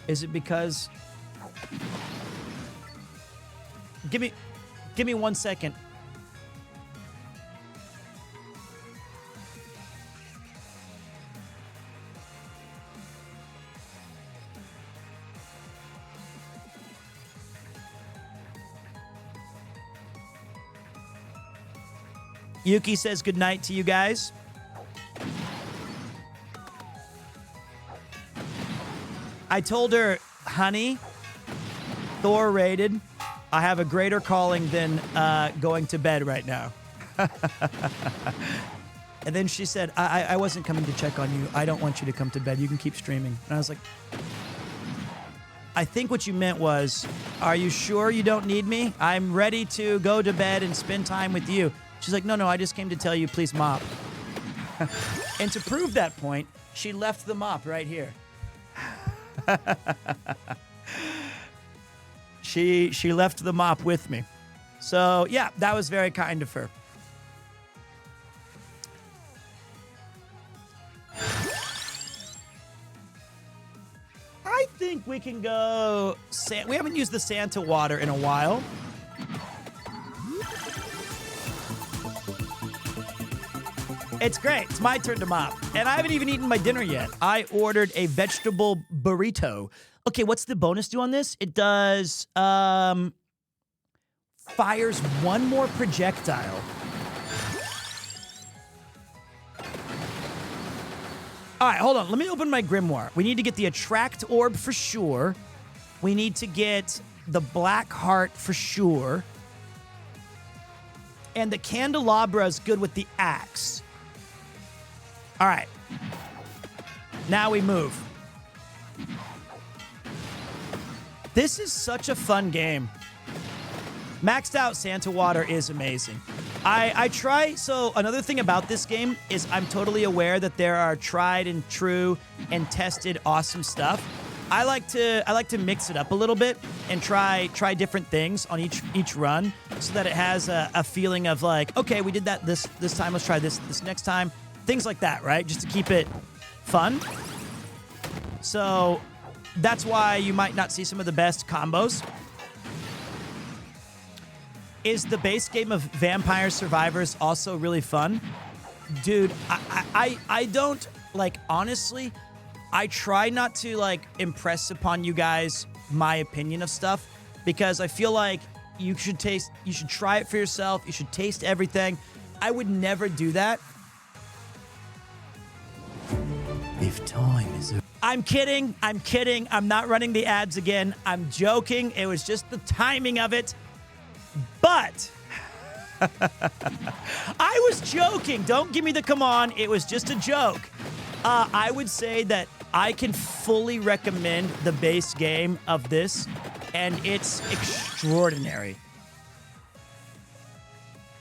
Is it because... Give me 1 second. Yuki says good night to you guys. I told her, honey, Thor rated. I have a greater calling than going to bed right now. And then she said, I wasn't coming to check on you. I don't want you to come to bed. You can keep streaming. And I was like, I think what you meant was, are you sure you don't need me? I'm ready to go to bed and spend time with you. She's like, no, I just came to tell you, please mop. And to prove that point, she left the mop right here. She left the mop with me. So, yeah, that was very kind of her. I think we can go... We haven't used the Santa water in a while. It's great. It's my turn to mop. And I haven't even eaten my dinner yet. I ordered a vegetable burrito. Okay, what's the bonus do on this? It does... fires one more projectile. All right, hold on. Let me open my grimoire. We need to get the attract orb for sure. We need to get the black heart for sure. And the candelabra is good with the axe. All right. Now we move. This is such a fun game. Maxed out Santa water is amazing. I try, so another thing about this game is I'm totally aware that there are tried and true and tested awesome stuff. I like to mix it up a little bit and try different things on each run so that it has a feeling of like, okay, we did that this time, let's try this next time. Things like that, right? Just to keep it fun. So that's why you might not see some of the best combos. Is the base game of Vampire Survivors also really fun? Dude, I don't, like, honestly, I try not to, like, impress upon you guys my opinion of stuff because I feel like you should try it for yourself. You should taste everything. I would never do that. If time is... I'm kidding. I'm not running the ads again. I'm joking. It was just the timing of it. But I was joking. Don't give me the come on. It was just a joke. I would say that I can fully recommend the base game of this, and it's extraordinary.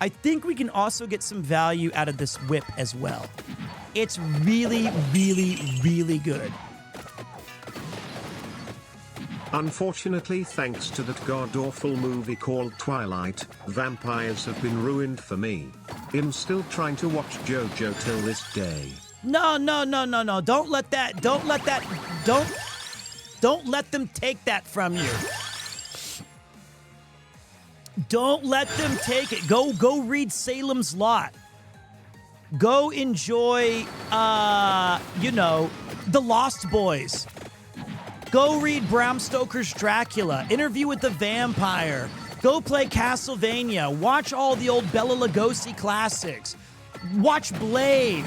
I think we can also get some value out of this whip as well. It's really, really, really good. Unfortunately, thanks to that god-awful movie called Twilight, vampires have been ruined for me. I'm still trying to watch JoJo till this day. No. Don't let them take that from you. Don't let them take it. Go read Salem's Lot. Go enjoy, The Lost Boys. Go read Bram Stoker's Dracula. Interview with the Vampire. Go play Castlevania. Watch all the old Bela Lugosi classics. Watch Blade.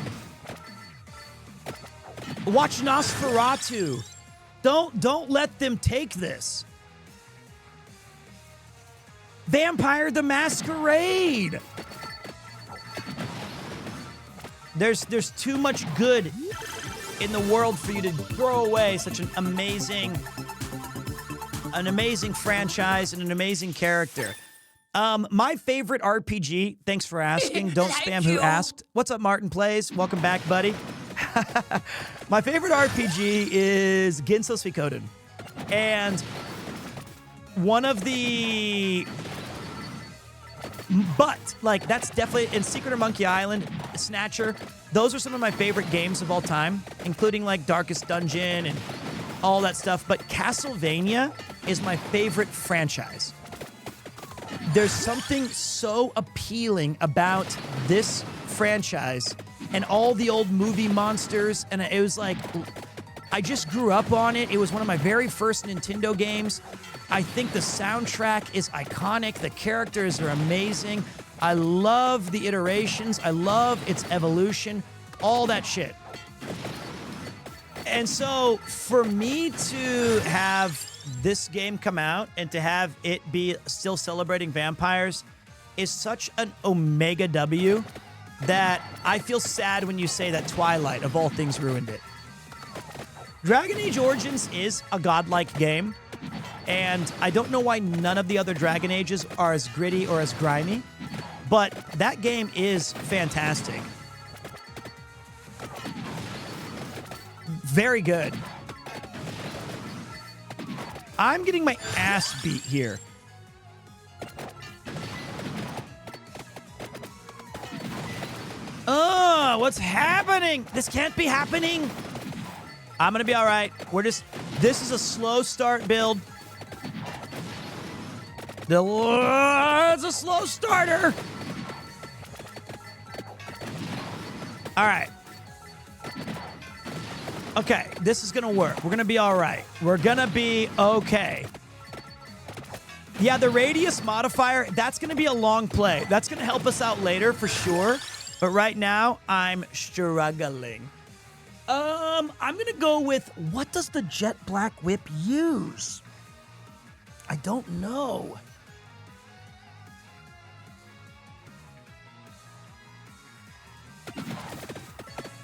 Watch Nosferatu. Don't let them take this. Vampire the Masquerade. There's too much good in the world for you to throw away such an amazing franchise and an amazing character. My favorite RPG, thanks for asking. Don't spam who asked. What's up, Martin Plays? Welcome back, buddy. My favorite RPG is Gensou Suikoden. And one of the... But, like, that's definitely... In Secret of Monkey Island, Snatcher, those are some of my favorite games of all time, including, like, Darkest Dungeon and all that stuff. But Castlevania is my favorite franchise. There's something so appealing about this franchise and all the old movie monsters. And it was like... I just grew up on it. It was one of my very first Nintendo games. I think the soundtrack is iconic. The characters are amazing. I love the iterations. I love its evolution. All that shit. And so for me to have this game come out and to have it be still celebrating vampires is such an Omega W that I feel sad when you say that Twilight, of all things, ruined it. Dragon Age Origins is a godlike game, and I don't know why none of the other Dragon Ages are as gritty or as grimy, but that game is fantastic. Very good. I'm getting my ass beat here. Oh, what's happening? This can't be happening. I'm going to be all right. This is a slow start build. It's a slow starter. All right. Okay, this is going to work. We're going to be all right. We're going to be okay. Yeah, the radius modifier, that's going to be a long play. That's going to help us out later for sure. But right now, I'm struggling. I'm going to go with, what does the Jet Black Whip use? I don't know.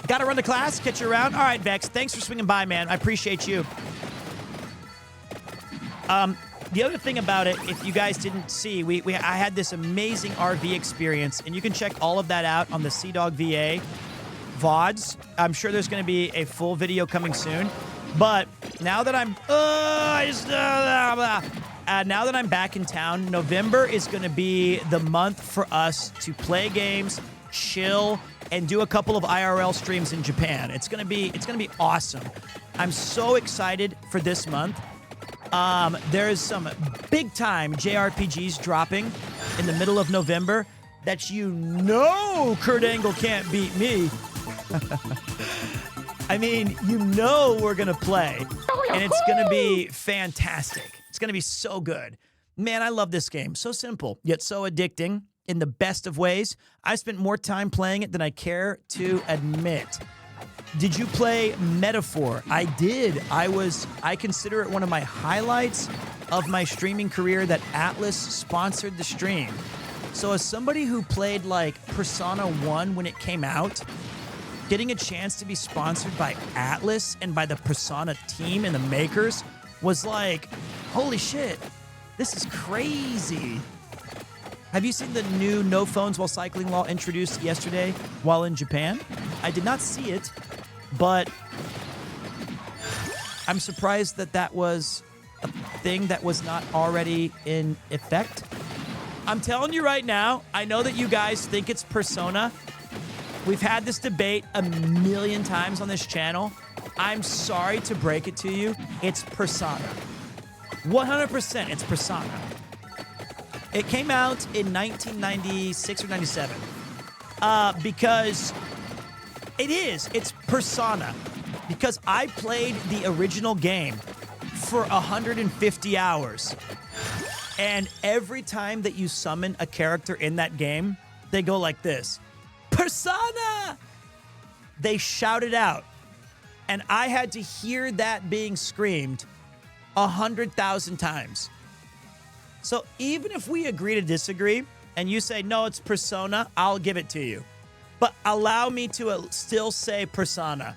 Got to run to class, catch you around. All right, Vex, thanks for swinging by, man. I appreciate you. The other thing about it, if you guys didn't see, I had this amazing RV experience, and you can check all of that out on the Sea Dog VA VODs. I'm sure there's going to be a full video coming soon. But now that now that I'm back in town, November is going to be the month for us to play games, chill, and do a couple of IRL streams in Japan. It's gonna be awesome. I'm so excited for this month. There's some big time JRPGs dropping in the middle of November that Kurt Angle can't beat me. I mean, we're gonna play, and it's gonna be fantastic. It's gonna be so good. Man, I love this game. So simple, yet so addicting. In the best of ways. I spent more time playing it than I care to admit. Did you play Metaphor? I did. I consider it one of my highlights of my streaming career that Atlas sponsored the stream. So as somebody who played like Persona 1 when it came out, getting a chance to be sponsored by Atlas and by the Persona team and the makers was like, holy shit, this is crazy. Have you seen the new no phones while cycling law introduced yesterday while in Japan? I did not see it, but I'm surprised that was a thing that was not already in effect. I'm telling you right now, I know that you guys think it's Persona. We've had this debate a million times on this channel. I'm sorry to break it to you. It's Persona. 100% it's Persona. It came out in 1996 or 97 because it's Persona. Because I played the original game for 150 hours. And every time that you summon a character in that game, they go like this. Persona! They shout it out. And I had to hear that being screamed 100,000 times. So even if we agree to disagree and you say, no, it's Persona, I'll give it to you. But allow me to still say Persona.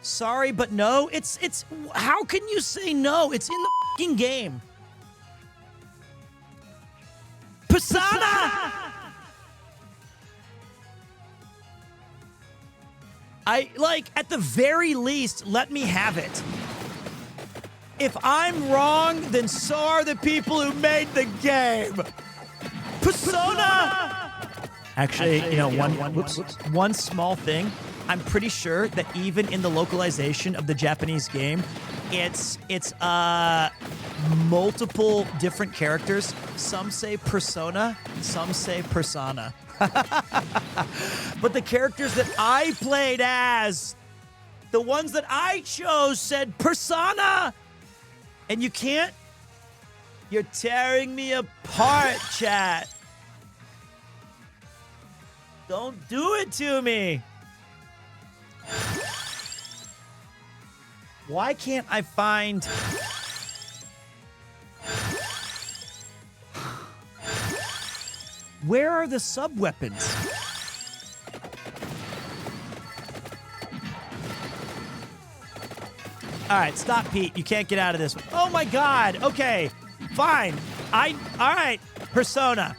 Sorry, but no, it's how can you say no? It's in the fucking game. Persona! At the very least, let me have it. If I'm wrong, then so are the people who made the game. Persona! Actually, one small thing. I'm pretty sure that even in the localization of the Japanese game, it's multiple different characters. Some say Persona, some say Persona. But the characters that I played as, the ones that I chose, said Persona. And you can't? You're tearing me apart, chat. Don't do it to me. Why can't I find... Where are the sub-weapons? All right, stop, Pete. You can't get out of this one. Oh, my God. Okay, fine. All right, Persona.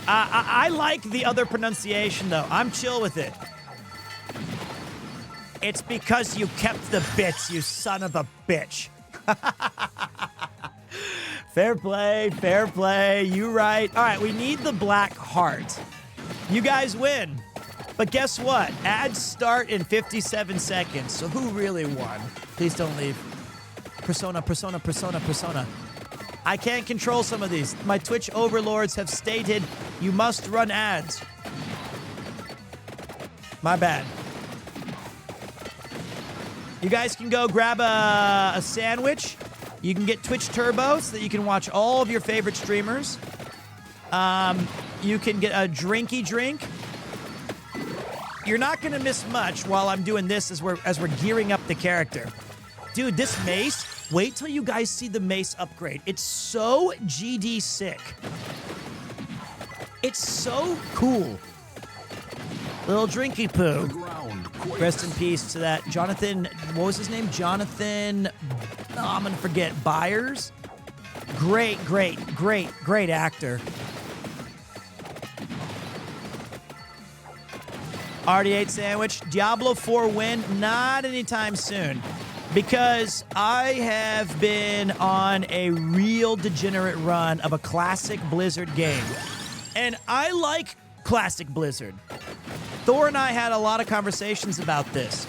I like the other pronunciation, though. I'm chill with it. It's because you kept the bits, you son of a bitch. Fair play, fair play. You right. All right, we need the black heart. You guys win. But guess what? Ads start in 57 seconds. So who really won? Please don't leave. Persona, Persona, Persona, Persona. I can't control some of these. My Twitch overlords have stated you must run ads. My bad. You guys can go grab a sandwich. You can get Twitch Turbo so that you can watch all of your favorite streamers. You can get a drinky drink. You're not going to miss much while I'm doing this as we're gearing up the character. Dude, this mace, wait till you guys see the mace upgrade. It's so GD sick. It's so cool. Little drinky poo. Rest in peace to that Jonathan, what was his name? Jonathan, I'm going to forget, Byers? Great actor. Already ate sandwich. Diablo 4 win? Not anytime soon. Because I have been on a real degenerate run of a classic Blizzard game. And I like classic Blizzard. Thor and I had a lot of conversations about this.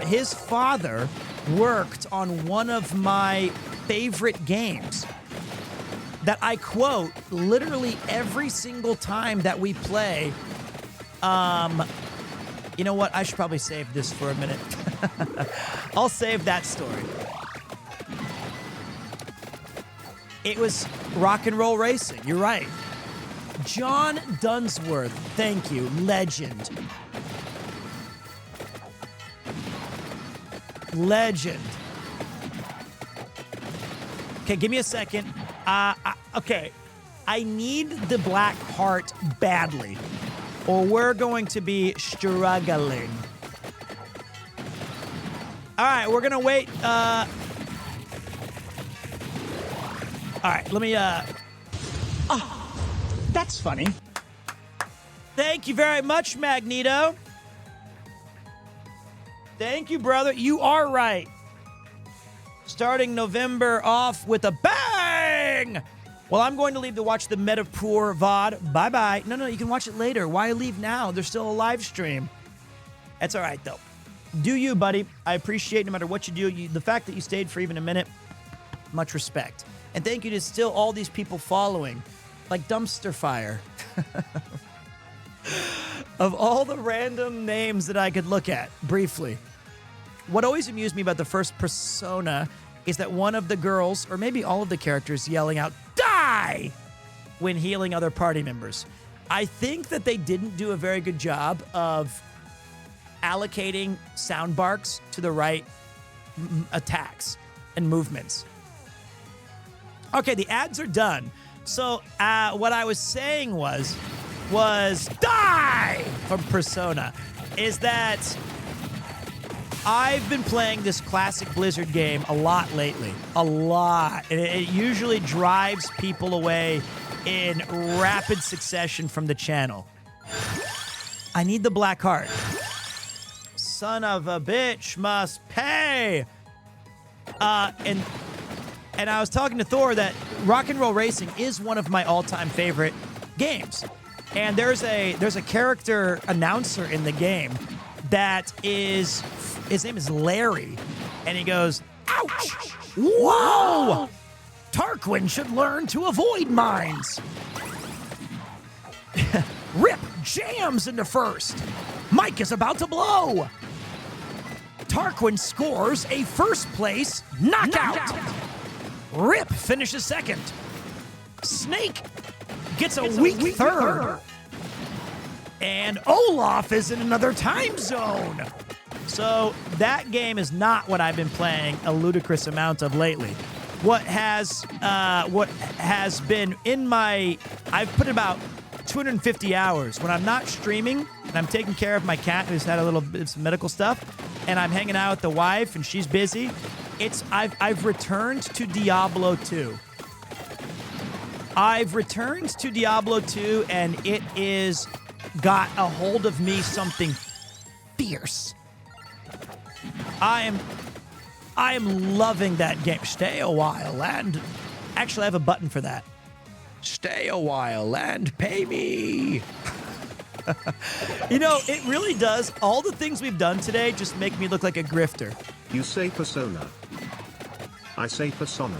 His father worked on one of my favorite games that I quote literally every single time that we play. You know what? I should probably save this for a minute. I'll save that story. It was Rock and Roll Racing. You're right. John Dunsworth. Thank you. Legend. Legend. Okay, give me a second. Okay. I need the black heart badly, or we're going to be struggling. All right, we're going to wait. All right, let me... Oh, that's funny. Thank you very much, Magneto. Thank you, brother. You are right. Starting November off with a bang! Well, I'm going to leave to watch the Metapoor VOD. Bye-bye. No, you can watch it later. Why leave now? There's still a live stream. That's all right, though. Do you, buddy. I appreciate no matter what you do. The fact that you stayed for even a minute, much respect. And thank you to still all these people following, like Dumpster Fire. Of all the random names that I could look at, briefly. What always amused me about the first Persona is that one of the girls, or maybe all of the characters, yelling out, "Die!" when healing other party members. I think that they didn't do a very good job of allocating sound barks to the right attacks and movements. Okay, the ads are done. So what I was saying was die from Persona is that I've been playing this classic Blizzard game a lot lately. A lot. And it usually drives people away in rapid succession from the channel. I need the black heart. Son of a bitch must pay. And I was talking to Thor that Rock and Roll Racing is one of my all-time favorite games. And there's a character announcer in the game that is, his name is Larry, and he goes, "Ouch! Whoa! Tarquin should learn to avoid mines." Rip jams into first. Mike is about to blow. Tarquin scores a first place knockout. Rip finishes second. Snake gets a weak third. And Olaf is in another time zone. So that game is not what I've been playing a ludicrous amount of lately. What has been in my, I've put about 250 hours when I'm not streaming and I'm taking care of my cat who's had a little bit of some medical stuff, and I'm hanging out with the wife and she's busy. I've returned to Diablo 2. I've returned to Diablo 2, and it is got a hold of me something fierce. I am loving that game. Stay a while and actually I have a button for that. Stay a while and pay me. You know, it really does. All the things we've done today just make me look like a grifter. You say persona. I say persona.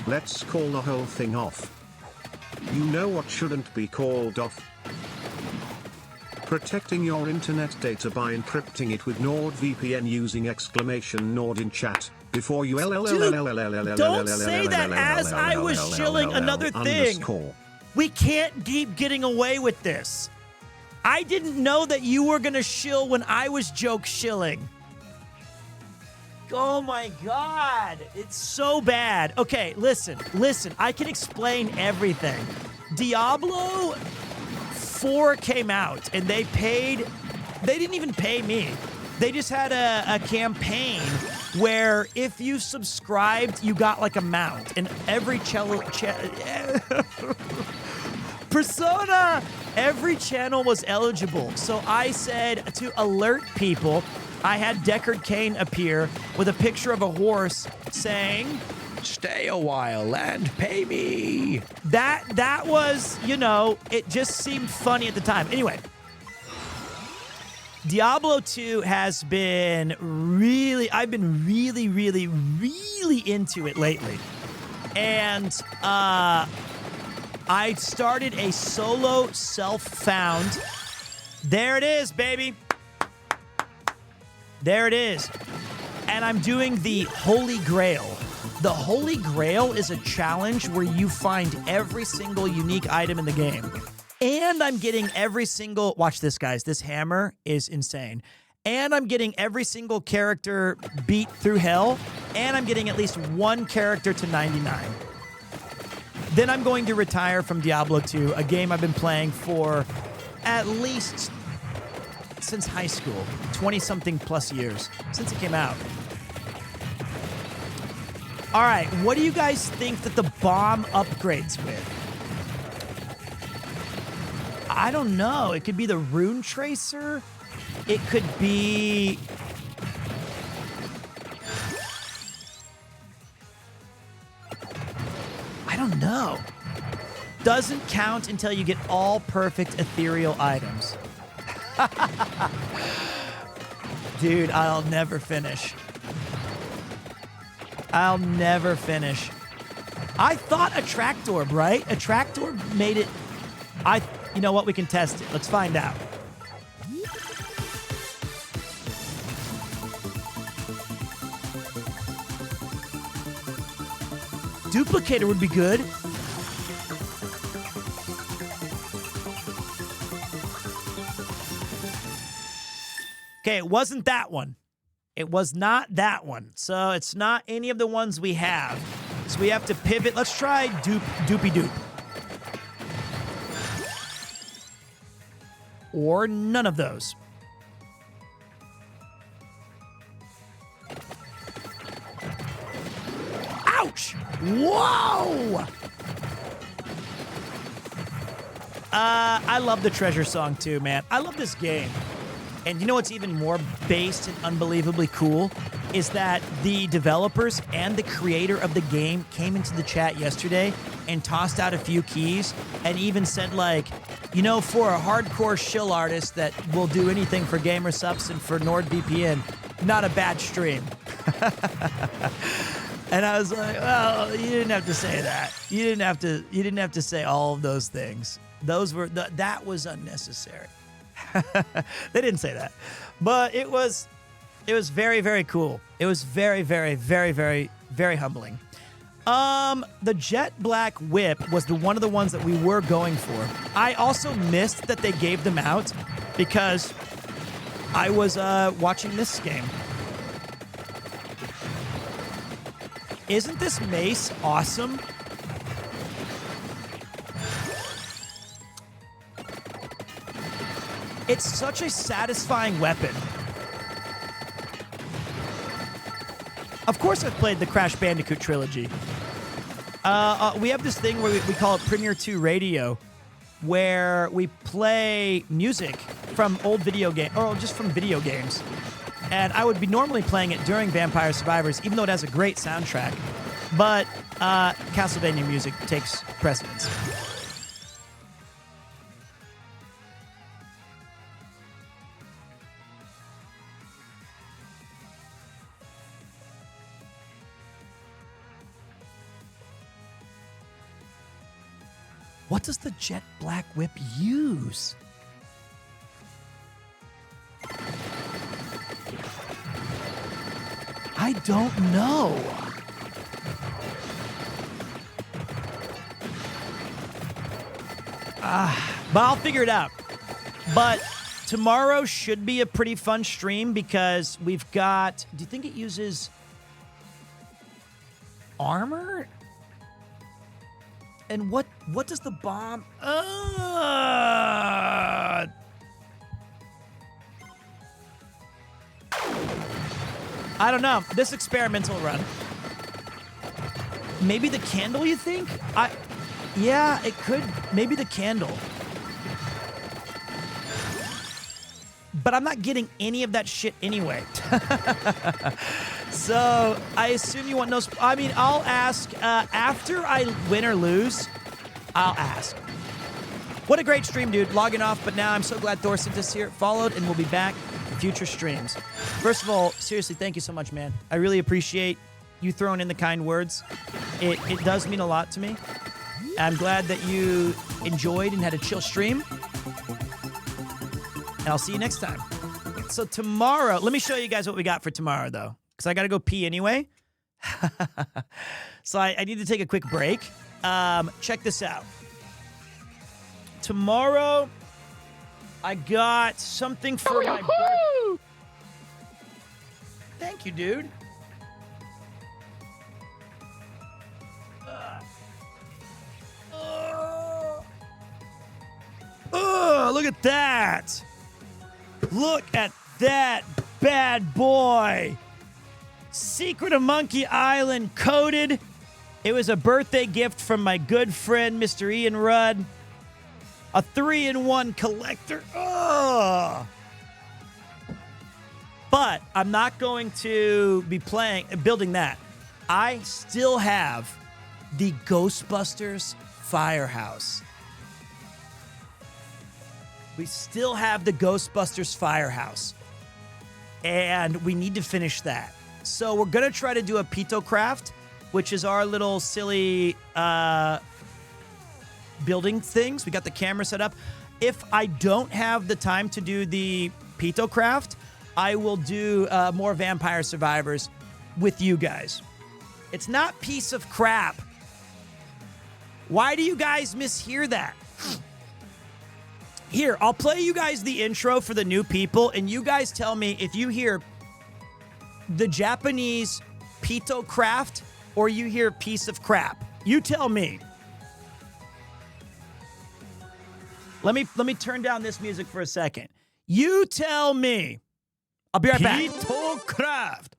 Let's call the whole thing off. You know what shouldn't be called off? Protecting your internet data by encrypting it with NordVPN using exclamation Nord in chat before you Don't say that as I was shilling another thing. We can't keep getting away with this. I didn't know that you were gonna shill when I was joke shilling. Oh my God, it's so bad. Okay, listen, I can explain everything. Diablo 4 came out and they didn't even pay me. They just had a campaign where if you subscribed, you got like a mount, and every Persona, every channel was eligible. So I said to alert people, I had Deckard Cain appear with a picture of a horse saying, "Stay a while and pay me." That was, you know, it just seemed funny at the time. Anyway, Diablo 2 has been I've been really into it lately. And I started a solo self-found. There it is, baby. There it is. And I'm doing the Holy Grail. The Holy Grail is a challenge where you find every single unique item in the game. And I'm getting every single... Watch this, guys. This hammer is insane. And I'm getting every single character beat through hell. And I'm getting at least one character to 99. Then I'm going to retire from Diablo 2, a game I've been playing for at least since high school. 20-something plus years since it came out. All right, what do you guys think that the bomb upgrades with? I don't know. It could be the Rune Tracer. It could be... I don't know. Doesn't count until you get all perfect ethereal items. Dude, I'll never finish. I'll never finish. I thought a Tractorb, right? A Tractorb made it... You know what? We can test it. Let's find out. Duplicator would be good. Okay, it wasn't that one. It was not that one. So it's not any of the ones we have. So we have to pivot. Let's try Doopy Doop. Or none of those. Ouch! Whoa! I love the Treasure Song too, man. I love this game. And you know what's even more based and unbelievably cool? Is that the developers and the creator of the game came into the chat yesterday and tossed out a few keys and even said, like, you know, for a hardcore shill artist that will do anything for gamer subs and for NordVPN, not a bad stream. And I was like, well, you didn't have to say that. You didn't have to say all of those things. That was unnecessary. They didn't say that. But it was very, very cool. It was very, very, very, very, very humbling. The Jet Black Whip was one of the ones that we were going for. I also missed that they gave them out because I was watching this game. Isn't this mace awesome? It's such a satisfying weapon. Of course I've played the Crash Bandicoot trilogy. We have this thing where we call it PremierTwo Radio, where we play music from old video games, or just from video games. And I would be normally playing it during Vampire Survivors, even though it has a great soundtrack. But Castlevania music takes precedence. What does the Jet Black Whip use? I don't know. But I'll figure it out. But tomorrow should be a pretty fun stream because we've got... Do you think it uses armor? And what does the bomb... I don't know. This experimental run. Maybe the candle, you think? Yeah, it could. Maybe the candle. But I'm not getting any of that shit anyway. So, I assume you want no... I mean, I'll ask. After I win or lose, I'll ask. What a great stream, dude. Logging off, but now I'm so glad Thorson is here. Followed, and we'll be back for future streams. First of all, seriously, thank you so much, man. I really appreciate you throwing in the kind words. It does mean a lot to me. I'm glad that you enjoyed and had a chill stream. And I'll see you next time. So tomorrow, let me show you guys what we got for tomorrow, though. Because I got to go pee anyway. So I need to take a quick break. Check this out. Tomorrow, I got something for my birthday. Thank you, dude. Look at that. Look at that bad boy. Secret of Monkey Island coated. It was a birthday gift from my good friend, Mr. Ian Rudd. A 3-in-1 collector. But I'm not going to be building that. I still have the Ghostbusters Firehouse. We still have the Ghostbusters Firehouse. And we need to finish that. So we're going to try to do a Pito Craft, which is our little silly building things. We got the camera set up. If I don't have the time to do the Pito Craft, I will do more Vampire Survivors with you guys. It's not piece of crap. Why do you guys mishear that? Here, I'll play you guys the intro for the new people, and you guys tell me if you hear the Japanese Pito Craft or you hear piece of crap. You tell me. Let me turn down this music for a second. You tell me. I'll be right back. Pito Craft.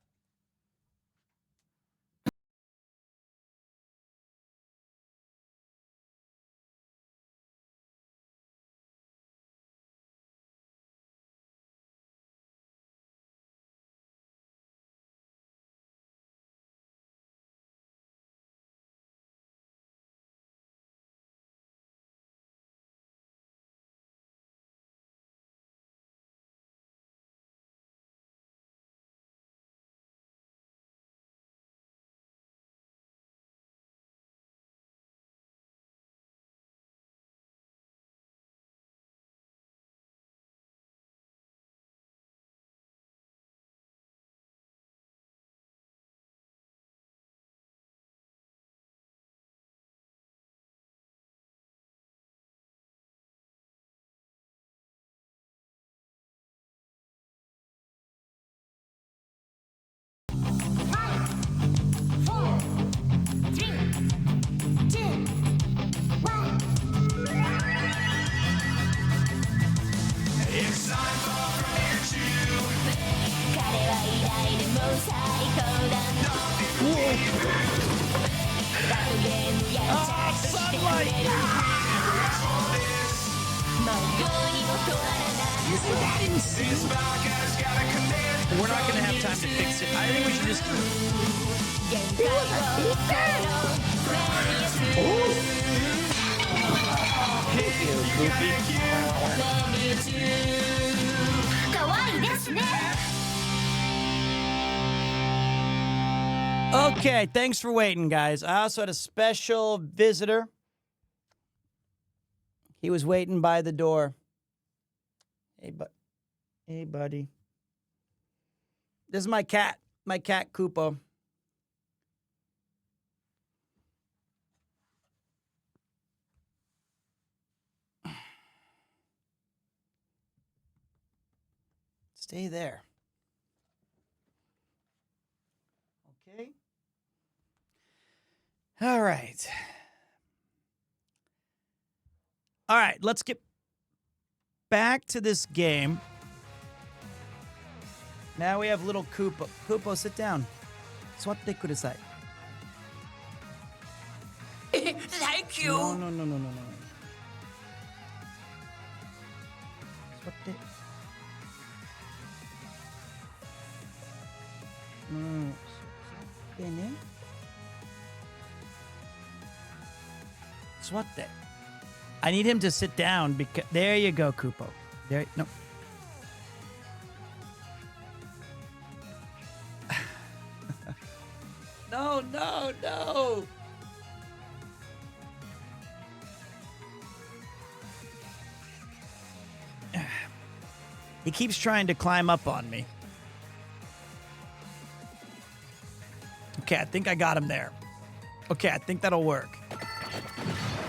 Sunlight! Isn't that insane? We're not going to have time to fix it. I think we should just... Okay, thanks for waiting, guys. I also had a special visitor. He was waiting by the door. Hey, buddy. This is my cat Koopo. Stay there. Okay. All right. All right, let's get back to this game. Now we have little Koopo. Koopo, sit down. Swatte kudasai. Thank you. No. Swatte. No. Swatte. I need him to sit down because there you go, Koopo. There, no. No. He keeps trying to climb up on me. Okay, I think I got him there. Okay, I think that'll work.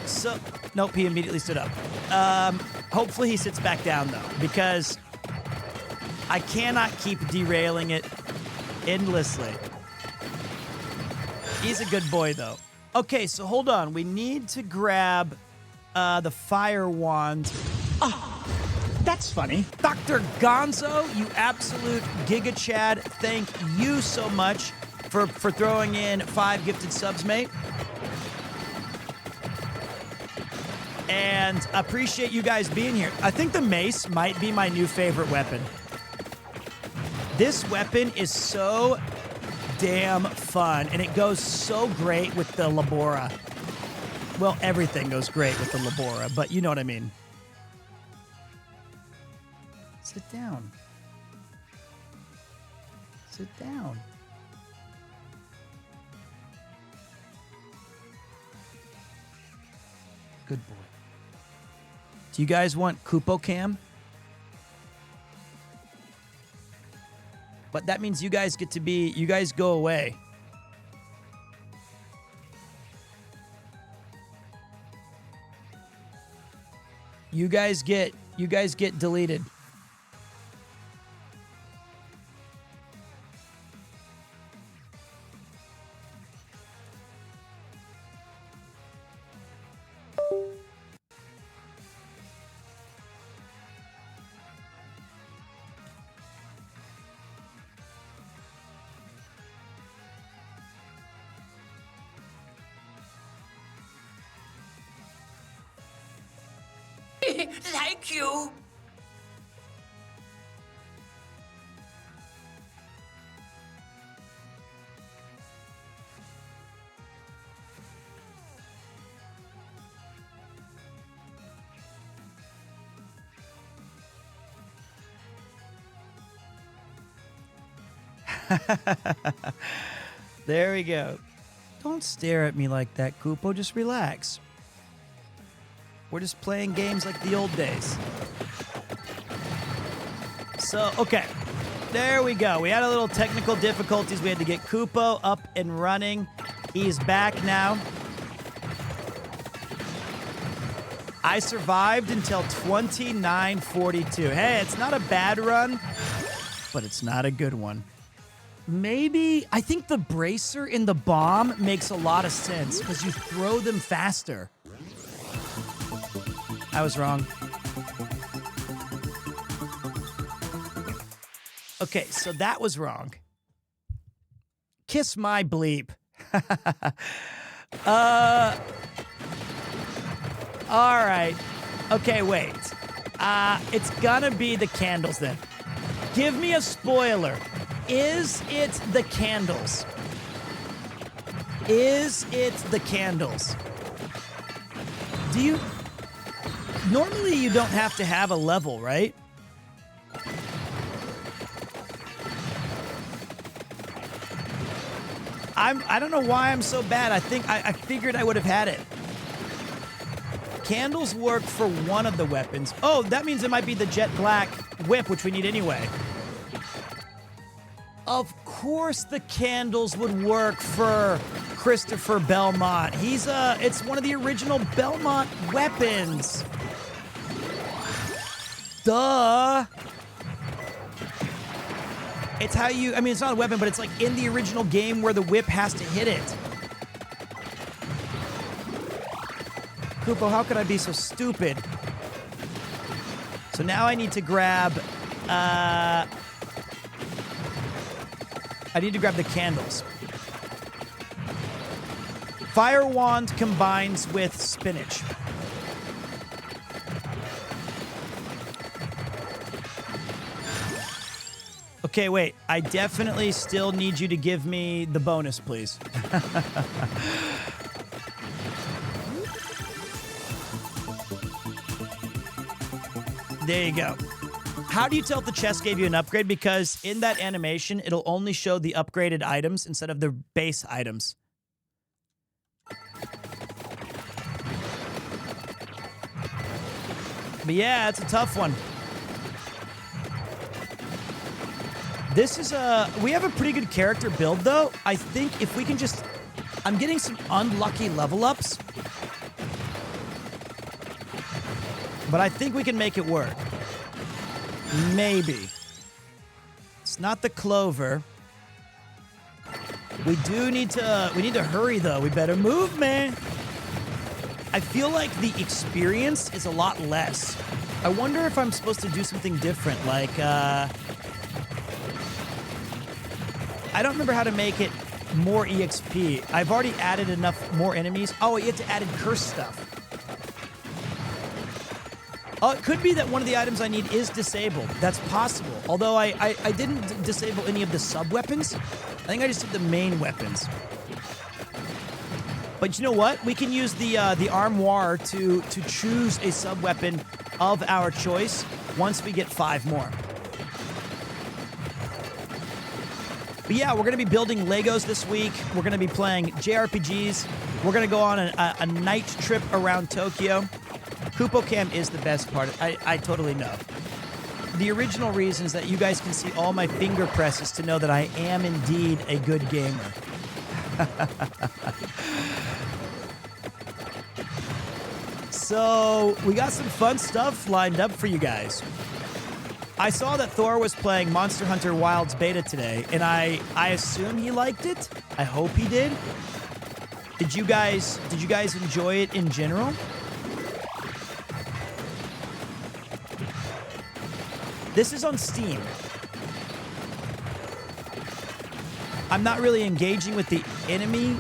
So, nope, he immediately stood up. Hopefully he sits back down, though, because I cannot keep derailing it endlessly. He's a good boy, though. Okay, so hold on. We need to grab the fire wand. Oh, that's funny. Dr. Gonzo, you absolute Giga Chad, thank you so much for throwing in 5 gifted subs, mate. And appreciate you guys being here. I think the mace might be my new favorite weapon. This weapon is so damn fun, and it goes so great with the Labora. Well, everything goes great with the Labora, but you know what I mean. Sit down. Sit down. Good boy. Do you guys want Koopo Cam? But that means you guys get to be, you guys go away. You guys get deleted. Thank you. There we go. Don't stare at me like that, Koopo. Just relax. We're just playing games like the old days. So, okay. There we go. We had a little technical difficulties. We had to get Koopo up and running. He's back now. I survived until 29:42. Hey, it's not a bad run, but it's not a good one. Maybe, I think the bracer in the bomb makes a lot of sense because you throw them faster. I was wrong. Okay, so that was wrong. kiss my bleep. All right. Okay, wait. It's gonna be the candles then. Give me a spoiler. Is it the candles? Is it the candles? Do you... Normally you don't have to have a level, right? I don't know why I'm so bad. I think I figured I would have had it. Candles work for one of the weapons. Oh, that means it might be the jet black whip, which we need anyway. Of course the candles would work for Christopher Belmont. It's one of the original Belmont weapons. Duh. It's how you, I mean, it's not a weapon, but it's like in the original game where the whip has to hit it. Koopo, how could I be so stupid? So now I need to grab, I need to grab the candles. Fire Wand combines with spinach. Okay, wait. I definitely still need you to give me the bonus, please. There you go. How do you tell if the chest gave you an upgrade? Because in that animation, it'll only show the upgraded items instead of the base items. But yeah, it's a tough one. This is we have a pretty good character build, though. I think if we can just... I'm getting some unlucky level ups. But I think we can make it work. Maybe. It's not the clover. We need to hurry, though. We better move, man. I feel like the experience is a lot less. I wonder if I'm supposed to do something different, like, I don't remember how to make it more EXP. I've already added enough more enemies. Oh, you have to add in curse stuff. Oh, it could be that one of the items I need is disabled. That's possible. Although I didn't disable any of the sub-weapons. I think I just did the main weapons. But you know what? We can use the armoire to choose a sub-weapon of our choice once we get 5 more. But yeah, we're going to be building Legos this week. We're going to be playing JRPGs. We're going to go on a night trip around Tokyo. Koopo Cam is the best part. I totally know. The original reason is that you guys can see all my finger presses to know that I am indeed a good gamer. So, we got some fun stuff lined up for you guys. I saw that Thor was playing Monster Hunter Wilds beta today, and I assume he liked it. I hope he did. Did you guys enjoy it in general? This is on Steam. I'm not really engaging with the enemy,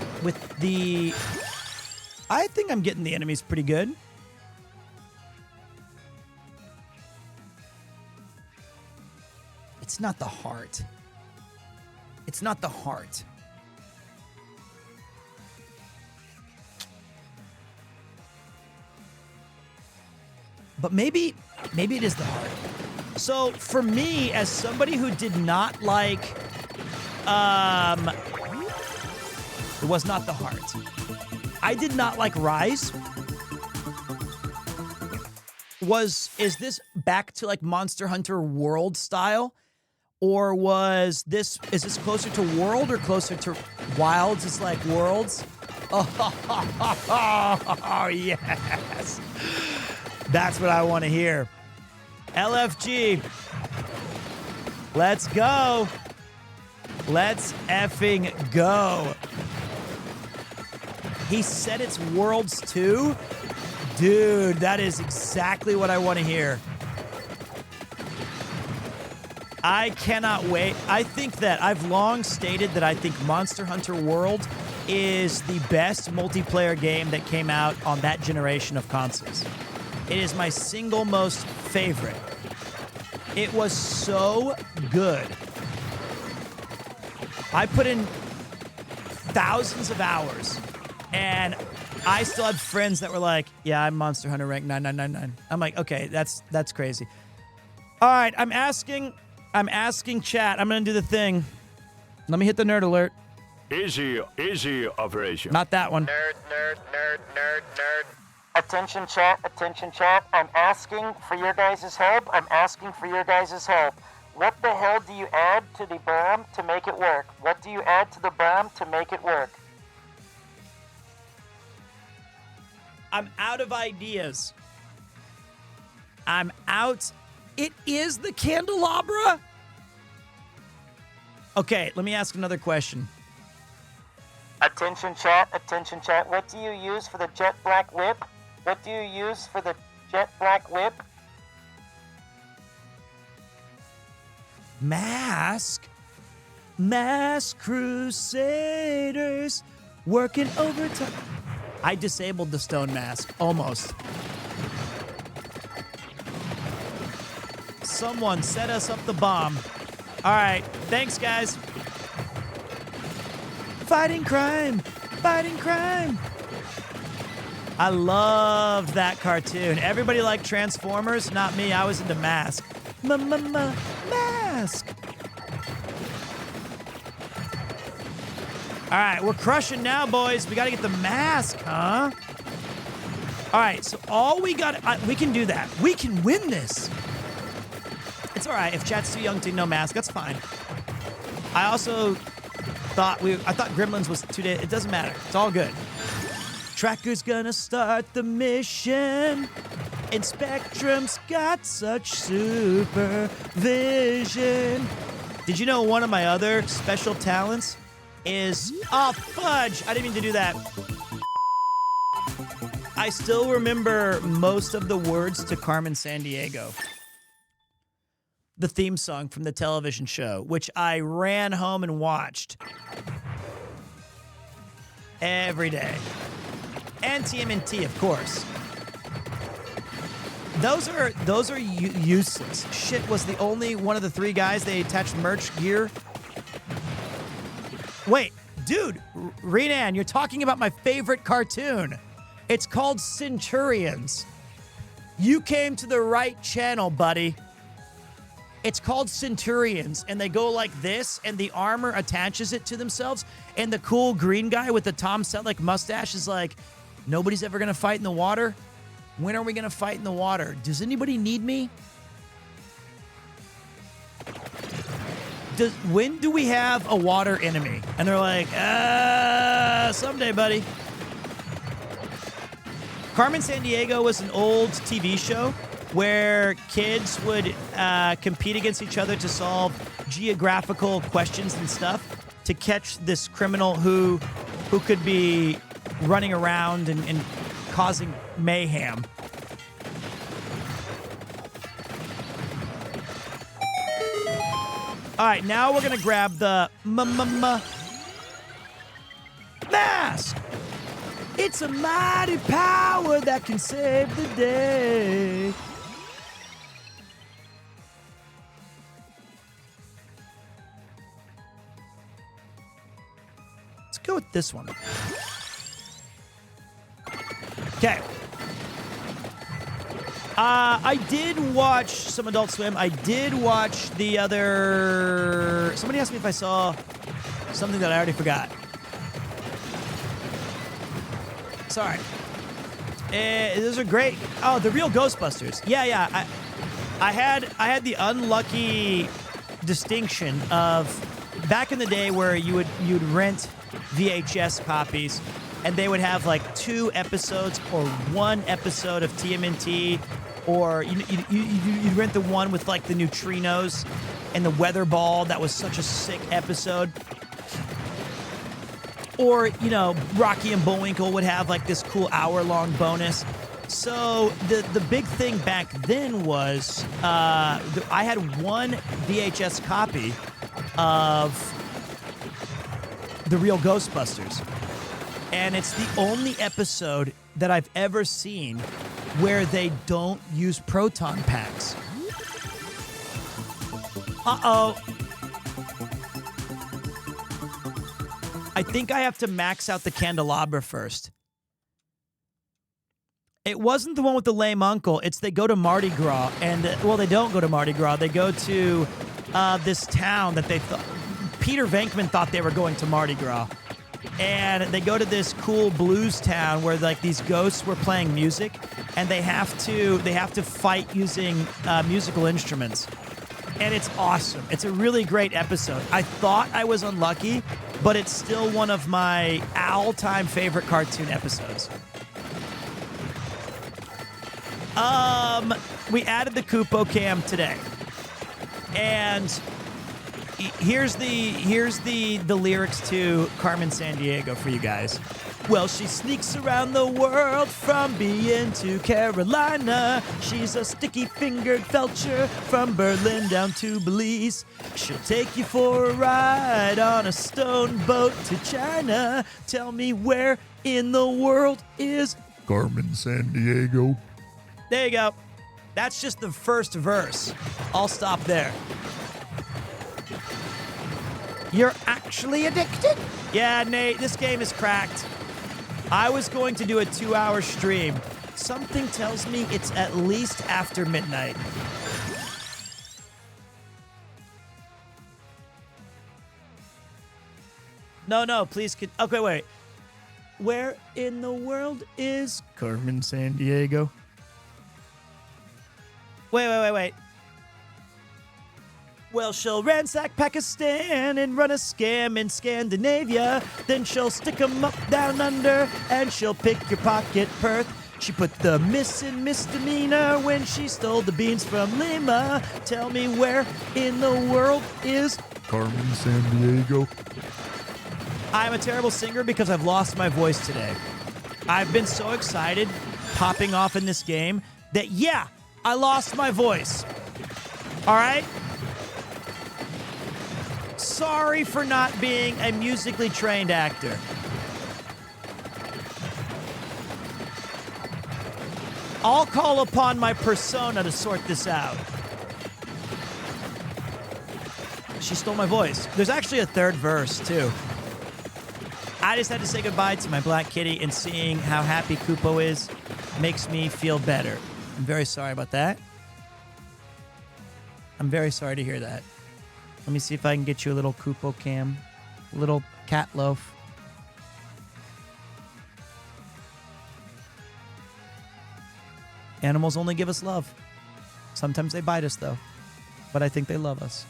I think I'm getting the enemies pretty good. It's not the heart. It's not the heart. But maybe it is the heart. So for me, as somebody who did not like, it was not the heart. I did not like Rise. Is this back to like Monster Hunter World style? Or is this closer to World or closer to Wilds? It's like Worlds. Oh, yes. That's what I want to hear. LFG. Let's go. Let's effing go. He said it's Worlds 2? Dude, that is exactly what I want to hear. I cannot wait. I think that I've long stated that I think Monster Hunter World is the best multiplayer game that came out on that generation of consoles. It is my single most favorite. It was so good. I put in thousands of hours, and I still had friends that were like, yeah, I'm Monster Hunter rank 9999. I'm like, okay, that's crazy. All right, I'm asking chat. I'm going to do the thing. Let me hit the nerd alert. Easy operation. Not that one. Nerd. Attention chat. I'm asking for your guys' help. What the hell do you add to the bomb to make it work? I'm out of ideas. I'm out. It is the candelabra? Okay, let me ask another question. Attention chat. What do you use for the jet black whip? Mask Crusaders working overtime. I disabled the stone mask, almost. Someone set us up the bomb. All right, thanks, guys. Fighting crime. I loved that cartoon. Everybody liked Transformers, not me. I was into Mask. Mask. All right, we're crushing now, boys. We got to get the mask, huh? All right, so all we got, we can do that. We can win this. It's all right. If chat's too young to know mask, that's fine. I also thought Gremlins was 2 days. It doesn't matter. It's all good. Tracker's gonna start the mission. And Spectrum's got such supervision. Did you know one of my other special talents is... Oh, fudge! I didn't mean to do that. I still remember most of the words to Carmen Sandiego. The theme song from the television show, which I ran home and watched every day. And TMNT, of course. Those are useless. Shit was the only one of the 3 guys they attached merch gear. Wait, dude, Renan, you're talking about my favorite cartoon. It's called Centurions. You came to the right channel, buddy. It's called Centurions, and they go like this, and the armor attaches it to themselves, and the cool green guy with the Tom Selleck mustache is like, nobody's ever gonna fight in the water? When are we gonna fight in the water? Does anybody need me? When do we have a water enemy? And they're like, someday, buddy. Carmen Sandiego was an old TV show where kids would compete against each other to solve geographical questions and stuff to catch this criminal who could be running around and causing mayhem. All right, now we're gonna grab the mask. It's a mighty power that can save the day. Let's go with this one. Okay. I did watch some Adult Swim. I did watch the other... Somebody asked me if I saw something that I already forgot. Sorry. Those are great. Oh, the real Ghostbusters. Yeah. I had the unlucky distinction of back in the day where you'd rent VHS copies, and they would have like 2 episodes or 1 episode of TMNT, or you'd rent the one with like the neutrinos and the weather ball. That was such a sick episode. Or, Rocky and Bullwinkle would have like this cool hour-long bonus. So the big thing back then was I had one VHS copy of The Real Ghostbusters. And it's the only episode that I've ever seen where they don't use proton packs. Uh-oh. I think I have to max out the candelabra first. It wasn't the one with the lame uncle. It's they go to Mardi Gras, and well, they don't go to Mardi Gras. They go to this town that they thought Peter Venkman thought they were going to Mardi Gras, and they go to this cool blues town where like these ghosts were playing music, and they have to fight using musical instruments, and it's awesome. It's a really great episode. I thought I was unlucky, but it's still one of my all-time favorite cartoon episodes. We added the Kupo cam today, and here's the lyrics to Carmen Sandiego for you guys. Well, she sneaks around the world from being to Carolina. She's a sticky-fingered felcher from Berlin down to Belize. She'll take you for a ride on a stone boat to China. Tell me where in the world is Carmen Sandiego? There you go. That's just the first verse. I'll stop there. You're actually addicted? Yeah, Nate, this game is cracked. I was going to do a 2-hour stream. Something tells me it's at least after midnight. No, please. Okay, wait. Where in the world is Carmen Sandiego? Wait. Well, she'll ransack Pakistan and run a scam in Scandinavia. Then she'll stick 'em up down under and she'll pick your pocket, Perth. She put the miss in misdemeanor when she stole the beans from Lima. Tell me where in the world is Carmen Sandiego? I'm a terrible singer because I've lost my voice today. I've been so excited popping off in this game that, yeah, I lost my voice. All right? Sorry for not being a musically trained actor. I'll call upon my persona to sort this out. She stole my voice. There's actually a third verse, too. I just had to say goodbye to my black kitty, and seeing how happy Kupo is makes me feel better. I'm very sorry about that. I'm very sorry to hear that. Let me see if I can get you a little Kupo cam. A little cat loaf. Animals only give us love. Sometimes they bite us, though. But I think they love us.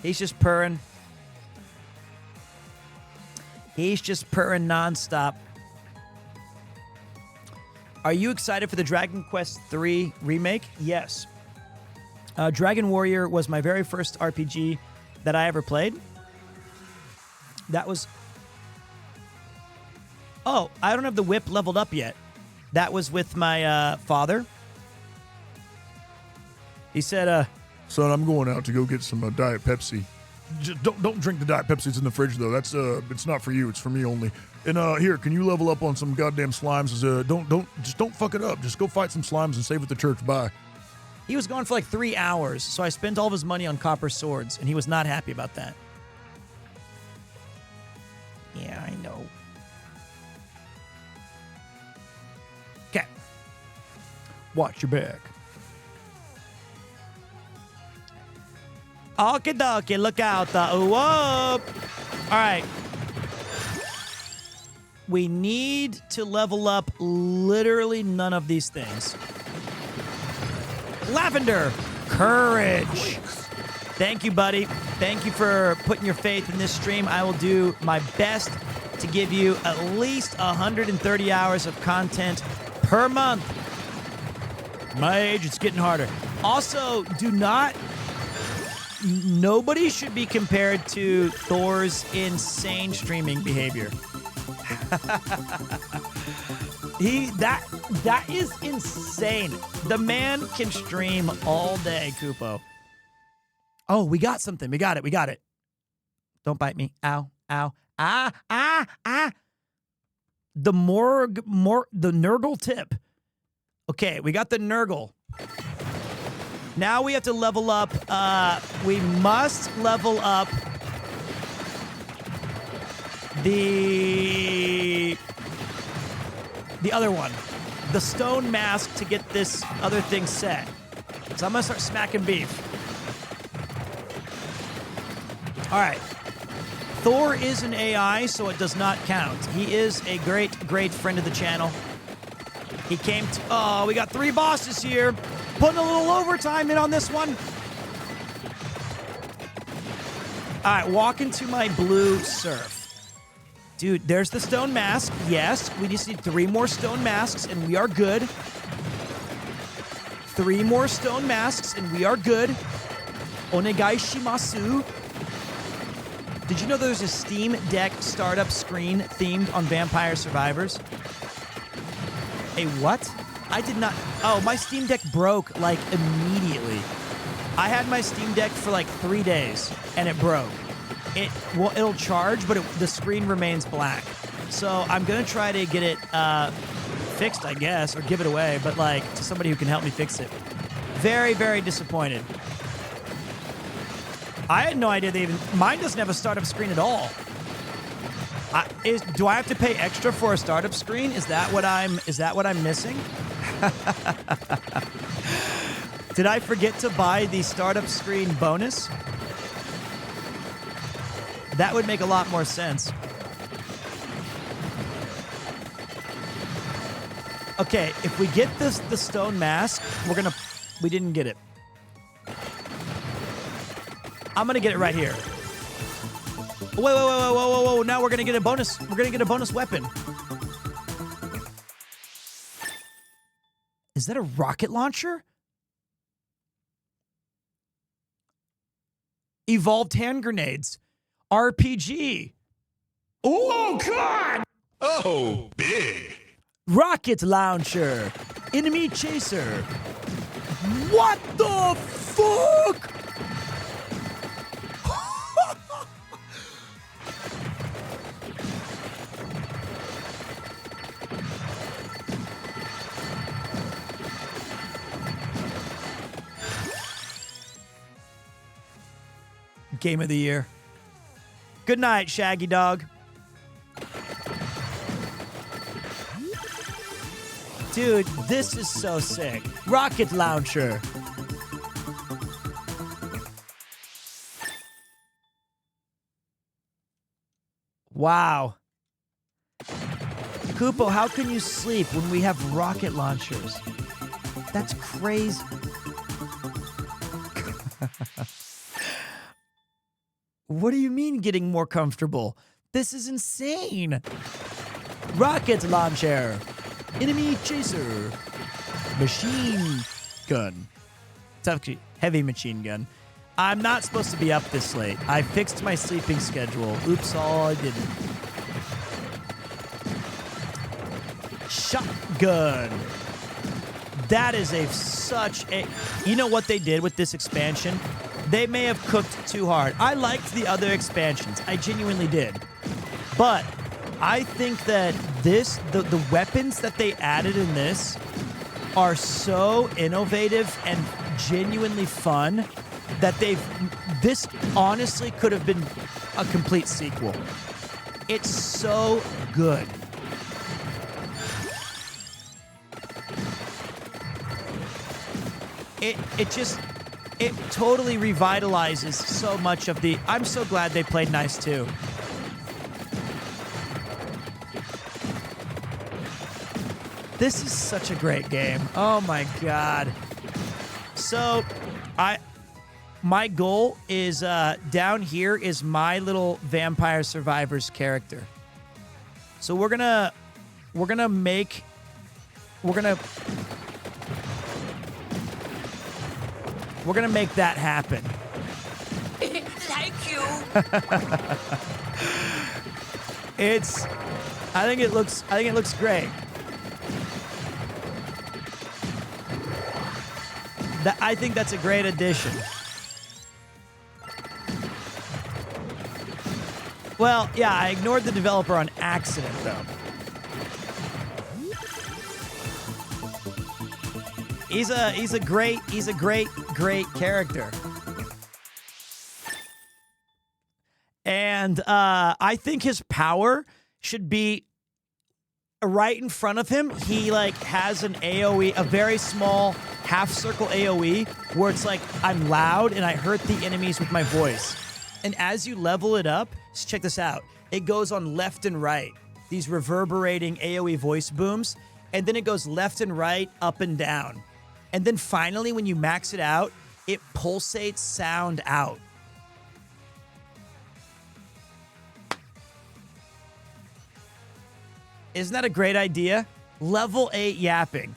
He's just purring. He's just purring nonstop. Are you excited for the Dragon Quest III remake? Yes. Dragon Warrior was my very first RPG that I ever played. That was... Oh, I don't have the whip leveled up yet. That was with my father. He said, Son, I'm going out to go get some Diet Pepsi. Just don't drink the Diet Pepsi. It's in the fridge, though. That's it's not for you. It's for me only. And here, can you level up on some goddamn slimes? Don't fuck it up. Just go fight some slimes and save at the church. Bye. He was gone for like 3 hours, so I spent all of his money on copper swords, and he was not happy about that. Yeah, I know. Okay. Watch your back. Okie dokie, look out. Whoop. All right. We need to level up literally none of these things. Lavender, courage. Thank you, buddy. Thank you for putting your faith in this stream. I will do my best to give you at least 130 hours of content per month. My age, it's getting harder. Also, nobody should be compared to Thor's insane streaming behavior. That is insane. The man can stream all day, Kupo. Oh, we got something. We got it. Don't bite me. Ow, ow. Ah. The Nurgle tip. Okay, we got the Nurgle. Now we have to level up. We must level up the other one. The stone mask to get this other thing set. So I'm going to start smacking beef. All right. Thor is an AI, so it does not count. He is a great, great friend of the channel. He came to... Oh, we got 3 bosses here. Putting a little overtime in on this one. All right, walk into my blue surf. Dude, there's the stone mask. Yes, we just need 3 more stone masks, and we are good. 3 more stone masks, and we are good. Onegai shimasu. Did you know there's a Steam Deck startup screen themed on Vampire Survivors? A what? I did not... Oh, my Steam Deck broke, like, immediately. I had my Steam Deck for, like, 3 days, and it broke. It'll charge, but the screen remains black. So I'm going to try to get it fixed, I guess, or give it away, but, like, to somebody who can help me fix it. Very, very disappointed. I had no idea mine doesn't have a startup screen at all. Do I have to pay extra for a startup screen? Is that what I'm missing? Did I forget to buy the startup screen bonus? That would make a lot more sense. Okay, if we get the stone mask, we didn't get it. I'm gonna get it right here. Whoa. Now we're gonna get a bonus. We're gonna get a bonus weapon. Is that a rocket launcher? Evolved hand grenades. RPG. Oh, God! Oh, big. Rocket launcher. Enemy chaser. What the fuck? Game of the year. Good night, Shaggy Dog. Dude, this is so sick. Rocket launcher. Wow. Kupo, how can you sleep when we have rocket launchers? That's crazy. What do you mean getting more comfortable? This is insane. Rocket launcher. Enemy chaser. Machine gun. It's actually heavy machine gun. I'm not supposed to be up this late. I fixed my sleeping schedule. Oops, all I didn't. Shotgun. That is such a... You know what they did with this expansion? They may have cooked too hard. I liked the other expansions. I genuinely did. But I think that the weapons that they added in this are so innovative and genuinely fun that this honestly could have been a complete sequel. It's so good. It totally revitalizes so much of the... I'm so glad they played nice too. This is such a great game. Oh my God. So, my goal is down here is my little Vampire Survivors character. So we're gonna make that happen. Thank you. I think it looks great. I think that's a great addition. Well, yeah, I ignored the developer on accident, though. He's a great character. And I think his power should be right in front of him. He like has an AoE, a very small half circle AoE, where it's like I'm loud and I hurt the enemies with my voice. And as you level it up, just check this out. It goes on left and right, these reverberating AoE voice booms, and then it goes left and right, up and down. And then finally, when you max it out, it pulsates sound out. Isn't that a great idea? Level 8 yapping.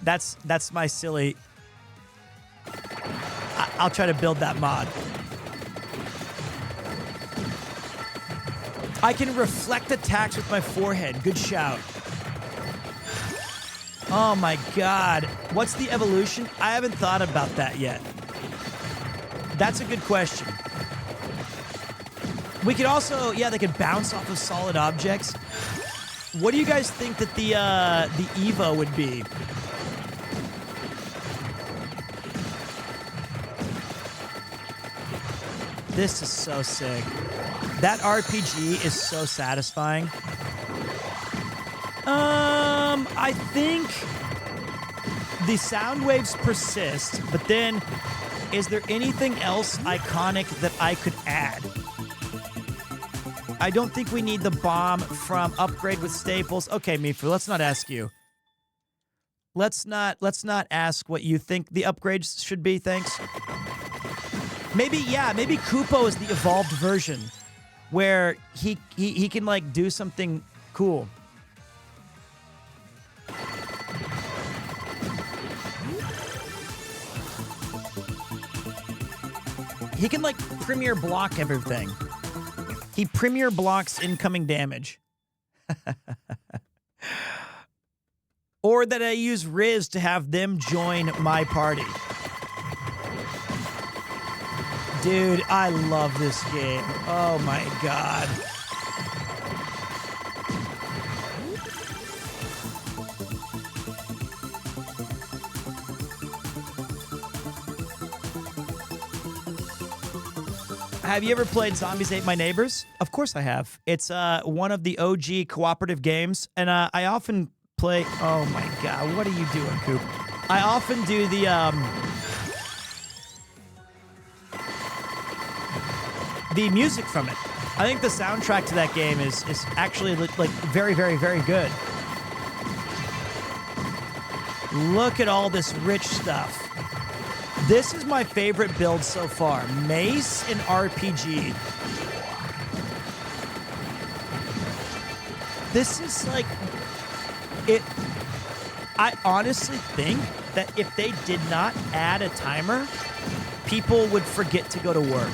That's my silly... I'll try to build that mod. I can reflect attacks with my forehead. Good shout. Oh my god. What's the evolution? I haven't thought about that yet. That's a good question. We could also, yeah, they could bounce off of solid objects. What do you guys think that the Evo would be? This is so sick. That RPG is so satisfying. I think the sound waves persist, but then is there anything else iconic that I could add? I don't think we need the bomb from Upgrade with Staples. Okay, Mifu, let's not ask you. Let's not ask what you think the upgrades should be, thanks. Maybe Kupo is the evolved version where he can like do something cool. He can like premier block everything. He premier blocks incoming damage. Or that I use Riz to have them join my party. Dude, I love this game. Oh my god. Have you ever played Zombies Ate My Neighbors? Of course I have. It's one of the OG cooperative games, and I often play... Oh my god, what are you doing, Coop? I often do the music from it. I think the soundtrack to that game is actually like very, very, very good. Look at all this rich stuff. This is my favorite build so far. Mace and RPG. This is like... I honestly think that if they did not add a timer, people would forget to go to work.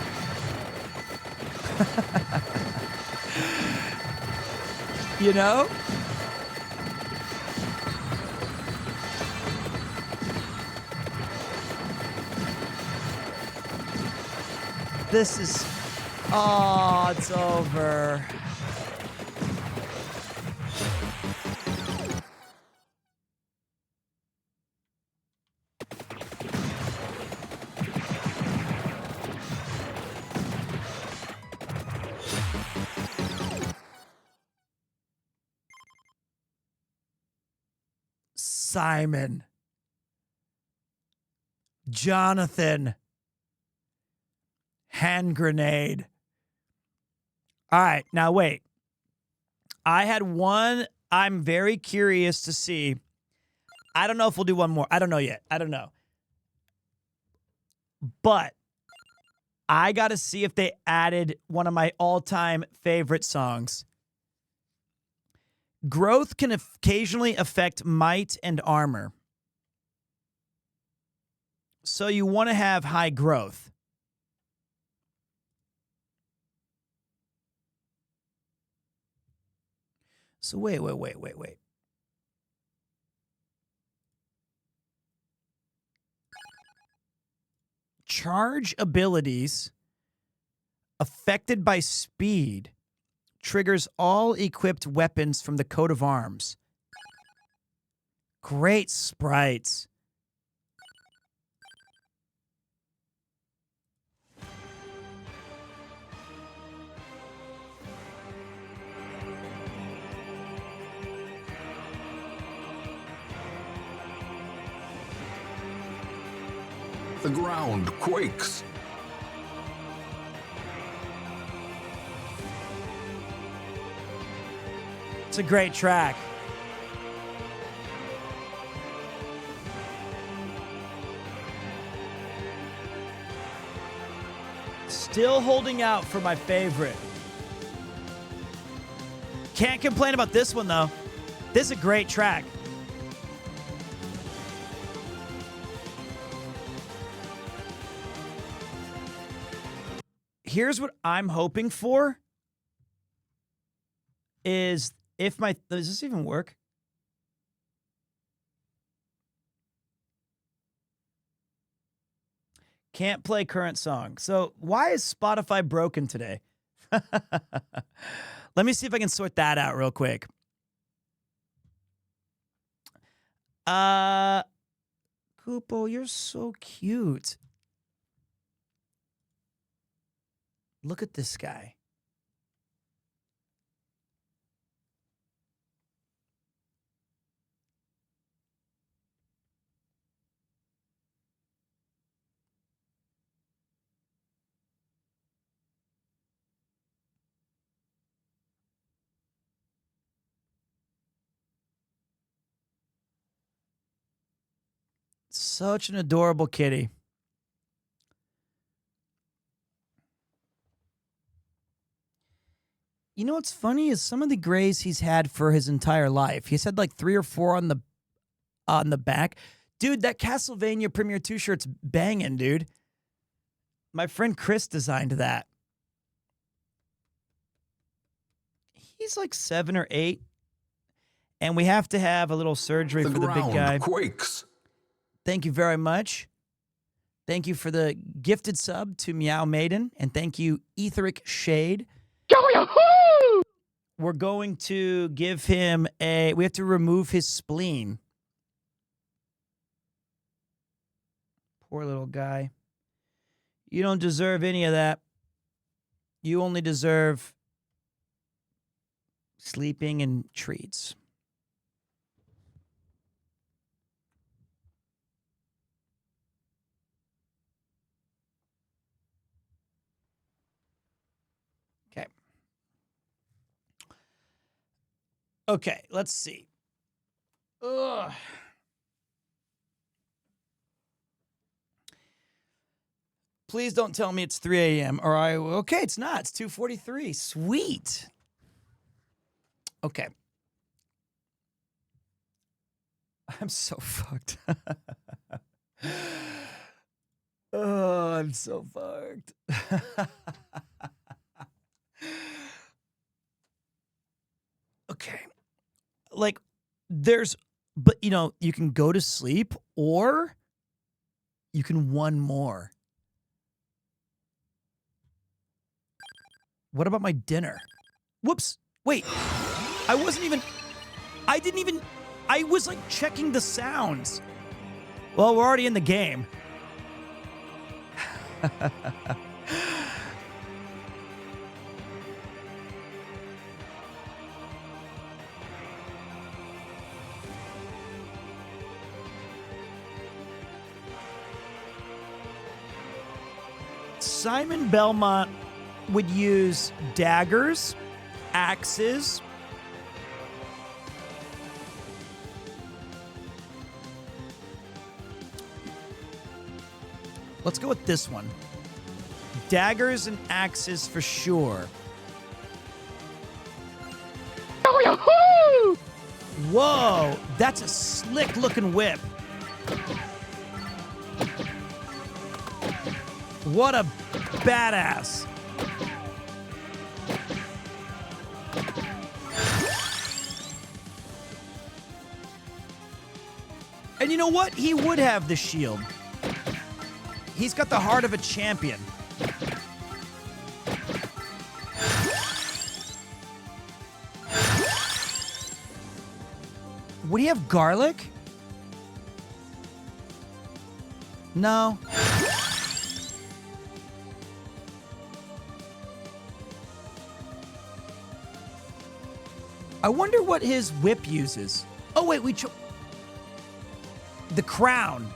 You know? This is... Oh, it's over. Simon. Jonathan. Hand grenade. All right, now wait. I had one. I'm very curious to see. I don't know if we'll do one more. I don't know yet. I don't know. But I got to see if they added one of my all-time favorite songs. Growth can occasionally affect might and armor. So you want to have high growth. So wait. Charge abilities affected by speed triggers all equipped weapons from the coat of arms. Great sprites. The ground quakes. It's a great track. Still holding out for my favorite. Can't complain about this one, though. This is a great track. Here's what I'm hoping for is if my... Does this even work? Can't play current song. So why is Spotify broken today? Let me see if I can sort that out real quick. Koopo, you're so cute. Look at this guy. Such an adorable kitty. You know what's funny is some of the grays he's had for his entire life. He's had like 3 or 4 on the back. Dude, that Castlevania PremierTwo shirt's banging, dude. My friend Chris designed that. He's like 7 or 8. And we have to have a little surgery for the big guy. Quakes. Thank you very much. Thank you for the gifted sub to Meow Maiden. And thank you, Etheric Shade. We're going to give him we have to remove his spleen. Poor little guy. You don't deserve any of that. You only deserve sleeping and treats. Okay, let's see. Ugh. Please don't tell me it's 3 a.m. or okay, it's not. It's 2:43. Sweet. Okay. I'm so fucked. Oh, I'm so fucked. Okay. Like, but you know, you can go to sleep or you can one more. What about my dinner? Whoops. Wait. I was like checking the sounds. Well, we're already in the game. Simon Belmont would use daggers, axes, Let's go with this one. Daggers and axes for sure. Whoa, that's a slick looking whip. What a badass. And you know what? He would have the shield. He's got the heart of a champion. Would he have garlic? No. I wonder what his whip uses. Oh, wait, the crown.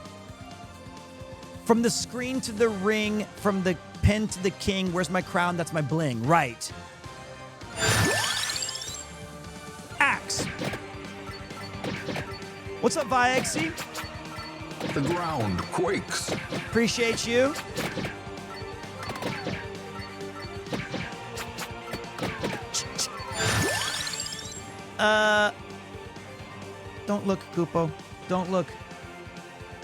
From the screen to the ring, from the pen to the king. Where's my crown? That's my bling. Right. Axe. What's up, Viexy? The ground quakes. Appreciate you. Don't look, Koopo. Don't look.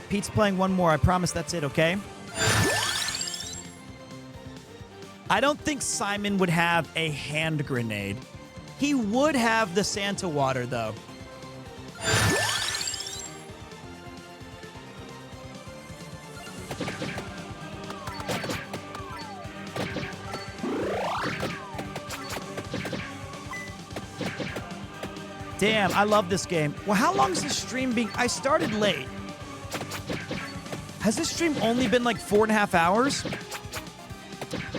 Pete's playing one more. I promise that's it, okay? I don't think Simon would have a hand grenade. He would have the Santa water, though. Damn, I love this game. Well, how long is this stream being? I started late. Has this stream only been like 4.5 hours?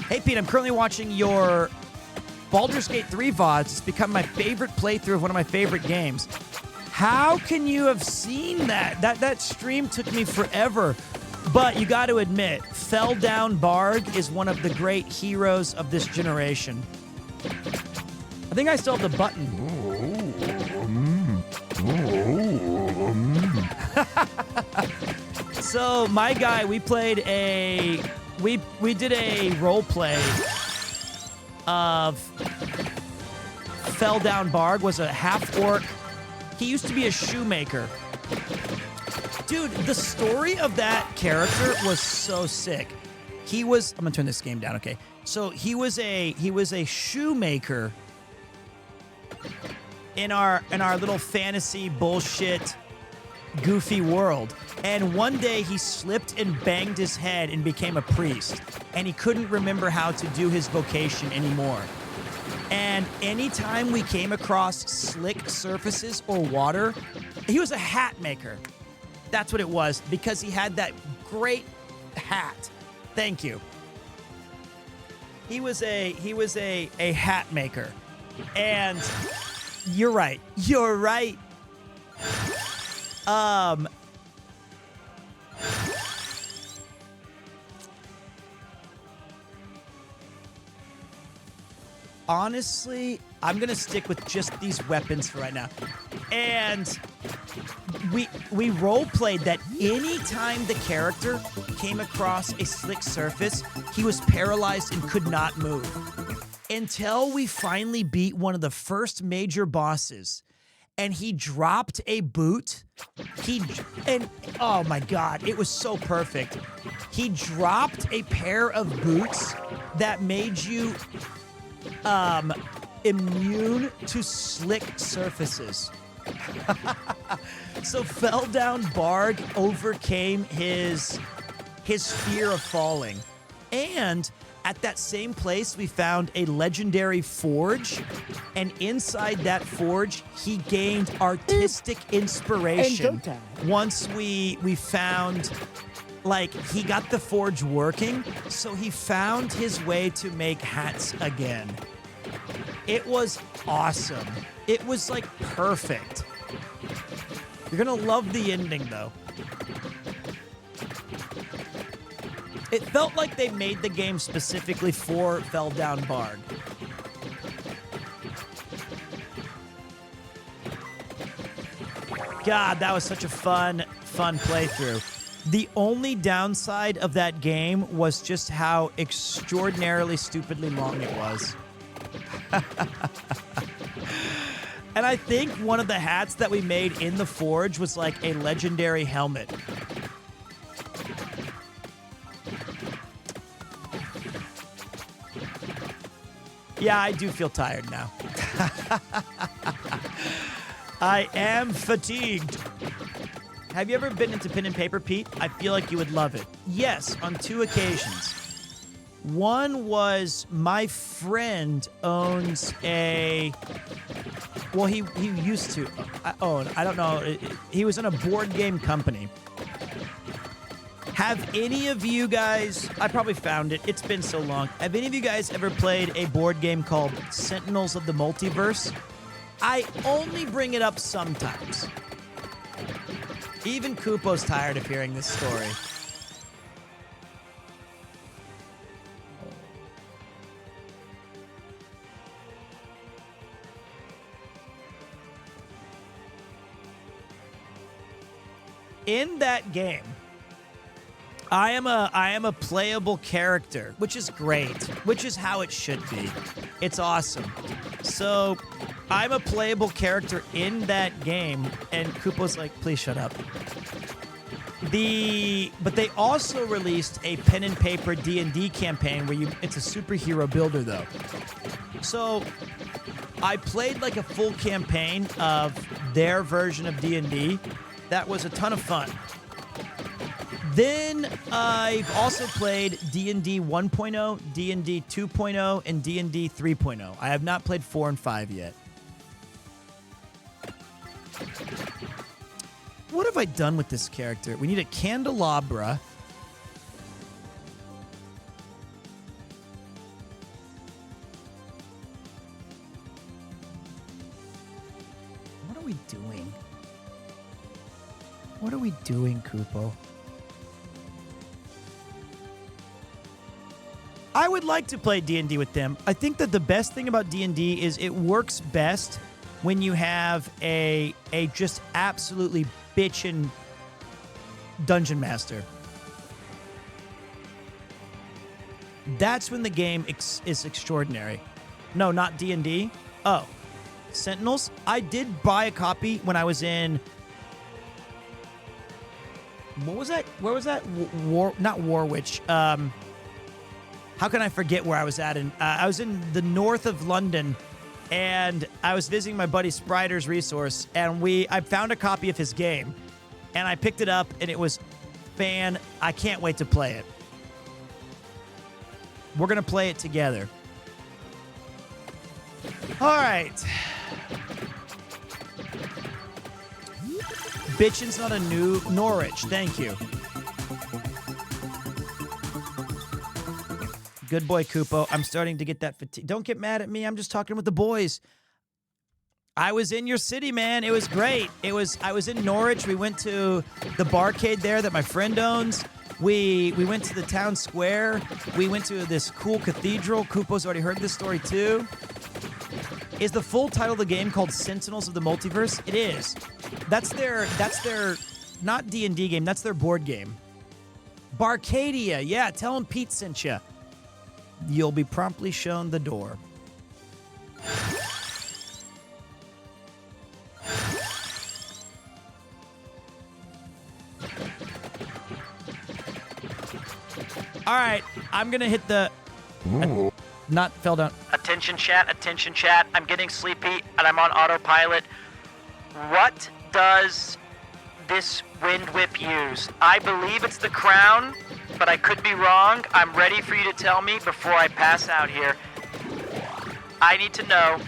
Hey, Pete, I'm currently watching your Baldur's Gate 3 VODs. It's become my favorite playthrough of one of my favorite games. How can you have seen that? That stream took me forever. But you got to admit, Fell Down Barg is one of the great heroes of this generation. I think I still have the button. So my guy, we played we did a role play of Fell Down Barg. Was a half orc. He used to be a shoemaker. Dude, the story of that character was so sick. I'm gonna turn this game down, okay? So he was a shoemaker in our little fantasy bullshit goofy world. And one day he slipped and banged his head and became a priest. And he couldn't remember how to do his vocation anymore. And anytime we came across slick surfaces or water, he was a hat maker. That's what it was, because he had that great hat. Thank you. He was a hat maker. And you're right. You're right. Honestly, I'm gonna stick with just these weapons for right now. And we role played that anytime the character came across a slick surface, he was paralyzed and could not move. Until we finally beat one of the first major bosses, and he dropped a boot. Oh my God, it was so perfect. He dropped a pair of boots that made you immune to slick surfaces. So Fell Down Barg overcame his fear of falling. And at that same place, we found a legendary forge. And inside that forge, he gained artistic inspiration. Once we found, like, he got the forge working, so he found his way to make hats again. It was awesome. It was, like, perfect. You're gonna love the ending, though. It felt like they made the game specifically for Fell Down Barg. God, that was such a fun playthrough. The only downside of that game was just how extraordinarily stupidly long it was. And I think one of the hats that we made in the forge was like a legendary helmet. Yeah, I do feel tired now. I am fatigued. Have you ever been into pen and paper, Pete? I feel like you would love it. Yes, on 2 occasions. One was my friend owns a... Well, he used to own. I don't know. He was in a board game company. Have any of you guys... I probably found it. It's been so long. Have any of you guys ever played a board game called Sentinels of the Multiverse? I only bring it up sometimes. Even Kupo's tired of hearing this story. In that game, I am a playable character, which is great, which is how it should be. It's awesome. So I'm a playable character in that game, and Kupo's like, please shut up. But they also released a pen and paper D&D campaign where it's a superhero builder though. So I played like a full campaign of their version of D&D. That was a ton of fun. Then I've also played D&D 1.0, D&D 2.0, and D&D 3.0. I have not played 4 and 5 yet. What have I done with this character? We need a candelabra. What are we doing? What are we doing, Kupo? I would like to play D&D with them. I think that the best thing about D&D is it works best when you have a just absolutely bitchin' dungeon master. That's when the game is extraordinary. No, not D&D. Oh, Sentinels. I did buy a copy when I was in... What was that? Where was that? Not Warwich. How can I forget where I was at? I was in the north of London, and I was visiting my buddy Sprider's Resource, and I found a copy of his game, and I picked it up, and it was I can't wait to play it. We're going to play it together. All right. Bitchin's not a new Norwich. Thank you. Good boy, Kupo. I'm starting to get that fatigue. Don't get mad at me. I'm just talking with the boys. I was in your city, man. It was great. I was in Norwich. We went to the barcade there that my friend owns. We went to the town square. We went to this cool cathedral. Kupo's already heard this story too. Is the full title of the game called Sentinels of the Multiverse? It is. That's their not D&D game. That's their board game. Barcadia. Yeah, tell them Pete sent you. You'll be promptly shown the door. All right, I'm going to hit the... not fell down. Attention chat. I'm getting sleepy and I'm on autopilot. What does this wind whip use? I believe it's the crown, but I could be wrong. I'm ready for you to tell me before I pass out here. I need to know.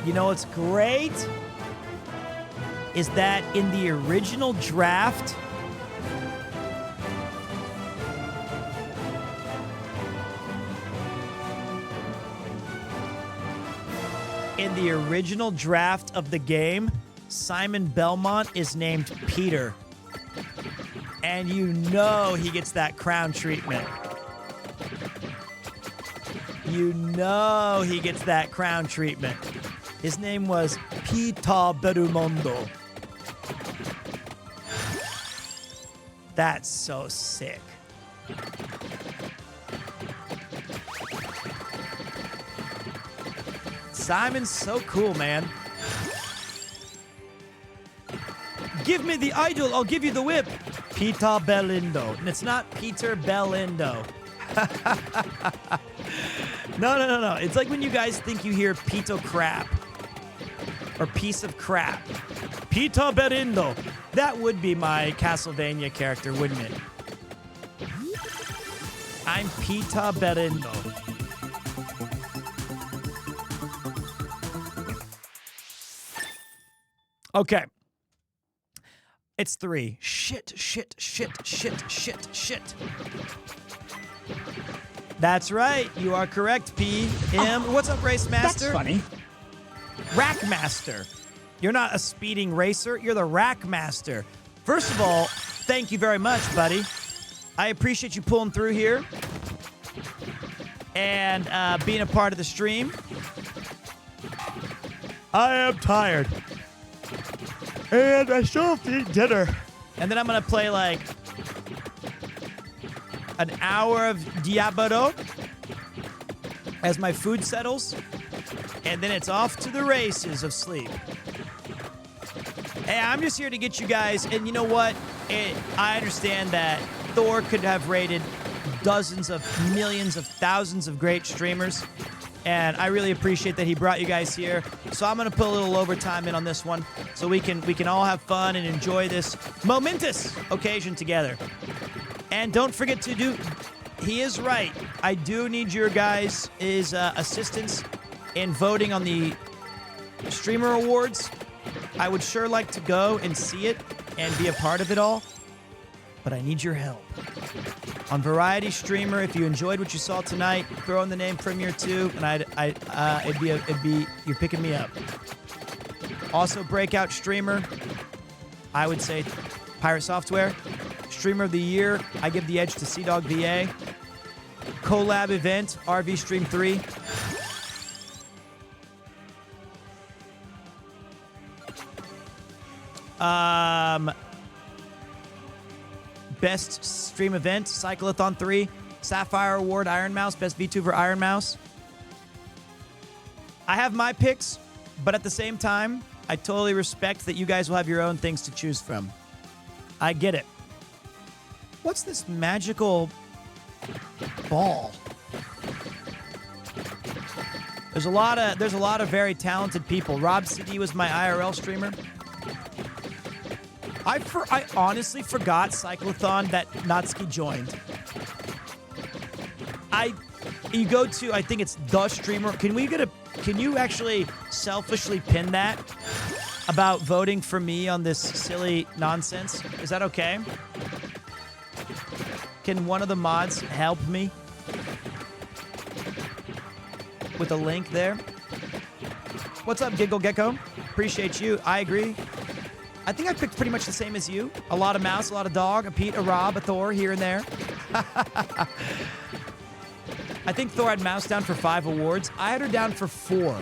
You know what's great? is that in the original draft, of the game, Simon Belmont is named Peter. And you know he gets that crown treatment. You know he gets that crown treatment. His name was Peter Berumondo. That's so sick. Simon's so cool, man. Give me the idol, I'll give you the whip. Peter Bellindo. And it's not Peter Bellindo. No. It's like when you guys think you hear Pito crap. Or piece of crap. Peter Bellindo. That would be my Castlevania character, wouldn't it? I'm Peter Bellindo. Okay. It's 3. Shit. That's right. You are correct, PM. What's up, Race Master? That's funny. Rack Master. You're not a speeding racer. You're the Rack Master. First of all, thank you very much, buddy. I appreciate you pulling through here and being a part of the stream. I am tired. And I still have to eat dinner. And then I'm going to play like an hour of Diablo as my food settles. And then it's off to the races of sleep. Hey, I'm just here to get you guys. And you know what? I understand that Thor could have rated dozens of millions of thousands of great streamers. And I really appreciate that he brought you guys here. So I'm going to put a little overtime in on this one so we can all have fun and enjoy this momentous occasion together. And don't forget to do... He is right. I do need your guys' assistance in voting on the Streamer Awards. I would sure like to go and see it and be a part of it all. But I need your help. On Variety Streamer, if you enjoyed what you saw tonight, throw in the name PremierTwo, and it'd be you're picking me up. Also, Breakout Streamer, I would say Pirate Software. Streamer of the Year, I give the edge to CDawg VA. Collab event, RV Stream 3. Best stream event, Cyclothon 3, Sapphire Award, Iron Mouse, Best VTuber, Iron Mouse. I have my picks, but at the same time, I totally respect that you guys will have your own things to choose from. I get it. What's this magical ball? There's a lot of very talented people. Rob CD was my IRL streamer. I honestly forgot Cyclothon that Natsuki joined. You go to, I think it's the streamer. Can you actually selfishly pin that about voting for me on this silly nonsense? Is that okay? Can one of the mods help me with a link there? What's up, Giggle Gecko? Appreciate you. I agree. I think I picked pretty much the same as you. A lot of mouse, a lot of dog, a Pete, a Rob, a Thor here and there. I think Thor had mouse down for 5 awards. I had her down for 4.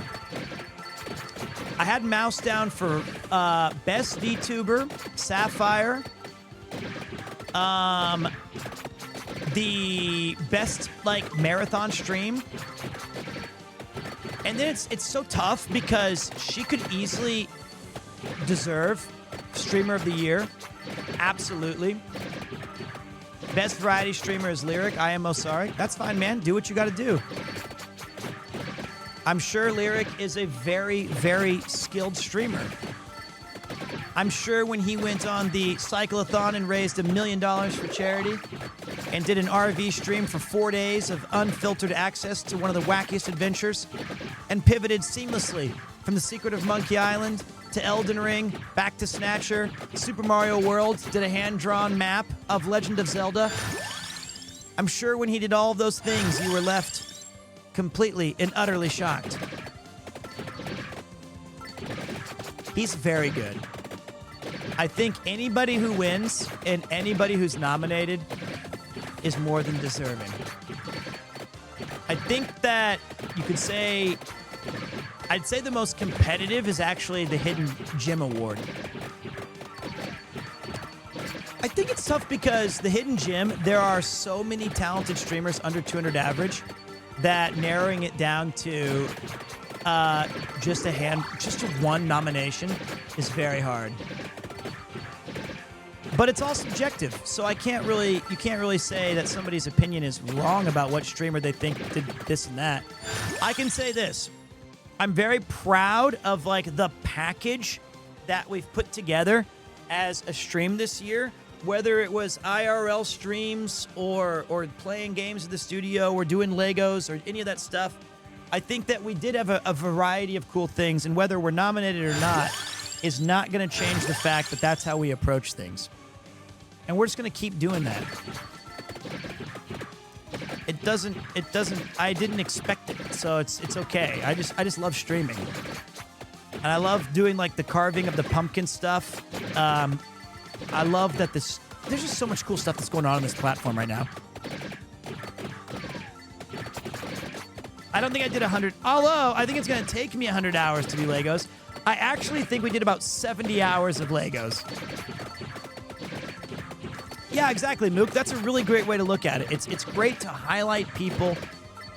I had mouse down for best VTuber, Sapphire, the best marathon stream. And then it's so tough because she could easily deserve Streamer of the Year. Absolutely. Best variety streamer is Lyric. I am most sorry. That's fine, man. Do what you got to do. I'm sure Lyric is a very, very skilled streamer. I'm sure when he went on the cyclothon and raised $1 million for charity and did an RV stream for 4 days of unfiltered access to one of the wackiest adventures and pivoted seamlessly from The Secret of Monkey Island to Elden Ring, back to Snatcher, Super Mario World, did a hand-drawn map of Legend of Zelda. I'm sure when he did all of those things, you were left completely and utterly shocked. He's very good. I think anybody who wins and anybody who's nominated is more than deserving. I think that you could say, I'd say the most competitive is actually the Hidden Gem Award. I think it's tough because the Hidden Gem, there are so many talented streamers under 200 average that narrowing it down to just one nomination is very hard. But it's all subjective, so you can't really say that somebody's opinion is wrong about what streamer they think did this and that. I can say this. I'm very proud of like the package that we've put together as a stream this year, whether it was IRL streams or playing games in the studio or doing Legos or any of that stuff. I think that we did have a variety of cool things, and whether we're nominated or not is not going to change the fact that that's how we approach things. And we're just going to keep doing that. I didn't expect it, so it's okay. I just love streaming. And I love doing like the carving of the pumpkin stuff. I love that there's just so much cool stuff that's going on this platform right now. I don't think I did 100, although I think it's going to take me 100 hours to do Legos. I actually think we did about 70 hours of Legos. Yeah, exactly, Mook. That's a really great way to look at it. It's great to highlight people.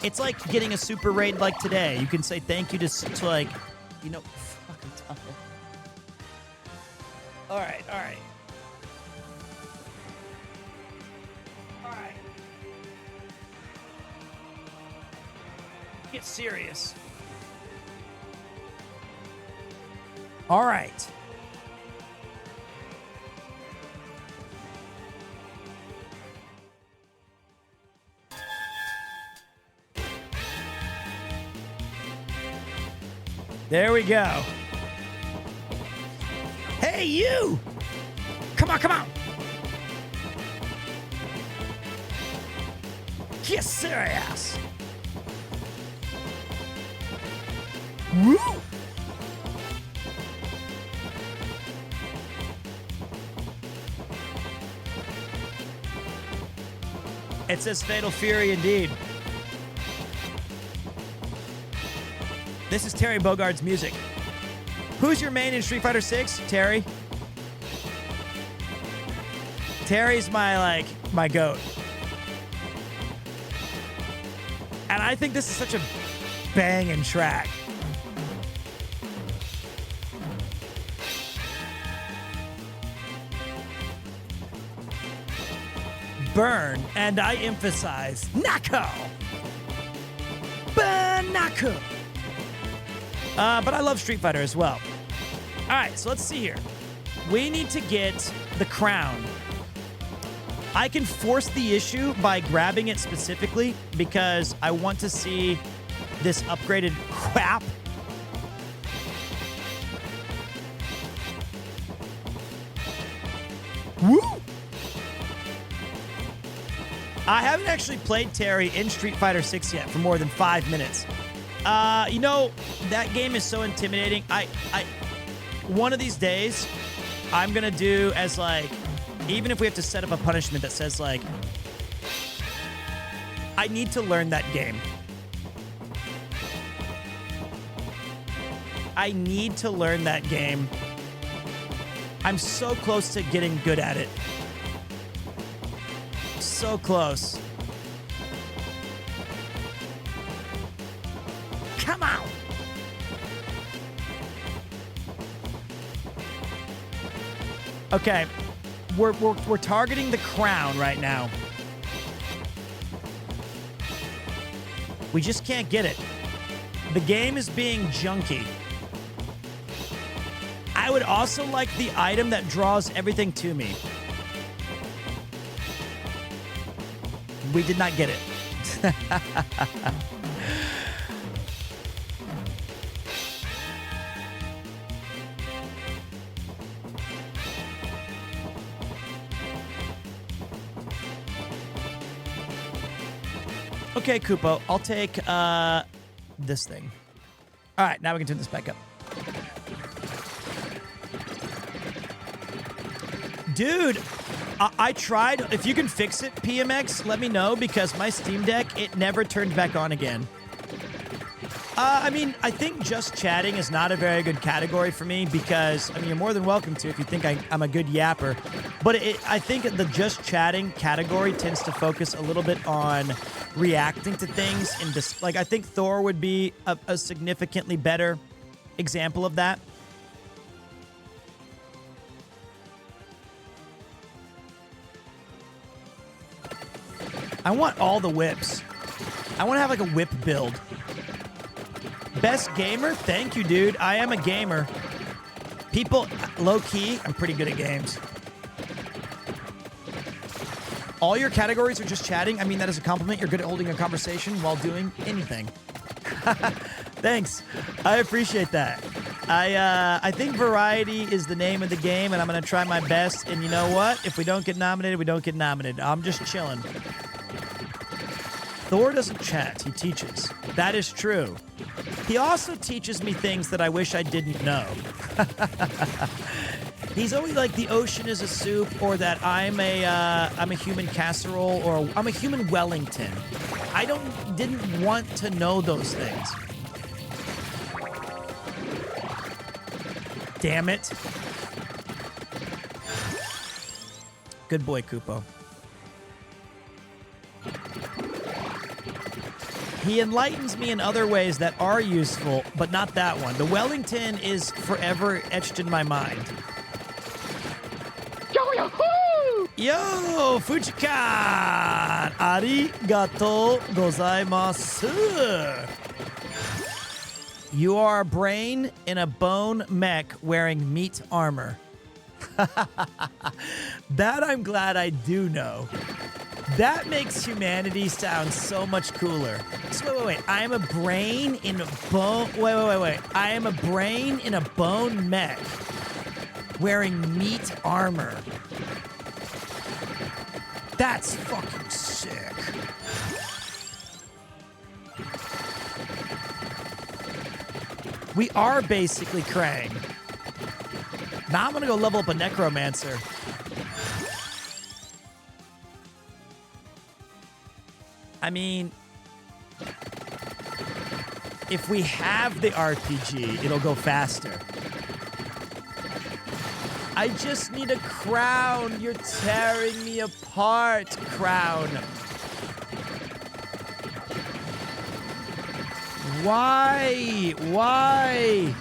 It's like getting a super raid like today. You can say thank you to like, you know, fucking tired. All right. Get serious. All right. There we go. Hey, you! Come on. Get serious. Woo! It says Fatal Fury indeed. This is Terry Bogard's music. Who's your main in Street Fighter 6? Terry? Terry's my goat. And I think this is such a banging track. Burn, and I emphasize Nako. Burn Nako. But I love Street Fighter as well. All right, so let's see here. We need to get the crown. I can force the issue by grabbing it specifically because I want to see this upgraded crap. Woo! I haven't actually played Terry in Street Fighter 6 yet for more than 5 minutes. You know, that game is so intimidating. One of these days, I'm gonna do as like, even if we have to set up a punishment that says like, I need to learn that game. I need to learn that game. I'm so close to getting good at it. So close. Come on. Okay, we're targeting the crown right now. We just can't get it. The game is being junky. I I would also like the item that draws everything to me. We did not get it. Okay, Koopo, I'll take this thing. All right, now we can turn this back up. Dude, I tried. If you can fix it, PMX, let me know, because my Steam Deck, it never turned back on again. I mean, I think just chatting is not a very good category for me because, I mean, you're more than welcome to if you think I'm a good yapper. But I think the just chatting category tends to focus a little bit on reacting to things. And like, I think Thor would be a significantly better example of that. I want all the whips. I want to have like a whip build. Best gamer? Thank you, dude. I am a gamer. People, low-key, I'm pretty good at games. All your categories are just chatting? I mean that as a compliment. You're good at holding a conversation while doing anything. Thanks. I appreciate that. I think variety is the name of the game, and I'm going to try my best. And you know what? If we don't get nominated, we don't get nominated. I'm just chilling. Thor doesn't chat. He teaches. That is true. He also teaches me things that I wish I didn't know. He's always like the ocean is a soup, or that I'm a human casserole, or I'm a human Wellington. I didn't want to know those things. Damn it. Good boy, Koopo. He enlightens me in other ways that are useful, but not that one. The Wellington is forever etched in my mind. Yo, Fujikan! Arigatou gozaimasu! You are a brain in a bone mech wearing meat armor. That I'm glad I do know. That makes humanity sound so much cooler. So wait. I am a brain in a bone... Wait. I am a brain in a bone mech wearing meat armor. That's fucking sick. We are basically Krang. Now I'm gonna go level up a necromancer. I mean, if we have the RPG, it'll go faster. I just need a crown. You're tearing me apart, crown. Why? Why?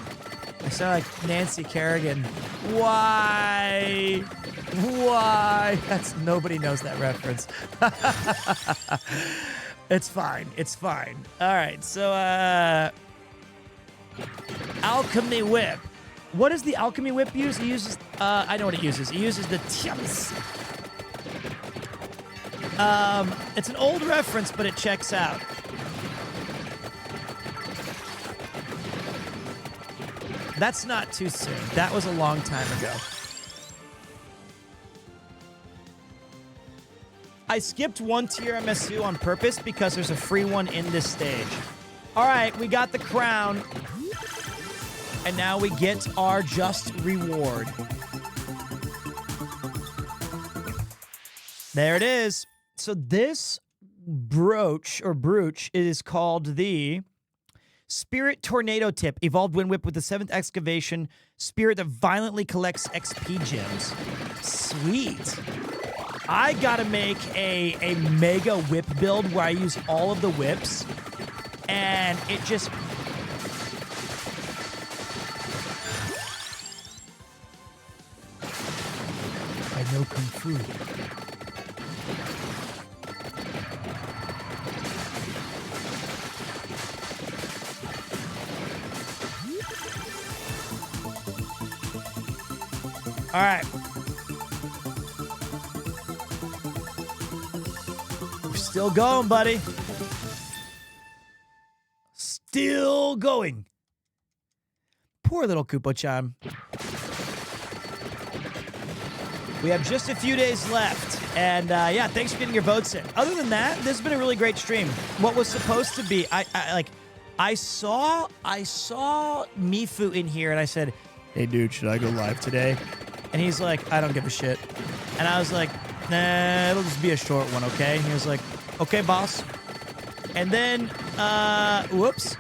I sound like Nancy Kerrigan. Why? Why? Nobody knows that reference. It's fine. It's fine. All right. So, Alchemy Whip. What does the Alchemy Whip use? It uses, I know what it uses. It uses the Tiamis. It's an old reference, but it checks out. That's not too soon. That was a long time ago. I skipped one tier MSU on purpose because there's a free one in this stage. All right, we got the crown. And now we get our just reward. There it is. So this brooch is called the Spirit Tornado Tip. Evolved Wind Whip with the 7th excavation. Spirit that violently collects XP gems. Sweet. I gotta make a mega whip build where I use all of the whips. And it just... I know Kung Fu. All right. We're still going, buddy. Still going. Poor little Koopo-chan. We have just a few days left. And yeah, thanks for getting your votes in. Other than that, this has been a really great stream. What was supposed to be, I saw Mifu in here and I said, hey dude, should I go live today? And he's like, I don't give a shit. And I was like, nah, it'll just be a short one, okay? And he was like, okay, boss. And then, whoops.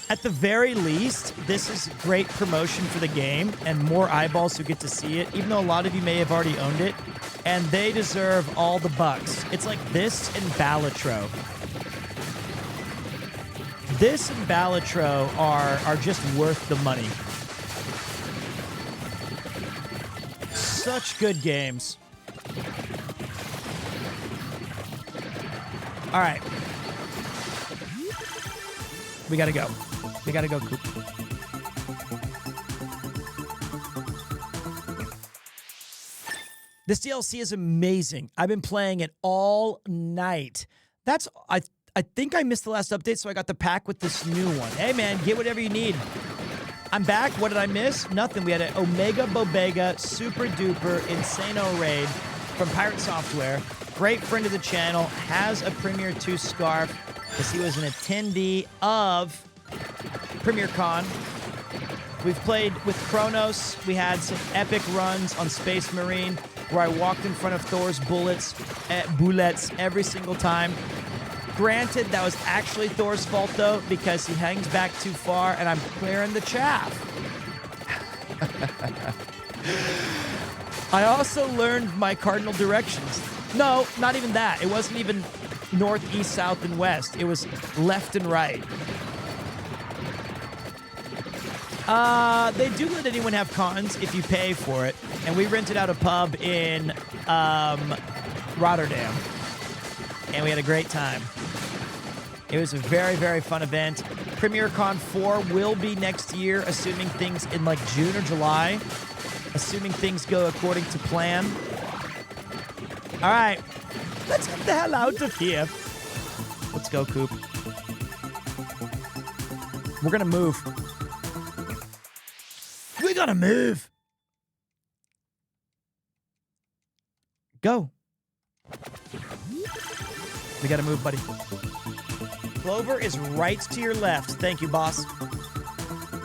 At the very least, this is great promotion for the game and more eyeballs who get to see it, even though a lot of you may have already owned it. And they deserve all the bucks. It's like this and Balatro. This and Balatro are just worth the money. Such good games. All right. We gotta go. We gotta go, Coop. This DLC is amazing. I've been playing it all night. I think I missed the last update, so I got the pack with this new one. Hey, man, get whatever you need. I'm back. What did I miss? Nothing. We had an Omega Bobega Super Duper Insano raid from Pirate Software. Great friend of the channel. Has a PremierTwo scarf because he was an attendee of PremierCon. We've played with Kronos. We had some epic runs on Space Marine where I walked in front of Thor's bullets every single time. Granted, that was actually Thor's fault, though, because he hangs back too far, and I'm clearing the chaff. I also learned my cardinal directions. No, not even that. It wasn't even north, east, south, and west. It was left and right. They do let anyone have cons if you pay for it, and we rented out a pub in Rotterdam, and we had a great time. It was a very, very fun event. PremierCon 4 will be next year, assuming things in like June or July, assuming things go according to plan. All right, let's get the hell out of here. Let's go, Coop. We're gonna move. We gotta move. Go. We gotta move, buddy. Clover is right to your left. Thank you, boss.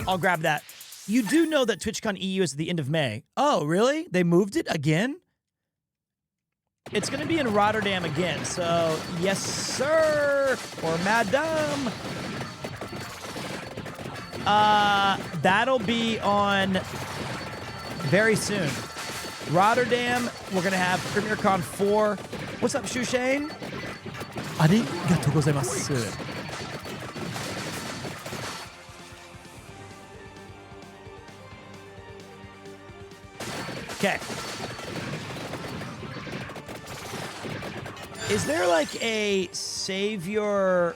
I'll grab that. You do know that TwitchCon EU is at the end of May. Oh, really? They moved it again? It's going to be in Rotterdam again, so yes, sir, or madam. That'll be on very soon. Rotterdam, we're going to have PremierCon 4. What's up, Shushane? Arigatou gozaimasu. Okay. Is there like a savior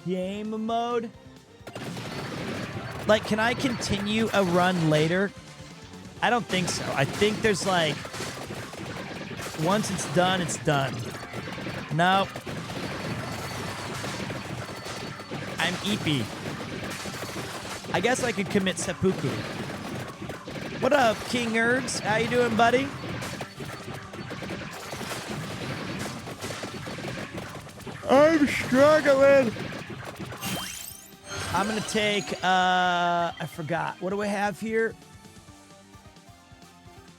game mode? Like, can I continue a run later? I don't think so. I think there's like, once it's done, it's done. No. I'm Eepy. I guess I could commit seppuku. What up, King Nerds? How you doing, buddy? I'm struggling. I'm gonna take, I forgot. What do I have here?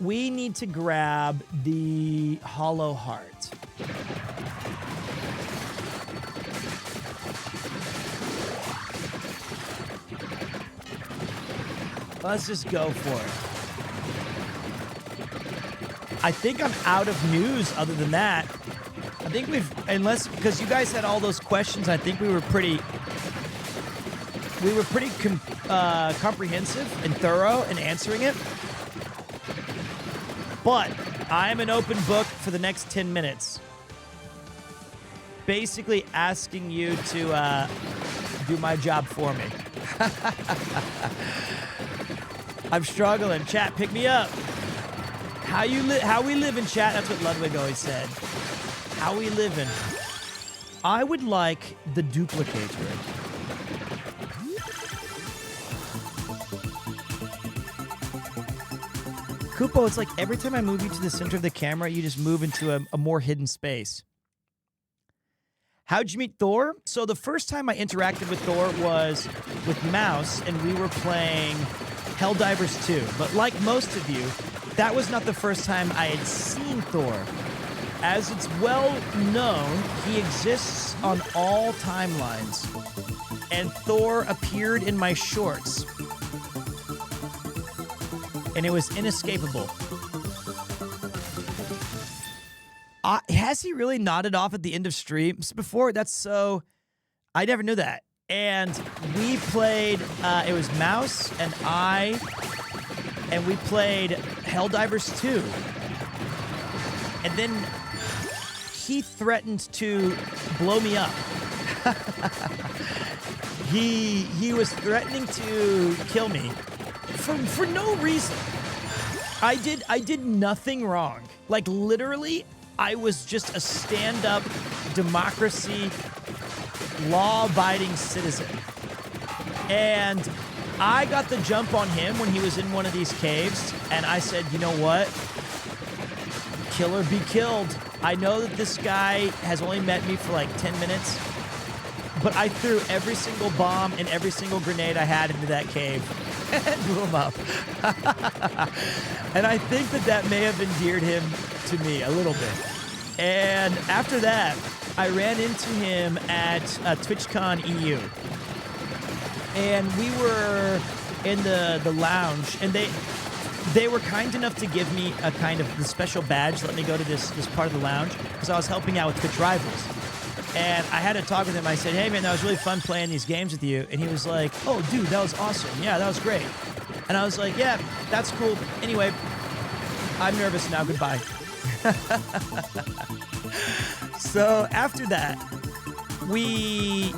We need to grab the Hollow Heart. Let's just go for it. I think I'm out of news other than that. I think unless, because you guys had all those questions, I think we were pretty comprehensive and thorough in answering it. But I'm an open book for the next 10 minutes. basically asking you to do my job for me. I'm struggling. Chat, pick me up. How we living, chat? That's what Ludwig always said. How we living? I would like the duplicator. Kupo, it's like every time I move you to the center of the camera, you just move into a more hidden space. How'd you meet Thor? So the first time I interacted with Thor was with Mouse, and we were playing Helldivers 2. But like most of you, that was not the first time I had seen Thor. As it's well known, he exists on all timelines. And Thor appeared in my shorts. And it was inescapable. Has he really nodded off at the end of streams before? That's so... I never knew that. And we played... it was Mouse and I... And we played Helldivers 2. And then he threatened to blow me up. He was threatening to kill me for no reason. I did nothing wrong. Like literally, I was just a stand-up democracy, law-abiding citizen. And I got the jump on him when he was in one of these caves, and I said, you know what? Kill or be killed. I know that this guy has only met me for like 10 minutes, but I threw every single bomb and every single grenade I had into that cave and blew him up. And I think that may have endeared him to me a little bit. And after that, I ran into him at TwitchCon EU. And we were in the lounge, and they were kind enough to give me a kind of the special badge to let me go to this part of the lounge because I was helping out with Twitch Rivals. And I had to talk with him. I said, hey, man, that was really fun playing these games with you. And he was like, oh, dude, that was awesome. Yeah, that was great. And I was like, yeah, that's cool. Anyway, I'm nervous now. Goodbye. So after that, we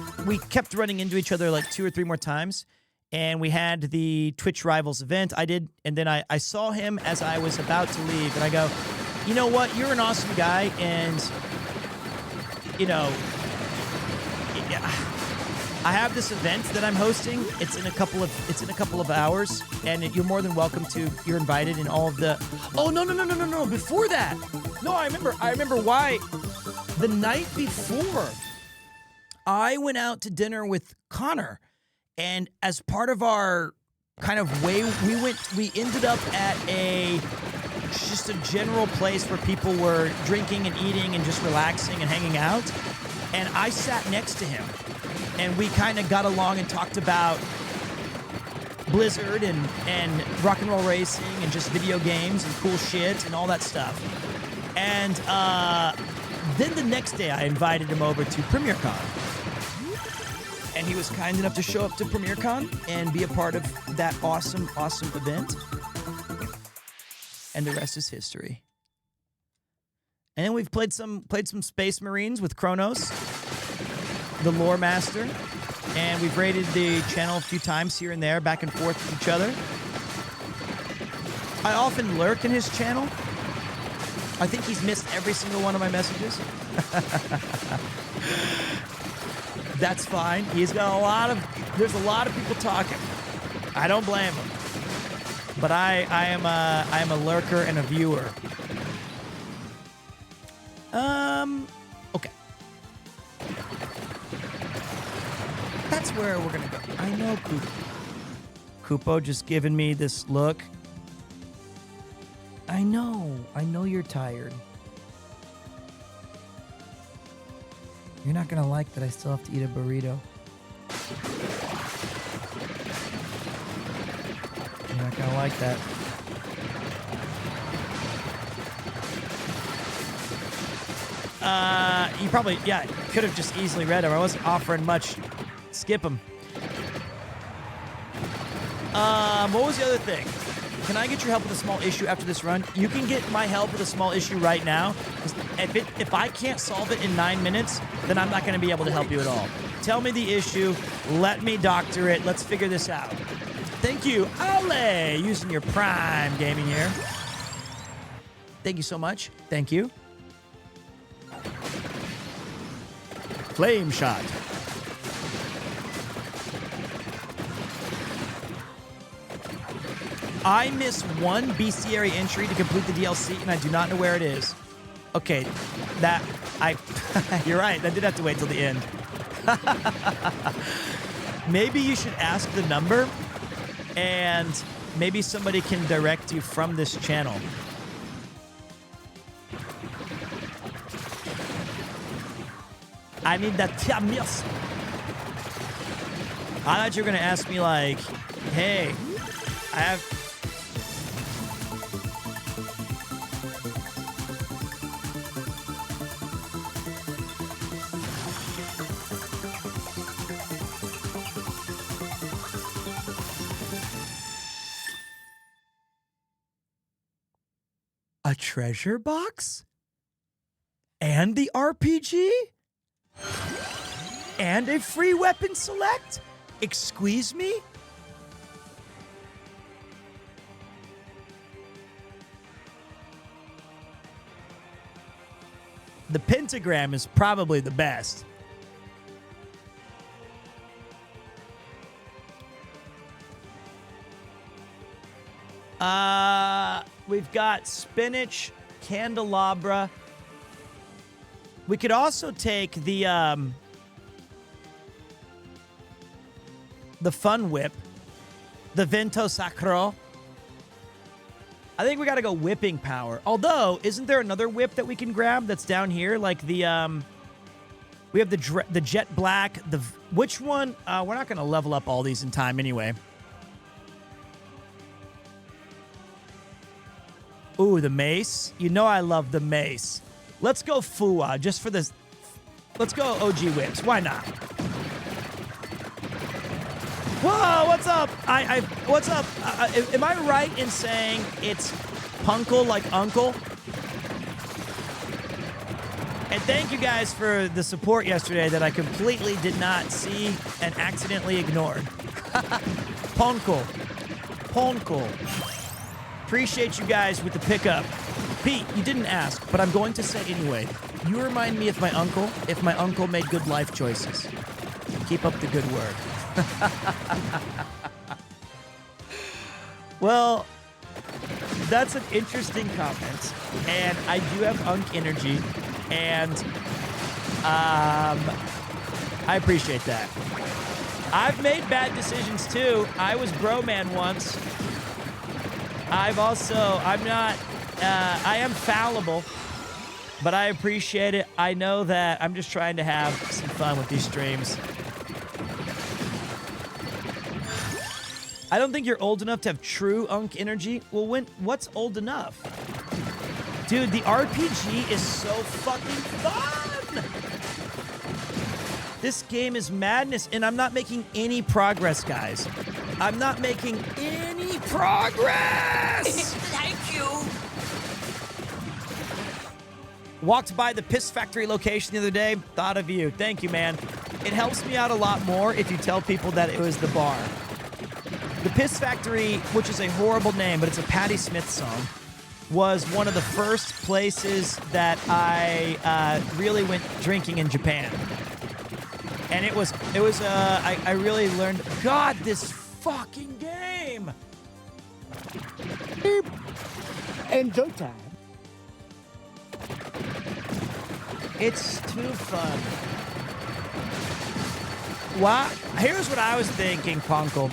kept running into each other like 2 or 3 more times. And we had the Twitch Rivals event. I did. And then I saw him as I was about to leave. And I go, you know what? You're an awesome guy. And... you know, I have this event that I'm hosting. It's in a couple of hours, and you're more than welcome to. You're invited in all of the. Oh no! Before that, no, I remember why. The night before, I went out to dinner with Connor, and as part of our kind of way, we ended up at just a general place where people were drinking and eating and just relaxing and hanging out. And I sat next to him, and we kind of got along and talked about Blizzard and rock and roll racing and just video games and cool shit and all that stuff. And then the next day I invited him over to PremierCon. And he was kind enough to show up to PremierCon and be a part of that awesome, awesome event. And the rest is history. And then we've played some Space Marines with Kronos, the lore master, and we've raided the channel a few times here and there, back and forth with each other. I often lurk in his channel. I think he's missed every single one of my messages. That's fine. He's got there's a lot of people talking. I don't blame him. But I am a lurker and a viewer. Okay. That's where we're gonna go. I know Kupo. Kupo just giving me this look. I know you're tired. You're not gonna like that I still have to eat a burrito. You're not gonna like that. You probably, could have just easily read him. I wasn't offering much. Skip him. What was the other thing? can I get your help with a small issue after this run? You can get my help with a small issue right now. If I can't solve it in 9 minutes, then I'm not going to be able to help you at all. Tell me the issue. Let me doctor it. Let's figure this out. Thank you, Ole, using your Prime Gaming here. Thank you so much. Thank you. Flame shot. I miss one bestiary entry to complete the DLC, and I do not know where it is. Okay, you're right. I did have to wait till the end. Maybe you should ask the number, and maybe somebody can direct you from this channel. I need that Tiamis. I thought you were going to ask me, like, hey, I have... A treasure box? And the RPG? And a free weapon select? Excuse me? The pentagram is probably the best. We've got spinach, candelabra. We could also take the fun whip, the Vento Sacro. I think we got to go whipping power. Although, isn't there another whip that we can grab that's down here? Like the, we have the jet black, which one? We're not going to level up all these in time anyway. Ooh, the mace. You know I love the mace. Let's go Fua, just for this. Let's go OG whips. Why not? Whoa, what's up? What's up? Am I right in saying it's Punkle like uncle? And thank you guys for the support yesterday that I completely did not see and accidentally ignored. Punkle. Punkle. Appreciate you guys with the pickup. Pete, you didn't ask, but I'm going to say anyway. You remind me of my uncle if my uncle made good life choices. Keep up the good work. Well, that's an interesting comment. And I do have Unk energy. And I appreciate that. I've made bad decisions too. I was bro man once. I am fallible, but I appreciate it. I know that I'm just trying to have some fun with these streams. I don't think you're old enough to have true Unk energy. Well, what's old enough? Dude, the RPG is so fucking fun! This game is madness, and I'm not making any progress, guys. I'm not making any progress! Thank you. Walked by the Piss Factory location the other day. Thought of you. Thank you, man. It helps me out a lot more if you tell people that it was the bar. The Piss Factory, which is a horrible name, but it's a Patti Smith song, was one of the first places that I really went drinking in Japan. And I really learned, God, this fucking game. Enjoy time. It's too fun. Wow. Here's what I was thinking, Punkle.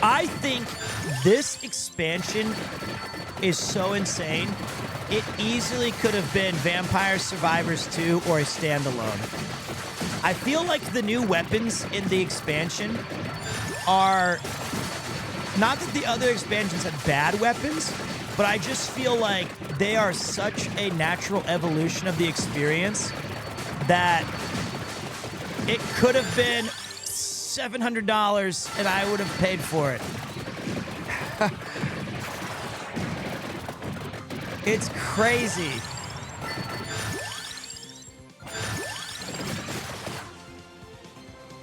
I think this expansion is so insane. It easily could have been Vampire Survivors 2 or a standalone. I feel like the new weapons in the expansion are... Not that the other expansions had bad weapons, but I just feel like they are such a natural evolution of the experience that it could have been $700 and I would have paid for it. It's crazy.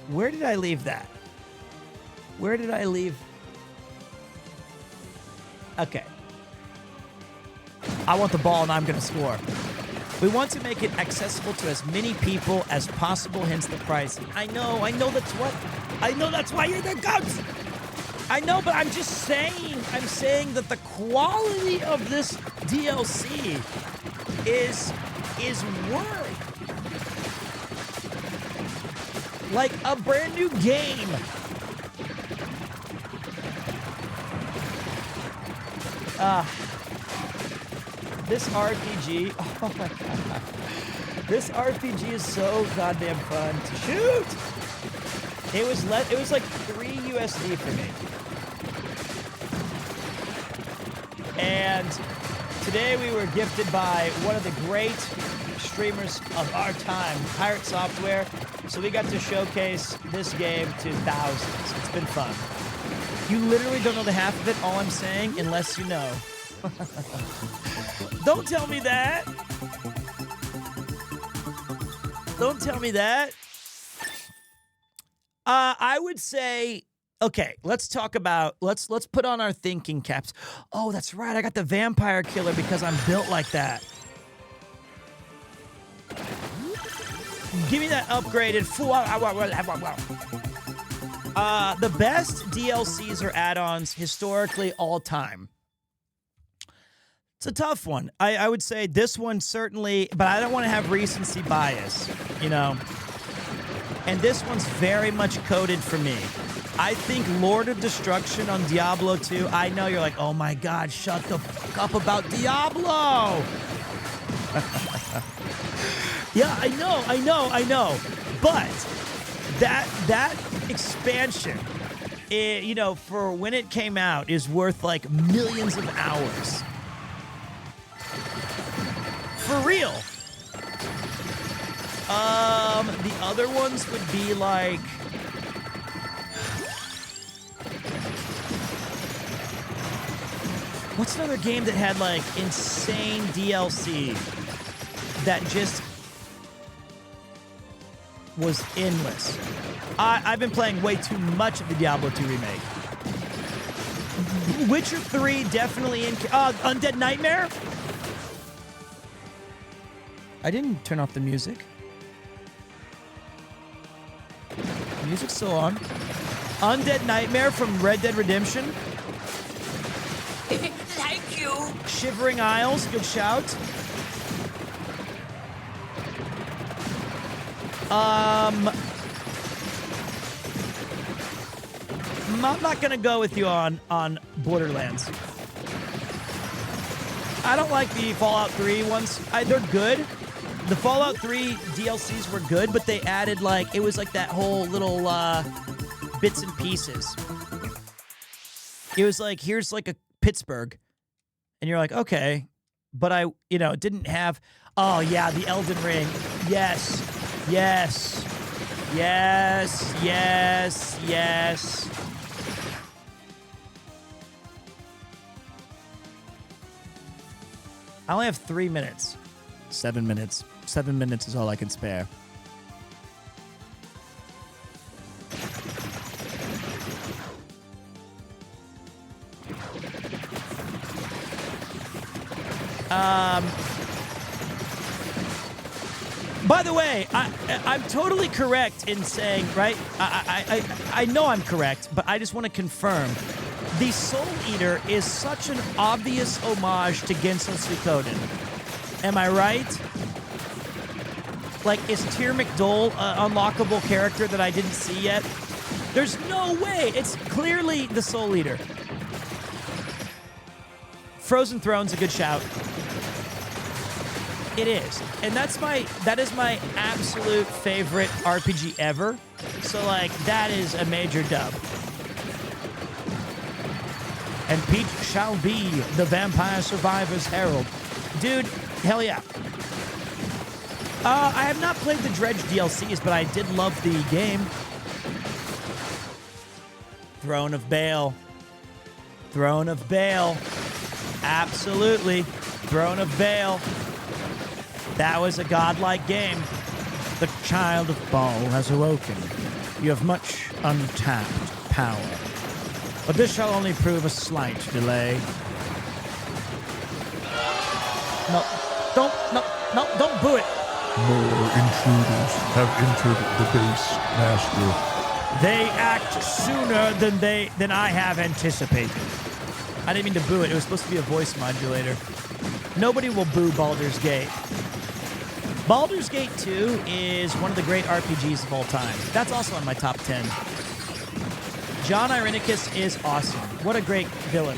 Where did I leave that? Where did I leave? Okay. I want the ball and I'm going to score. We want to make it accessible to as many people as possible, hence the price. I know that's what. I know that's why you're the GOAT. I know, but I'm just saying. I'm saying that the quality of this DLC is worth like a brand new game. This RPG, oh my god. This RPG is so goddamn fun to shoot. It was like $3 USD for me. And today we were gifted by one of the great streamers of our time, Pirate Software. So we got to showcase this game to thousands. It's been fun. You literally don't know the half of it, all I'm saying, unless you know. Don't tell me that. Don't tell me that. I would say, okay, let's talk about, let's put on our thinking caps. Oh, that's right. I got the vampire killer because I'm built like that. Give me that upgraded full. The best DLCs or add-ons historically all time. It's a tough one. I would say this one certainly, but I don't want to have recency bias, you know. And this one's very much coded for me. I think Lord of Destruction on Diablo 2, I know you're like, oh my God, shut the fuck up about Diablo. Yeah, I know. But that expansion, you know, for when it came out, is worth like millions of hours. For real. The other ones would be like... What's another game that had like insane DLC that just was endless? I've been playing way too much of the Diablo 2 remake. Witcher 3 definitely in... Undead Nightmare? I didn't turn off the music. The music's still on. Undead Nightmare from Red Dead Redemption. Thank you. Shivering Isles, good shout. I'm not gonna go with you on Borderlands. I don't like the Fallout 3 ones. They're good. The Fallout 3 DLCs were good, but they added like, it was like that whole little bits and pieces. It was like, here's like a Pittsburgh. And you're like, okay. But it didn't have, oh yeah, the Elden Ring. Yes. Yes. Yes. Yes. Yes. I only have 3 minutes. 7 minutes. 7 minutes is all I can spare. By the way, I'm totally correct in saying, right? I know I'm correct, but I just want to confirm. The Soul Eater is such an obvious homage to Gensou Suikoden. Am I right? Like, is Tyr McDole an unlockable character that I didn't see yet? There's no way. It's clearly the Soul Eater. Frozen Throne's a good shout. It is. And that is my absolute favorite RPG ever. So, like, that is a major dub. And Pete shall be the Vampire Survivor's Herald. Dude, hell yeah. I have not played the Dredge DLCs, but I did love the game. Throne of Baal. Throne of Baal. Absolutely. Throne of Baal. That was a godlike game. The child of Baal has awoken. You have much untapped power. But this shall only prove a slight delay. No, don't boo it. More intruders have entered the base, Master. They act sooner than I have anticipated. I didn't mean to boo it. It was supposed to be a voice modulator. Nobody will boo Baldur's Gate. Baldur's Gate 2 is one of the great RPGs of all time. That's also on my top 10. John Irenicus is awesome. What a great villain.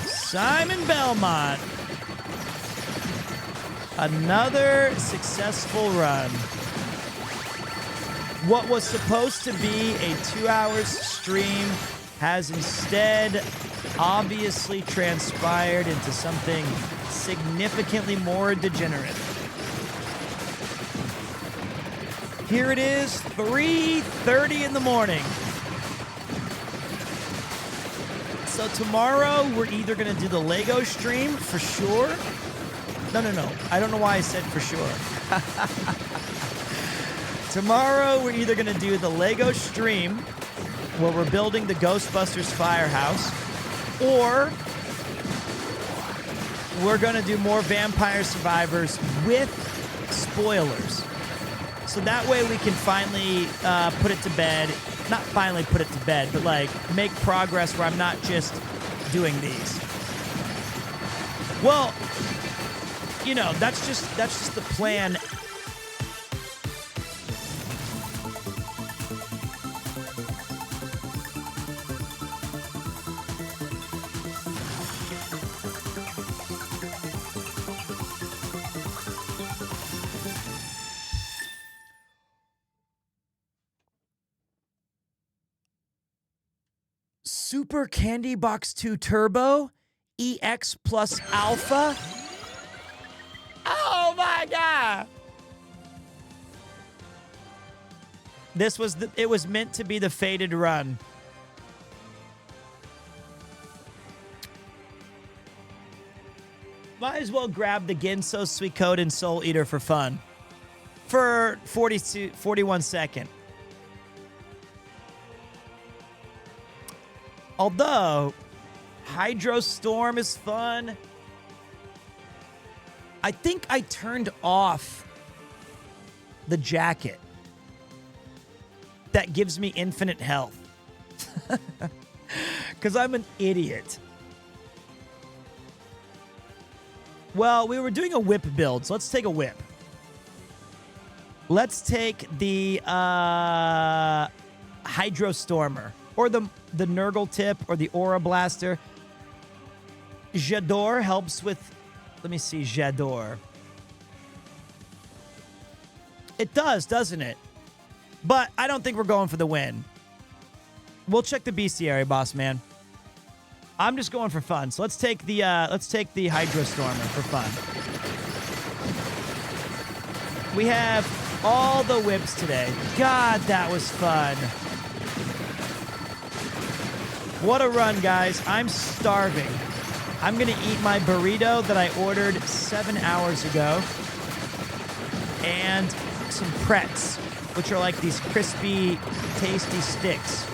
Simon Belmont. Another successful run. What was supposed to be a 2-hour stream has instead obviously transpired into something significantly more degenerate. Here it is, 3:30 in the morning. So tomorrow we're either going to do the Lego stream for sure. No. I don't know why I said for sure. Tomorrow we're either going to do the Lego stream where we're building the Ghostbusters firehouse, or we're going to do more Vampire Survivors with spoilers. So that way we can finally put it to bed. Not finally put it to bed, but like make progress where I'm not just doing these. Well, you know, that's just the plan. Super Candy Box 2 Turbo, EX plus Alpha. Oh my God! It was meant to be the fated run. Might as well grab the Ginso, Suicode, and Soul Eater for fun. For 41 seconds. Although, Hydro Storm is fun. I think I turned off the jacket that gives me infinite health. Because I'm an idiot. Well, we were doing a whip build, so let's take a whip. Let's take the Hydro Stormer. Or the Nurgle Tip, or the Aura Blaster. J'adore helps with... Let me see, J'adore. It does, doesn't it? But I don't think we're going for the win. We'll check the bestiary, boss man. I'm just going for fun. So let's take the Hydro Stormer for fun. We have all the whips today. God, that was fun. What a run, guys. I'm starving. I'm going to eat my burrito that I ordered 7 hours ago. And some Pretz, which are like these crispy, tasty sticks.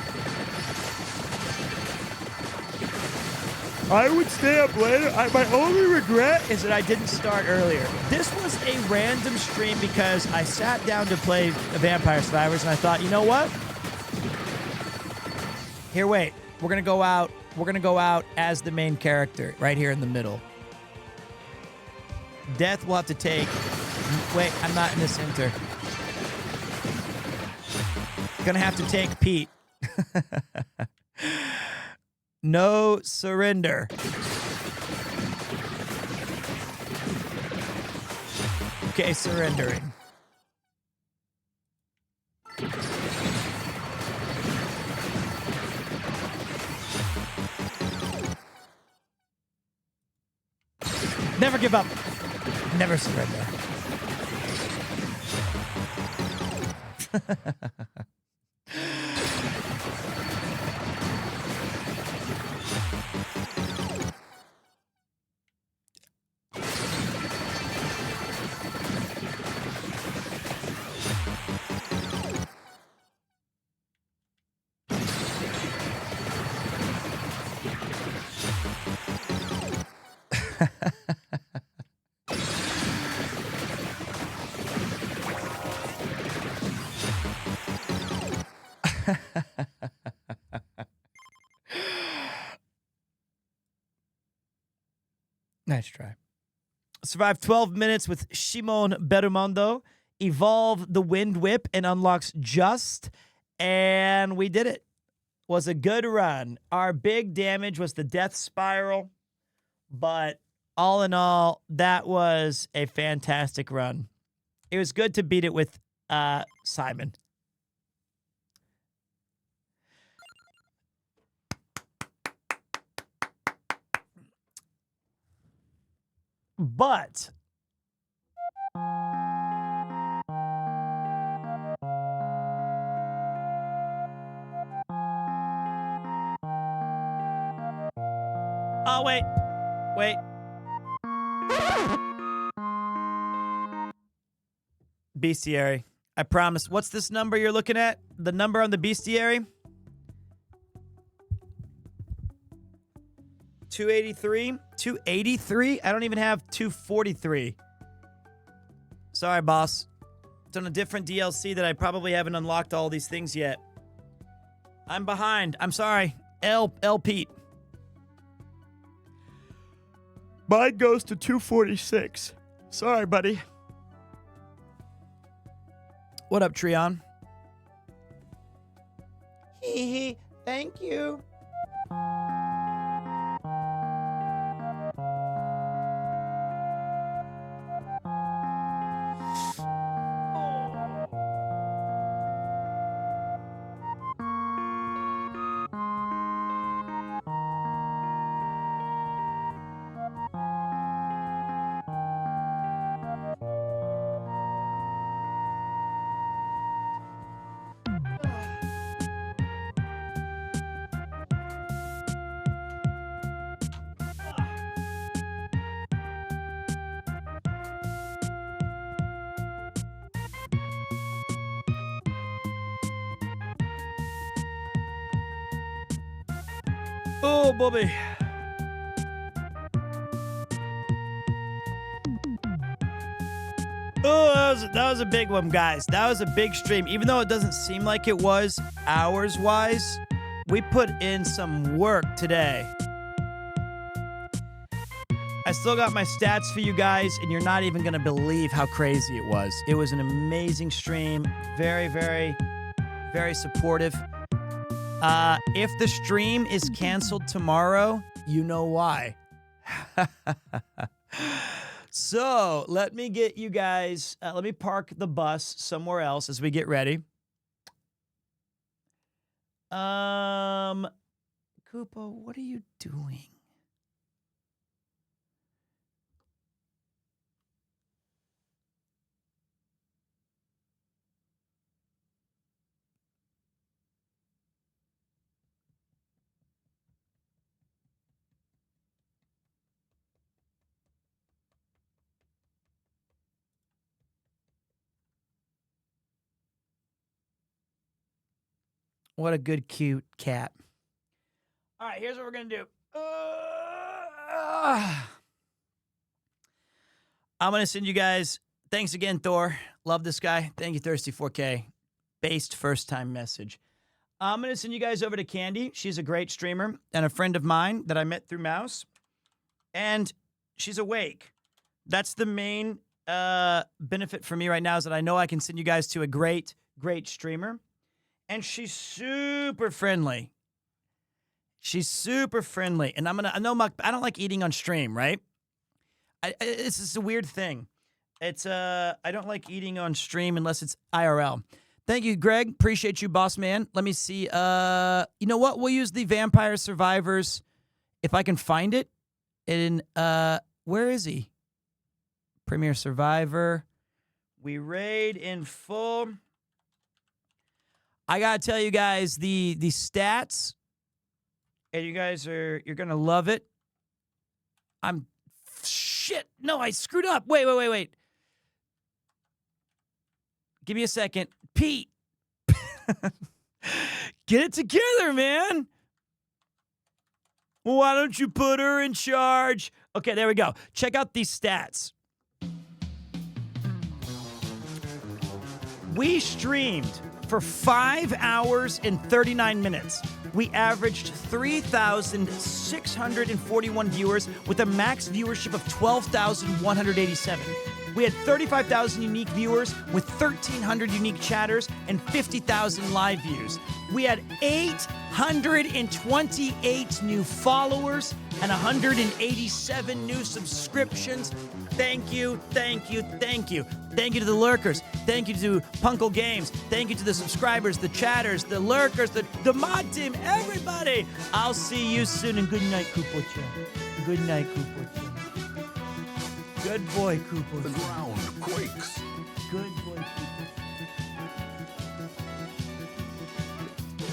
I would stay up later. My only regret is that I didn't start earlier. This was a random stream because I sat down to play Vampire Survivors and I thought, you know what? Here, wait. We're going to go out. We're going to go out as the main character right here in the middle. Death will have to take... Wait, I'm not in the center. Gonna have to take Pete. No surrender. Okay, surrendering. Never give up. Never surrender. Nice try. Survive 12 minutes with Shimon Berumondo. Evolve the Wind Whip and unlocks Just. And we did it. Was a good run. Our big damage was the Death Spiral. But all in all, that was a fantastic run. It was good to beat it with Simon. But oh, wait. Bestiary. I promise. What's this number you're looking at? The number on the bestiary? 283? 283? I don't even have 243. Sorry, boss. It's on a different DLC that I probably haven't unlocked all these things yet. I'm behind. I'm sorry. L Pete. Mine goes to 246. Sorry, buddy. What up, Treon? Hee. Thank you. Oh, Bobby. Oh, that was a big one, guys. That was a big stream. Even though it doesn't seem like it was hours-wise, we put in some work today. I still got my stats for you guys, and you're not even going to believe how crazy it was. It was an amazing stream. Very, very, very supportive. If the stream is canceled tomorrow, you know why. So let me get you guys, let me park the bus somewhere else as we get ready. Koopa, what are you doing? What a good, cute cat. All right, here's what we're going to do. I'm going to send you guys, thanks again, Thor. Love this guy. Thank you, Thirsty4K. Based first-time message. I'm going to send you guys over to Candy. She's a great streamer and a friend of mine that I met through Mouse. And she's awake. That's the main benefit for me right now is that I know I can send you guys to a great, great streamer. And she's super friendly. She's super friendly. And I don't like eating on stream, right? It's just a weird thing. I don't like eating on stream unless it's IRL. Thank you, Greg. Appreciate you, boss man. Let me see. You know what? We'll use the Vampire Survivors if I can find it. In where is he? Premier Survivor. We raid in full. I gotta tell you guys the stats, and you're gonna love it. Shit. No, I screwed up. Wait. Give me a second. Pete. Get it together, man. Well, why don't you put her in charge? Okay, there we go. Check out these stats. We streamed for 5 hours and 39 minutes. We averaged 3,641 viewers with a max viewership of 12,187. We had 35,000 unique viewers with 1,300 unique chatters and 50,000 live views. We had 828 new followers and 187 new subscriptions. Thank you, thank you, thank you. Thank you to the lurkers. Thank you to Punkle Games. Thank you to the subscribers, the chatters, the lurkers, the mod team, everybody. I'll see you soon, and good night, Kupo-chan. Good night, Kupo-chan. Good boy, Kupo-chan. The ground quakes. Good boy, Kupo-chan.